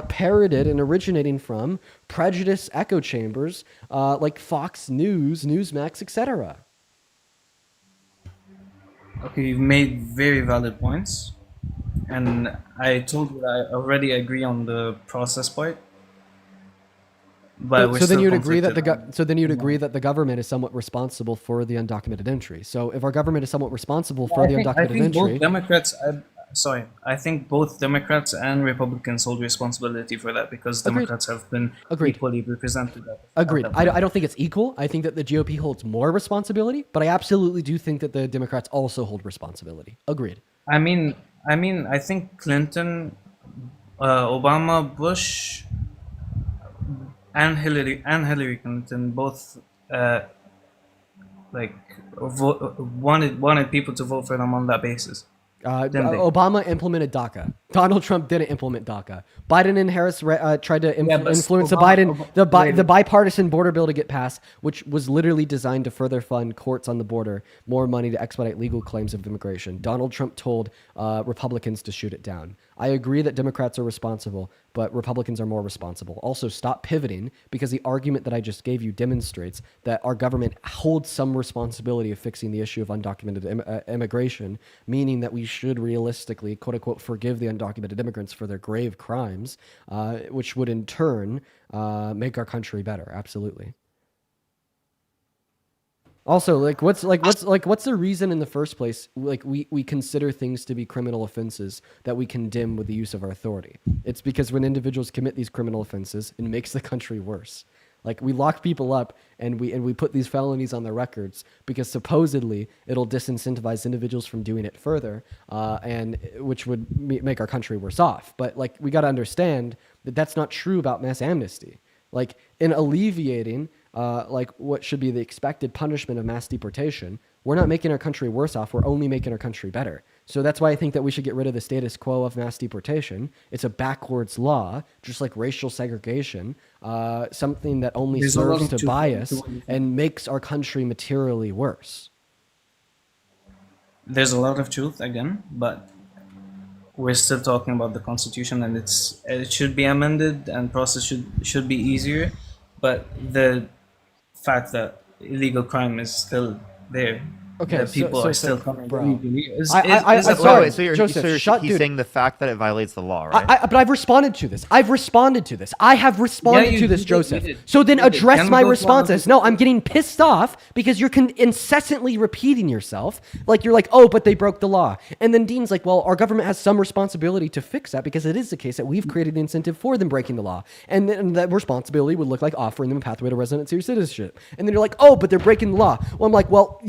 parroted and originating from prejudice echo chambers like Fox News, Newsmax, etc. Okay, you've made very valid points, and I told you that I already agree on the process part. But so then you'd agree that the government is somewhat responsible for the undocumented entry. So if our government is somewhat responsible for the undocumented entry, I think both Democrats and Republicans hold responsibility for that because Democrats have been equally represented. Agreed. I don't think it's equal. I think that the GOP holds more responsibility, but I absolutely do think that the Democrats also hold responsibility. Agreed. I mean, I think Clinton, Obama, Bush, and Hillary Clinton both wanted people to vote for them on that basis. Obama implemented DACA. Donald Trump didn't implement DACA. Biden and Harris tried to influence the bipartisan border bill to get passed, which was literally designed to further fund courts on the border, more money to expedite legal claims of immigration. Donald Trump told Republicans to shoot it down. I agree that Democrats are responsible, but Republicans are more responsible. Also, stop pivoting, because the argument that I just gave you demonstrates that our government holds some responsibility of fixing the issue of undocumented immigration, meaning that we should realistically, quote unquote, forgive the undocumented immigrants for their grave crimes, which would in turn make our country better. Absolutely. Also, what's the reason in the first place? We consider things to be criminal offenses that we condemn with the use of our authority. It's because when individuals commit these criminal offenses, it makes the country worse. Like, we lock people up and we put these felonies on their records because supposedly it'll disincentivize individuals from doing it further, and which would make our country worse off. But we got to understand that that's not true about mass amnesty. In alleviating what should be the expected punishment of mass deportation, we're not making our country worse off. We're only making our country better. So that's why I think that we should get rid of the status quo of mass deportation. It's a backwards law, just like racial segregation, something that only serves to bias and makes our country materially worse. There's a lot of truth again, but we're still talking about the Constitution, and it should be amended and process should be easier. But the fact that illegal crime is still there, that people are still coming illegally, he's saying the fact that it violates the law, right? But I've responded to this. I have responded to this, Joseph. So then address my responses. No, I'm getting pissed off because you're incessantly repeating yourself. You're like, oh, but they broke the law. And then Dean's like, well, our government has some responsibility to fix that because it is the case that we've created the incentive for them breaking the law. And then that responsibility would look like offering them a pathway to residency or citizenship. And then you're like, oh, but they're breaking the law. Well, I'm like, well,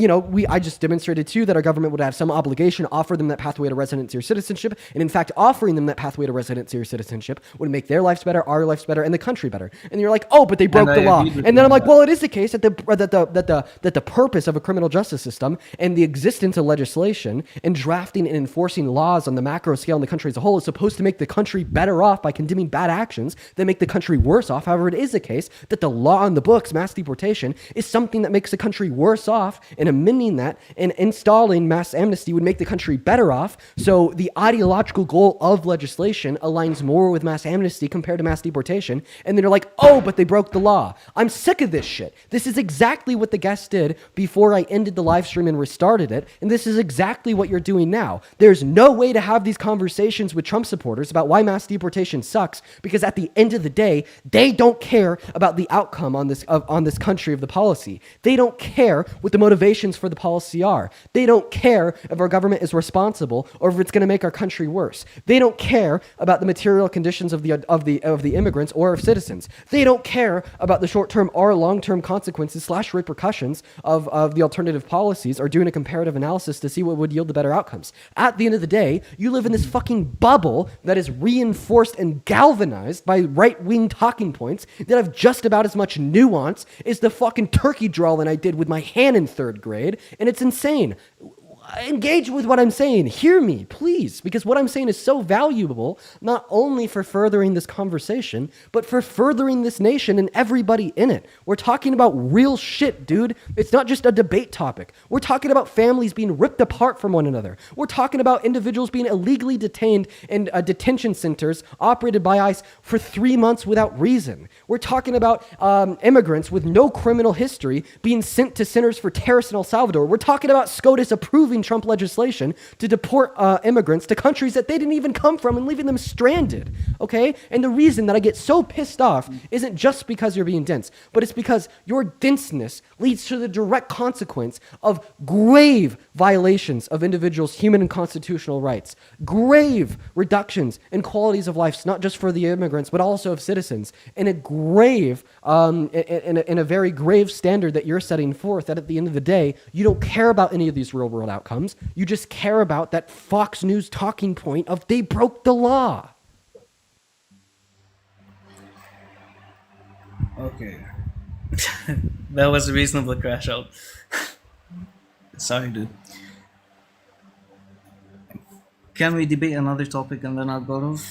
I just demonstrated too that our government would have some obligation to offer them that pathway to residency or citizenship, and in fact, offering them that pathway to residency or citizenship would make their lives better, our lives better, and the country better. And you're like, oh, but they broke the law. And then I'm like, well, it is the case that the purpose of a criminal justice system and the existence of legislation and drafting and enforcing laws on the macro scale in the country as a whole is supposed to make the country better off by condemning bad actions that make the country worse off. However, it is the case that the law on the books, mass deportation, is something that makes the country worse off, and amending that that, and installing mass amnesty would make the country better off. So the ideological goal of legislation aligns more with mass amnesty compared to mass deportation. And then you're like, oh, but they broke the law. I'm sick of this shit. This is exactly what the guest did before I ended the live stream and restarted it. And this is exactly what you're doing now. There's no way to have these conversations with Trump supporters about why mass deportation sucks, because at the end of the day, they don't care about the outcome on this country of the policy. They don't care what the motivations for the policy are. They don't care if our government is responsible or if it's going to make our country worse. They don't care about the material conditions of the immigrants or of citizens. They don't care about the short-term or long-term consequences / repercussions of the alternative policies, or doing a comparative analysis to see what would yield the better outcomes. At the end of the day, you live in this fucking bubble that is reinforced and galvanized by right-wing talking points that have just about as much nuance as the fucking turkey drawing I did with my hand in 3rd grade, and it's insane. Engage with what I'm saying. Hear me, please, because what I'm saying is so valuable, not only for furthering this conversation, but for furthering this nation and everybody in it. We're talking about real shit, dude. It's not just a debate topic. We're talking about families being ripped apart from one another. We're talking about individuals being illegally detained in detention centers operated by ICE for 3 months without reason. We're talking about immigrants with no criminal history being sent to centers for terrorists in El Salvador. We're talking about SCOTUS approving Trump legislation to deport immigrants to countries that they didn't even come from and leaving them stranded, okay? And the reason that I get so pissed off isn't just because you're being dense, but it's because your denseness leads to the direct consequence of grave violations of individuals' human and constitutional rights, grave reductions in qualities of life, not just for the immigrants, but also of citizens, and a grave, in a very grave standard that you're setting forth, that at the end of the day, you don't care about any of these real world outcomes. You just care about that Fox News talking point of they broke the law. Okay. That was a reasonable crash out. Sorry, dude. Can we debate another topic and then I'll go to?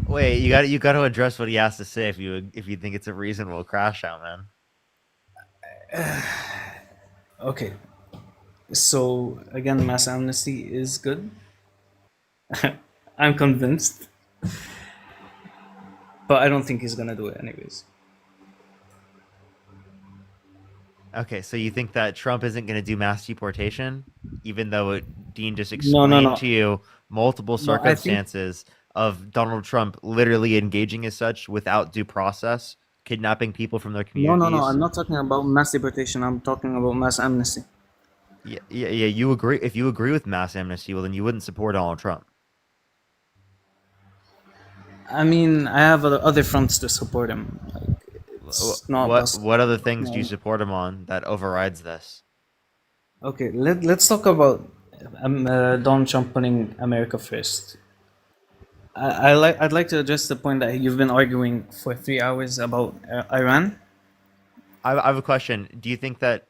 Wait, you got to address what he has to say if you think it's a reasonable crash out, man. Okay. So again, mass amnesty is good. I'm convinced, but I don't think he's gonna do it anyways. Okay, so you think that Trump isn't going to do mass deportation, even though Dean just explained to you multiple circumstances of Donald Trump literally engaging as such without due process, kidnapping people from their communities? No. I'm not talking about mass deportation. I'm talking about mass amnesty. Yeah. You agree? If you agree with mass amnesty, well, then you wouldn't support Donald Trump. I mean, I have other fronts to support him. What other things do you support him on that overrides this? Okay, let's talk about Donald Trump putting America first. I'd like to address the point that you've been arguing for 3 hours about Iran. I have a question. Do you think that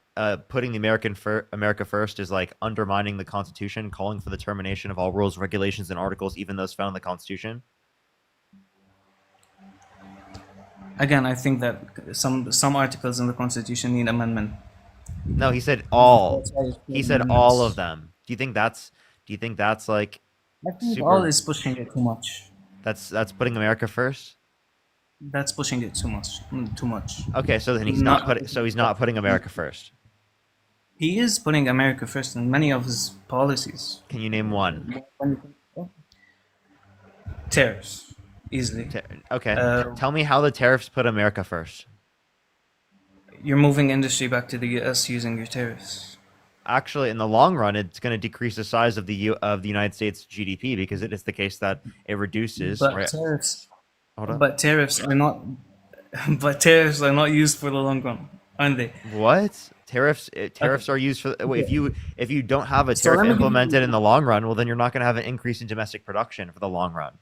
putting the America first is like undermining the Constitution, calling for the termination of all rules, regulations, and articles, even those found in the Constitution? Again, I think that some articles in the Constitution need amendment. No, he said all. He said all of them. Do you think that's like? I think all is pushing it too much. That's putting America first. That's pushing it too much. Too much. Okay, so then he's not putting America first. He is putting America first in many of his policies. Can you name one? Tariffs. Easily. Okay. Tell me how the tariffs put America first. You're moving industry back to the U.S. using your tariffs. Actually, in the long run, it's going to decrease the size of the United States GDP because it is the case that it reduces. But tariffs. Hold on. But tariffs are not. But tariffs are not used for the long run, aren't they? What? Tariffs are used for. Wait, if you don't have a tariff implemented in the long run, well, then you're not going to have an increase in domestic production for the long run.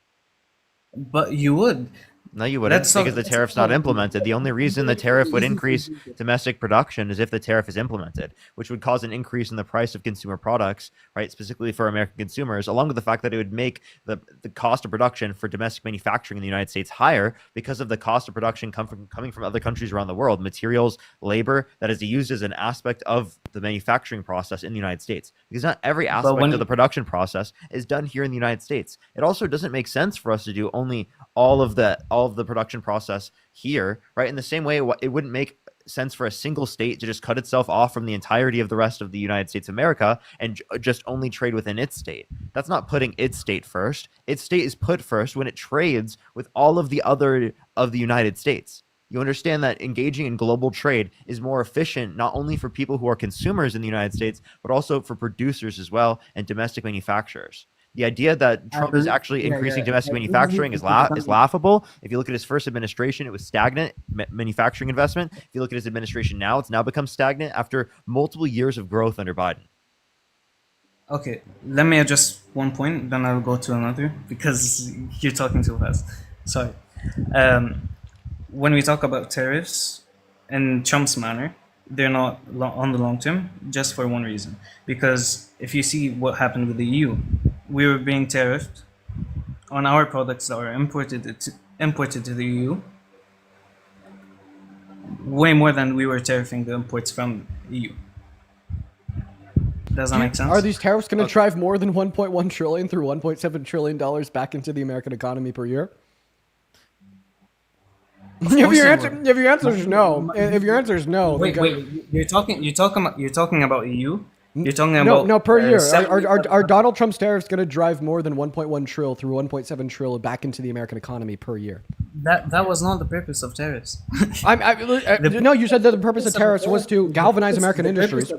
But you would. No, you wouldn't, Let's because talk. the tariff's not implemented. The only reason the tariff would increase domestic production is if the tariff is implemented, which would cause an increase in the price of consumer products, right, specifically for American consumers, along with the fact that it would make the cost of production for domestic manufacturing in the United States higher because of the cost of production coming from other countries around the world, materials, labor that is used as an aspect of the manufacturing process in the United States. Because not every aspect of the production process is done here in the United States. It also doesn't make sense for us to do only all of the production process here, right? In the same way, it wouldn't make sense for a single state to just cut itself off from the entirety of the rest of the United States of America and just only trade within its state. That's not putting its state first. Its state is put first when it trades with all of the other of the United States. You understand that engaging in global trade is more efficient, not only for people who are consumers in the United States, but also for producers as well and domestic manufacturers. The idea that Trump is actually increasing domestic manufacturing is laughable. If you look at his first administration, it was stagnant manufacturing investment. If you look at his administration now, it's now become stagnant after multiple years of growth under Biden. Okay, let me address one point, then I'll go to another because you're talking too fast. Sorry. When we talk about tariffs in Trump's manner, they're not on the long term, just for one reason. Because if you see what happened with the EU, we were being tariffed on our products that are imported to the EU way more than we were tariffing the imports from EU. Does that make sense? Are these tariffs going to drive more than 1.1 trillion through 1.7 trillion dollars back into the American economy per year? If your answer is no, wait, you're talking about EU. You're talking about no per year. Are Donald Trump's tariffs going to drive more than 1.1 trill through 1.7 trill back into the American economy per year? That was not the purpose of tariffs. No, you said that the purpose of tariffs was to galvanize American industries.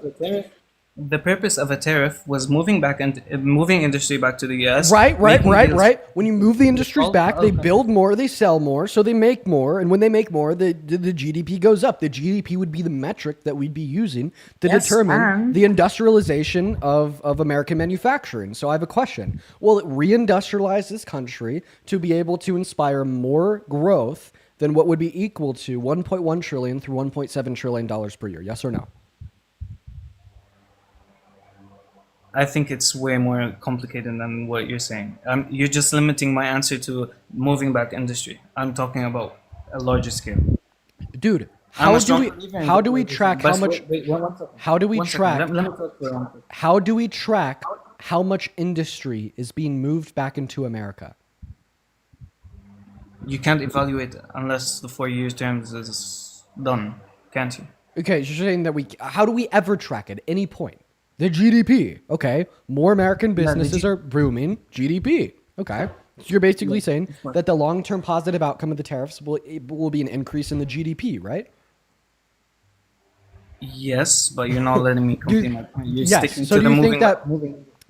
The purpose of a tariff was moving industry back to the US. Right. When you move the industries back, they build more, they sell more, so they make more, and when they make more, the GDP goes up. The GDP would be the metric that we'd be using to determine the industrialization of American manufacturing. So I have a question. Will it reindustrialize this country to be able to inspire more growth than what would be equal to 1.1 trillion through 1.7 trillion dollars per year? Yes or no? I think it's way more complicated than what you're saying. You're just limiting my answer to moving back industry. I'm talking about a larger scale. Dude, how do we track how much industry is being moved back into America? You can't evaluate unless the 4 year term is done, can't you? Okay, so you're saying that how do we ever track at any point? The GDP, okay. More American businesses are booming. GDP, okay. So you're basically saying that the long-term positive outcome of the tariffs will be an increase in the GDP, right? Yes, but you're not letting me complete my point. You're sticking so to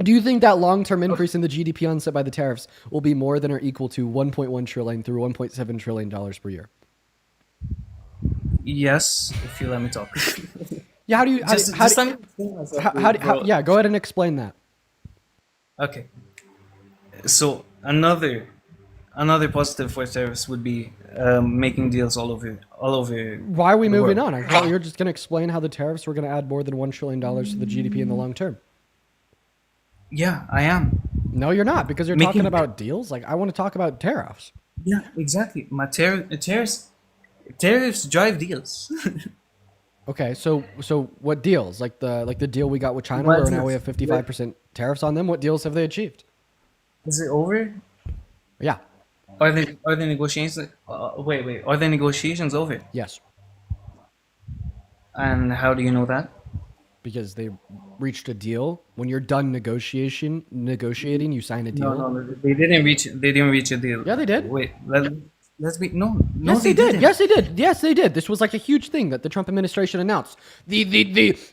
do you think that long-term increase in the GDP onset by the tariffs will be more than or equal to 1.1 trillion through 1.7 trillion dollars per year? Yes, if you let me talk. Yeah, go ahead and explain that. Okay. So another positive for tariffs would be making deals all over. Why are we moving on? I thought you were just going to explain how the tariffs were going to add more than $1 trillion to the GDP in the long term. Yeah, I am. No, you're not, because you're talking about deals. Like, I want to talk about tariffs. Yeah, exactly. Tariffs drive deals. Okay, so what deals? Like the deal we got with China, where now we have 55% tariffs on them. What deals have they achieved? Is it over? Yeah. Are the negotiations? Wait. Are the negotiations over? Yes. And how do you know that? Because they reached a deal. When you're done negotiating, you sign a deal. No, they didn't reach a deal. Yeah, they did. Wait, let's be no. Yes, they did. Yes, they did. This was like a huge thing that the Trump administration announced. The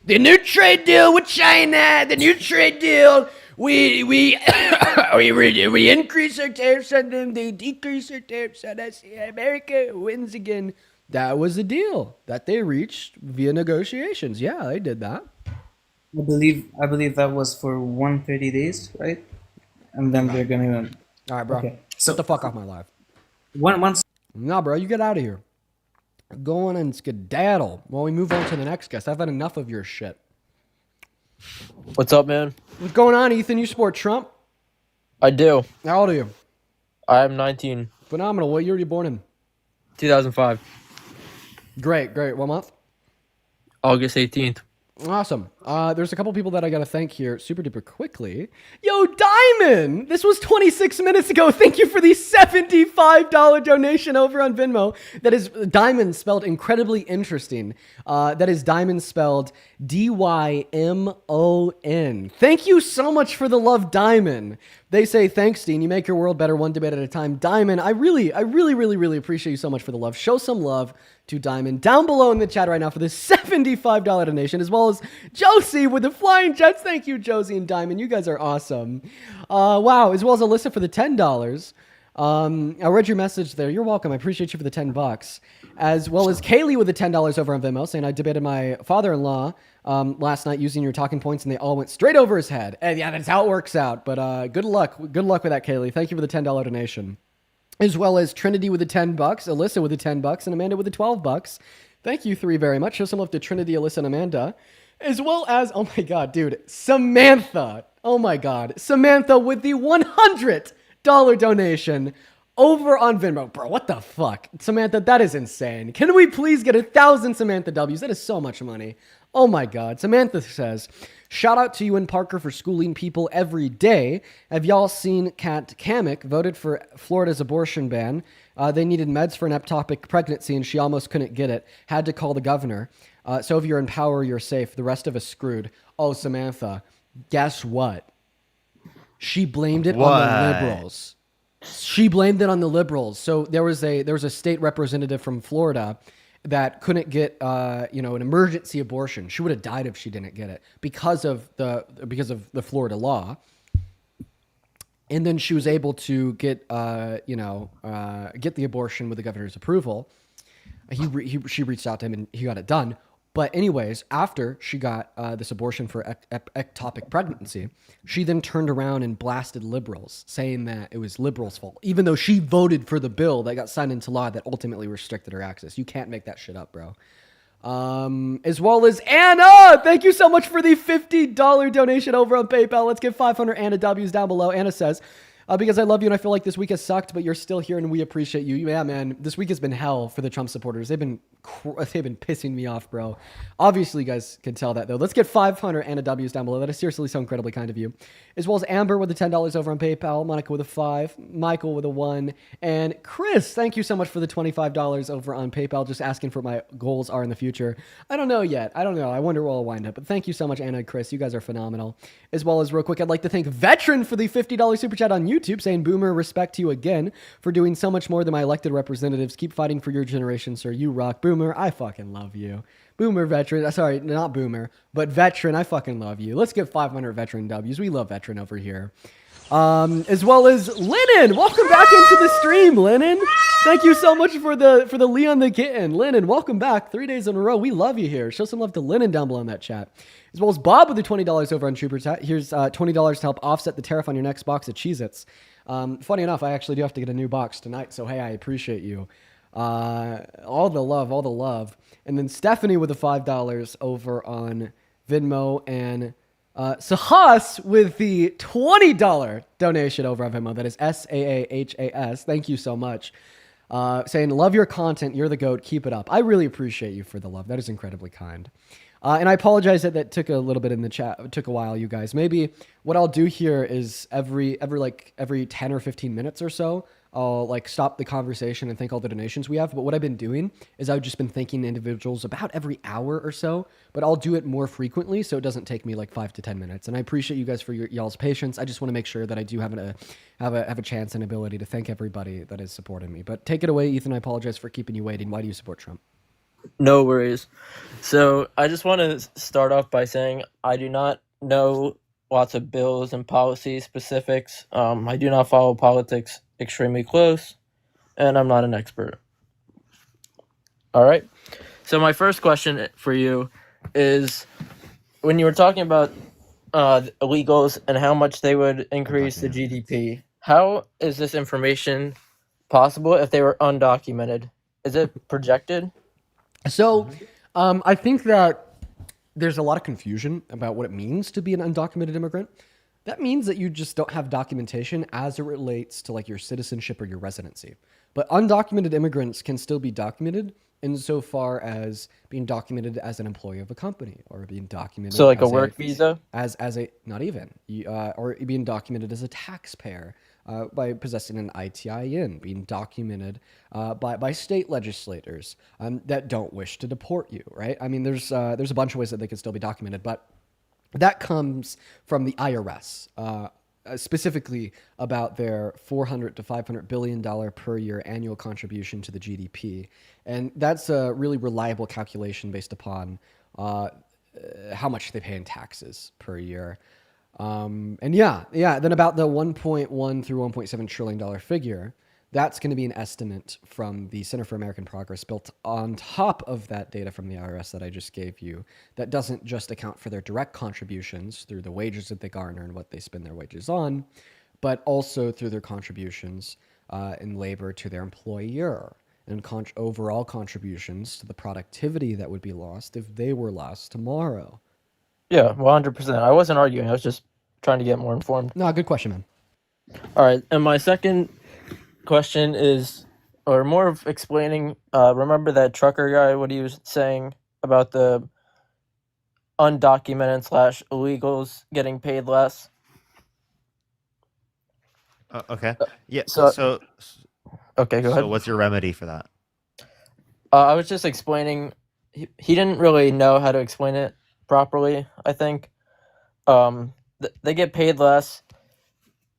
new trade deal with China. The new trade deal. We increase our tariffs on them. They decrease our tariffs on us. America wins again. That was a deal that they reached via negotiations. Yeah, they did that. I believe that was for 130 days, right? And then they're gonna. All right, bro. Okay. So get the fuck off my live. Nah, bro, you get out of here. Go on and skedaddle while we move on to the next guest. I've had enough of your shit. What's up, man? What's going on, Ethan? You support Trump? I do. How old are you? I'm 19. Phenomenal. What year were you born in? 2005. Great. What month? August 18th. Awesome. There's a couple people that I gotta thank here super duper quickly. Yo, Diamond! This was 26 minutes ago. Thank you for the $75 donation over on Venmo. That is Diamond spelled incredibly interesting. That is Diamond spelled D-Y-M-O-N. Thank you so much for the love, Diamond. They say, thanks, Dean. You make your world better one debate at a time. Diamond, I really appreciate you so much for the love. Show some love to Diamond down below in the chat right now for this $75 donation, as well as Josie with the flying jets. Thank you, Josie and Diamond. You guys are awesome. Wow, as well as Alyssa for the $10. I read your message there. You're welcome. I appreciate you for the $10. As well as Kaylee with the $10 over on Venmo, saying I debated my father-in-law last night using your talking points, and they all went straight over his head. And yeah, that's how it works out. But good luck. Good luck with that, Kaylee. Thank you for the $10 donation. As well as Trinity with the $10, Alyssa with the $10, and Amanda with the $12. Thank you three very much. Show some love to Trinity, Alyssa, and Amanda. As well as, oh my God, dude, Samantha. Oh my God. Samantha with the $100 donation over on Venmo. Bro, what the fuck? Samantha, that is insane. Can we please get 1,000 Samantha W's? That is so much money. Oh my God. Samantha says, shout out to you and Parker for schooling people every day. Have y'all seen Kat Kamik voted for Florida's abortion ban? They needed meds for an ectopic pregnancy and she almost couldn't get it. Had to call the governor. So if you're in power, you're safe. The rest of us screwed. Oh, Samantha, guess what? She blamed it on the liberals. She blamed it on the liberals. So there was a state representative from Florida that couldn't get an emergency abortion. She would have died if she didn't get it because of the Florida law. And then she was able to get the abortion with the governor's approval. She reached out to him and he got it done. But anyways, after she got this abortion for ectopic pregnancy, she then turned around and blasted liberals, saying that it was liberals' fault, even though she voted for the bill that got signed into law that ultimately restricted her access. You can't make that shit up, bro. As well as Anna, thank you so much for the $50 donation over on PayPal. Let's get 500 Anna W's down below. Anna says, because I love you and I feel like this week has sucked, but you're still here and we appreciate you. Yeah, man, this week has been hell for the Trump supporters. They've been pissing me off, bro. Obviously, you guys can tell that, though. Let's get 500 Anna W's down below. That is seriously so incredibly kind of you. As well as Amber with the $10 over on PayPal, Monica with a 5, Michael with a 1, and Chris, thank you so much for the $25 over on PayPal, just asking for what my goals are in the future. I don't know yet. I don't know. I wonder where I'll wind up. But thank you so much, Anna and Chris. You guys are phenomenal. As well as, real quick, I'd like to thank Veteran for the $50 super chat on YouTube, saying, Boomer, respect to you again for doing so much more than my elected representatives. Keep fighting for your generation, sir. You rock. Boomer, I fucking love you. Boomer Veteran, sorry, not Boomer, but Veteran, I fucking love you. Let's get 500 Veteran W's. We love Veteran over here. As well as Lennon, welcome back into the stream, Lennon. Thank you so much for the Leon the Kitten. Lennon, welcome back 3 days in a row. We love you here. Show some love to Lennon down below in that chat. As well as Bob with the $20 over on Troopers. Here's $20 to help offset the tariff on your next box of Cheez-Its. Funny enough, I actually do have to get a new box tonight, so hey, I appreciate you. All the love. And then Stephanie with the $5 over on Venmo, and Sahas with the $20 donation over on Venmo. That is Saahas. Thank you so much. Saying, love your content. You're the GOAT. Keep it up. I really appreciate you for the love. That is incredibly kind. And I apologize that took a little bit in the chat. It took a while, you guys. Maybe what I'll do here is every 10 or 15 minutes or so, I'll stop the conversation and thank all the donations we have. But what I've been doing is I've just been thanking individuals about every hour or so, but I'll do it more frequently so it doesn't take me 5 to 10 minutes. And I appreciate you guys for y'all's patience. I just want to make sure that I do have a chance and ability to thank everybody that is supporting me. But take it away, Ethan. I apologize for keeping you waiting. Why do you support Trump? No worries. So I just want to start off by saying I do not know lots of bills and policy specifics. I do not follow politics extremely close, and I'm not an expert. All right. So my first question for you is, when you were talking about illegals and how much they would increase the GDP, how is this information possible if they were undocumented? Is it projected? So, I think that there's a lot of confusion about what it means to be an undocumented immigrant. That means that you just don't have documentation as it relates to like your citizenship or your residency. But undocumented immigrants can still be documented insofar as being documented as an employee of a company or being documented So like a as work visa? as a not even or being documented as a taxpayer by possessing an ITIN, being documented by state legislators that don't wish to deport you, right? I mean, there's a bunch of ways that they can still be documented, but that comes from the IRS, specifically about their $400 to $500 billion per year annual contribution to the GDP, and that's a really reliable calculation based upon how much they pay in taxes per year. And then about the 1.1 through 1.7 trillion dollar figure, that's going to be an estimate from the Center for American Progress built on top of that data from the IRS that I just gave you. That doesn't just account for their direct contributions through the wages that they garner and what they spend their wages on, but also through their contributions in labor to their employer and overall contributions to the productivity that would be lost if they were lost tomorrow. Yeah, 100%. I wasn't arguing. I was just trying to get more informed. No, good question, man. All right, and my second question is, or more of explaining, remember that trucker guy, what he was saying about the undocumented / illegals getting paid less? Okay. Yeah. So- Okay, go So ahead. what's your remedy for that? I was just explaining, he didn't really know how to explain it properly, I think. They get paid less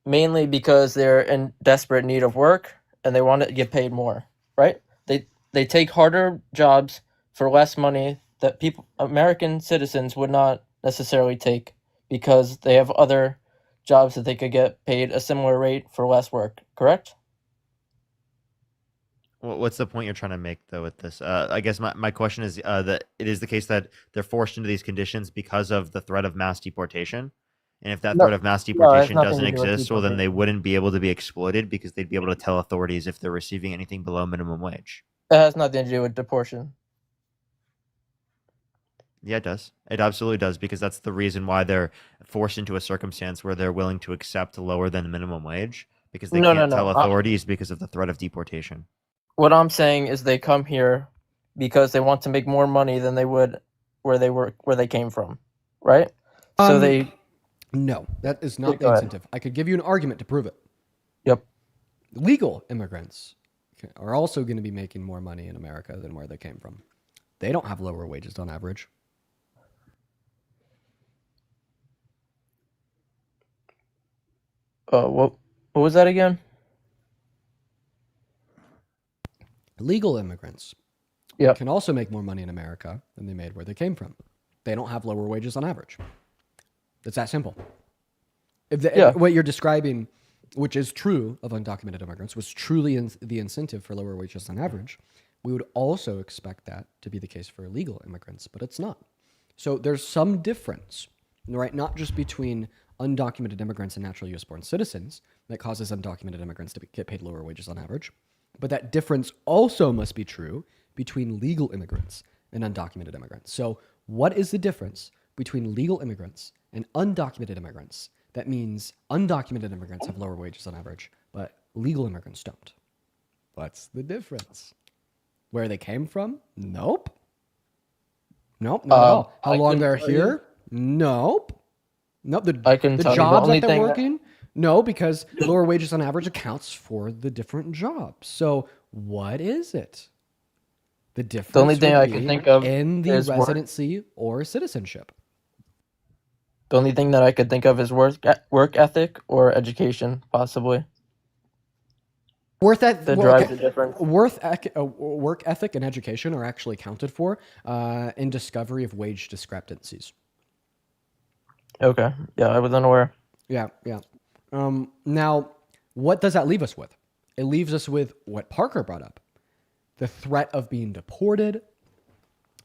mainly because they're in desperate need of work and they want to get paid more, right? They take harder jobs for less money that American citizens would not necessarily take because they have other jobs that they could get paid a similar rate for less work, correct? What's the point you're trying to make, though, with this? I guess my question is that it is the case that they're forced into these conditions because of the threat of mass deportation. And if that No, threat of mass no, it has deportation nothing doesn't to do with exist, well, then they deportation. wouldn't be able to be exploited because they'd be able to tell authorities if they're receiving anything below minimum wage. It has nothing to do with deportation. Yeah, it does. It absolutely does, because that's the reason why they're forced into a circumstance where they're willing to accept lower than minimum wage, because they No, can't no, tell no. authorities because of the threat of deportation. What I'm saying is they come here because they want to make more money than they would where they came from, right? So they No, that is not Yeah, the go ahead. incentive. I could give you an argument to prove it. Yep. Legal immigrants are also going to be making more money in America than where they came from. They don't have lower wages on average. What was that again? Legal immigrants Yep. can also make more money in America than they made where they came from. They don't have lower wages on average. It's that simple. If what you're describing, which is true of undocumented immigrants, was truly the incentive for lower wages on average, we would also expect that to be the case for illegal immigrants, but it's not. So there's some difference, right? Not just between undocumented immigrants and natural U.S.-born citizens that causes undocumented immigrants to get paid lower wages on average, but that difference also must be true between legal immigrants and undocumented immigrants. So what is the difference between legal immigrants and undocumented immigrants? That means undocumented immigrants have lower wages on average, but legal immigrants don't. What's the difference? Where they came from? Nope. Nope, not at all. How I long can they're tell you- here? Nope. Nope. I can The tell you jobs only that they're thing working? No, because lower wages on average accounts for the different jobs. So what is it? The difference only thing would I can be think of in the is work. residency or citizenship. The only thing that I could think of is work ethic or education, possibly. Work That drives the difference. work ethic and education are actually accounted for in discovery of wage discrepancies. Okay. Yeah, I was unaware. Yeah. Now, what does that leave us with? It leaves us with what Parker brought up. The threat of being deported,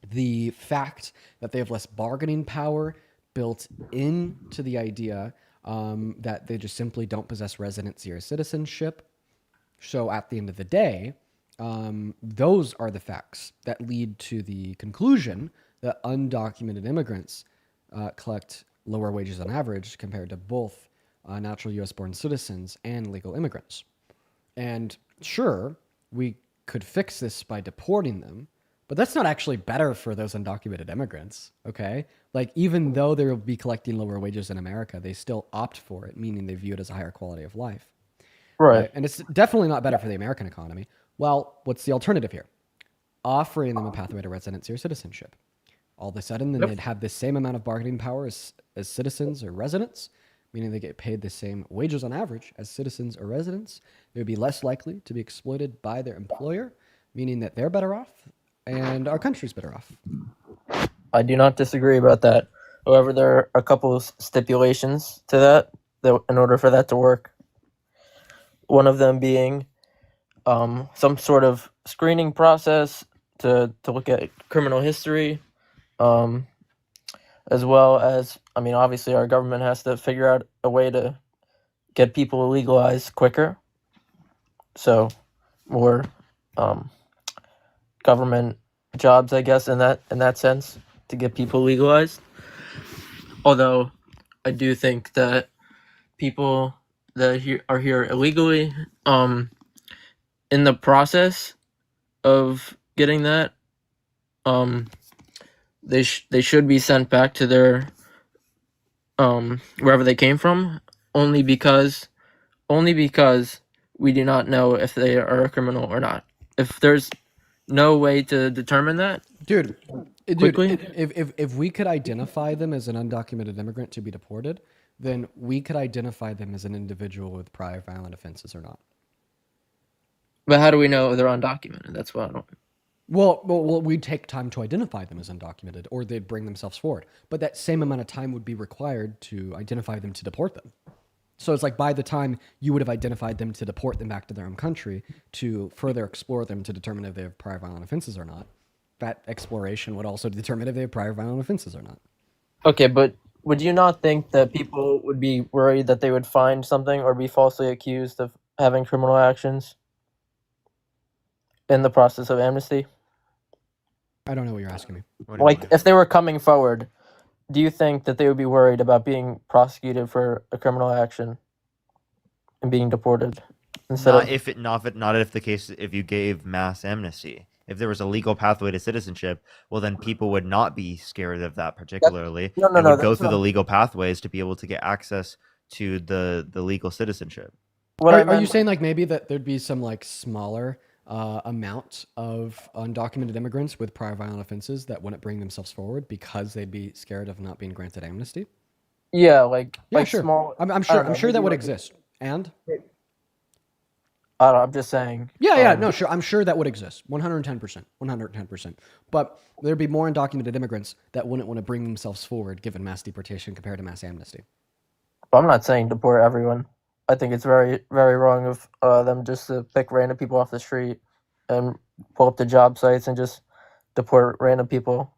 the fact that they have less bargaining power built into the idea that they just simply don't possess residency or citizenship, So at the end of the day, those are the facts that lead to the conclusion that undocumented immigrants collect lower wages on average compared to both natural U.S.-born citizens and legal immigrants. And sure, we could fix this by deporting them, but that's not actually better for those undocumented immigrants, okay? Like, even though they will be collecting lower wages in America, they still opt for it, meaning they view it as a higher quality of life. Right. And it's definitely not better for the American economy. Well, what's the alternative here? Offering them a pathway to residency or citizenship. All of a sudden, then they'd have the same amount of bargaining power as citizens or residents, meaning they get paid the same wages on average as citizens or residents. They would be less likely to be exploited by their employer, meaning that they're better off and our country's better off. I do not disagree about that. However, there are a couple of stipulations to that in order for that to work. One of them being some sort of screening process to look at criminal history, as well as, I mean, obviously our government has to figure out a way to get people legalized quicker. So more government jobs, I guess, in that sense, to get people legalized. Although I do think that people that are here illegally, in the process of getting that, they should be sent back to their wherever they came from, only because we do not know if they are a criminal or not. If there's no way to determine that, quickly, if we could identify them as an undocumented immigrant to be deported, then we could identify them as an individual with prior violent offenses or not. But how do we know they're undocumented? That's what I don't. Well, we'd take time to identify them as undocumented, or they'd bring themselves forward. But that same amount of time would be required to identify them to deport them. So it's like by the time you would have identified them to deport them back to their own country, to further explore them to determine if they have prior violent offenses or not, that exploration would also determine if they have prior violent offenses or not. Okay, but would you not think that people would be worried that they would find something or be falsely accused of having criminal actions in the process of amnesty? I don't know what you're asking me. Like, if they were coming forward, do you think that they would be worried about being prosecuted for a criminal action and being deported instead Not of? if the case if you gave mass amnesty. If there was a legal pathway to citizenship, well, then people would not be scared of that particularly. No, and would go that's through the not- legal pathways to be able to get access to the legal citizenship. Are you saying like maybe that there'd be some like smaller amount of undocumented immigrants with prior violent offenses that wouldn't bring themselves forward because they'd be scared of not being granted amnesty? Yeah, like sure. small. I'm I don't sure know, that would maybe exist. And I don't know, I'm just saying. Sure. I'm sure that would exist. 110%. 110%. But there'd be more undocumented immigrants that wouldn't want to bring themselves forward given mass deportation compared to mass amnesty. I'm not saying deport everyone. I think it's very, very wrong of them just to pick random people off the street and pull up the job sites and just deport random people.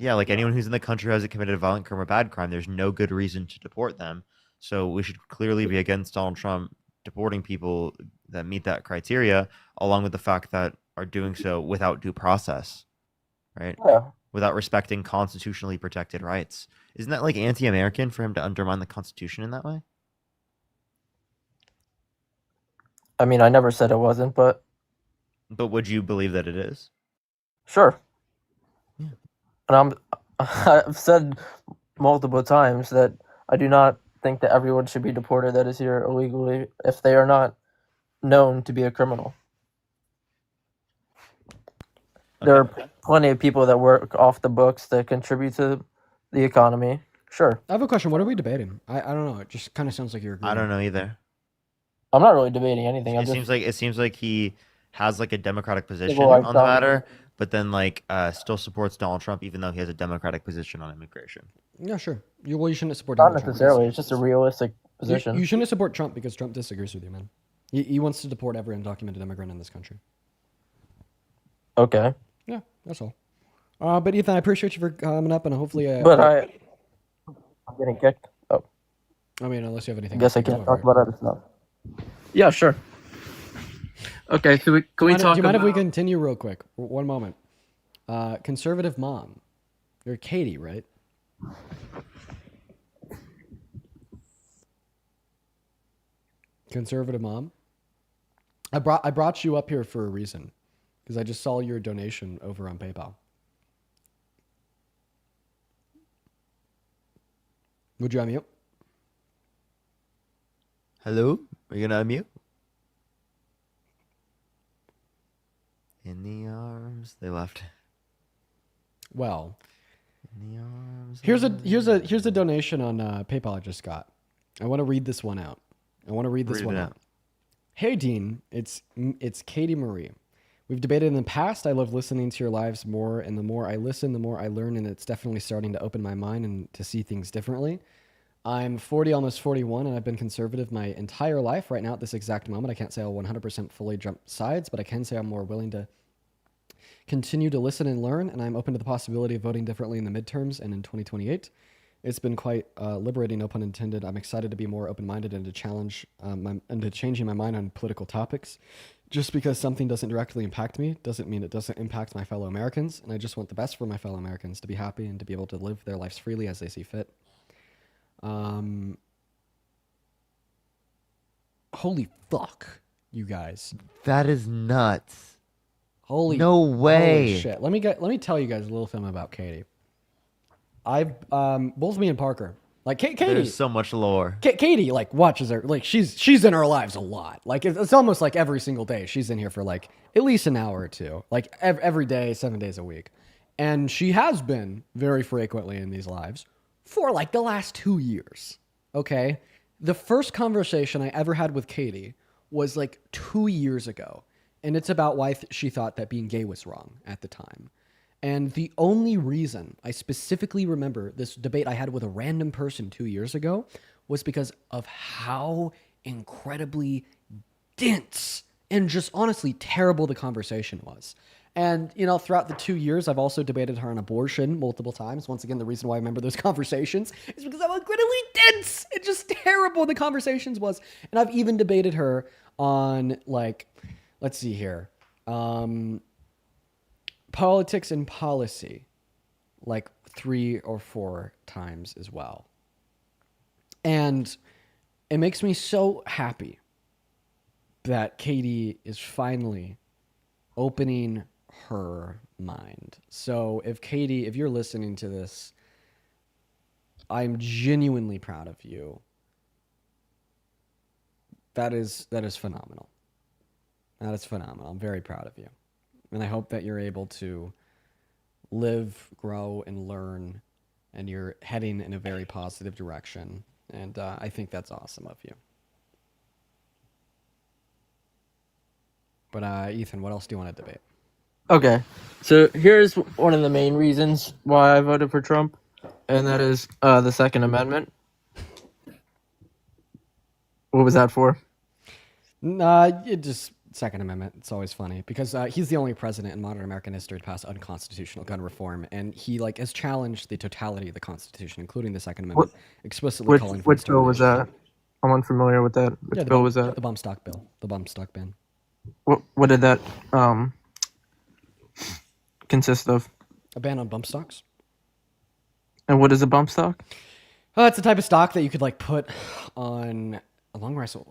Yeah, like anyone who's in the country who hasn't committed a violent crime or bad crime, there's no good reason to deport them. So we should clearly be against Donald Trump deporting people that meet that criteria, along with the fact that are doing so without due process, right? Yeah. Without respecting constitutionally protected rights. Isn't that like anti-American for him to undermine the Constitution in that way? I mean, I never said it wasn't, but would you believe that it is? sure. Yeah. And I've said multiple times that I do not think that everyone should be deported that is here illegally if they are not known to be a criminal. There are plenty of people that work off the books that contribute to the economy. Sure. I have a question. What are we debating? I don't know. It just kind of sounds like you're agreeing. I don't know either. I'm not really debating anything. It seems like he has like a democratic position Civil rights on the matter, but then like still supports Donald Trump even though he has a democratic position on immigration. Yeah, sure. You shouldn't support Not Donald Trump. necessarily. It's just a realistic position. You shouldn't support Trump because Trump disagrees with you, man. He wants to deport every undocumented immigrant in this country. Okay. Yeah, that's all. But Ethan, I appreciate you for coming up, and hopefully. But I'm getting kicked. Oh. I mean, unless you have anything. I guess I can't talk about other stuff. Yeah, sure. Okay, so can we talk Do you mind if we about... continue real quick? One moment. Conservative mom. You're Katie, right? Conservative mom. I brought you up here for a reason, because I just saw your donation over on PayPal. Would you unmute? Hello? Are you gonna unmute? In the arms. They left. Well, In the arms. here's a donation on PayPal I just got. I want to read this one out. Read it out. Hey Dean, it's Katie Marie. We've debated in the past. I love listening to your lives more, and the more I listen, the more I learn, and it's definitely starting to open my mind and to see things differently. I'm 40, almost 41, and I've been conservative my entire life. Right now, at this exact moment, I can't say I'll 100% fully jump sides, but I can say I'm more willing to continue to listen and learn, and I'm open to the possibility of voting differently in the midterms and in 2028. It's been quite liberating, no pun intended. I'm excited to be more open-minded and to challenge and to changing my mind on political topics. Just because something doesn't directly impact me doesn't mean it doesn't impact my fellow Americans, and I just want the best for my fellow Americans, to be happy and to be able to live their lives freely as they see fit. Holy fuck, you guys. That is nuts. Holy No way. Holy shit. Let me tell you guys a little something about Katie. I've both me and Parker, like Katie. There's so much lore. Katie like watches her, like she's in our lives a lot. Like it's almost like every single day she's in here for like at least an hour or two, like every day, 7 days a week. And she has been very frequently in these lives for like the last 2 years. Okay. The first conversation I ever had with Katie was like 2 years ago. And it's about why she thought that being gay was wrong at the time. And the only reason I specifically remember this debate I had with a random person 2 years ago was because of how incredibly dense and just honestly terrible the conversation was. And, you know, throughout the 2 years, I've also debated her on abortion multiple times. Once again, the reason why I remember those conversations is because how incredibly dense and just terrible the conversations was. And I've even debated her on, like, let's see here. Politics and policy, like 3 or 4 times as well. And it makes me so happy that Katie is finally opening her mind. So if Katie, if you're listening to this, I'm genuinely proud of you. That is phenomenal. That is phenomenal. I'm very proud of you. And I hope that you're able to live, grow, and learn, and you're heading in a very positive direction. And I think that's awesome of you. But Ethan, what else do you want to debate? Okay, so here's one of the main reasons why I voted for Trump, and that is the Second Amendment. What was that for? It just Second Amendment. It's always funny because he's the only president in modern American history to pass unconstitutional gun reform, and he like has challenged the totality of the Constitution, including the Second Amendment, explicitly calling for Which bill was that? I'm unfamiliar with that. Which bill was that? The bump stock bill. The bump stock ban. What did that consist of? A ban on bump stocks. And what is a bump stock? It's a type of stock that you could like put on a long rifle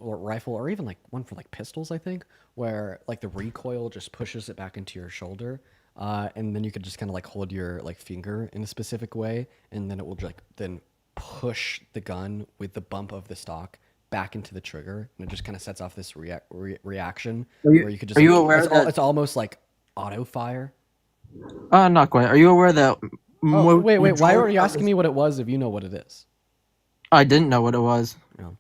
or even like one for like pistols, I think, where like the recoil just pushes it back into your shoulder, and then you could just kind of like hold your like finger in a specific way, and then it will like then push the gun with the bump of the stock back into the trigger, and it just kind of sets off this reaction where you could just. Are you aware that it's almost like auto fire? Not quite. Are you aware that? Wait. Why are you asking me what it was if you know what it is? I didn't know what it was. No.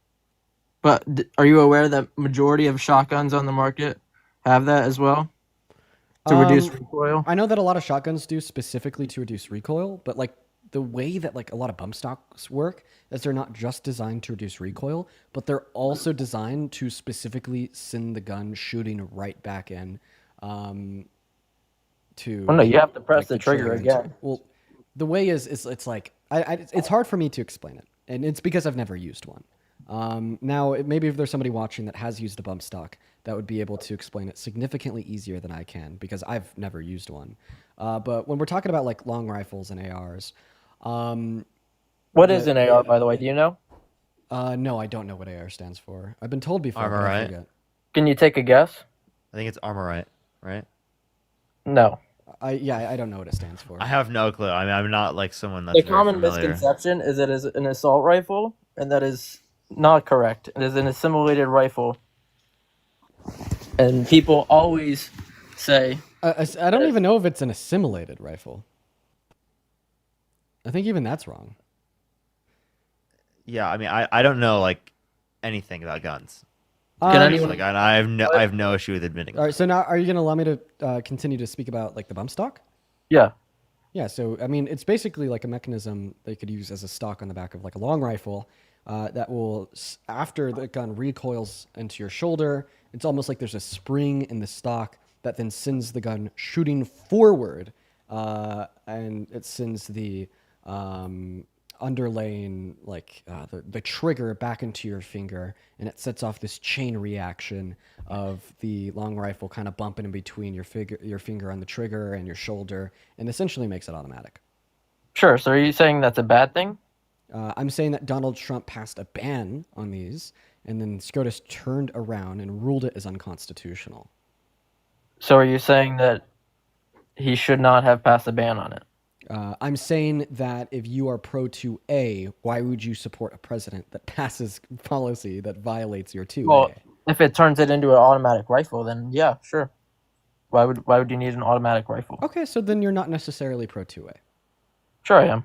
But are you aware that majority of shotguns on the market have that as well? To reduce recoil? I know that a lot of shotguns do specifically to reduce recoil, but like the way that like a lot of bump stocks work is they're not just designed to reduce recoil, but they're also designed to specifically send the gun shooting right back in. To no, you have to press like, the trigger again. Well, the way is it's like it's hard for me to explain it, and it's because I've never used one. Now, maybe if there's somebody watching that has used a bump stock, that would be able to explain it significantly easier than I can, because I've never used one. But when we're talking about like long rifles and ARs, What is an AR, by the way? Do you know? no, I don't know what AR stands for. I've been told before, but I Armorite. forget. Can you take a guess? I think it's Armorite, right? No. I don't know what it stands for. I have no clue. I mean, I'm not like someone that's The very common familiar. misconception is it is an assault rifle, and that is not correct. It is an assimilated rifle. And people always say... I don't even know if it's an assimilated rifle. I think even that's wrong. Yeah, I mean, I don't know like anything about guns. Can anyone... Like, I have no issue with admitting. All right, so now are you going to allow me to continue to speak about like the bump stock? Yeah. Yeah, so I mean, it's basically like a mechanism they could use as a stock on the back of like a long rifle that will, after the gun recoils into your shoulder, it's almost like there's a spring in the stock that then sends the gun shooting forward, and it sends the underlaying like the trigger back into your finger, and it sets off this chain reaction of the long rifle kind of bumping in between your finger on the trigger and your shoulder, and essentially makes it automatic. Sure, so are you saying that's a bad thing? I'm saying that Donald Trump passed a ban on these, and then SCOTUS turned around and ruled it as unconstitutional. So are you saying that he should not have passed a ban on it? I'm saying that if you are pro 2A, why would you support a president that passes policy that violates your 2A? Well, if it turns it into an automatic rifle, then yeah, sure. Why would you need an automatic rifle? Okay, so then you're not necessarily pro 2A. Sure, I am.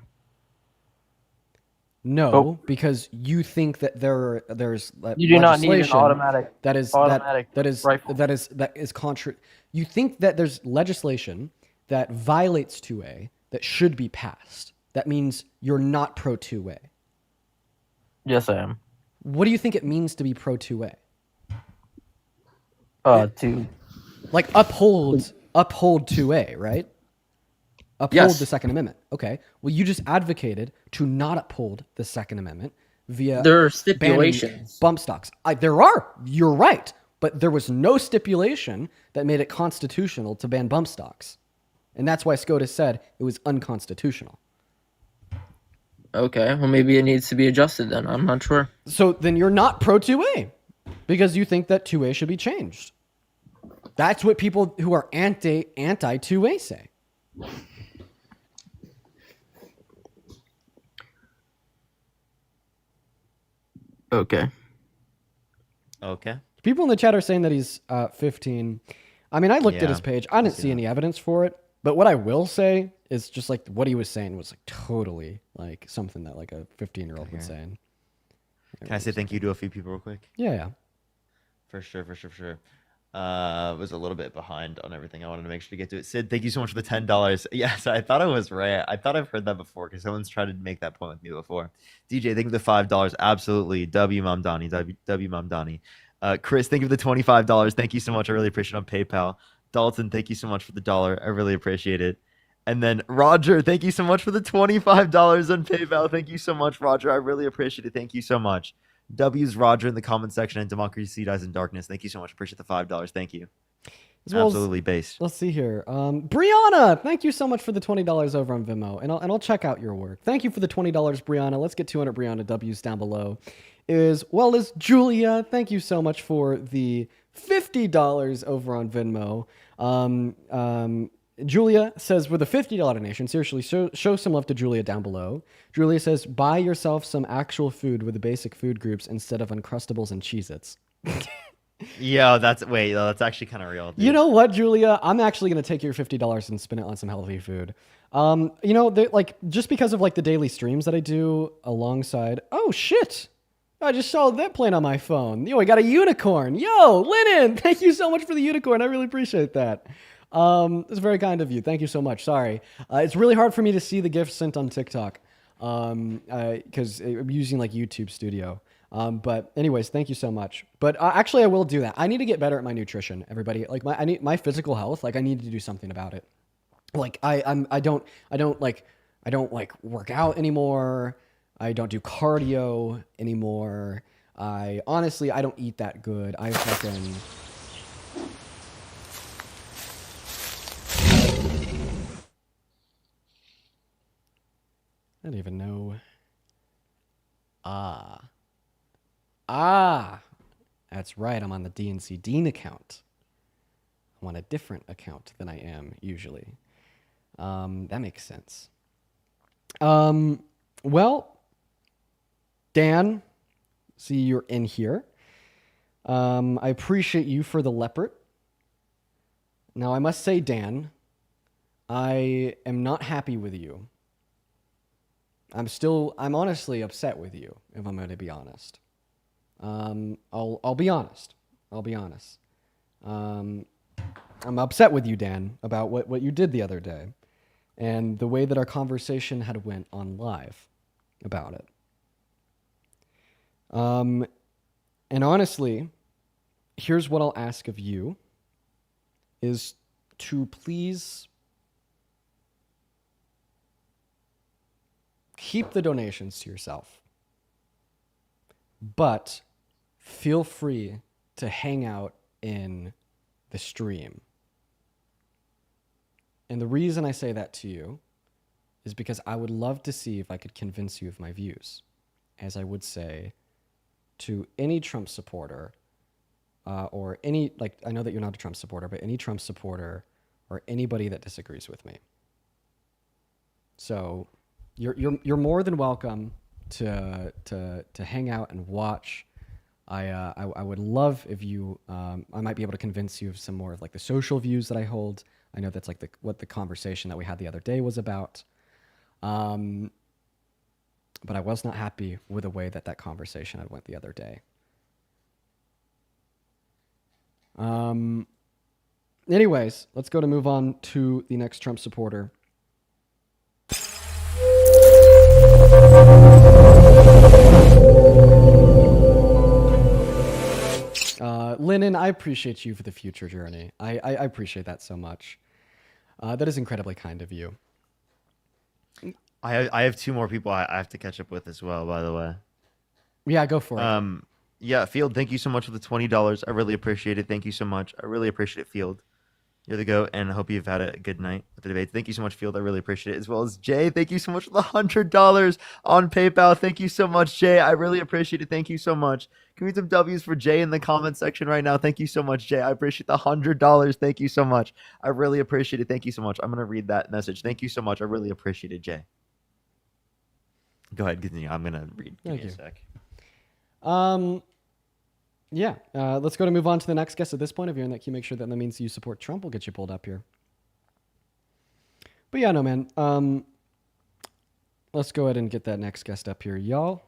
No, because you think that there's you do not need an automatic rifle. that is contra. You think that there's legislation that violates 2A that should be passed. That means you're not pro 2A. Yes, I am. What do you think it means to be pro 2A? To like uphold 2A, right? Uphold Yes. the Second Amendment. Okay. Well, you just advocated to not uphold the Second Amendment via there are banning stipulations. bump stocks. There are. You're right. But there was no stipulation that made it constitutional to ban bump stocks. And that's why SCOTUS said it was unconstitutional. Okay, well maybe it needs to be adjusted then. I'm not sure. So then you're not pro 2A because you think that 2A should be changed. That's what people who are anti 2A say. Okay. Okay. People in the chat are saying that he's 15. I mean, I looked at Yeah, his page. I didn't see any evidence for it. But what I will say is just like what he was saying was like totally like something that like a 15-year-old would say. Can I say thank you to a few people real quick? Yeah. For sure. Was a little bit behind on everything. I wanted to make sure to get to it. Sid, thank you so much for the $10. Yes, I thought I was right. I thought I've heard that before because someone's tried to make that point with me before. DJ, thank you for the $5. Absolutely. W Mom Donnie. W Mom Donnie. Chris, thank you for the $25. Thank you so much. I really appreciate it on PayPal. Dalton, thank you so much for the $1. I really appreciate it. And then Roger, thank you so much for the $25 on PayPal. Thank you so much, Roger. I really appreciate it. Thank you so much. W's Roger in the comment section, and Democracy Dies in Darkness. Thank you so much. Appreciate the $5. Thank you. As well Absolutely based. Let's see here. Brianna, thank you so much for the $20 over on Vimeo, and I'll check out your work. Thank you for the $20, Brianna. Let's get 200 Brianna W's down below. As well as Julia, thank you so much for the $50 over on Venmo. Julia says, we're the $50 donation. Seriously, show some love to Julia down below. Julia says, buy yourself some actual food with the basic food groups instead of Uncrustables and Cheez-Its. Yeah, that's actually kind of real. Dude. You know what, Julia? I'm actually going to take your $50 and spend it on some healthy food. Like just because of like the daily streams that I do alongside. Oh shit! I just saw that playing on my phone. Yo, I got a unicorn. Yo, Lennon, thank you so much for the unicorn. I really appreciate that. It's very kind of you. Thank you so much. Sorry. It's really hard for me to see the gifts sent on TikTok because I'm using like YouTube Studio. But anyways, thank you so much. But actually, I will do that. I need to get better at my nutrition, everybody. Like I need my physical health. Like I need to do something about it. Like I don't work out anymore. I don't do cardio anymore. I honestly, I don't eat that good. I fucking... I don't even know. That's right. I'm on the DNC Dean account. I'm on a different account than I am usually. That makes sense. Well, Dan, see you're in here. I appreciate you for the leopard. Now, I must say, Dan, I am not happy with you. I'm honestly upset with you, if I'm going to be honest. I'll be honest. I'm upset with you, Dan, about what you did the other day and the way that our conversation had went on live about it. And honestly, here's what I'll ask of you is to please keep the donations to yourself, but feel free to hang out in the stream. And the reason I say that to you is because I would love to see if I could convince you of my views, as I would say to any Trump supporter, or any, like, I know that you're not a Trump supporter, but any Trump supporter or anybody that disagrees with me. So you're more than welcome to hang out and watch. I would love if you, I might be able to convince you of some more of like the social views that I hold. I know that's like what the conversation that we had the other day was about. But I was not happy with the way that conversation had went the other day. Anyways, let's go to move on to the next Trump supporter. Lennon, I appreciate you for the future journey. I appreciate that so much. That is incredibly kind of you. I have two more people I have to catch up with as well, by the way. Yeah, go for it. Yeah, Field, thank you so much for the $20. I really appreciate it. Thank you so much. I really appreciate it, Field. You're the GOAT, and I hope you've had a good night with the debate. Thank you so much, Field. I really appreciate it. As well as Jay, thank you so much for the $100 on PayPal. Thank you so much, Jay. I really appreciate it. Thank you so much. Can we get some W's for Jay in the comment section right now? Thank you so much, Jay. I appreciate the $100. Thank you so much. I really appreciate it. Thank you so much. I'm going to read that message. Thank you so much. I really appreciate it, Jay. Go ahead, continue. I'm going to read. Give me a sec. Yeah, let's go to move on to the next guest at this point. If you're in that queue, make sure that means you support Trump. We'll get you pulled up here. But yeah, no, man. Let's go ahead and get that next guest up here, y'all.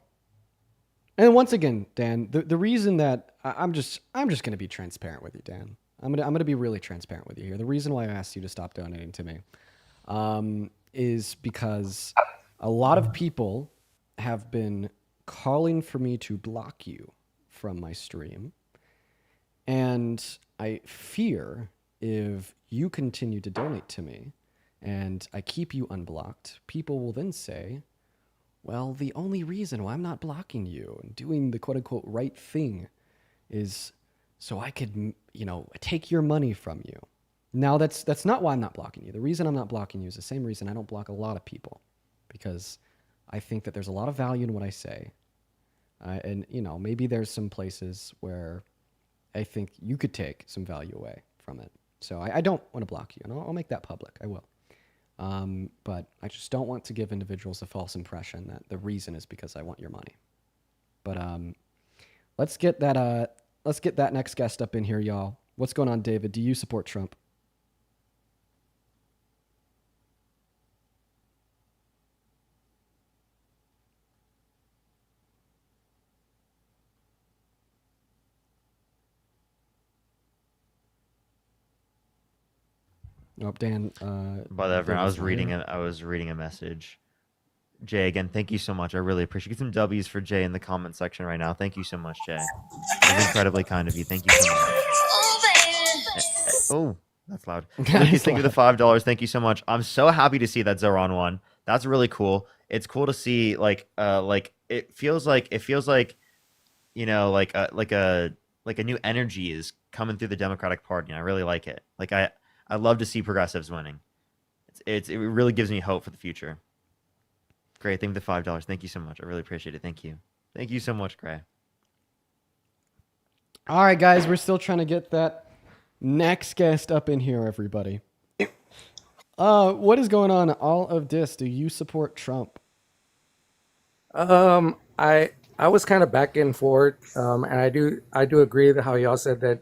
And once again, Dan, the reason that I'm just going to be transparent with you, Dan. I'm gonna be really transparent with you here. The reason why I asked you to stop donating to me is because a lot of people have been calling for me to block you from my stream. And I fear if you continue to donate to me and I keep you unblocked, people will then say, well, the only reason why I'm not blocking you and doing the quote unquote right thing is so I could, take your money from you. Now that's not why I'm not blocking you. The reason I'm not blocking you is the same reason I don't block a lot of people, because I think that there's a lot of value in what I say. And, maybe there's some places where I think you could take some value away from it. So I don't want to block you, and I'll make that public. I will. But I just don't want to give individuals a false impression that the reason is because I want your money. But let's get that next guest up in here, y'all. What's going on, David? Do you support Trump? Nope, Dan. By the way, I was reading a message. Jay, again, thank you so much. I really appreciate it. Get some W's for Jay in the comment section right now. Thank you so much, Jay. It's incredibly kind of you. Thank you so much. Oh, that's loud. Lucas, thank you for the $5. Thank you so much. I'm so happy to see that Zoran won. That's really cool. It's cool to see it feels like like a new energy is coming through the Democratic Party, and I really like it. Like I love to see progressives winning. It really gives me hope for the future. Great, thank you for the $5. Thank you so much. I really appreciate it. Thank you so much, Gray. All right, guys, we're still trying to get that next guest up in here, everybody. What is going on? All of this, do you support Trump? I was kind of back and forth, and I do agree that how y'all said that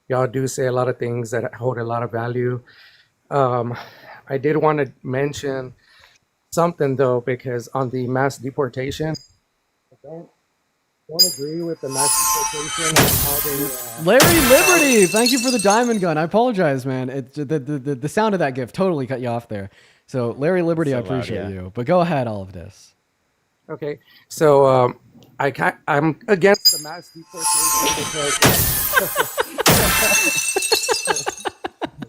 y'all do say a lot of things that hold a lot of value. I did want to mention something though, because on the mass deportation, I don't agree with the mass deportation. And how they, Larry Liberty, thank you for the diamond gun. I apologize, man. The sound of that gift totally cut you off there. So Larry Liberty, So I loud, appreciate yeah. you. But go ahead, all of this. Okay, so I'm against the mass deportation because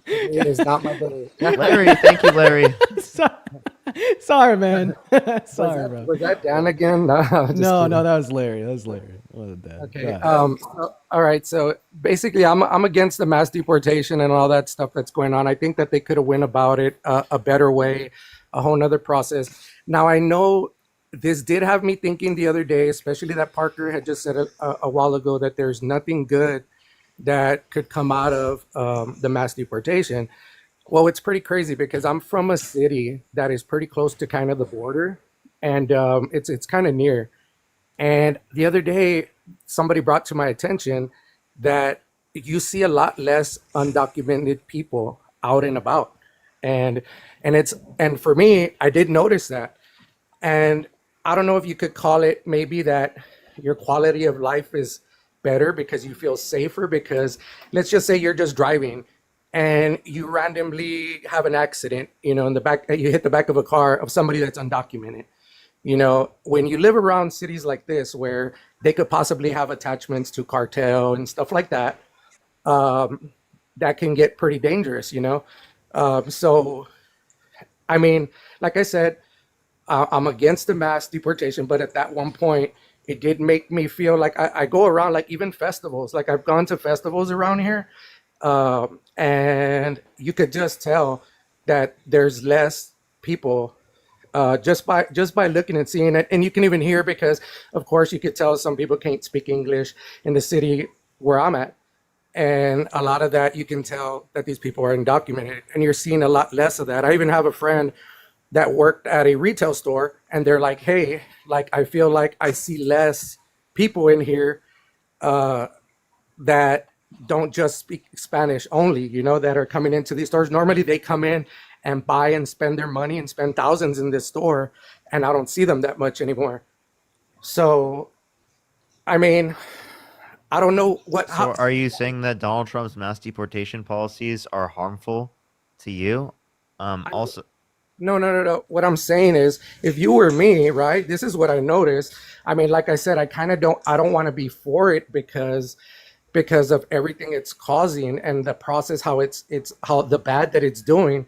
it is not my day. Larry, thank you, Larry. Sorry, man. Sorry, bro. Was that Dan again? No, just No, kidding. that was Larry. That was Larry. It wasn't Dan. Okay. Go ahead. All right. So basically, I'm against the mass deportation and all that stuff that's going on. I think that they could have went about it a better way, a whole nother process. Now I know this did have me thinking the other day, especially that Parker had just said a while ago that there's nothing good that could come out of the mass deportation. Well, it's pretty crazy because I'm from a city that is pretty close to kind of the border, and it's kind of near. And the other day, somebody brought to my attention that you see a lot less undocumented people out and about, and for me, I did notice that, and I don't know if you could call it maybe that your quality of life is better because you feel safer, because let's just say you're just driving and you randomly have an accident, in the back, you hit the back of a car of somebody that's undocumented. When you live around cities like this where they could possibly have attachments to cartel and stuff like that, that can get pretty dangerous, So, I mean, like I said, I'm against the mass deportation, but at that one point, it did make me feel like I go around, like even festivals, like I've gone to festivals around here, and you could just tell that there's less people just by looking and seeing it. And you can even hear, because of course you could tell some people can't speak English in the city where I'm at. And a lot of that, you can tell that these people are undocumented, and you're seeing a lot less of that. I even have a friend that worked at a retail store, and they're like, hey, like, I feel like I see less people in here that don't just speak Spanish only, that are coming into these stores. Normally they come in and buy and spend their money and spend thousands in this store, and I don't see them that much anymore. So, I mean, I don't know So are you saying that Donald Trump's mass deportation policies are harmful to you? Also, No. What I'm saying is, if you were me, right, this is what I noticed. I mean, like I said, I don't want to be for it because of everything it's causing and the process, how how the bad that it's doing.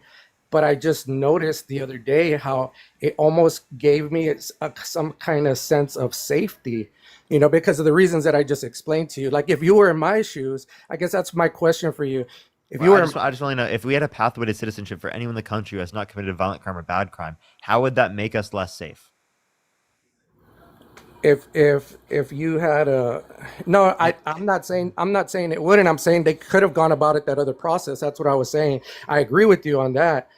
But I just noticed the other day how it almost gave me some kind of sense of safety, because of the reasons that I just explained to you. Like, if you were in my shoes, I guess that's my question for you. If you were, I just want to know, if we had a pathway to citizenship for anyone in the country who has not committed a violent crime or bad crime, how would that make us less safe? if you had I'm not saying it wouldn't. I'm saying they could have gone about it that other process. That's what I was saying. I agree with you on that.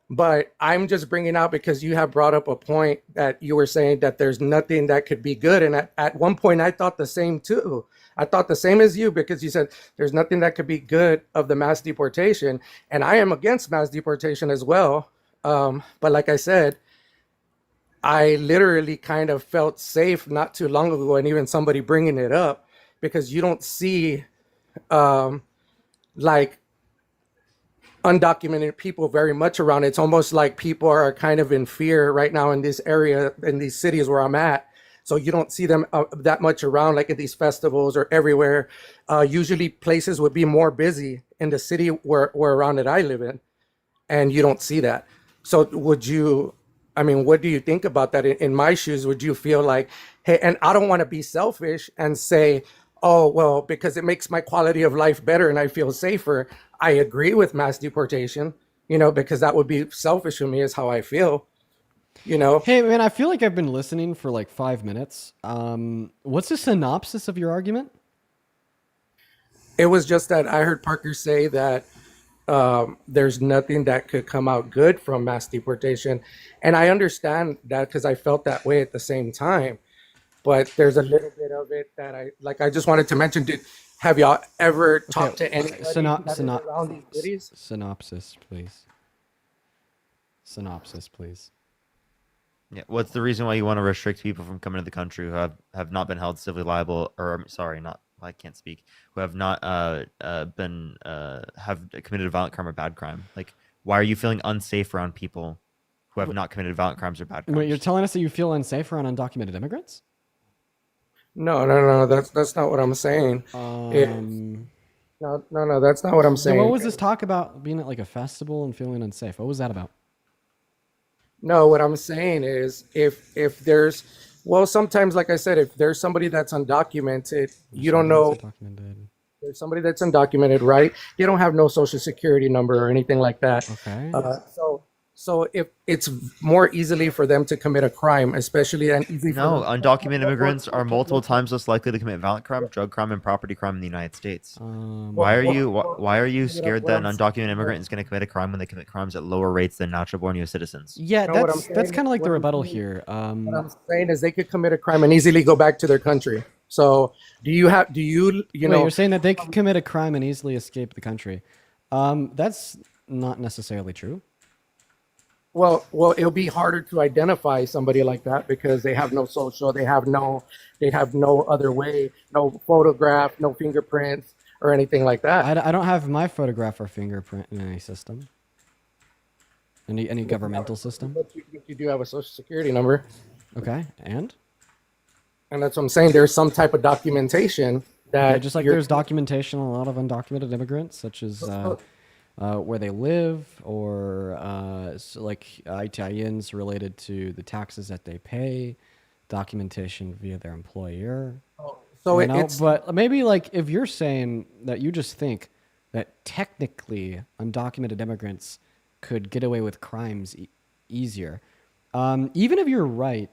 But I'm just bringing out, because you have brought up a point that you were saying that there's nothing that could be good. And at one point, I thought the same too. I thought the same as you, because you said there's nothing that could be good of the mass deportation. And I am against mass deportation as well. But like I said, I literally kind of felt safe not too long ago, and even somebody bringing it up, because you don't see like undocumented people very much around. It's almost like people are kind of in fear right now in this area, in these cities where I'm at. So you don't see them that much around, like at these festivals or everywhere. Usually places would be more busy in the city where around that I live in, and you don't see that. So what do you think about that? In my shoes, would you feel like Hey, and I don't want to be selfish and say, oh, well, because it makes my quality of life better and I feel safer, I agree with mass deportation, because that would be selfish of me is how I feel, Hey, man, I feel like I've been listening for like 5 minutes. What's the synopsis of your argument? It was just that I heard Parker say that there's nothing that could come out good from mass deportation. And I understand that because I felt that way at the same time. But there's a little bit of it that I just wanted to mention. Have y'all ever talked to anybody that is around these cities? Synopsis, please. Synopsis, please. Yeah, what's the reason why you want to restrict people from coming to the country who have not been held civilly liable, or sorry, not I can't speak, who have not have committed a violent crime or bad crime? Like, why are you feeling unsafe around people who have not committed violent crimes or bad crimes? Wait, you're telling us that you feel unsafe around undocumented immigrants? No, that's not what I'm saying. No, that's not what I'm saying. So what was this talk about being at like a festival and feeling unsafe? What was that about? No, what I'm saying is if there's, well, sometimes, like I said, if there's somebody that's undocumented, you don't know. There's somebody that's undocumented, right? They don't have no social security number or anything like that. Okay. So if it's more easily for them to commit a crime, especially and easy. No, undocumented immigrants are multiple times less likely to commit violent crime, drug crime, and property crime in the United States. Why are you scared that an undocumented immigrant is going to commit a crime when they commit crimes at lower rates than natural-born U.S. citizens? Yeah, that's kind of like the rebuttal here. What I'm saying is they could commit a crime and easily go back to their country. So Wait, you're saying that they could commit a crime and easily escape the country? That's not necessarily true. Well, it'll be harder to identify somebody like that because they have no social, they have no other way, no photograph, no fingerprints or anything like that. I don't have my photograph or fingerprint in any system. Any governmental system. But you do have a social security number. Okay, and that's what I'm saying. There's some type of documentation that just like there's documentation on a lot of undocumented immigrants, such as where they live, or ITINs related to the taxes that they pay, documentation via their employer. But maybe like if you're saying that you just think that technically undocumented immigrants could get away with crimes easier, even if you're right,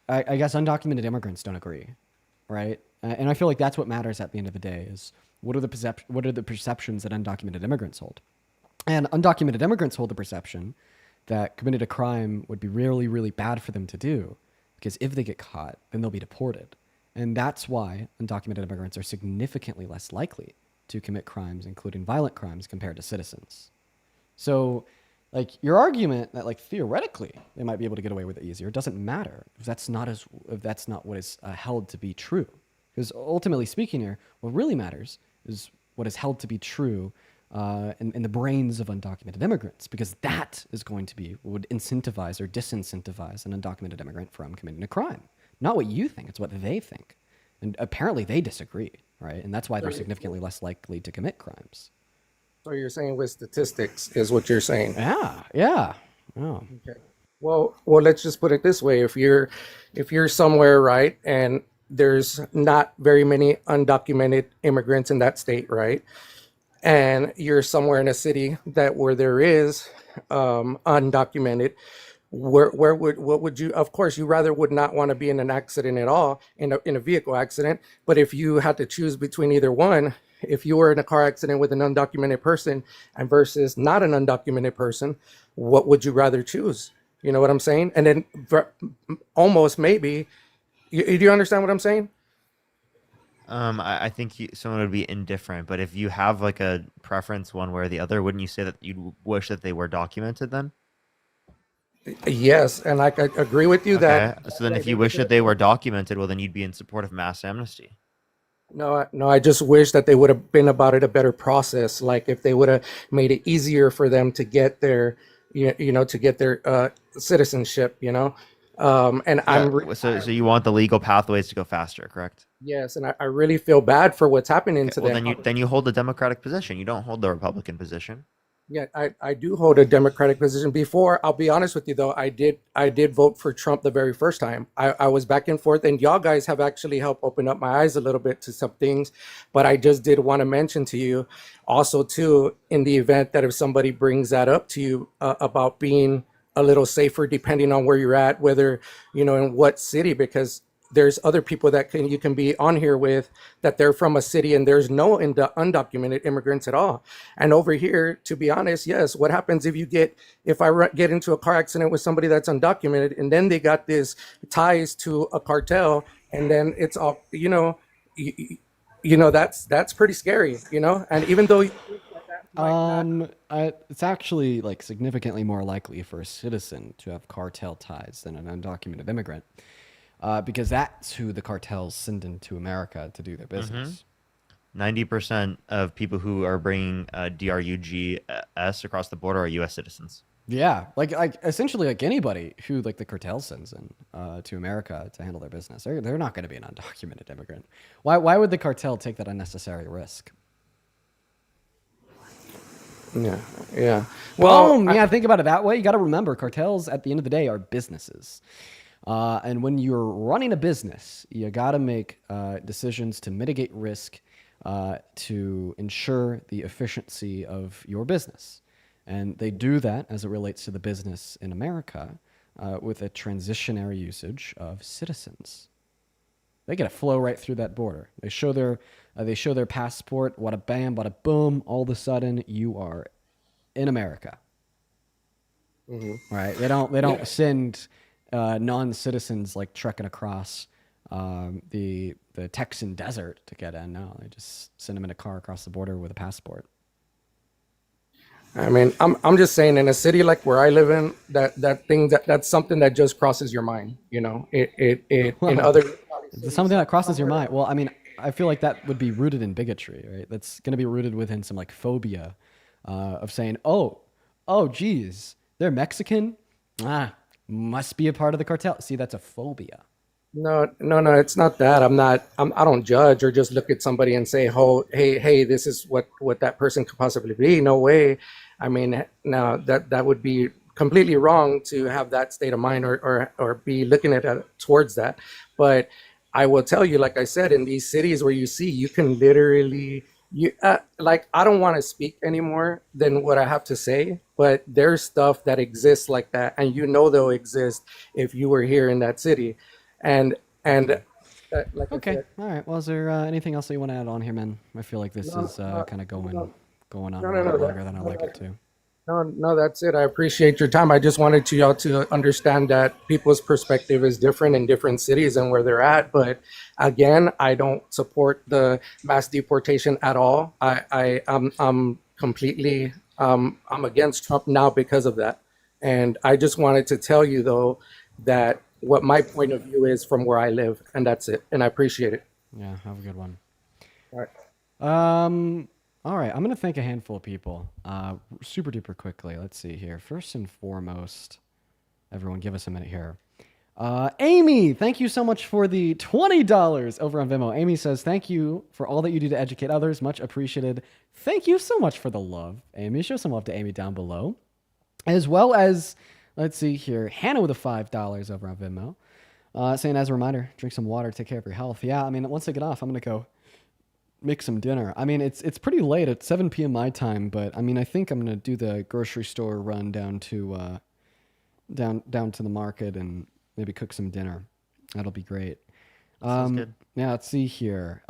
I guess undocumented immigrants don't agree, right? And I feel like that's what matters at the end of the day is what are the perceptions that undocumented immigrants hold? And undocumented immigrants hold the perception that committed a crime would be really, really bad for them to do, because if they get caught, then they'll be deported. And that's why undocumented immigrants are significantly less likely to commit crimes, including violent crimes, compared to citizens. So, like, your argument that, like, theoretically they might be able to get away with it easier doesn't matter if that's not what is held to be true. Because ultimately speaking here, what really matters is what is held to be true in the brains of undocumented immigrants, because that is going to be what would incentivize or disincentivize an undocumented immigrant from committing a crime. Not what you think, it's what they think. And apparently they disagree, right? And that's why they're significantly less likely to commit crimes. So you're saying with statistics is what you're saying? Yeah. Oh. Okay. Well, let's just put it this way. If you're somewhere, right, and there's not very many undocumented immigrants in that state, right? And you're somewhere in a city where there is undocumented, what would you, of course, you rather would not want to be in an accident at all, in a vehicle accident. But if you had to choose between either one, if you were in a car accident with an undocumented person and versus not an undocumented person, what would you rather choose? You know what I'm saying? And then almost maybe, do you understand what I'm saying? I think someone would be indifferent, but if you have like a preference one way or the other, wouldn't you say that you'd wish that they were documented then? Yes, and I agree with you that. So then if you wish that they were documented, well, then you'd be in support of mass amnesty. No, I just wish that they would have been about it a better process. Like if they would have made it easier for them to get their, to get their citizenship, So you want the legal pathways to go faster, correct? Yes, and I really feel bad for what's happening to them. Then you hold the Democratic position. You don't hold the Republican position. Yeah, I do hold a Democratic position. Before, I'll be honest with you though, I did vote for Trump the very first time. I was back and forth, and y'all guys have actually helped open up my eyes a little bit to some things. But I just did want to mention to you also too, in the event that if somebody brings that up to you about being a little safer depending on where you're at, whether in what city, because there's other people that you can be on here with that they're from a city and there's no undocumented immigrants at all. And over here, to be honest, yes, what happens if I get into a car accident with somebody that's undocumented and then they got this ties to a cartel, and then it's all, that's pretty scary, and even though it's actually like significantly more likely for a citizen to have cartel ties than an undocumented immigrant. Because that's who the cartels send into America to do their business. 90% of people who are bringing DRUGS across the border are U.S. citizens. Yeah, like essentially like anybody who like the cartel sends in to America to handle their business, they're not going to be an undocumented immigrant. Why would the cartel take that unnecessary risk? Yeah. Well, yeah, think about it that way. You got to remember, cartels at the end of the day are businesses. And when you're running a business, you got to make decisions to mitigate risk to ensure the efficiency of your business. And they do that as it relates to the business in America with a transitionary usage of citizens. They get to flow right through that border. They show their passport. Wada bam, bada boom. All of a sudden, you are in America. Right? They don't send non-citizens like trekking across the Texan desert to get in. No, they just send them in a car across the border with a passport. I mean, I'm just saying, in a city like where I live in, that's something that just crosses your mind. In other something that crosses your mind. Well, I mean, I feel like that would be rooted in bigotry, right? That's going to be rooted within some like phobia of saying, oh, geez, they're Mexican. Must be a part of the cartel. See, that's a phobia. No, it's not that. I don't judge or just look at somebody and say, oh, hey, this is what that person could possibly be. No way. I mean, no, that would be completely wrong to have that state of mind or be looking at it towards that. But I will tell you, like I said, in these cities where you can literally, I don't want to speak anymore than what I have to say, but there's stuff that exists like that, and they'll exist if you were here in that city. And like okay, all right. Well, is there anything else that you want to add on here, man? I feel like this is kind of going on a little longer than I like it to. No, that's it. I appreciate your time. I just wanted y'all to understand that people's perspective is different in different cities and where they're at. But again, I don't support the mass deportation at all. I'm completely I'm against Trump now because of that. And I just wanted to tell you though that what my point of view is from where I live, and that's it. And I appreciate it. Yeah, have a good one. All right. All right, I'm going to thank a handful of people super duper quickly. Let's see here. First and foremost, everyone give us a minute here. Amy, thank you so much for the $20 over on Venmo. Amy says, thank you for all that you do to educate others. Much appreciated. Thank you so much for the love, Amy. Show some love to Amy down below. As well as, let's see here, Hannah with a $5 over on Venmo. Saying, as a reminder, drink some water, take care of your health. Yeah, I mean, once I get off, I'm going to go make some dinner. I mean, it's pretty late. It's 7 p.m. my time, but I mean, I think I'm gonna do the grocery store run down to down to the market and maybe cook some dinner. That'll be great. Sounds good. Yeah, let's see here.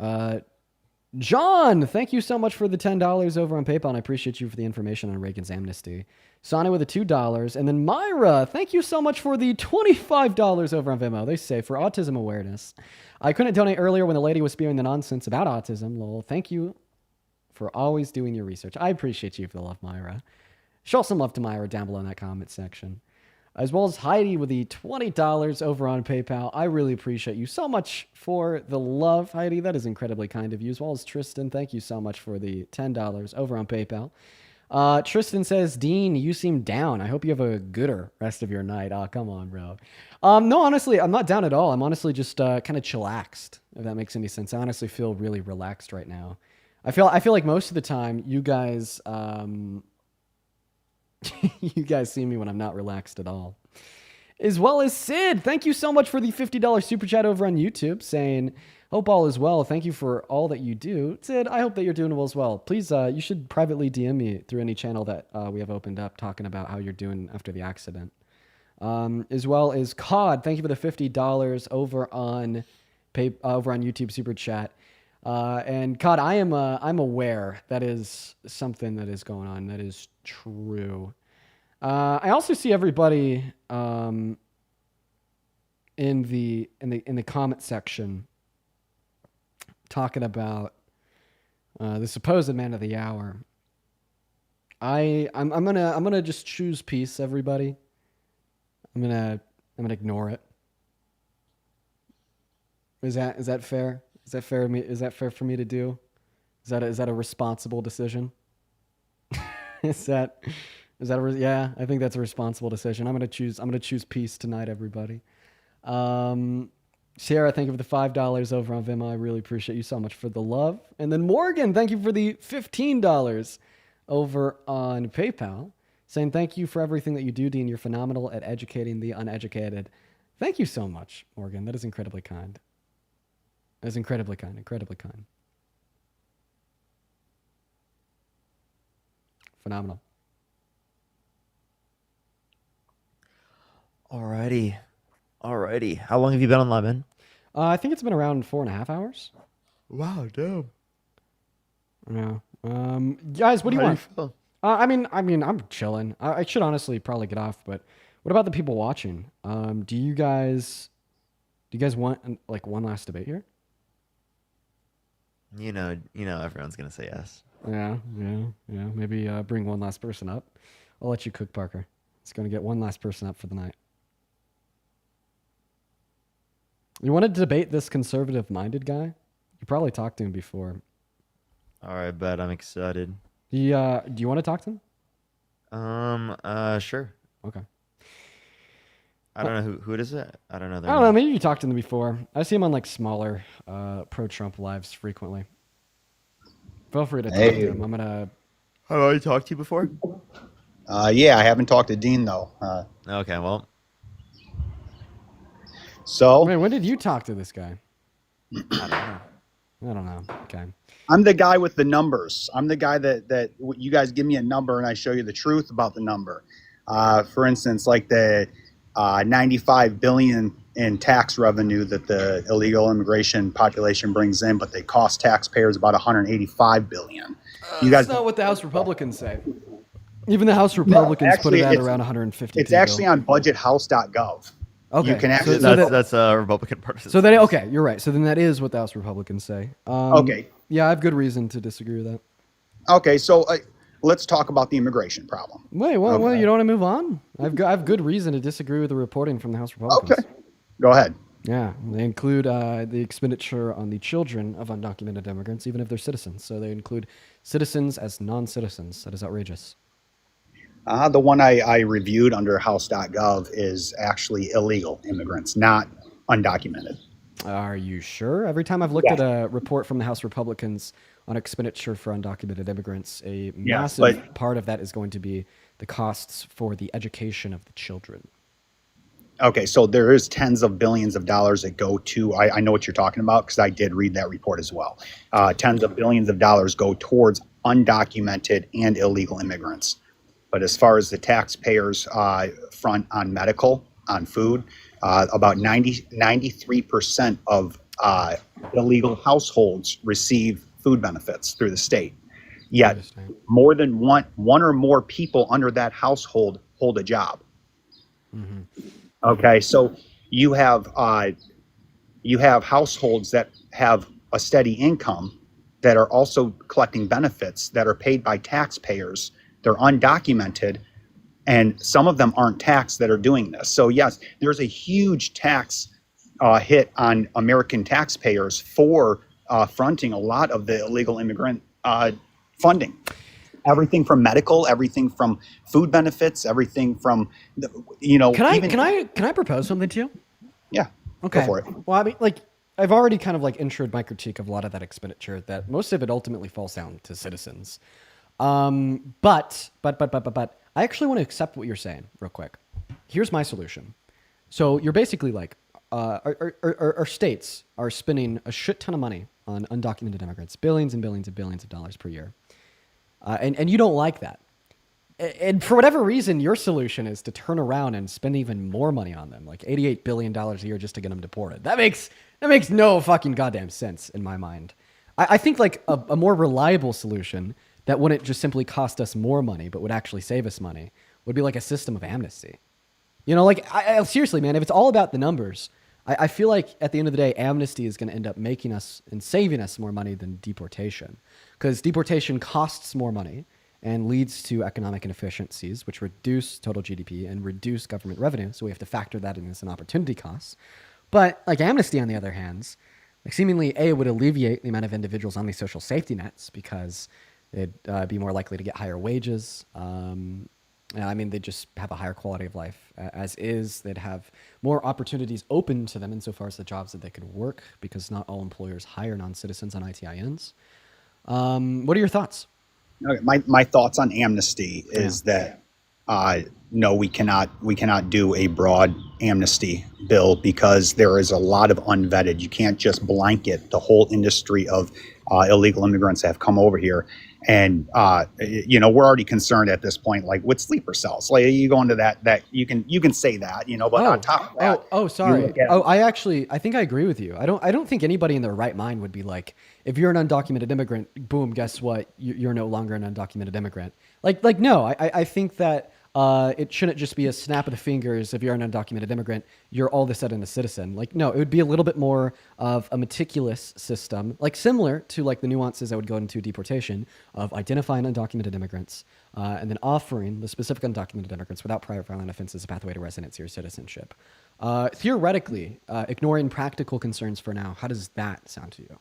John, thank you so much for the $10 over on PayPal, and I appreciate you for the information on Reagan's amnesty. Sonny with the $2, and then Myra, thank you so much for the $25 over on Venmo. They say for autism awareness. I couldn't donate earlier when the lady was spewing the nonsense about autism. Lol, thank you for always doing your research. I appreciate you for the love, Myra. Show some love to Myra down below in that comment section. As well as Heidi with the $20 over on PayPal. I really appreciate you so much for the love, Heidi. That is incredibly kind of you. As well as Tristan, thank you so much for the $10 over on PayPal. Tristan says, Dean, you seem down. I hope you have a gooder rest of your night. Oh, come on, bro. No, honestly, I'm not down at all. I'm honestly just kind of chillaxed, if that makes any sense. I honestly feel really relaxed right now. I feel like most of the time you guys You guys see me when I'm not relaxed at all. As well as Sid, thank you so much for the $50 super chat over on YouTube, saying, hope all is well. Thank you for all that you do. Sid, I hope that you're doing well as well. Please, you should privately DM me through any channel that we have opened up talking about how you're doing after the accident. As well as COD, thank you for the $50 over on YouTube super chat. And COD, I'm aware that is something that is going on. That is true. I also see everybody in the comment section talking about the supposed man of the hour. I'm gonna just choose peace, everybody. I'm gonna ignore it. Is that fair? Is that fair? Is that fair for me to do? Is that a responsible decision? Yeah, I think that's a responsible decision. I'm gonna choose peace tonight, everybody. Sierra, thank you for the $5 over on Vimeo. I really appreciate you so much for the love. And then Morgan, thank you for the $15 over on PayPal, saying thank you for everything that you do, Dean. You're phenomenal at educating the uneducated. Thank you so much, Morgan. That is incredibly kind. That is incredibly kind. Incredibly kind. Phenomenal. Alrighty. How long have you been on live, man? I think it's been around 4.5 hours. Wow, damn. Yeah. Guys, what do you How want? feel? I mean, I'm chilling. I should honestly probably get off, but what about the people watching? Do you guys want like one last debate here? You know, everyone's gonna say yes. Yeah. Maybe bring one last person up. I'll let you cook, Parker. It's going to get one last person up for the night. You want to debate this conservative-minded guy? You probably talked to him before. All right, bet. I'm excited. Do you want to talk to him? Sure. Okay. I don't know who it is. I don't know. I don't know. Maybe you talked to him before. I see him on like smaller pro-Trump lives frequently. Feel free to talk to him. I'm gonna. Have I already talked to you before? Yeah, I haven't talked to Dean though. Okay, well. So. Wait, when did you talk to this guy? I don't know. Okay. I'm the guy with the numbers. I'm the guy that you guys give me a number and I show you the truth about the number. For instance, like the 95 billion in tax revenue that the illegal immigration population brings in, but they cost taxpayers about 185 billion. You guys. That's not what the House Republicans say. Even the House Republicans put it at around 150. It's actually on budgethouse.gov. Okay, You can actually. That's Republican purposes. So then, okay, you're right. So then that is what the House Republicans say. Okay. Yeah, I have good reason to disagree with that. Okay, so let's talk about the immigration problem. Wait, what? Okay. What? You don't want to move on? I have good reason to disagree with the reporting from the House Republicans. Okay, go ahead. Yeah, they include the expenditure on the children of undocumented immigrants, even if they're citizens. So they include citizens as non-citizens. That is outrageous. The one I reviewed under house.gov is actually illegal immigrants, not undocumented. Are you sure? Every time I've looked at a report from the House Republicans on expenditure for undocumented immigrants, a massive part of that is going to be the costs for the education of the children. Okay, so there is tens of billions of dollars that go to, I know what you're talking about because I did read that report as well. Tens of billions of dollars go towards undocumented and illegal immigrants. But as far as the taxpayers front on medical, on food, about 93% of illegal households receive food benefits through the state. Yet more than one or more people under that household hold a job. Mm-hmm. Okay, so you have households that have a steady income that are also collecting benefits that are paid by taxpayers. They're undocumented, and some of them aren't taxed that are doing this. So yes, there's a huge tax hit on American taxpayers for fronting a lot of the illegal immigrant funding. Everything from medical, everything from food benefits, everything from, Can I propose something to you? Yeah. Okay. Go for it. Well, I mean, like, I've already kind of like introed my critique of a lot of that expenditure. That most of it ultimately falls down to citizens. But I actually want to accept what you're saying real quick. Here's my solution. So you're basically like, our states are spending a shit ton of money on undocumented immigrants, billions and billions and billions of dollars per year. And you don't like that. And for whatever reason, your solution is to turn around and spend even more money on them, like $88 billion a year just to get them deported. That makes no fucking goddamn sense in my mind. I think like a more reliable solution that wouldn't just simply cost us more money, but would actually save us money, would be like a system of amnesty. You know, like, seriously, man, if it's all about the numbers, I feel like at the end of the day, amnesty is going to end up making us and saving us more money than deportation. Because deportation costs more money and leads to economic inefficiencies, which reduce total GDP and reduce government revenue. So we have to factor that in as an opportunity cost. But like amnesty, on the other hand, like seemingly it would alleviate the amount of individuals on these social safety nets because they'd be more likely to get higher wages. I mean, they just have a higher quality of life as is. They'd have more opportunities open to them insofar as the jobs that they could work, because not all employers hire non-citizens on ITINs. What are your thoughts? Okay, my thoughts on amnesty is that no, we cannot do a broad amnesty bill because there is a lot of unvetted. You can't just blanket the whole industry of illegal immigrants that have come over here. And we're already concerned at this point, like with sleeper cells. Like you go into that you can say that, but on top of that, sorry. I think I agree with you. I don't think anybody in their right mind would be like, if you're an undocumented immigrant, boom, guess what? You're no longer an undocumented immigrant. Like no, I think that it shouldn't just be a snap of the fingers. If you're an undocumented immigrant, you're all of a sudden a citizen. Like, no, it would be a little bit more of a meticulous system, like similar to like the nuances that would go into deportation of identifying undocumented immigrants and then offering the specific undocumented immigrants without prior violent offenses a pathway to residency or citizenship. Theoretically, ignoring practical concerns for now, how does that sound to you?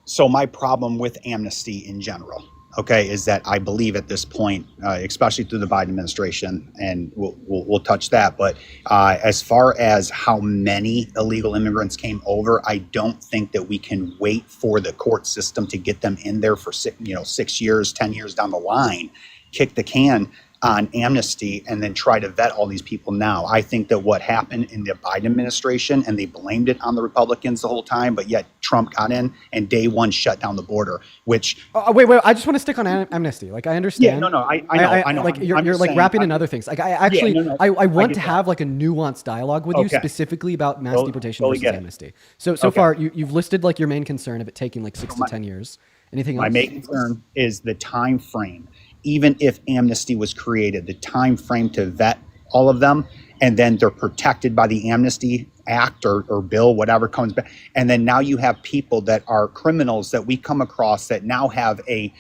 So my problem with amnesty in general, okay, is that I believe at this point, especially through the Biden administration, and we'll touch that, but as far as how many illegal immigrants came over, I don't think that we can wait for the court system to get them in there for 6 years, 10 years down the line, kick the can on amnesty and then try to vet all these people now. I think that what happened in the Biden administration, and they blamed it on the Republicans the whole time, but yet Trump got in and day one shut down the border, which... Wait, I just want to stick on amnesty. Like, I understand. Yeah, I know. Like, you're like wrapping in other things. Like, I want to have like a nuanced dialogue with you specifically about mass deportation versus amnesty. So far, you've listed like your main concern of it taking like 6 to 10 years. Anything else? My main concern is the time frame. Even if amnesty was created, the time frame to vet all of them, and then they're protected by the Amnesty Act or bill, whatever comes back. And then now you have people that are criminals that we come across that now have a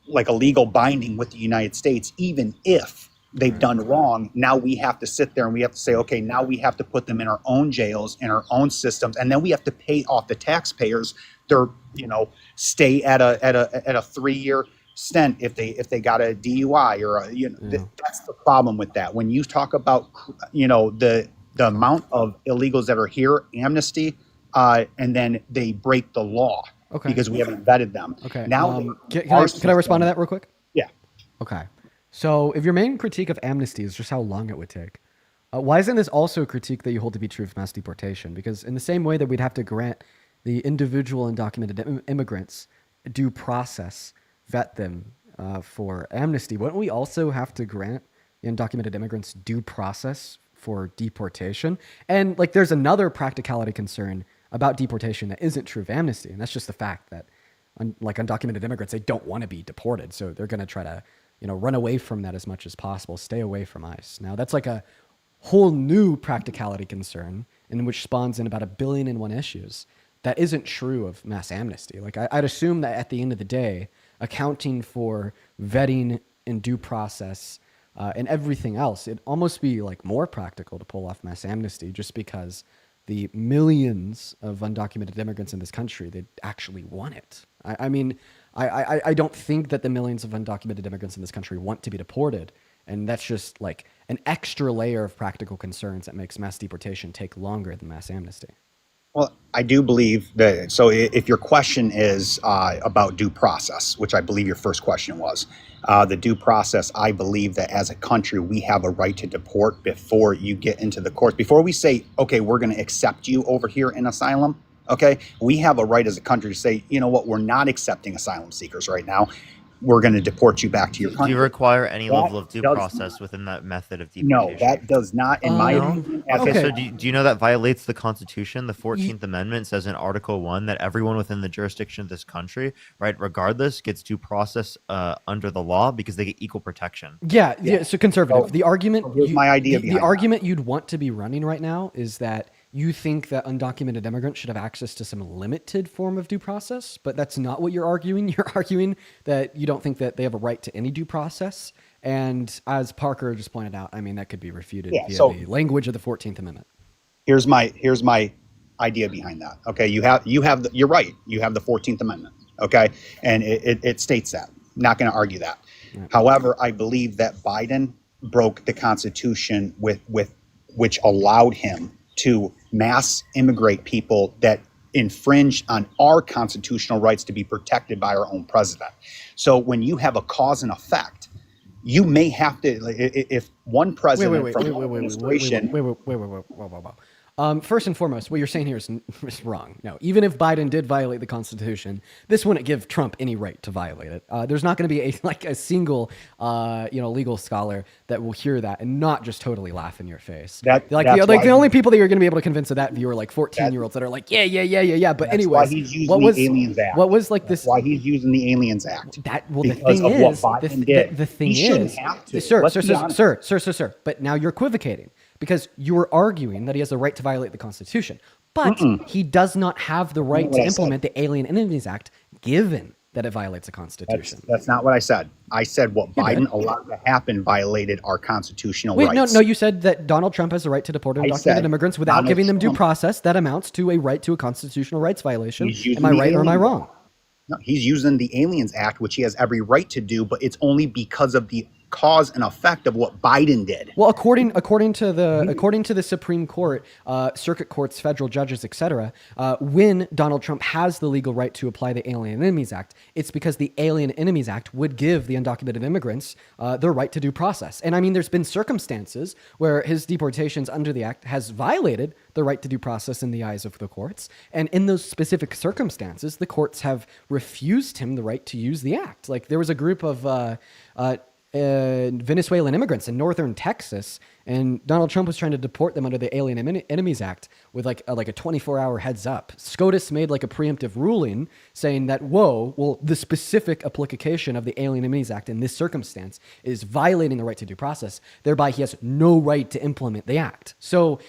legal binding with the United States, even if they've done wrong. Now we have to sit there and we have to say, okay, now we have to put them in our own jails, in our own systems, and then we have to pay off the taxpayers their stay at a 3-year stint if they got a DUI or that's the problem with that. When you talk about the amount of illegals that are here, amnesty, and then they break the law because we haven't vetted them. Okay. Now, can I respond to that real quick? Yeah. Okay. So if your main critique of amnesty is just how long it would take, why isn't this also a critique that you hold to be true of mass deportation? Because in the same way that we'd have to grant the individual undocumented immigrants due process, vet them for amnesty, wouldn't we also have to grant the undocumented immigrants due process for deportation? And like, there's another practicality concern about deportation that isn't true of amnesty, and that's just the fact that undocumented immigrants, they don't want to be deported, so they're going to try to run away from that as much as possible, stay away from ICE. Now that's like a whole new practicality concern in which spawns in about 1 billion and 1 issues that isn't true of mass amnesty. Like, I'd assume that at the end of the day, accounting for vetting and due process and everything else, it'd almost be like more practical to pull off mass amnesty just because the millions of undocumented immigrants in this country, they actually want it. I mean, I don't think that the millions of undocumented immigrants in this country want to be deported. And that's just like an extra layer of practical concerns that makes mass deportation take longer than mass amnesty. Well, I do believe that. So, if your question is about due process, which I believe your first question was, the due process, I believe that as a country, we have a right to deport before you get into the courts. Before we say, okay, we're going to accept you over here in asylum, okay, we have a right as a country to say, you know what, we're not accepting asylum seekers right now. We're going to deport you back to your Do country. you require any That level of due does process within that method of No, deportation? that does not, in my opinion. As Okay, a- so do you know that violates the Constitution? The 14th Amendment says in Article 1 that everyone within the jurisdiction of this country, right, regardless, gets due process under the law because they get equal protection. Yeah. So conservative. So- The argument. so here's my idea The behind that. argument you'd want to be running right now is that you think that undocumented immigrants should have access to some limited form of due process, but that's not what you're arguing. You're arguing that you don't think that they have a right to any due process. And as Parker just pointed out, I mean, that could be refuted Yeah, via so- the language of the 14th Amendment. Here's my idea behind that. Okay, you're right. You have the 14th Amendment. Okay, and it states that. Not going to argue that. Right. However, I believe that Biden broke the Constitution with which allowed him to mass immigrate people that infringe on our constitutional rights to be protected by our own president. So when you have a cause and effect, you may have to, if one president from one administration. Wait. First and foremost, what you're saying here is wrong. No, even if Biden did violate the Constitution, this wouldn't give Trump any right to violate it. There's not going to be a single legal scholar that will hear that and not just totally laugh in your face. The only people that you're going to be able to convince of that view are like 14-year-olds that are like, yeah. But That's why anyways, he's using the Aliens Act. what was like this? That's why he's using the Aliens Act. The thing He shouldn't is, have to. sir. Let's be honest. But now you're equivocating because you're arguing that he has the right to violate the Constitution, but he does not have the right What to I said. implement the Alien Enemies Act, given that it violates the Constitution. That's not what I said. I said what You Biden did. allowed to happen violated our constitutional Wait, rights. no, you said that Donald Trump has the right to deport I undocumented said immigrants without Donald giving them due Trump- process. That amounts to a right to a constitutional rights violation. He's using Am I the right or am I Aliens wrong? Act. No, he's using the Aliens Act, which he has every right to do, but it's only because of the cause and effect of what Biden did. Well, according to the Supreme Court, circuit courts, federal judges, etc., when Donald Trump has the legal right to apply the Alien Enemies Act, it's because the Alien Enemies Act would give the undocumented immigrants their right to due process. And I mean, there's been circumstances where his deportations under the act has violated the right to due process in the eyes of the courts. And in those specific circumstances, the courts have refused him the right to use the act. Like there was a group of Venezuelan immigrants in northern Texas, and Donald Trump was trying to deport them under the Alien Enemies Act with like a 24-hour heads up. SCOTUS made like a preemptive ruling saying that, the specific application of the Alien Enemies Act in this circumstance is violating the right to due process. Thereby, he has no right to implement the act. So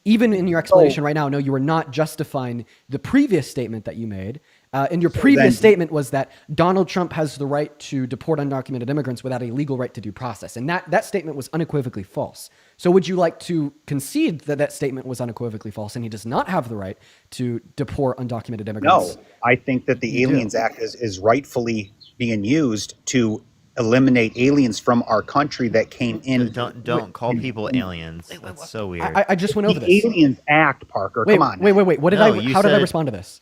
even in your explanation right now, no, you are not justifying the previous statement that you made. And your previous statement was that Donald Trump has the right to deport undocumented immigrants without a legal right to due process. And that statement was unequivocally false. So would you like to concede that statement was unequivocally false and he does not have the right to deport undocumented immigrants? No, I think that the Aliens Act is rightfully being used to eliminate aliens from our country that came in. Don't call people aliens. That's so weird. I just went over The this. Aliens Act, Parker. Wait, Come on. Wait. How did I respond to this?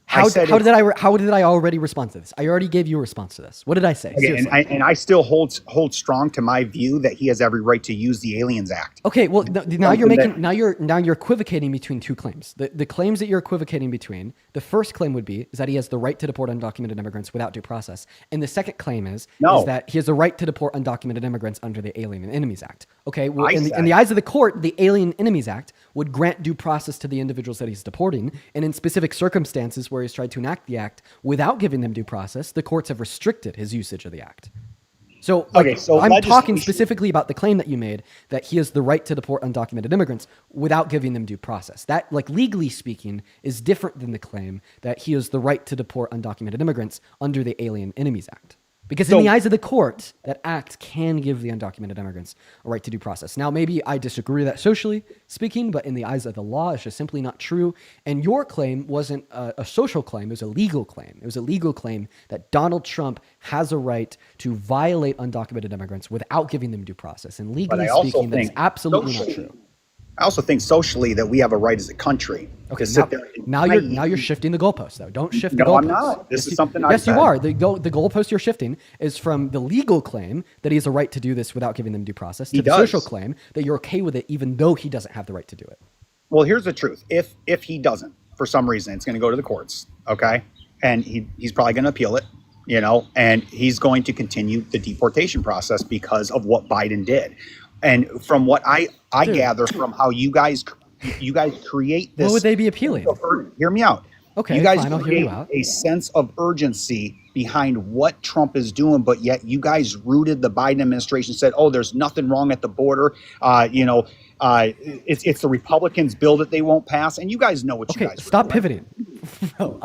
How did I already respond to this? I already gave you a response to this. What did I say? Okay, and I still hold strong to my view that he has every right to use the Aliens Act. Okay, well now you're equivocating between two claims. The claims that you're equivocating between, the first claim would be is that he has the right to deport undocumented immigrants without due process, and the second claim is that he has the right to deport undocumented immigrants under the Alien Enemies Act. Okay, well in the eyes of the court, the Alien Enemies Act would grant due process to the individuals that he's deporting, and in specific circumstances where he's tried to enact the act without giving them due process, the courts have restricted his usage of the act. So, I'm talking specifically about the claim that you made that he has the right to deport undocumented immigrants without giving them due process. That, legally speaking, is different than the claim that he has the right to deport undocumented immigrants under the Alien Enemies Act. Because in the eyes of the court, that act can give the undocumented immigrants a right to due process. Now, maybe I disagree with that socially speaking, but in the eyes of the law, it's just simply not true. And your claim wasn't a social claim. It was a legal claim. It was a legal claim that Donald Trump has a right to violate undocumented immigrants without giving them due process. And legally speaking, that is absolutely not true. I also think socially that we have a right as a country Okay, to sit there. now you're shifting the goalpost though. Don't shift the No, goalpost. I'm not. This is something Yes, I you said. are. The goalpost you're shifting is from the legal claim that he has a right to do this without giving them due process to He the does. social claim that you're okay with it even though he doesn't have the right to do it. Well, here's the truth. If he doesn't, for some reason, it's going to go to the courts, okay? And he's probably going to appeal it, you know, and he's going to continue the deportation process because of what Biden did. And from what I gather from how you guys create this. What would they be appealing? Hear me out. Okay, you guys fine, I'll hear you create out. a sense of urgency behind what Trump is doing, but yet you guys rooted the Biden administration, said, "Oh, there's nothing wrong at the border." It's the Republicans' bill that they won't pass, and you guys know what you guys. Stop pivoting. Bro,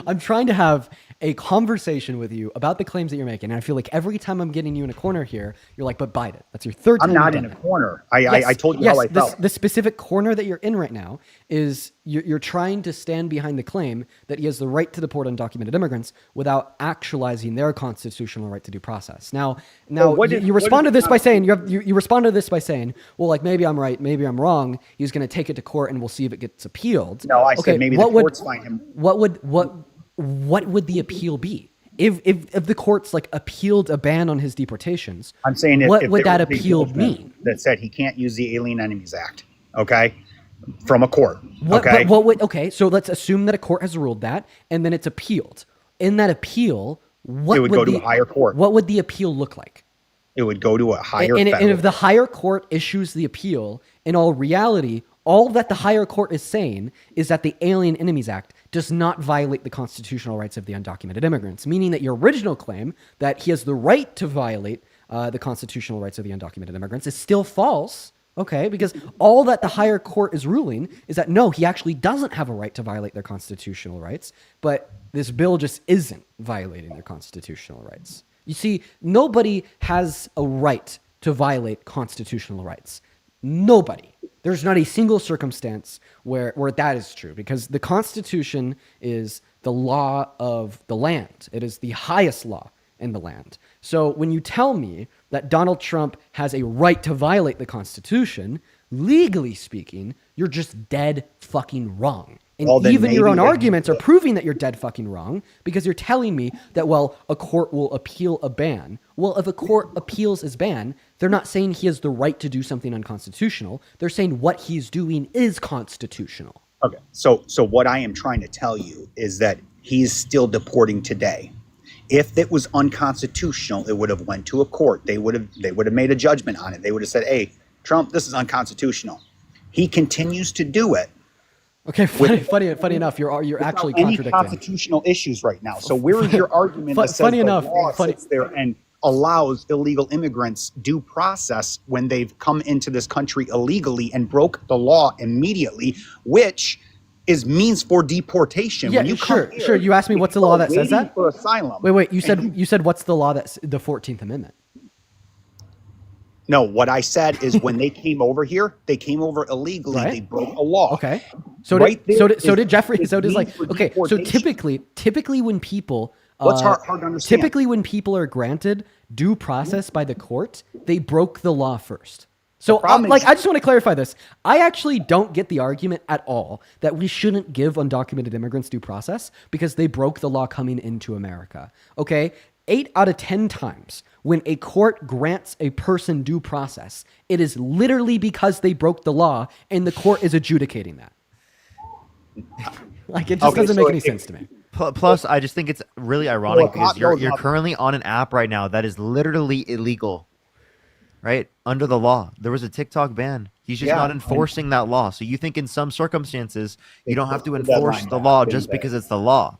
I'm trying to have a conversation with you about the claims that you're making, and I feel like every time I'm getting you in a corner here, you're like, "But Biden." That's your third time. I'm not you've in done a it. corner. I told you how I felt. The specific corner that you're in right now is you're trying to stand behind the claim that he has the right to deport undocumented immigrants without actualizing their constitutional right to due process. Now, you respond to this by saying you respond to this by saying, well, like maybe I'm right, maybe I'm wrong. He's going to take it to court, and we'll see if it gets appealed. No, I said maybe the courts find him. What would the appeal be? If the courts like appealed a ban on his deportations, I'm saying what if would there that was a appeal judgment mean? that said he can't use the Alien Enemies Act, okay, from a court, okay? So let's assume that a court has ruled that, and then it's appealed. In that appeal, what It would go to a higher court. What would the appeal look like? It would go to a higher And federal. if the higher court issues the appeal, in all reality, all that the higher court is saying is that the Alien Enemies Act does not violate the constitutional rights of the undocumented immigrants, meaning that your original claim that he has the right to violate the constitutional rights of the undocumented immigrants is still false, okay? Because all that the higher court is ruling is that no, he actually doesn't have a right to violate their constitutional rights, but this bill just isn't violating their constitutional rights. You see, nobody has a right to violate constitutional rights. Nobody. There's not a single circumstance where that is true, because the Constitution is the law of the land. It is the highest law in the land. So when you tell me that Donald Trump has a right to violate the Constitution, legally speaking, you're just dead fucking wrong. And Well, then even your own maybe- arguments are proving that you're dead fucking wrong, because you're telling me that, well, a court will appeal a ban. Well, if a court appeals his ban, they're not saying he has the right to do something unconstitutional. They're saying what he's doing is constitutional. Okay, so what I am trying to tell you is that he's still deporting today. If it was unconstitutional, it would have went to a court. They would have made a judgment on it. They would have said, "Hey, Trump, this is unconstitutional." He continues to do it. Okay, funny enough, you're actually Any contradicting. constitutional issues right now. So where is your argument that says Funny the enough, law sits there and allows illegal immigrants due process when they've come into this country illegally and broke the law immediately, which is means for deportation? Yeah, When you sure, come here, sure. You asked me what's the law that says waiting that? for asylum. Wait. You said what's the law that's the 14th Amendment? No, what I said is when they came over here, they came over illegally. Right. They broke a law. Okay. So Right did there did Jeffrey. is So does like need for okay. So deportation. typically when people What's hard to understand? Typically when people are granted due process by the court, they broke the law first. So problem like is- I just want to clarify this. I actually don't get the argument at all that we shouldn't give undocumented immigrants due process because they broke the law coming into America. Okay? 8 out of 10 times when a court grants a person due process, it is literally because they broke the law and the court is adjudicating that. Like, it just doesn't make any sense to me. Plus, I just think it's really ironic because you're no. currently on an app right now that is literally illegal, right? Under the law. There was a TikTok ban. He's just not enforcing that law. So you think in some circumstances you don't have to put that enforce line the back, law didn't just they? because it's the law.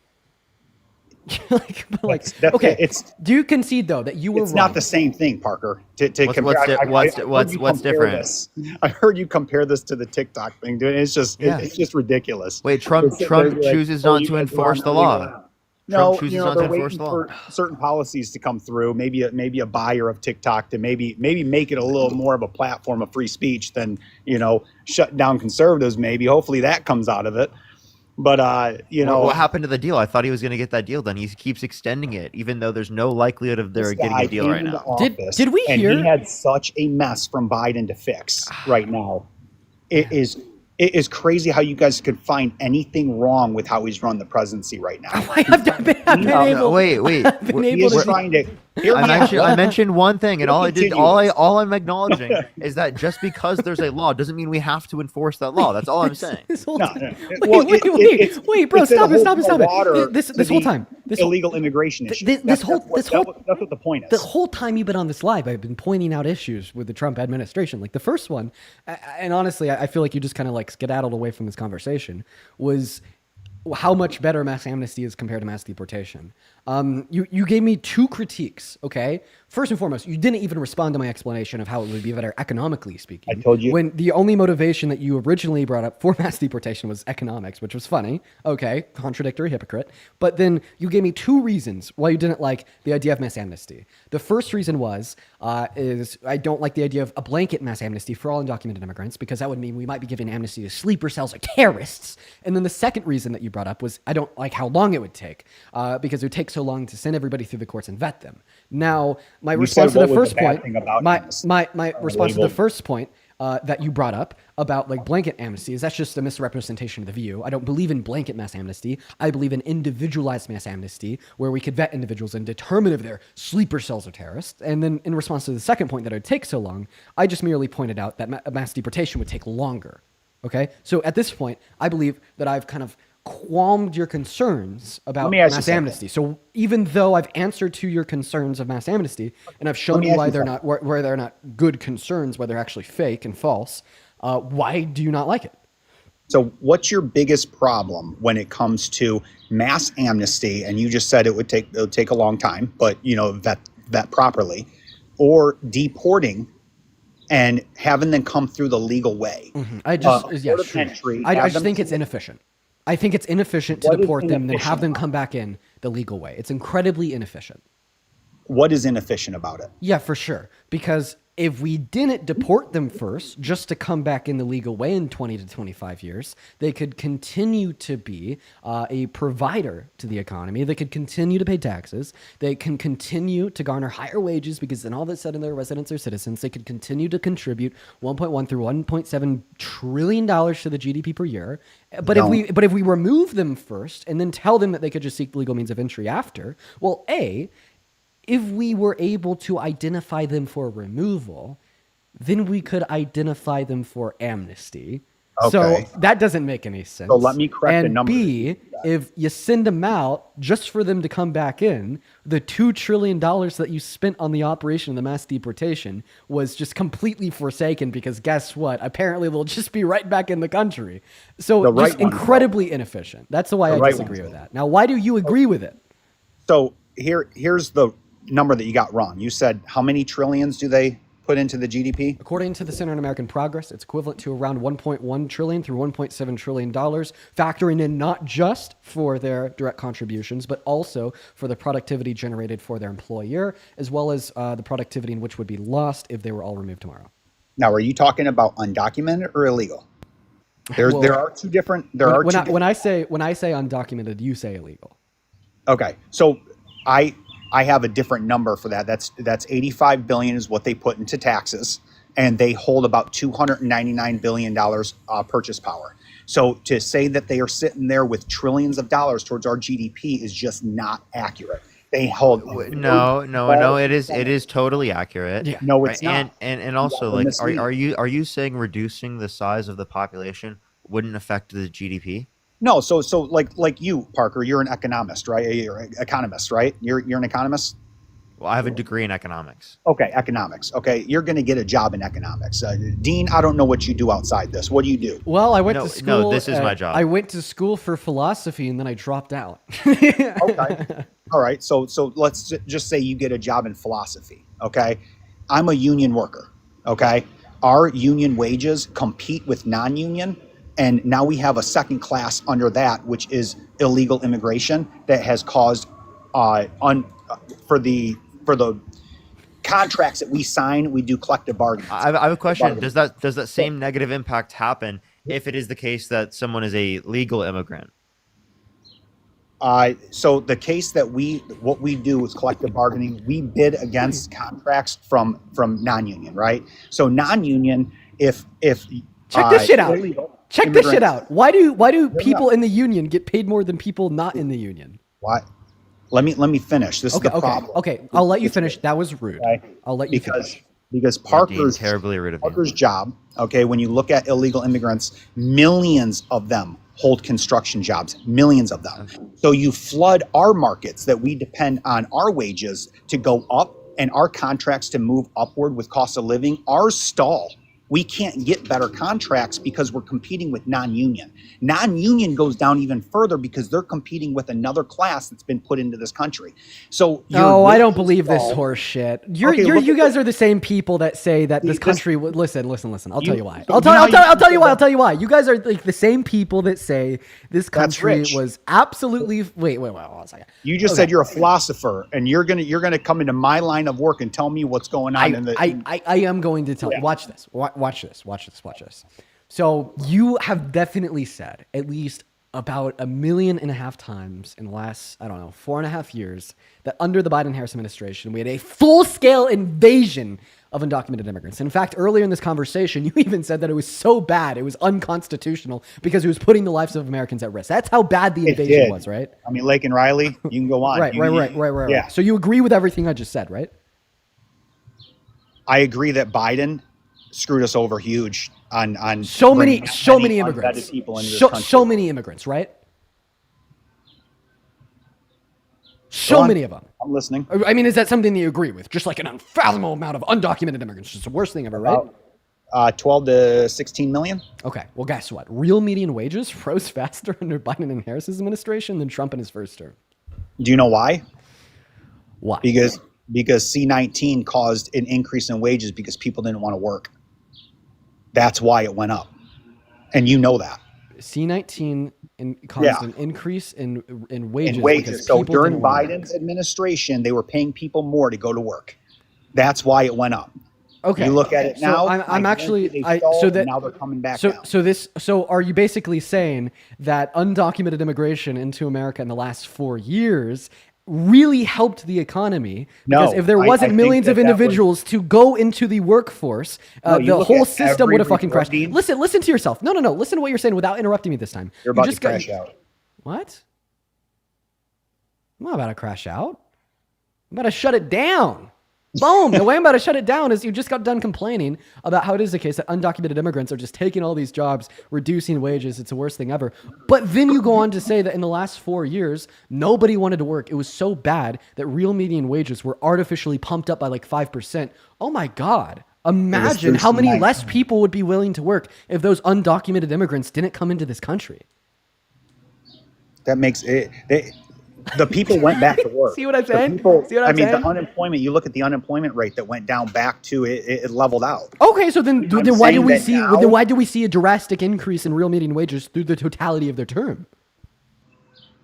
Okay, do you concede though that you were It's wrong? not the same thing, Parker. To compare, what's different? I heard you compare this to the TikTok thing, dude. It's just it's just ridiculous. Wait, Trump They sit there and be like, chooses "Oh, not you to guys are enforce on the illegal law. app." Trump No, chooses you know not to they're enforce waiting the law. for certain policies to come through. Maybe a buyer of TikTok to maybe make it a little more of a platform of free speech than shutting down conservatives. Maybe hopefully that comes out of it. But what happened to the deal? I thought he was going to get that deal done. He keeps extending it, even though there's no likelihood of there this getting guy a deal came right into now. office Did we and hear- he had such a mess from Biden to fix right now. it is crazy how you guys could find anything wrong with how he's run the presidency right now. I mentioned one thing, and all I'm acknowledging is that just because there's a law doesn't mean we have to enforce that law. That's all I'm saying. Wait, bro, stop it. This whole time. Illegal immigration issue. That's what the point is. The whole time you've been on this live, I've been pointing out issues with the Trump administration. Like the first one, and honestly, I feel like you just kind of like skedaddled away from this conversation, was how much better mass amnesty is compared to mass deportation. You gave me two critiques, okay? First and foremost, you didn't even respond to my explanation of how it would be better economically speaking. I told you. When the only motivation that you originally brought up for mass deportation was economics, which was funny. Okay, contradictory, hypocrite. But then you gave me two reasons why you didn't like the idea of mass amnesty. The first reason was I don't like the idea of a blanket mass amnesty for all undocumented immigrants because that would mean we might be giving amnesty to sleeper cells or terrorists. And then the second reason that you brought up was I don't like how long it would take because it would take so long to send everybody through the courts and vet them. Now, my response to the first point, my response to the first point that you brought up about like blanket amnesty is that's just a misrepresentation of the view. I don't believe in blanket mass amnesty. I believe in individualized mass amnesty where we could vet individuals and determine if they're sleeper cells or terrorists. And then in response to the second point that it would take so long, I just merely pointed out that mass deportation would take longer. Okay? So at this point, I believe that I've kind of qualmed your concerns about mass amnesty. So even though I've answered to your concerns of mass amnesty and I've shown you why they're not where they're not good concerns, why they're actually fake and false, why do you not like it? So what's your biggest problem when it comes to mass amnesty? And you just said it would take a long time, but vet properly, or deporting and having them come through the legal way. Mm-hmm. I just think it's inefficient. I think it's inefficient to deport them and then have them come back in the legal way. It's incredibly inefficient. What is inefficient about it? Yeah, for sure. Because if we didn't deport them first, just to come back in the legal way in 20 to 25 years, they could continue to be a provider to the economy. They could continue to pay taxes. They can continue to garner higher wages because then all of a sudden they're residents or citizens. They could continue to contribute 1.1 through 1.7 trillion dollars to the GDP per year. But if we remove them first and then tell them that they could just seek legal means of entry after, well, if we were able to identify them for removal, then we could identify them for amnesty. Okay. So that doesn't make any sense. So let me correct the number. B, if you send them out just for them to come back in, the $2 trillion that you spent on the operation of the mass deportation was just completely forsaken because guess what? Apparently they'll just be right back in the country. So just incredibly inefficient. That's why I disagree with that. Now, why do you agree with it? So here's the number that you got wrong. You said how many trillions do they put into the GDP? According to the Center on American Progress, it's equivalent to around 1.1 trillion through 1.7 trillion dollars, factoring in not just for their direct contributions, but also for the productivity generated for their employer, as well as the productivity in which would be lost if they were all removed tomorrow. Now, are you talking about undocumented or illegal? There are two different. When I say undocumented, you say illegal. Okay, so I have a different number for that. That's 85 billion is what they put into taxes, and they hold about $299 billion purchase power. So to say that they are sitting there with trillions of dollars towards our GDP is just not accurate. They hold no. It is totally accurate. Yeah. No, it's not. And also, like, are you saying reducing the size of the population wouldn't affect the GDP? No, so like you, Parker, you're an economist, right? You're an economist, right? You're an economist? Well, I have a degree in economics. Okay, economics. Okay, you're going to get a job in economics. Dean, I don't know what you do outside this. What do you do? Well, I went to school. No, this is my job. I went to school for philosophy and then I dropped out. Okay. All right. So let's just say you get a job in philosophy. Okay. I'm a union worker. Okay. Our union wages compete with non-union. And now we have a second class under that, which is illegal immigration that has caused for the contracts that we sign, we do collective bargaining. I have a question. Does that same negative impact happen if it is the case that someone is a legal immigrant? So the case that what we do is collective bargaining. We bid against contracts from non-union, right? So non-union, if Check this shit out. illegal Check this shit immigrants. out. Why do They're people not- in the union get paid more than people not in the union? Why? Let me finish. This Okay, is the problem. okay. I'll let you finish. That was rude. Okay? I'll let you finish. Because Yeah, Dean, Parker's terribly rude of you. Parker's job, okay, when you look at illegal immigrants, millions of them hold construction jobs, millions of them. So you flood our markets that we depend on our wages to go up and our contracts to move upward with cost of living. Ours stall. We can't get better contracts because we're competing with non-union. Non-union goes down even further because they're competing with another class that's been put into this country. So No, I don't believe this horse shit. You guys are the same people that say that this country. Listen. I'll tell you why. I'll tell you why. You guys are like the same people that say this country was absolutely. Wait, hold on a second. You just said you're a philosopher, and you're gonna come into my line of work and tell me what's going on. I am going to tell you. Watch this. Watch this. So you have definitely said at least about 1.5 million times in the last, 4.5 years that under the Biden-Harris administration, we had a full-scale invasion of undocumented immigrants. In fact, earlier in this conversation, you even said that it was so bad, it was unconstitutional because it was putting the lives of Americans at risk. That's how bad the invasion was, right? I mean, Lake and Riley, you can go on. Right. Yeah. So you agree with everything I just said, right? I agree that Biden screwed us over huge on so many bringing immigrants. unvetted people into this country. So many immigrants, right? Go on. Many of them. I'm listening. I mean, is that something that you agree with? Just like an unfathomable amount of undocumented immigrants. It's the worst thing ever, right? 12 to 16 million. Okay. Well, guess what? Real median wages rose faster under Biden and Harris's administration than Trump in his first term. Do you know why? Why? Because C-19 caused an increase in wages because people didn't want to work. That's why it went up. And you know that. C-19 caused an increase in wages. In wages. So during Biden's administration, they were paying people more to go to work. That's why it went up. Okay. You look at it now. Now they're coming back down. So are you basically saying that undocumented immigration into America in the last 4 years really helped the economy? Because if there wasn't millions of individuals to go into the workforce, the whole system would have fucking crashed. Listen to yourself. No. Listen to what you're saying without interrupting me this time. You're about to crash out. What? I'm not about to crash out. I'm about to shut it down. Boom. The way I'm about to shut it down is you just got done complaining about how it is the case that undocumented immigrants are just taking all these jobs, reducing wages. It's the worst thing ever. But then you go on to say that in the last 4 years, nobody wanted to work. It was so bad that real median wages were artificially pumped up by like 5%. Oh my God. Imagine how many less people would be willing to work if those undocumented immigrants didn't come into this country. That makes it. The people went back to work. See what I'm saying? The unemployment, you look at the unemployment rate that went down back to it leveled out. Okay, so then why do we see a drastic increase in real median wages through the totality of their term?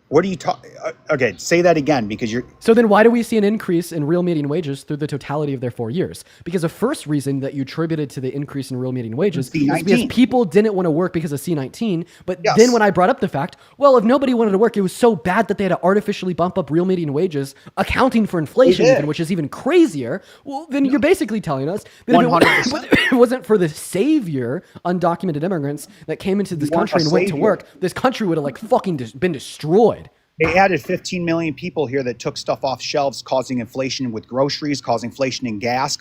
What are you talking? Okay, say that again because you're. So then why do we see an increase in real median wages through the totality of their 4 years? Because the first reason that you attributed to the increase in real median wages is because people didn't want to work because of C-19. But then when I brought up the fact, well, if nobody wanted to work, it was so bad that they had to artificially bump up real median wages, accounting for inflation even, which is even crazier. Well, then you're basically telling us that if it wasn't for the savior undocumented immigrants that came into this country and went to work, this country would have like fucking been destroyed. They added 15 million people here that took stuff off shelves, causing inflation with groceries, causing inflation in gas,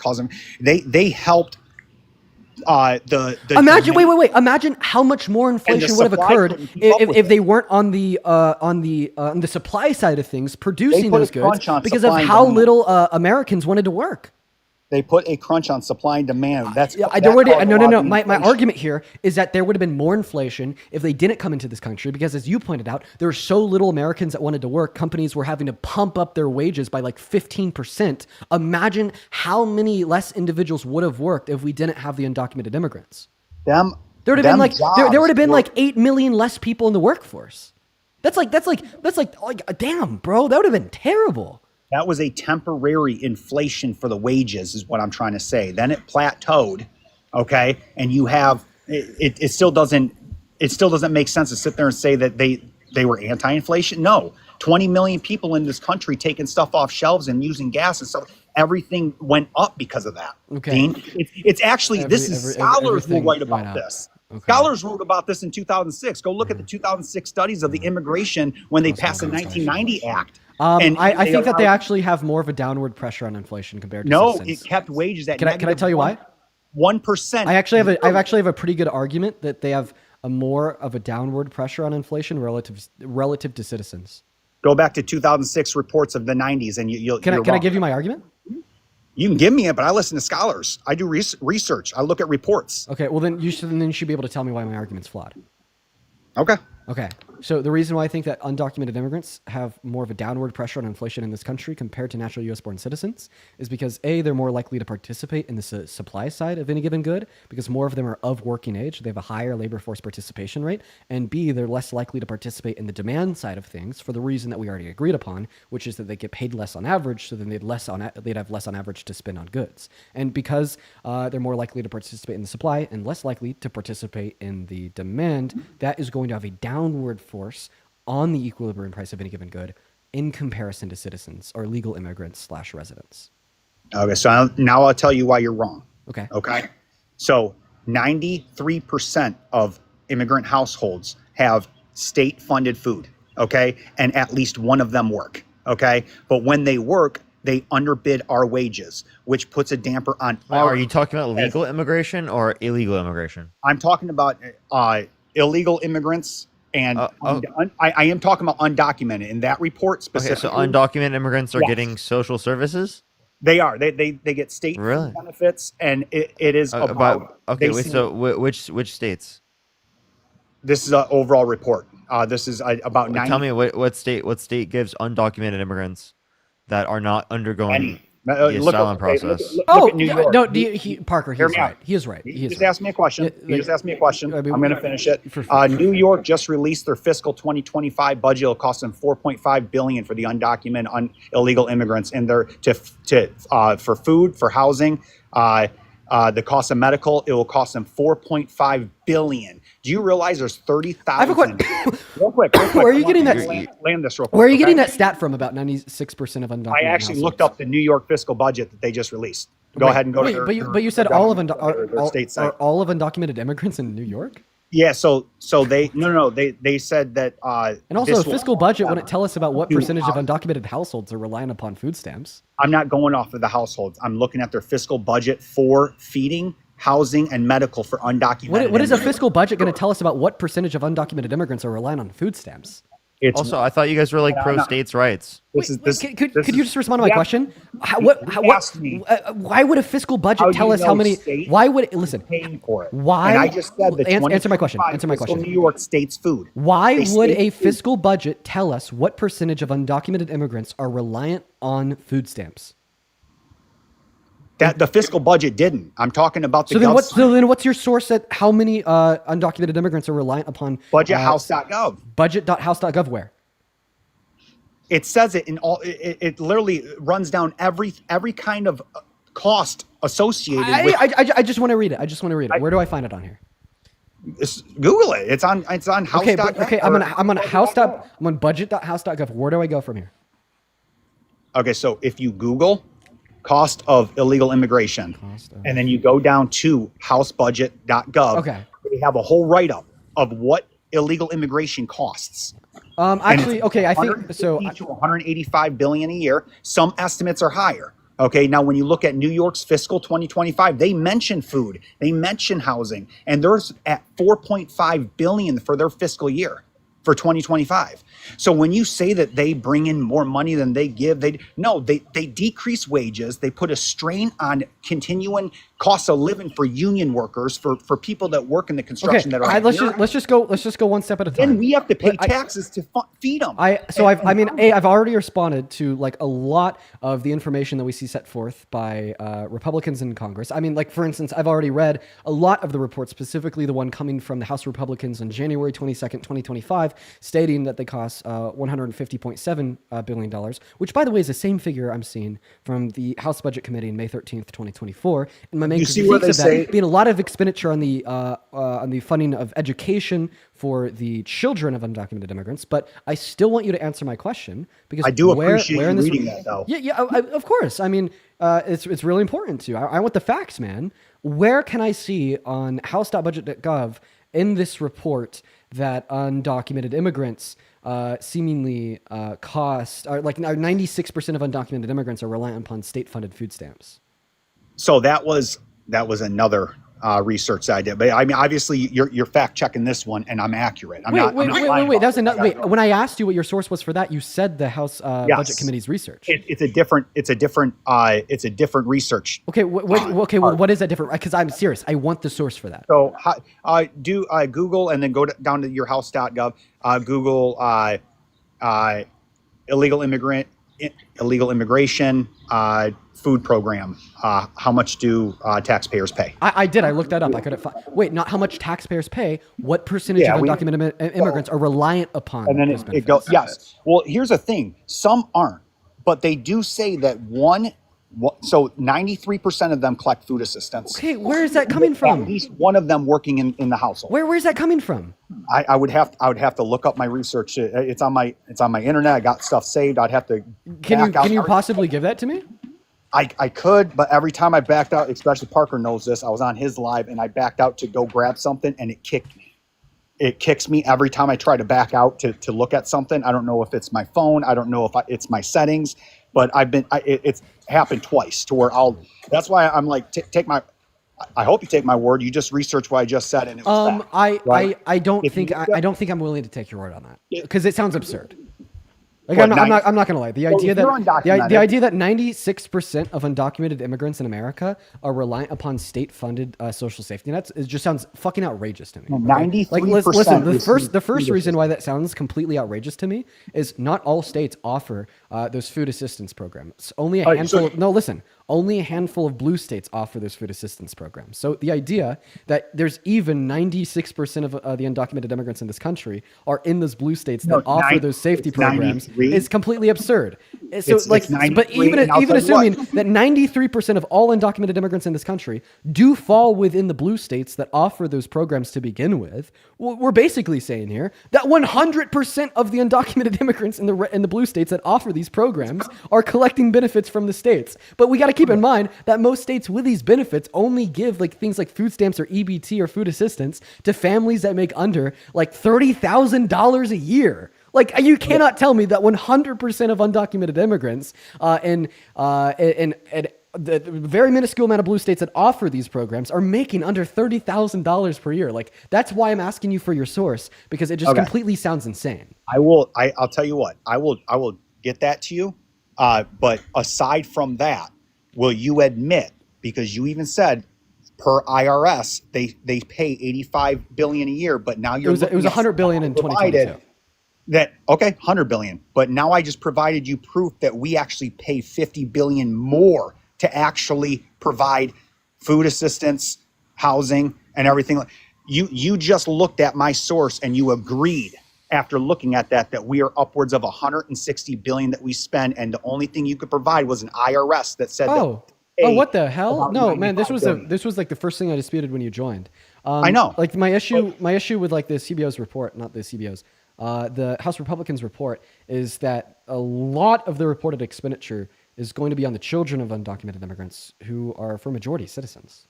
they helped Imagine wait. Imagine how much more inflation would have occurred if they weren't on the supply side of things producing those goods because of how little Americans wanted to work. They put a crunch on supply and demand. No. My argument here is that there would have been more inflation if they didn't come into this country because, as you pointed out, there were so little Americans that wanted to work. Companies were having to pump up their wages by like 15%. Imagine how many less individuals would have worked if we didn't have the undocumented immigrants. There would have been like 8 million less people in the workforce. That's like damn, bro, that would have been terrible. That was a temporary inflation for the wages is what I'm trying to say. Then it plateaued, okay? And you have it still doesn't make sense to sit there and say that they were anti-inflation. No. 20 million people in this country taking stuff off shelves and using gas and stuff. Everything went up because of that. Okay. Dean, it's actually scholars will write about this. Scholars wrote about this in 2006. Go look at the 2006 studies of the immigration when they passed the 1990 Act. I think that they actually have more of a downward pressure on inflation compared to citizens. It kept wages at Can I tell you why? 1%. I actually have a pretty good argument that they have a more of a downward pressure on inflation relative to citizens. Go back to 2006 reports of the 90s, and Can I give you my argument? You can give me it, but I listen to scholars. I do research. I look at reports. Okay, well then you should be able to tell me why my argument's flawed. Okay. Okay. So the reason why I think that undocumented immigrants have more of a downward pressure on inflation in this country compared to natural U.S.-born citizens is because A, they're more likely to participate in the supply side of any given good because more of them are of working age. They have a higher labor force participation rate. And B, they're less likely to participate in the demand side of things for the reason that we already agreed upon, which is that they get paid less on average, so then they'd have less on average to spend on goods. And because they're more likely to participate in the supply and less likely to participate in the demand, that is going to have a downward force on the equilibrium price of any given good in comparison to citizens or legal immigrants / residents. Okay, so now I'll tell you why you're wrong. Okay. Okay. So 93% of immigrant households have state-funded food, okay? And at least one of them work, okay? But when they work, they underbid our wages, which puts a damper on Are you talking about legal immigration or illegal immigration? I'm talking about illegal immigrants. And I am talking about undocumented in that report specifically. Okay, so undocumented immigrants are getting social services? They are. They get state benefits, and it is about. Which states? This is an overall report. This is about 90. Tell me what state gives undocumented immigrants that are not undergoing the asylum process. Look at New York. No, Parker, he's right. He is right. He just asked me a question. I'm going to finish it. New York just released their fiscal 2025 budget. It'll cost them $4.5 billion for the undocumented, illegal immigrants in there for food, for housing. The cost of medical, it will cost them $4.5 billion. Do you realize there's 30,000? I have a question. Real quick. Where are you getting that? Land this real quick. Where are you getting that stat from? About 96% of undocumented. I actually looked up the New York fiscal budget that they just released. Go ahead and go to their, but you said all of state site. are all of undocumented immigrants in New York? Yeah, so they they said that and also a fiscal budget wouldn't tell us about what percentage of undocumented households are relying upon food stamps. I'm not going off of the households. I'm looking at their fiscal budget for feeding, housing, and medical for undocumented. What is a fiscal budget going to tell us about what percentage of undocumented immigrants are relying on food stamps? Also, I thought you guys were like pro states' rights. Could you just respond to my question? Why would a fiscal budget tell us how many? Why would listen? Paying for it. Why? And I just said the answer my question. Answer my question. New York State's food. Why would a fiscal budget tell us what percentage of undocumented immigrants are reliant on food stamps? That the fiscal budget didn't. I'm talking about the. So then, what's your source at how many undocumented immigrants are reliant upon budgethouse.gov? Budget.house.gov where? It says it in all. It literally runs down every kind of cost associated. I just want to read it. Where do I find it on here? Google it. It's on house.gov. Okay. I'm on budget.house.gov. Where do I go from here? Okay, so if you Google cost of illegal immigration, and then you go down to housebudget.gov. Okay. They have a whole write-up of what illegal immigration costs. Actually, okay, I think so. To 185 billion a year. Some estimates are higher. Okay, now when you look at New York's fiscal 2025, they mention food, they mention housing, and they're at 4.5 billion for their fiscal year for 2025. So when you say that they bring in more money than they give, they decrease wages. They put a strain on continuing costs of living for union workers, for people that work in the construction. Let's just go one step at a time. Then we have to pay taxes to feed them. I've already responded to like a lot of the information that we see set forth by Republicans in Congress. I mean, like for instance, I've already read a lot of the reports, specifically the one coming from the House Republicans on January 22nd, 2025, stating that they cost $150.7 billion, which by the way is the same figure I'm seeing from the House Budget Committee in May 13th, 2024. And my main critique of that being a lot of expenditure on the funding of education for the children of undocumented immigrants. But I still want you to answer my question because I do appreciate you reading that, though. Yeah, of course. I mean, it's really important to. I want the facts, man. Where can I see on house.budget.gov in this report that undocumented immigrants seemingly cost, or like 96% of undocumented immigrants are reliant upon state-funded food stamps. So that was another research that I did. But I mean, obviously, you're fact checking this one, and I'm accurate. I'm not lying Wait. about That was it. another. Wait, when I asked you what your source was for that, you said the House Budget Committee's research. It's a different research. Okay. Well, what is that different? Because I'm serious. I want the source for that. So do Google and then go down to your house.gov. Google illegal immigration food program. How much do taxpayers pay? I did. I looked that up. I couldn't find. Wait, not how much taxpayers pay. What percentage of undocumented immigrants are reliant upon? And then it goes. Yes. Well, here's the thing. Some aren't, but they do say that so 93% of them collect food assistance. Okay, where is that coming from? At least one of them working in the household. Where's that coming from? I would have to look up my research. It's on my internet. I got stuff saved. I'd have to. Can you possibly give that to me? I could, but every time I backed out, especially Parker knows this, I was on his live and I backed out to go grab something and it kicked me. It kicks me every time I try to back out to look at something. I don't know if it's my phone. I don't know if it's my settings, but it's happened twice to where that's why I'm like, I hope you take my word. You just research what I just said. And it was fact, right? I don't think I'm willing to take your word on that because it sounds absurd. Like I'm not gonna lie. The idea that 96% of undocumented immigrants in America are reliant upon state-funded social safety nets just sounds fucking outrageous to me. 93%. Like listen, the first reason why that sounds completely outrageous to me is not all states offer those food assistance programs. Only a handful. Only a handful of blue states offer those food assistance programs. So the idea that there's even 96% of the undocumented immigrants in this country are in those blue states that offer those safety programs is completely absurd. So but even assuming that 93% of all undocumented immigrants in this country do fall within the blue states that offer those programs to begin with, we're basically saying here that 100% of the undocumented immigrants in the blue states that offer these programs are collecting benefits from the states. But we got to keep in mind that most states with these benefits only give things like food stamps or EBT or food assistance to families that make under $30,000 a year. You cannot tell me that 100% of undocumented immigrants and the very minuscule amount of blue states that offer these programs are making under $30,000 per year. That's why I'm asking you for your source, because it just completely sounds insane. I'll tell you what, I will get that to you. But aside from that, will you admit, because you even said per IRS, they pay $85 billion a year, but now it was $100 billion in 2022. $100 billion. But now I just provided you proof that we actually pay $50 billion more to actually provide food assistance, housing, and everything. You just looked at my source and you agreed after looking at that we are upwards of $160 billion that we spend, and the only thing you could provide was an IRS that said what the hell? No, man, this was the first thing I disputed when you joined. I know. My issue with the CBO's report, not the CBO's, the House Republicans report, is that a lot of the reported expenditure is going to be on the children of undocumented immigrants who are for majority citizens.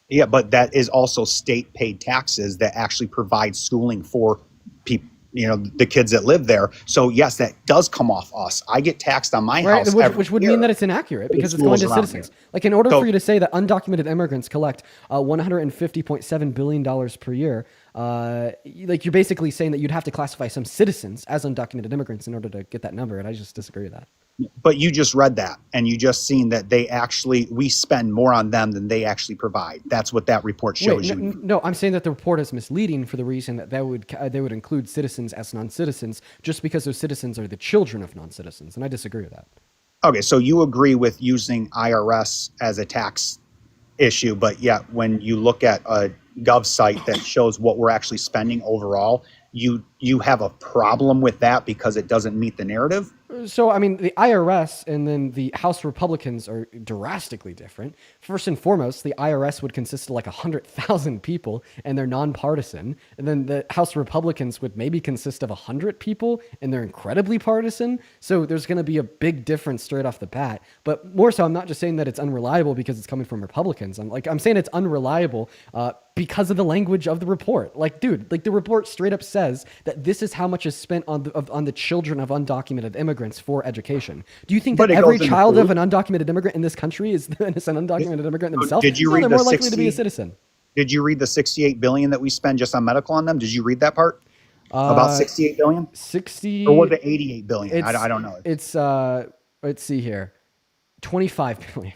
Yeah, but that is also state paid taxes that actually provide schooling for people, the kids that live there. So yes, that does come off us. I get taxed on my house, which would mean that it's inaccurate because it's going to citizens. In order for you to say that undocumented immigrants collect $150.7 billion per year, you're basically saying that you'd have to classify some citizens as undocumented immigrants in order to get that number, and I just disagree with that. But you just read that, and you just seen that we spend more on them than they actually provide. That's what that report shows you. No, I'm saying that the report is misleading for the reason that they would include citizens as non-citizens just because those citizens are the children of non-citizens, and I disagree with that. Okay, so you agree with using IRS as a tax issue, but yet when you look at a Gov site that shows what we're actually spending overall, you have a problem with that because it doesn't meet the narrative? So, I mean, the IRS and then the House Republicans are drastically different. First and foremost, the IRS would consist of 100,000 people and they're nonpartisan. And then the House Republicans would maybe consist of 100 people and they're incredibly partisan. So there's going to be a big difference straight off the bat. But more so, I'm not just saying that it's unreliable because it's coming from Republicans. I'm saying it's unreliable because of the language of the report. Like, dude, like the report straight up says that this is how much is spent on the children of undocumented immigrants for education. Do you think that every child of an undocumented immigrant in this country is an undocumented immigrant themselves? Did you No, read they're the more likely to be a 68 citizen. Did you read the 68 billion that we spend just on medical on them? Did you read that part? About 68 billion? 60 or was it 88 billion? I don't know. It's let's see here. 25 billion.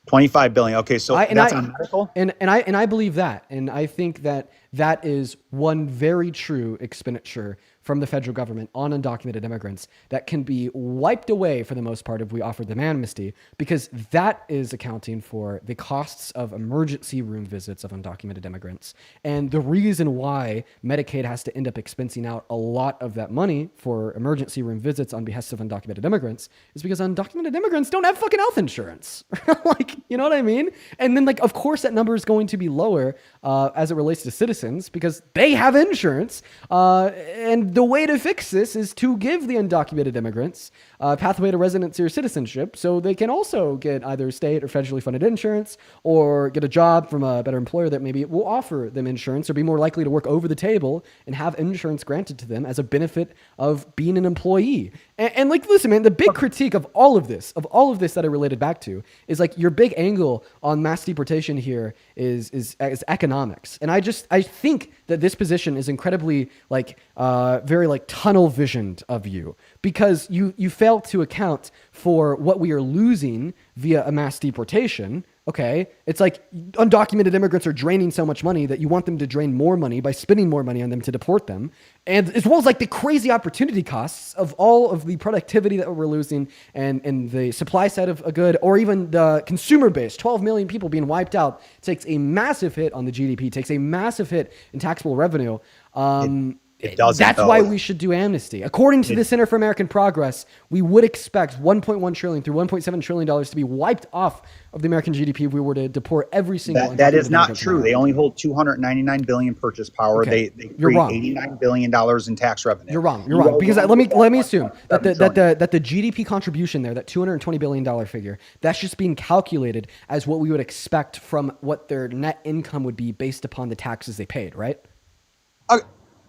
25 billion. Okay, so that's on medical? And I believe that. And I think that that is one very true expenditure from the federal government on undocumented immigrants that can be wiped away for the most part if we offer them amnesty, because that is accounting for the costs of emergency room visits of undocumented immigrants. And the reason why Medicaid has to end up expensing out a lot of that money for emergency room visits on behest of undocumented immigrants is because undocumented immigrants don't have fucking health insurance. Like, you know what I mean? And then, like, of course that number is going to be lower as it relates to citizens because they have insurance. And the way to fix this is to give the undocumented immigrants a pathway to residency or citizenship so they can also get either state or federally funded insurance or get a job from a better employer that maybe will offer them insurance or be more likely to work over the table and have insurance granted to them as a benefit of being an employee. And like, listen, man, the big critique of all of this that I related back to is like your big angle on mass deportation here is economics. And I think that this position is incredibly like very like tunnel visioned of you because you fail to account for what we are losing via a mass deportation. Okay, it's like undocumented immigrants are draining so much money that you want them to drain more money by spending more money on them to deport them. And as well as like the crazy opportunity costs of all of the productivity that we're losing and the supply side of a good, or even the consumer base, 12 million people being wiped out, takes a massive hit on the GDP, takes a massive hit in taxable revenue. It doesn't. That's why we should do amnesty. According to the Center for American Progress, we would expect $1.1 trillion through $1.7 trillion to be wiped off of the American GDP if we were to deport every single. That is not true. They only hold 299 billion purchase power. Okay. They create $89 billion in tax revenue. You're wrong. Because let me assume that the GDP contribution there, that $220 billion figure, that's just being calculated as what we would expect from what their net income would be based upon the taxes they paid, right?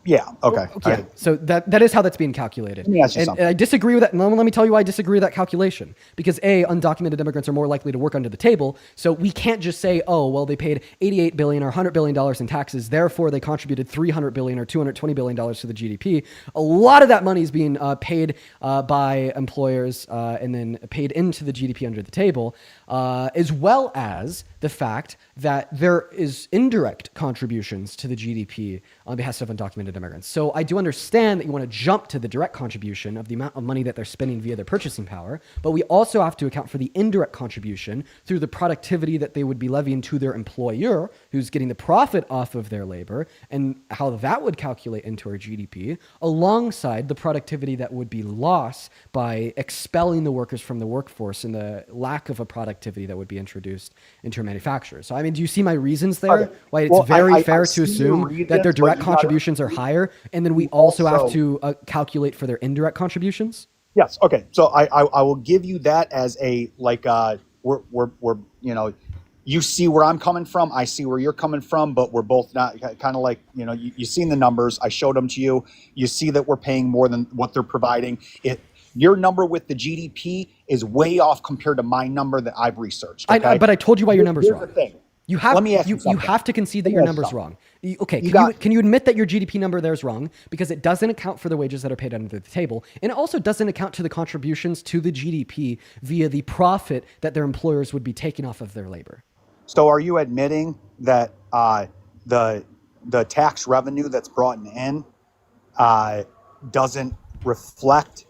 Yeah. Okay. Yeah. So that is how that's being calculated. Let me ask you something. And I disagree with that. Let me tell you why I disagree with that calculation. Because A, undocumented immigrants are more likely to work under the table. So we can't just say, oh, well, they paid $88 billion or $100 billion in taxes. Therefore, they contributed $300 billion or $220 billion to the GDP. A lot of that money is being paid by employers and then paid into the GDP under the table, as well as the fact that there is indirect contributions to the GDP on behalf of undocumented immigrants. So I do understand that you want to jump to the direct contribution of the amount of money that they're spending via their purchasing power, but we also have to account for the indirect contribution through the productivity that they would be levying to their employer, who's getting the profit off of their labor, and how that would calculate into our GDP, alongside the productivity that would be lost by expelling the workers from the workforce and the lack of a productivity that would be introduced into our manufacturers. So, I mean, do you see my reasons there? Okay. Why it's Well, very fair I to see your assume reasons, that their but direct you gotta- contributions are higher, and then we also have Also- to calculate for their indirect contributions? Yes. Okay. So I will give you that as a like we're you see where I'm coming from. I see where you're coming from, but we're both not kind of like you've seen the numbers. I showed them to you. You see that we're paying more than what they're providing. Your number with the GDP is way off compared to my number that I've researched. Okay? But I told you why your number's Here's wrong. the thing. You have Let me ask you you something. have to concede that Let me your ask you number's something. wrong. Okay, You can you admit that your GDP number there is wrong because it doesn't account for the wages that are paid under the table, and it also doesn't account to the contributions to the GDP via the profit that their employers would be taking off of their labor. So are you admitting that the tax revenue that's brought in doesn't reflect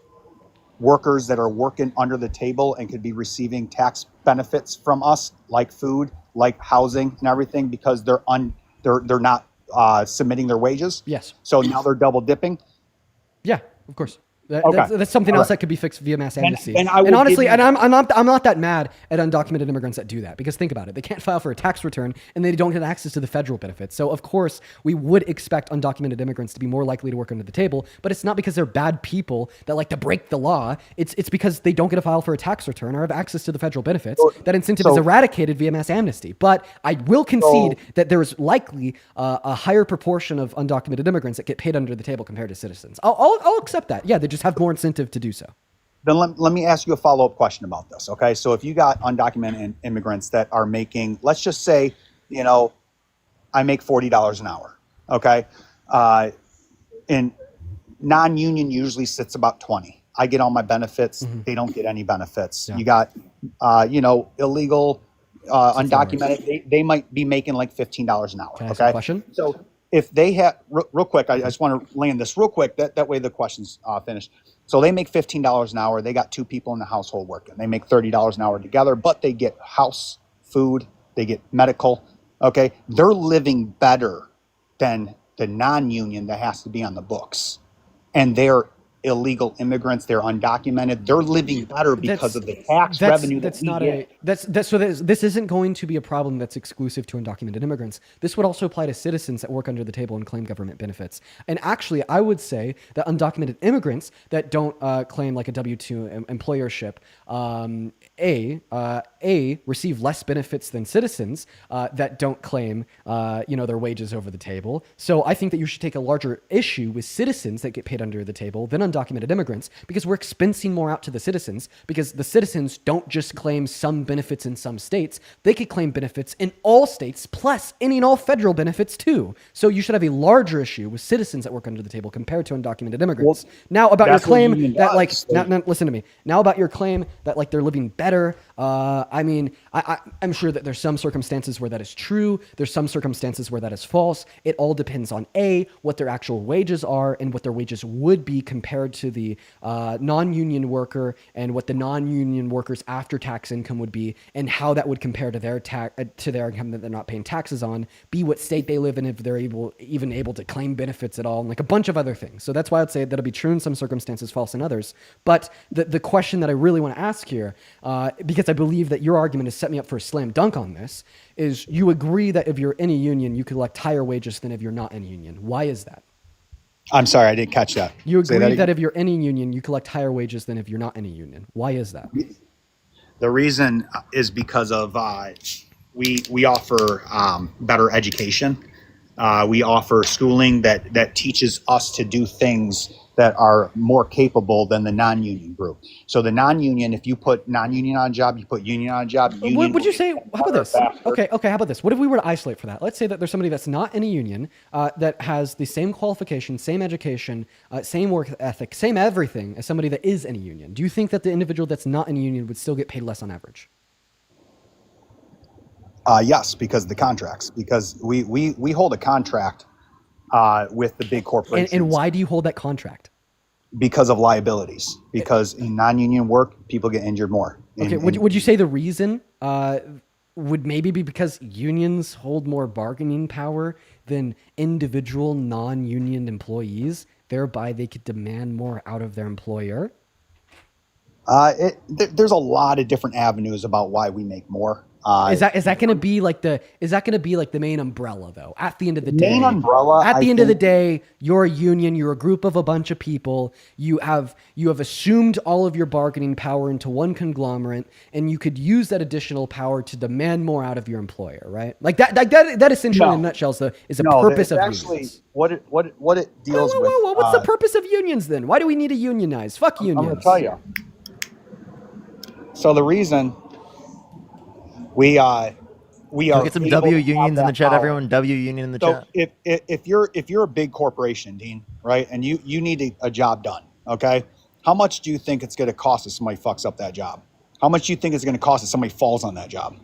workers that are working under the table and could be receiving tax benefits from us, like food, like housing, and everything, because they're not submitting their wages? Yes. So now they're double dipping. Yeah, of course. That's something All else right. that could be fixed via mass Then- amnesty. then I And will honestly, give you- and I'm not that mad at undocumented immigrants that do that, because think about it. They can't file for a tax return and they don't get access to the federal benefits. So of course we would expect undocumented immigrants to be more likely to work under the table, but it's not because they're bad people that like to break the law. It's because they don't get to file for a tax return or have access to the federal benefits. That incentive is eradicated via mass amnesty. But I will concede that there is likely a higher proportion of undocumented immigrants that get paid under the table compared to citizens. I'll accept that. Yeah, they just have more incentive to do so. Then let me ask you a follow-up question about this. Okay, so if you got undocumented immigrants that are making, let's just say, I make $40 an hour. Okay, and non-union usually sits about 20. I get all my benefits. They don't get any benefits. You got, illegal, undocumented. They might be making like $15 an hour. Can I ask you a question? So if they have, real quick, I just want to land this real quick. That way the question's finished. So they make $15 an hour. They got 2 people in the household working. They make $30 an hour together, but they get house, food, they get medical. Okay, they're living better than the non-union that has to be on the books, and they're illegal immigrants. They're undocumented. They're living better because of the tax revenue That's that we not get. this isn't going to be a problem that's exclusive to undocumented immigrants. This would also apply to citizens that work under the table and claim government benefits. And actually, I would say that undocumented immigrants that don't claim like a W-2 employership, receive less benefits than citizens that don't claim their wages over the table. So I think that you should take a larger issue with citizens that get paid under the table than undocumented immigrants, because we're expensing more out to the citizens, because the citizens don't just claim some benefits in some states. They could claim benefits in all states, plus any and all federal benefits too. So you should have a larger issue with citizens that work under the table compared to undocumented immigrants. Now about your that's what claim union that does. now, listen to me. Now about your claim that like they're living better. I'm sure that there's some circumstances where that is true. There's some circumstances where that is false. It all depends on what their actual wages are and what their wages would be compared to the non-union worker, and what the non-union worker's after-tax income would be, and how that would compare to their income that they're not paying taxes on. B, what state they live in, if they're even able to claim benefits at all, and like a bunch of other things. So that's why I'd say that'll be true in some circumstances, false in others. But the question that I really want to ask here, because I believe that your argument has set me up for a slam dunk on this, is you agree that if you're in a union, you collect higher wages than if you're not in a union. Why is that? I'm sorry, I didn't catch that. You Say agree that that if you're in a union, you collect higher wages than if you're not in a union. Why is that? The reason is because of we offer better education. We offer schooling that teaches us to do things that are more capable than the non-union group. So the non-union, if you put non-union on a job, you put union on a job. What would you say? How about this? Okay. How about this? What if we were to isolate for that? Let's say that there's somebody that's not in a union, that has the same qualification, same education, same work ethic, same everything as somebody that is in a union. Do you think that the individual that's not in a union would still get paid less on average? Yes, because of the contracts. Because we hold a contract with the big corporations. And why do you hold that contract? Because of liabilities. Because in non-union work, people get injured more. Okay. Would you say the reason would maybe be because unions hold more bargaining power than individual non-union employees, thereby they could demand more out of their employer? There's a lot of different avenues about why we make more. Is that going to be like the main umbrella though? At the end of the day, Main umbrella, At the I end of the think- day, you're a union. You're a group of a bunch of people. You have assumed all of your bargaining power into one conglomerate, and you could use that additional power to demand more out of your employer, right? Like that essentially, in a nutshell, is the purpose of actually unions. what it deals with. Whoa, what's the purpose of unions then? Why do we need to unionize? Fuck unions. I'm going to tell you. So the reason we are Get some W unions in the chat, everyone. W union in the So chat. if you're a big corporation, Dean, right, and you need a job done, okay? How much do you think it's going to cost if somebody fucks up that job? How much do you think it's going to cost if somebody falls on that job?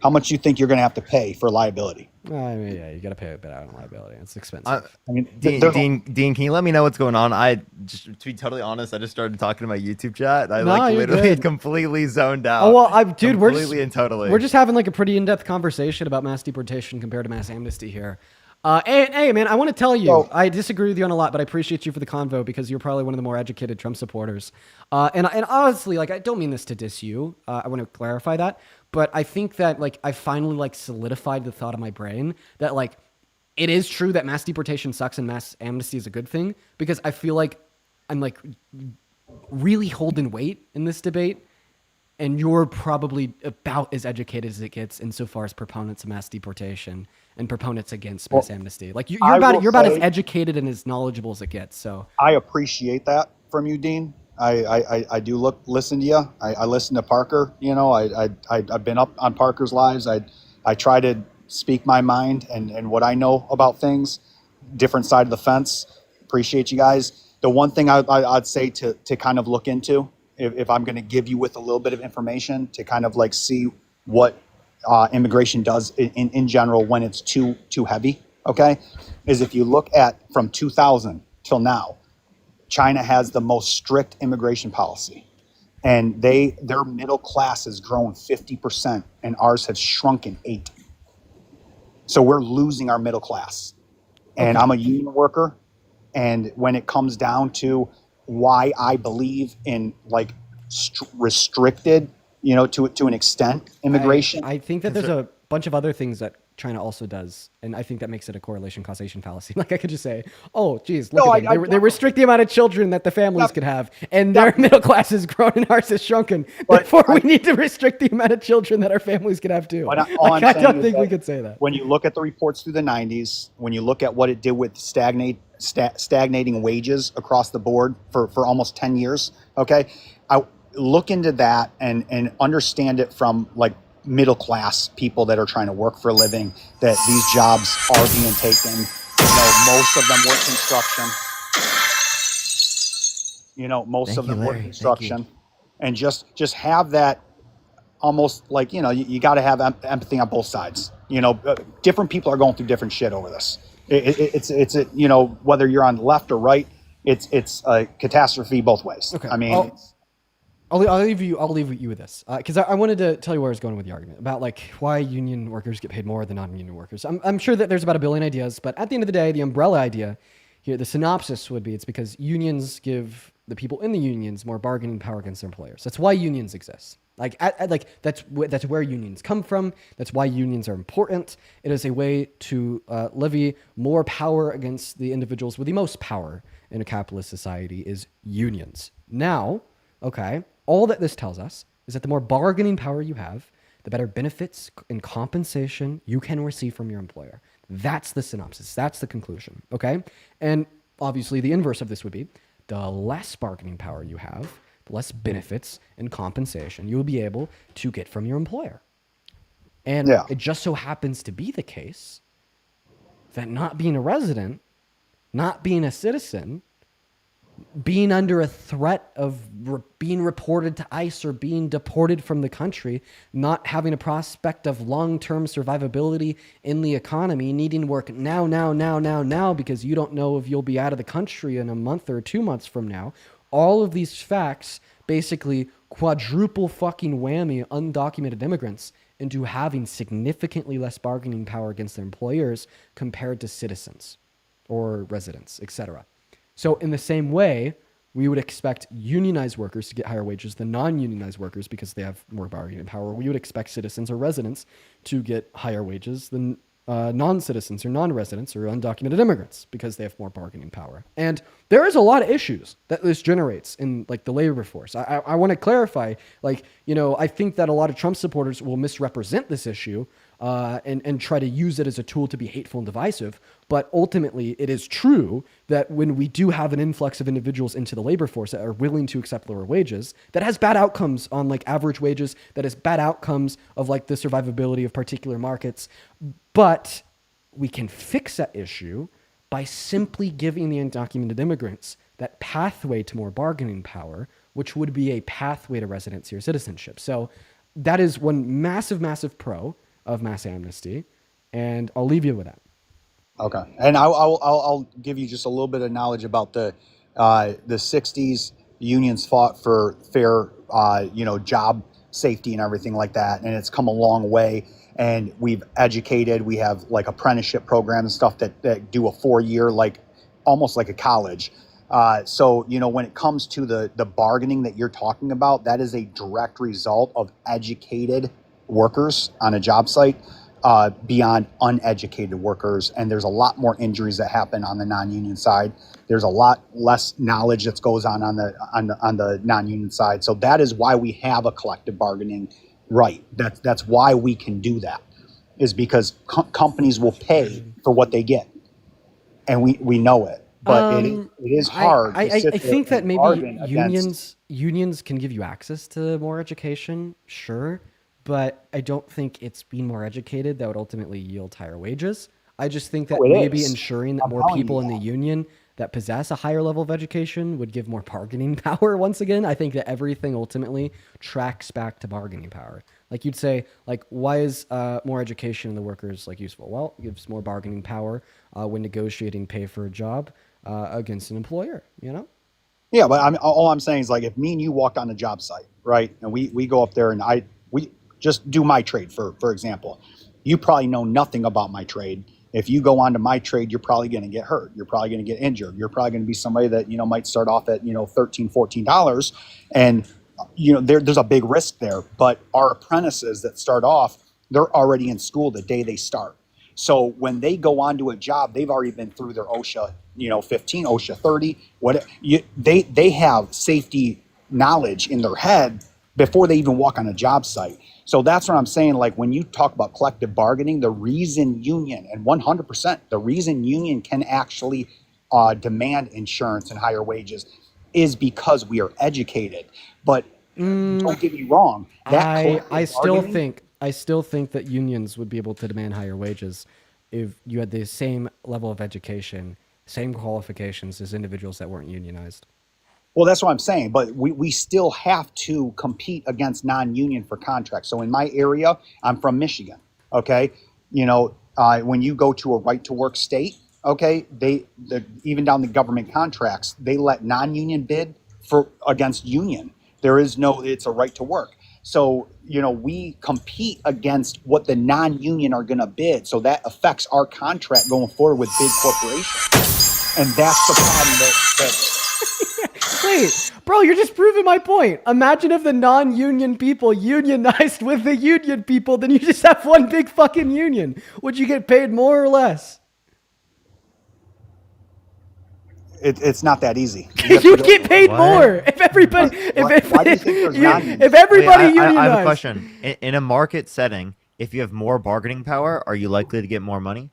How much do you think you're going to have to pay for liability? I mean, yeah, you got to pay a bit out on liability. It's expensive. I mean, Dean, can you let me know what's going on? To be totally honest, I just started talking to my YouTube chat. I No, you're literally good. completely zoned out. Oh well, dude, completely and totally. we're just having like a pretty in-depth conversation about mass deportation compared to mass amnesty here. Hey, man, I want to tell you, So- I disagree with you on a lot, but I appreciate you for the convo because you're probably one of the more educated Trump supporters. And honestly, like, I don't mean this to diss you. I want to clarify that, but I think that like I finally like solidified the thought in my brain that like it is true that mass deportation sucks and mass amnesty is a good thing, because I feel like I'm like really holding weight in this debate. And you're probably about as educated as it gets insofar as proponents of mass deportation and proponents against mass amnesty. Like you're about as educated and as knowledgeable as it gets. So I appreciate that from you, Dean. I do listen to you. I listen to Parker. You know, I've been up on Parker's lives. I try to speak my mind and what I know about things. Different side of the fence. Appreciate you guys. The one thing I'd say to kind of look into, if I'm going to give you with a little bit of information to kind of like see what immigration does in general when it's too heavy, okay, is if you look at from 2000 till now, China has the most strict immigration policy, and their middle class has grown 50%, and ours has shrunken 8%. So we're losing our middle class. And I'm a union worker, and when it comes down to why I believe in like restricted, you know, to an extent, immigration. I think that there's a bunch of other things that China also does, and I think that makes it a correlation causation fallacy. Like I could just say, oh, geez, look at them. They restrict the amount of children that the families could have, and their middle class has grown and ours has shrunken. Therefore, we need to restrict the amount of children that our families could have too. I don't think we could say that. When you look at the reports through the 90s, when you look at what it did with stagnating wages across the board for almost 10 years, okay, I look into that and understand it from like middle class people that are trying to work for a living, that these jobs are being taken. You know, most of them work construction. You know, most of them work construction. And just have that almost like, you know, you got to have empathy on both sides. You know, different people are going through different shit over this. It's you know, whether you're on the left or right, it's a catastrophe both ways. Okay. I mean, I'll leave you with this because I wanted to tell you where I was going with the argument about like why union workers get paid more than non-union workers. I'm sure that there's about a billion ideas, but at the end of the day, the umbrella idea here, the synopsis would be it's because unions give the people in the unions more bargaining power against their employers. That's why unions exist. Like that's where unions come from. That's why unions are important. It is a way to levy more power against the individuals with the most power in a capitalist society is unions. Now, okay, all that this tells us is that the more bargaining power you have, the better benefits and compensation you can receive from your employer. That's the synopsis. That's the conclusion, okay? And obviously the inverse of this would be the less bargaining power you have, the less benefits and compensation you will be able to get from your employer. And it just so happens to be the case that not being a resident, not being a citizen, being under a threat of being reported to ICE or being deported from the country, not having a prospect of long-term survivability in the economy, needing work now, because you don't know if you'll be out of the country in a month or 2 months from now. All of these facts basically quadruple fucking whammy undocumented immigrants into having significantly less bargaining power against their employers compared to citizens or residents, etc. So in the same way, we would expect unionized workers to get higher wages than non-unionized workers because they have more bargaining power. We would expect citizens or residents to get higher wages than non-citizens or non-residents or undocumented immigrants because they have more bargaining power. And there is a lot of issues that this generates in like the labor force. I want to clarify, like, you know, I think that a lot of Trump supporters will misrepresent this issue and try to use it as a tool to be hateful and divisive. But ultimately, it is true that when we do have an influx of individuals into the labor force that are willing to accept lower wages, that has bad outcomes on like average wages, that has bad outcomes of like the survivability of particular markets. But we can fix that issue by simply giving the undocumented immigrants that pathway to more bargaining power, which would be a pathway to residency or citizenship. So that is one massive, massive pro of mass amnesty, and I'll leave you with that. Okay, and I'll give you just a little bit of knowledge about the 60s. Unions fought for fair, you know, job safety and everything like that. And it's come a long way. And we've educated, we have like apprenticeship programs and stuff that do a 4-year, like almost like a college. So, you know, when it comes to the bargaining that you're talking about, that is a direct result of educated workers on a job site beyond uneducated workers. And there's a lot more injuries that happen on the non-union side. There's a lot less knowledge that goes on the non-union side. So that is why we have a collective bargaining right. That's why we can do that, is because companies will pay for what they get, and we know it. But it is hard. I think that maybe unions can give you access to more education, sure, but I don't think it's being more educated that would ultimately yield higher wages. I just think that maybe ensuring that more people in the union that possess a higher level of education would give more bargaining power. Once again, I think that everything ultimately tracks back to bargaining power. Like you'd say, like, why is more education in the workers like useful? Well, it gives more bargaining power when negotiating pay for a job against an employer, you know? Yeah, but all I'm saying is, like, if me and you walked on a job site, right, and we go up there and we just do my trade, for example, you probably know nothing about my trade. If you go onto my trade, you're probably going to get hurt. You're probably going to get injured. You're probably going to be somebody that, you know, might start off at, you know, $13, $14. And, you know, there's a big risk there. But our apprentices that start off, they're already in school the day they start. So when they go onto a job, they've already been through their OSHA, you know, 15, OSHA 30. They have safety knowledge in their head before they even walk on a job site. So that's what I'm saying. Like, when you talk about collective bargaining, the reason union, and 100%, the reason union can actually demand insurance and higher wages is because we are educated. But don't get me wrong. I still think that unions would be able to demand higher wages if you had the same level of education, same qualifications as individuals that weren't unionized. Well, that's what I'm saying, but we still have to compete against non-union for contracts. So in my area, I'm from Michigan, okay? You know, when you go to a right-to-work state, okay, even down the government contracts, they let non-union bid against union. There is it's a right to work. So, you know, we compete against what the non-union are going to bid. So that affects our contract going forward with big corporations. And that's the problem that Wait, bro, you're just proving my point. Imagine if the non-union people unionized with the union people, then you just have one big fucking union. Would you get paid more or less? it's not that easy. You'd get paid more if everybody if everybody unionized. I have a question. In a market setting, if you have more bargaining power, are you likely to get more money?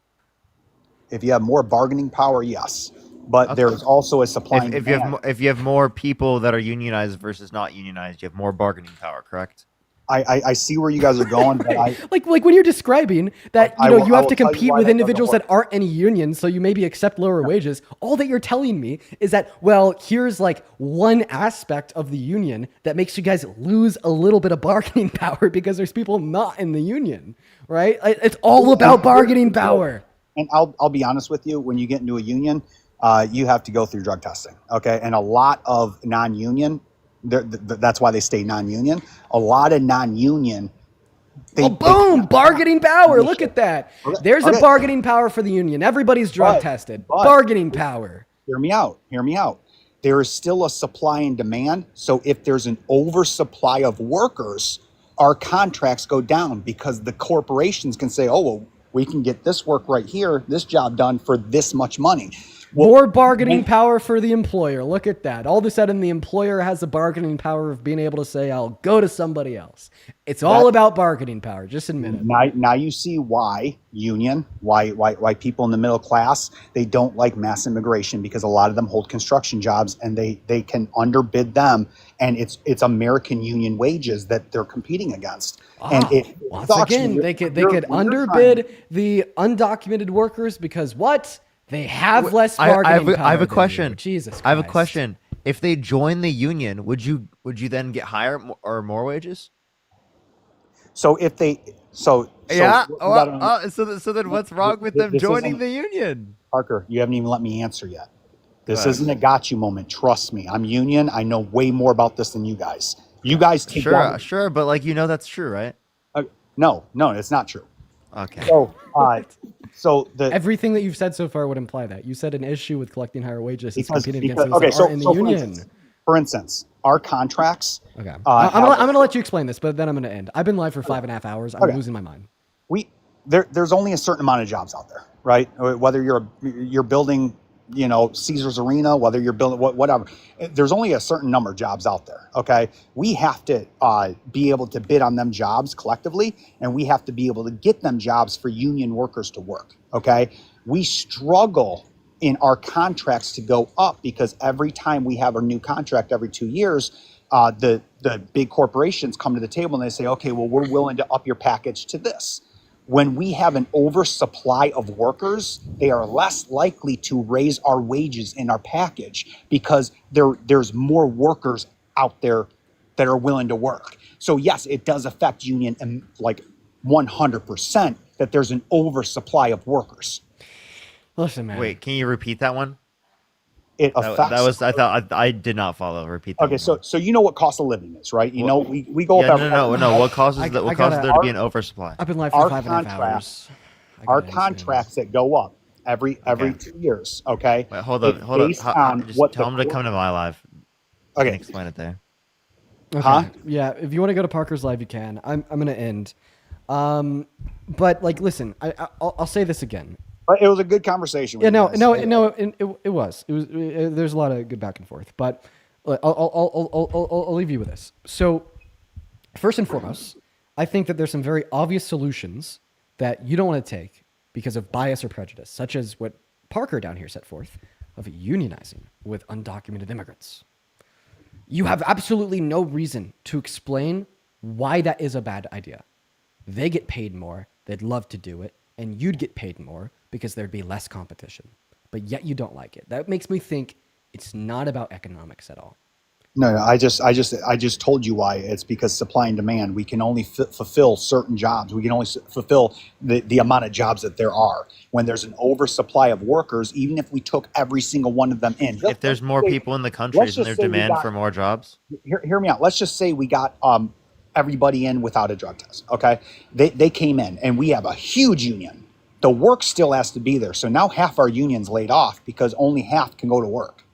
If you have more bargaining power, yes. But there's also a supply and demand. If you have more people that are unionized versus not unionized, you have more bargaining power, correct? I see where you guys are going, but like when you're describing that you have to compete with individuals that aren't any unions, so you maybe accept lower wages. All that you're telling me is that, well, here's like one aspect of the union that makes you guys lose a little bit of bargaining power because there's people not in the union, right? It's all about bargaining power. And I'll be honest with you, when you get into a union, you have to go through drug testing, okay? And a lot of non-union, that's why they stay non-union. A lot of non-union. Bargaining power. Look at that. There's a bargaining power for the union. Everybody's drug tested. Bargaining power. Hear me out. There is still a supply and demand. So if there's an oversupply of workers, our contracts go down because the corporations can say, oh, well, we can get this work right here, this job done for this much money. More bargaining power for the employer. Look at that. All of a sudden, the employer has the bargaining power of being able to say, I'll go to somebody else. It's all about bargaining power. Just admit it. Now you see why why people in the middle class, they don't like mass immigration, because a lot of them hold construction jobs and they can underbid them. And it's American union wages that they're competing against. And once again, they could underbid the undocumented workers because what? They have less bargaining power. I have a question. Jesus Christ. I have a question. If they join the union, would you then get higher or more wages? So if they so then what's wrong with them joining the union? Parker, you haven't even let me answer yet. This isn't a got you moment. Trust me. I'm union. I know way more about this than you guys. You guys take that. Sure, but like that's true, right? No, it's not true. Okay. So, the everything that you've said so far would imply that you said an issue with collecting higher wages is competing against those okay, that aren't in the union. For instance, our contracts. Okay, I'm gonna let you explain this, but then I'm gonna end. I've been live for 5.5 hours. I'm losing my mind. There's only a certain amount of jobs out there, right? Whether you're building, Caesar's Arena, whether you're building whatever, there's only a certain number of jobs out there. Okay, we have to be able to bid on them jobs collectively, and we have to be able to get them jobs for union workers to work. Okay, we struggle in our contracts to go up because every time we have a new contract every 2 years, the big corporations come to the table and they say, okay, well, we're willing to up your package to this. When we have an oversupply of workers, they are less likely to raise our wages in our package because there's more workers out there that are willing to work. So yes, it does affect union and like 100% that there's an oversupply of workers. Listen, man. Wait, can you repeat that one? It affects. I did not follow. Repeat that. Okay, so you know what cost of living is, right? You know, we go up. No. What causes there to be an oversupply? I've been live for 5.5 hours. Our contracts that go up every 2 years. Okay. Wait, hold on. Just tell them to come to my live. Okay. You can explain it there. Okay. Huh? Yeah. If you want to go to Parker's live, you can. I'm gonna end. But like, listen, I'll say this again. It was a good conversation. Yeah, it was. There's a lot of good back and forth, but I'll leave you with this. So, first and foremost, I think that there's some very obvious solutions that you don't want to take because of bias or prejudice, such as what Parker down here set forth of unionizing with undocumented immigrants. You have absolutely no reason to explain why that is a bad idea. They get paid more. They'd love to do it. And you'd get paid more because there'd be less competition. But yet you don't like it. That makes me think it's not about economics at all. No, I just told you why. It's because supply and demand. We can only fulfill certain jobs. We can only fulfill the amount of jobs that there are. When there's an oversupply of workers, even if we took every single one of them in. If there's more people in the country, isn't there demand for more jobs? Hear me out. Let's just say we got everybody in without a drug test. Okay, they came in, and we have a huge union. The work still has to be there. So now half our union's laid off because only half can go to work.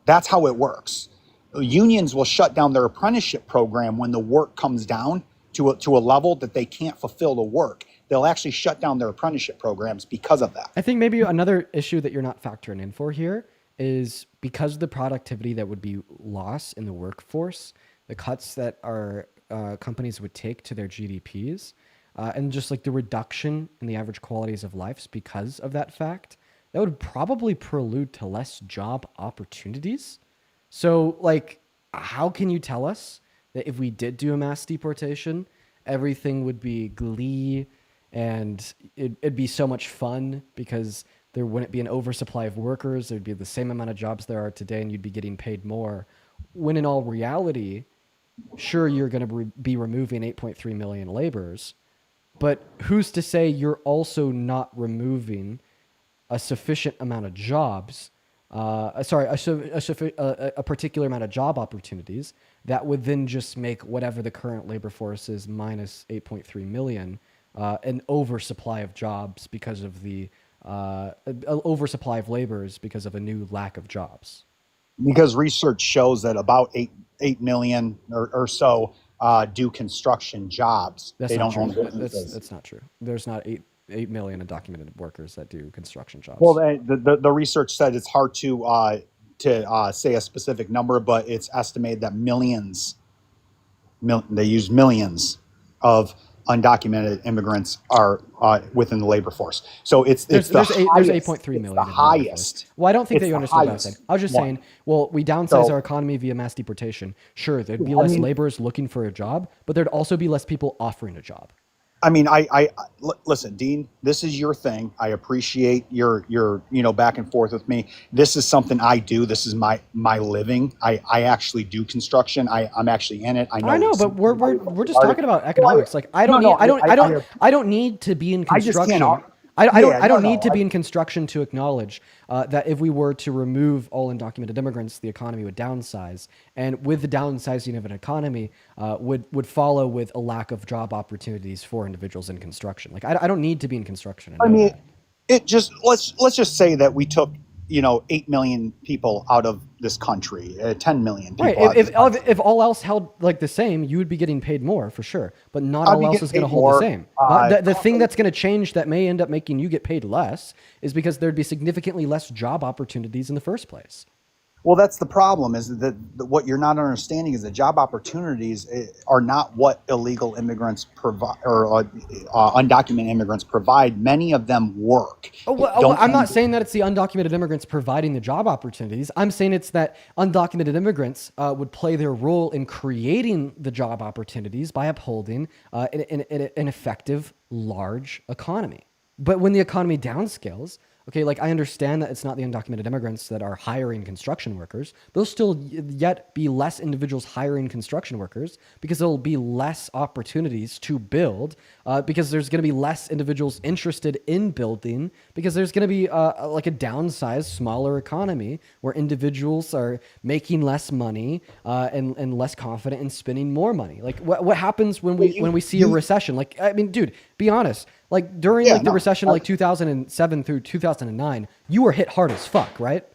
That's how it works. Unions will shut down their apprenticeship program when the work comes down to a level that they can't fulfill the work. They'll actually shut down their apprenticeship programs because of that. I think maybe another issue that you're not factoring in for here is because of the productivity that would be lost in the workforce, the cuts that our companies would take to their GDPs, and just like the reduction in the average qualities of lives because of that fact, that would probably prelude to less job opportunities. So, like, how can you tell us that if we did do a mass deportation, everything would be glee and it'd be so much fun because there wouldn't be an oversupply of workers, there'd be the same amount of jobs there are today and you'd be getting paid more, when in all reality, sure, you're going to be removing 8.3 million laborers, but who's to say you're also not removing a sufficient amount of jobs, a particular amount of job opportunities that would then just make whatever the current labor force is minus 8.3 million an oversupply of jobs because of the oversupply of laborers because of a new lack of jobs. Because research shows that about 8 million or so do construction jobs. That's they not don't true. own businesses. That's not true. There's not 8 million undocumented workers that do construction jobs. Well, the research said it's hard to say a specific number, but it's estimated that they use millions of undocumented immigrants are within the labor force. So there's 8.3 million. The highest. Well, I don't think that you understood what I was highest saying. I was just saying, well, we downsize our economy via mass deportation. Sure, there'd be less laborers looking for a job, but there'd also be less people offering a job. I mean, listen, Dean, this is your thing. I appreciate your back and forth with me. This is something I do. This is my living. I actually do construction. I'm actually in it. I know, but we're just talking about economics. Like I don't need to be in construction. I don't no, need to be in construction to acknowledge that if we were to remove all undocumented immigrants, the economy would downsize, and with the downsizing of an economy, would follow with a lack of job opportunities for individuals in construction. Like I don't need to be in construction. I mean, it just let's just say that we took 8 million people out of this country, 10 million people. Right. Out of this country. If all else held like the same, you would be getting paid more for sure. But not I'd all be else getting is going to paid hold more. the same. The thing that's going to change that may end up making you get paid less is because there'd be significantly less job opportunities in the first place. Well, that's the problem. Is that what you're not understanding is that job opportunities are not what illegal immigrants provide or undocumented immigrants provide. Many of them work. I'm not saying that it's the undocumented immigrants providing the job opportunities. I'm saying it's that undocumented immigrants would play their role in creating the job opportunities by upholding an effective, large economy. But when the economy downscales, okay, like I understand that it's not the undocumented immigrants that are hiring construction workers. There'll still yet be less individuals hiring construction workers because there'll be less opportunities to build because there's going to be less individuals interested in building because there's going to be like a downsized, smaller economy where individuals are making less money and less confident in spending more money. Like what happens when we see a recession? Like, I mean, dude, be honest. Like during the recession, like 2007 through 2009, you were hit hard as fuck, right?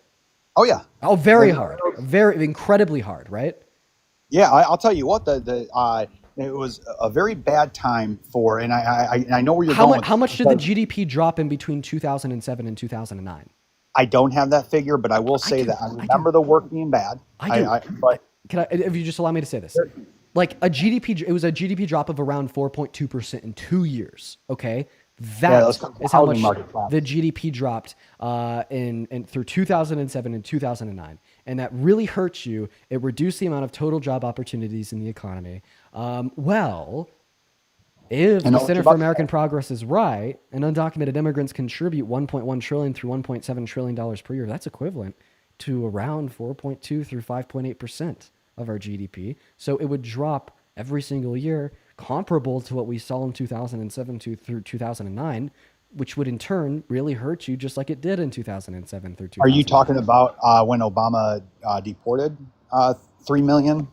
Oh yeah. Oh, very hard, very incredibly hard, right? Yeah, I'll tell you what. It was a very bad time for, and I know where you're going. How much did the GDP drop in between 2007 and 2009? I don't have that figure, but I will say that I remember the work being bad. But can I, if you just allow me to say this? Like it was a GDP drop of around 4.2% in 2 years. Okay, that is how much the GDP dropped in through 2007 and 2009, and that really hurts you. It reduced the amount of total job opportunities in the economy. If the Center for American Progress is right, and undocumented immigrants contribute 1.1 trillion through 1.7 trillion dollars per year, that's equivalent to around 4.2 through 5.8% of our GDP. So it would drop every single year, comparable to what we saw in 2007 through 2009, which would in turn really hurt you just like it did in 2007 through 2009. Are you talking about when Obama deported 3 million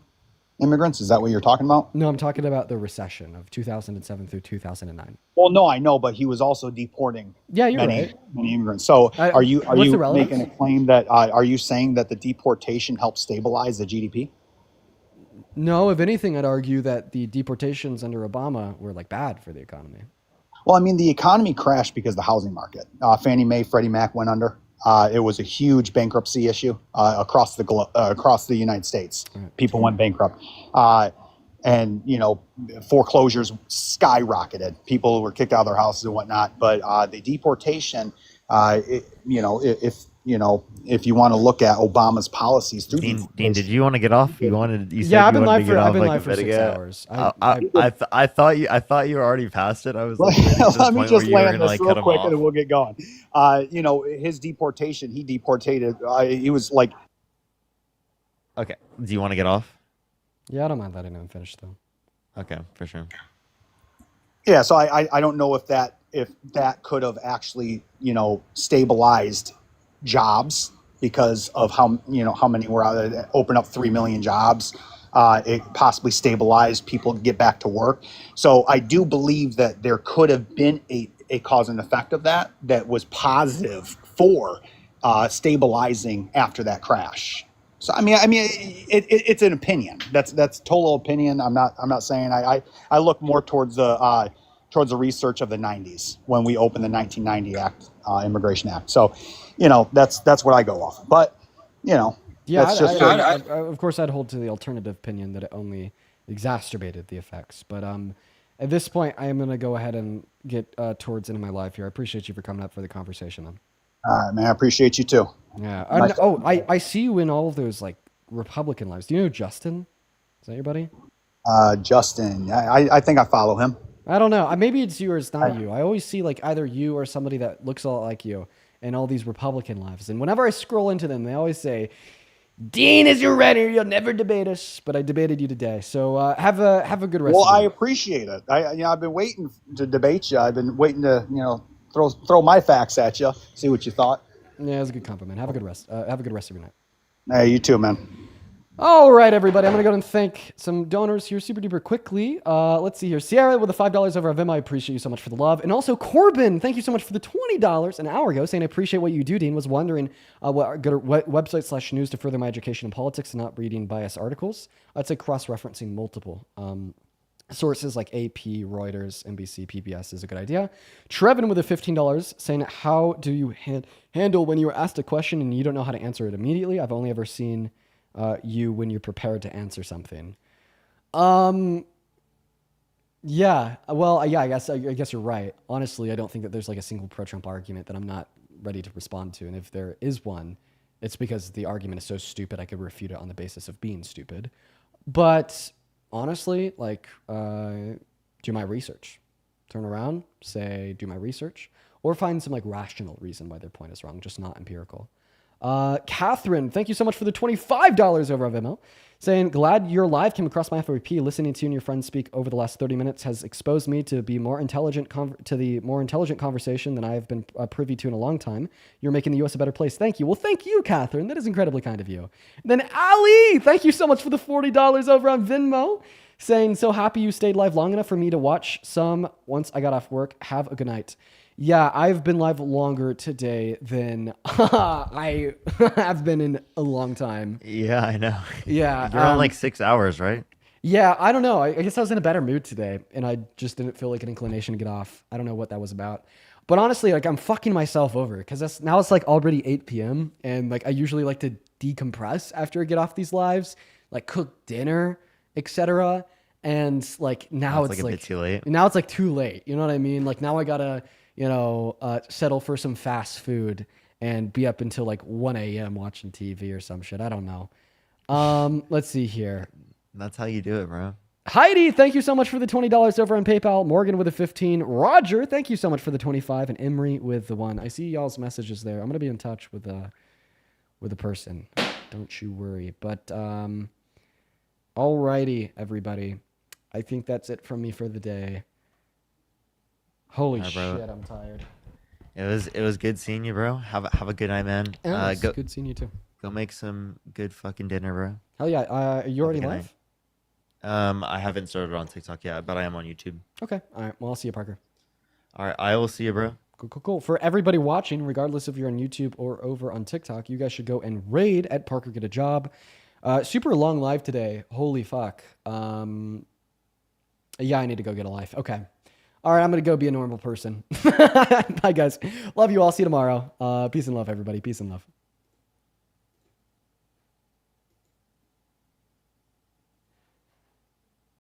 immigrants? Is that what you're talking about? No, I'm talking about the recession of 2007 through 2009. Well, no, I know, but he was also deporting many immigrants. So are you making a claim that are you saying that the deportation helped stabilize the GDP? No, if anything, I'd argue that the deportations under Obama were like bad for the economy. Well, I mean, the economy crashed because of the housing market. Fannie Mae, Freddie Mac went under. It was a huge bankruptcy issue across the United States. Right. People went bankrupt. And, foreclosures skyrocketed. People were kicked out of their houses and whatnot. But the deportation, if you want to look at Obama's policies through Dean, did you want to get off? You said I've been you wanted to live get off I've been like live a for bit 6 ago. hours. I thought you were already past it. I was like, let me just land this real quick off. and then we'll get going. His deportation, he deportated, he was like. Okay. Do you want to get off? Yeah, I don't mind letting him finish though. Okay, for sure. Yeah, so I don't know if that could have actually, stabilized jobs because of how many were out there, open up 3 million jobs. It possibly stabilized people to get back to work. So I do believe that there could have been a cause and effect of that was positive for stabilizing after that crash. So I mean, it's an opinion. That's total opinion. I'm not saying I look more towards the research of the 90s when we opened the 1990 Act, Immigration Act. So, that's what I go off. But, yeah, that's just of course I'd hold to the alternative opinion that it only exacerbated the effects. But at this point, I am going to go ahead and get towards the end of my life here. I appreciate you for coming up for the conversation, then. Man, I appreciate you too. Yeah. I see you in all of those like Republican lives. Do you know Justin? Is that your buddy? Justin. I think I follow him. I don't know. Maybe it's you or it's not you. I always see like either you or somebody that looks a lot like you in all these Republican lives. And whenever I scroll into them, they always say, Dean is your runner. You'll never debate us. But I debated you today. So have a good rest. Well, I appreciate it. I've been waiting to debate you. I've been waiting to, throw my facts at you. See what you thought. Yeah, it was a good compliment. Have a good rest. Have a good rest of your night. Hey, you too, man. All right, everybody. I'm going to go and thank some donors here super duper quickly. Let's see here. Sierra with the $5 over our Venmo. I appreciate you so much for the love. And also Corbin, thank you so much for the $20 an hour ago, saying I appreciate what you do, Dean. Was wondering what website/news to further my education in politics and not reading biased articles. I'd say cross-referencing multiple sources like AP, Reuters, NBC, PBS is a good idea. Trevin with the $15 saying, how do you handle when you are asked a question and you don't know how to answer it immediately? I've only ever seen you when you're prepared to answer something. Yeah, well, yeah, I guess you're right. Honestly, I don't think that there's like a single pro-Trump argument that I'm not ready to respond to. And if there is one, it's because the argument is so stupid I could refute it on the basis of being stupid. But honestly, like, do my research. Turn around, say, do my research, or find some like rational reason why their point is wrong, just not empirical. Catherine, thank you so much for the $25 over on Venmo, saying, glad your live came across my FYP. Listening to you and your friends speak over the last 30 minutes has exposed me to be more intelligent to the more intelligent conversation than I have been privy to in a long time. You're making the U.S. a better place. Thank you. Well, thank you, Catherine. That is incredibly kind of you. And then Ali, thank you so much for the $40 over on Venmo, saying, so happy you stayed live long enough for me to watch some once I got off work. Have a good night. Yeah, I've been live longer today than I have been in a long time. Yeah, I know. Yeah. You're on like 6 hours, right? Yeah, I don't know. I guess I was in a better mood today, and I just didn't feel like an inclination to get off. I don't know what that was about. But honestly, like, I'm fucking myself over because now it's like already 8 p.m. and like I usually like to decompress after I get off these lives, like cook dinner, etc. And like now it's like a like bit too late. Now it's like too late. You know what I mean? Like now I gotta, settle for some fast food and be up until like 1 a.m. watching TV or some shit. I don't know. Let's see here. That's how you do it, bro. Heidi, thank you so much for the $20 over on PayPal. Morgan with a 15. Roger, thank you so much for the 25. And Emery with the 1. I see y'all's messages there. I'm gonna be in touch with the person. Don't you worry. But alrighty, everybody. I think that's it from me for the day. Holy shit, I'm tired. It was good seeing you, bro. Have a good night, man. Yeah, it's good seeing you too. Go make some good fucking dinner, bro. Hell yeah. Are you already live? I haven't started on TikTok yet, but I am on YouTube. Okay. All right. Well, I'll see you, Parker. All right. I will see you, bro. Cool. For everybody watching, regardless if you're on YouTube or over on TikTok, you guys should go and raid at Parker Get a Job. Super long live today. Holy fuck. Yeah, I need to go get a life. Okay. All right, I'm going to go be a normal person. Bye, guys. Love you all. See you tomorrow. Peace and love, everybody. Peace and love.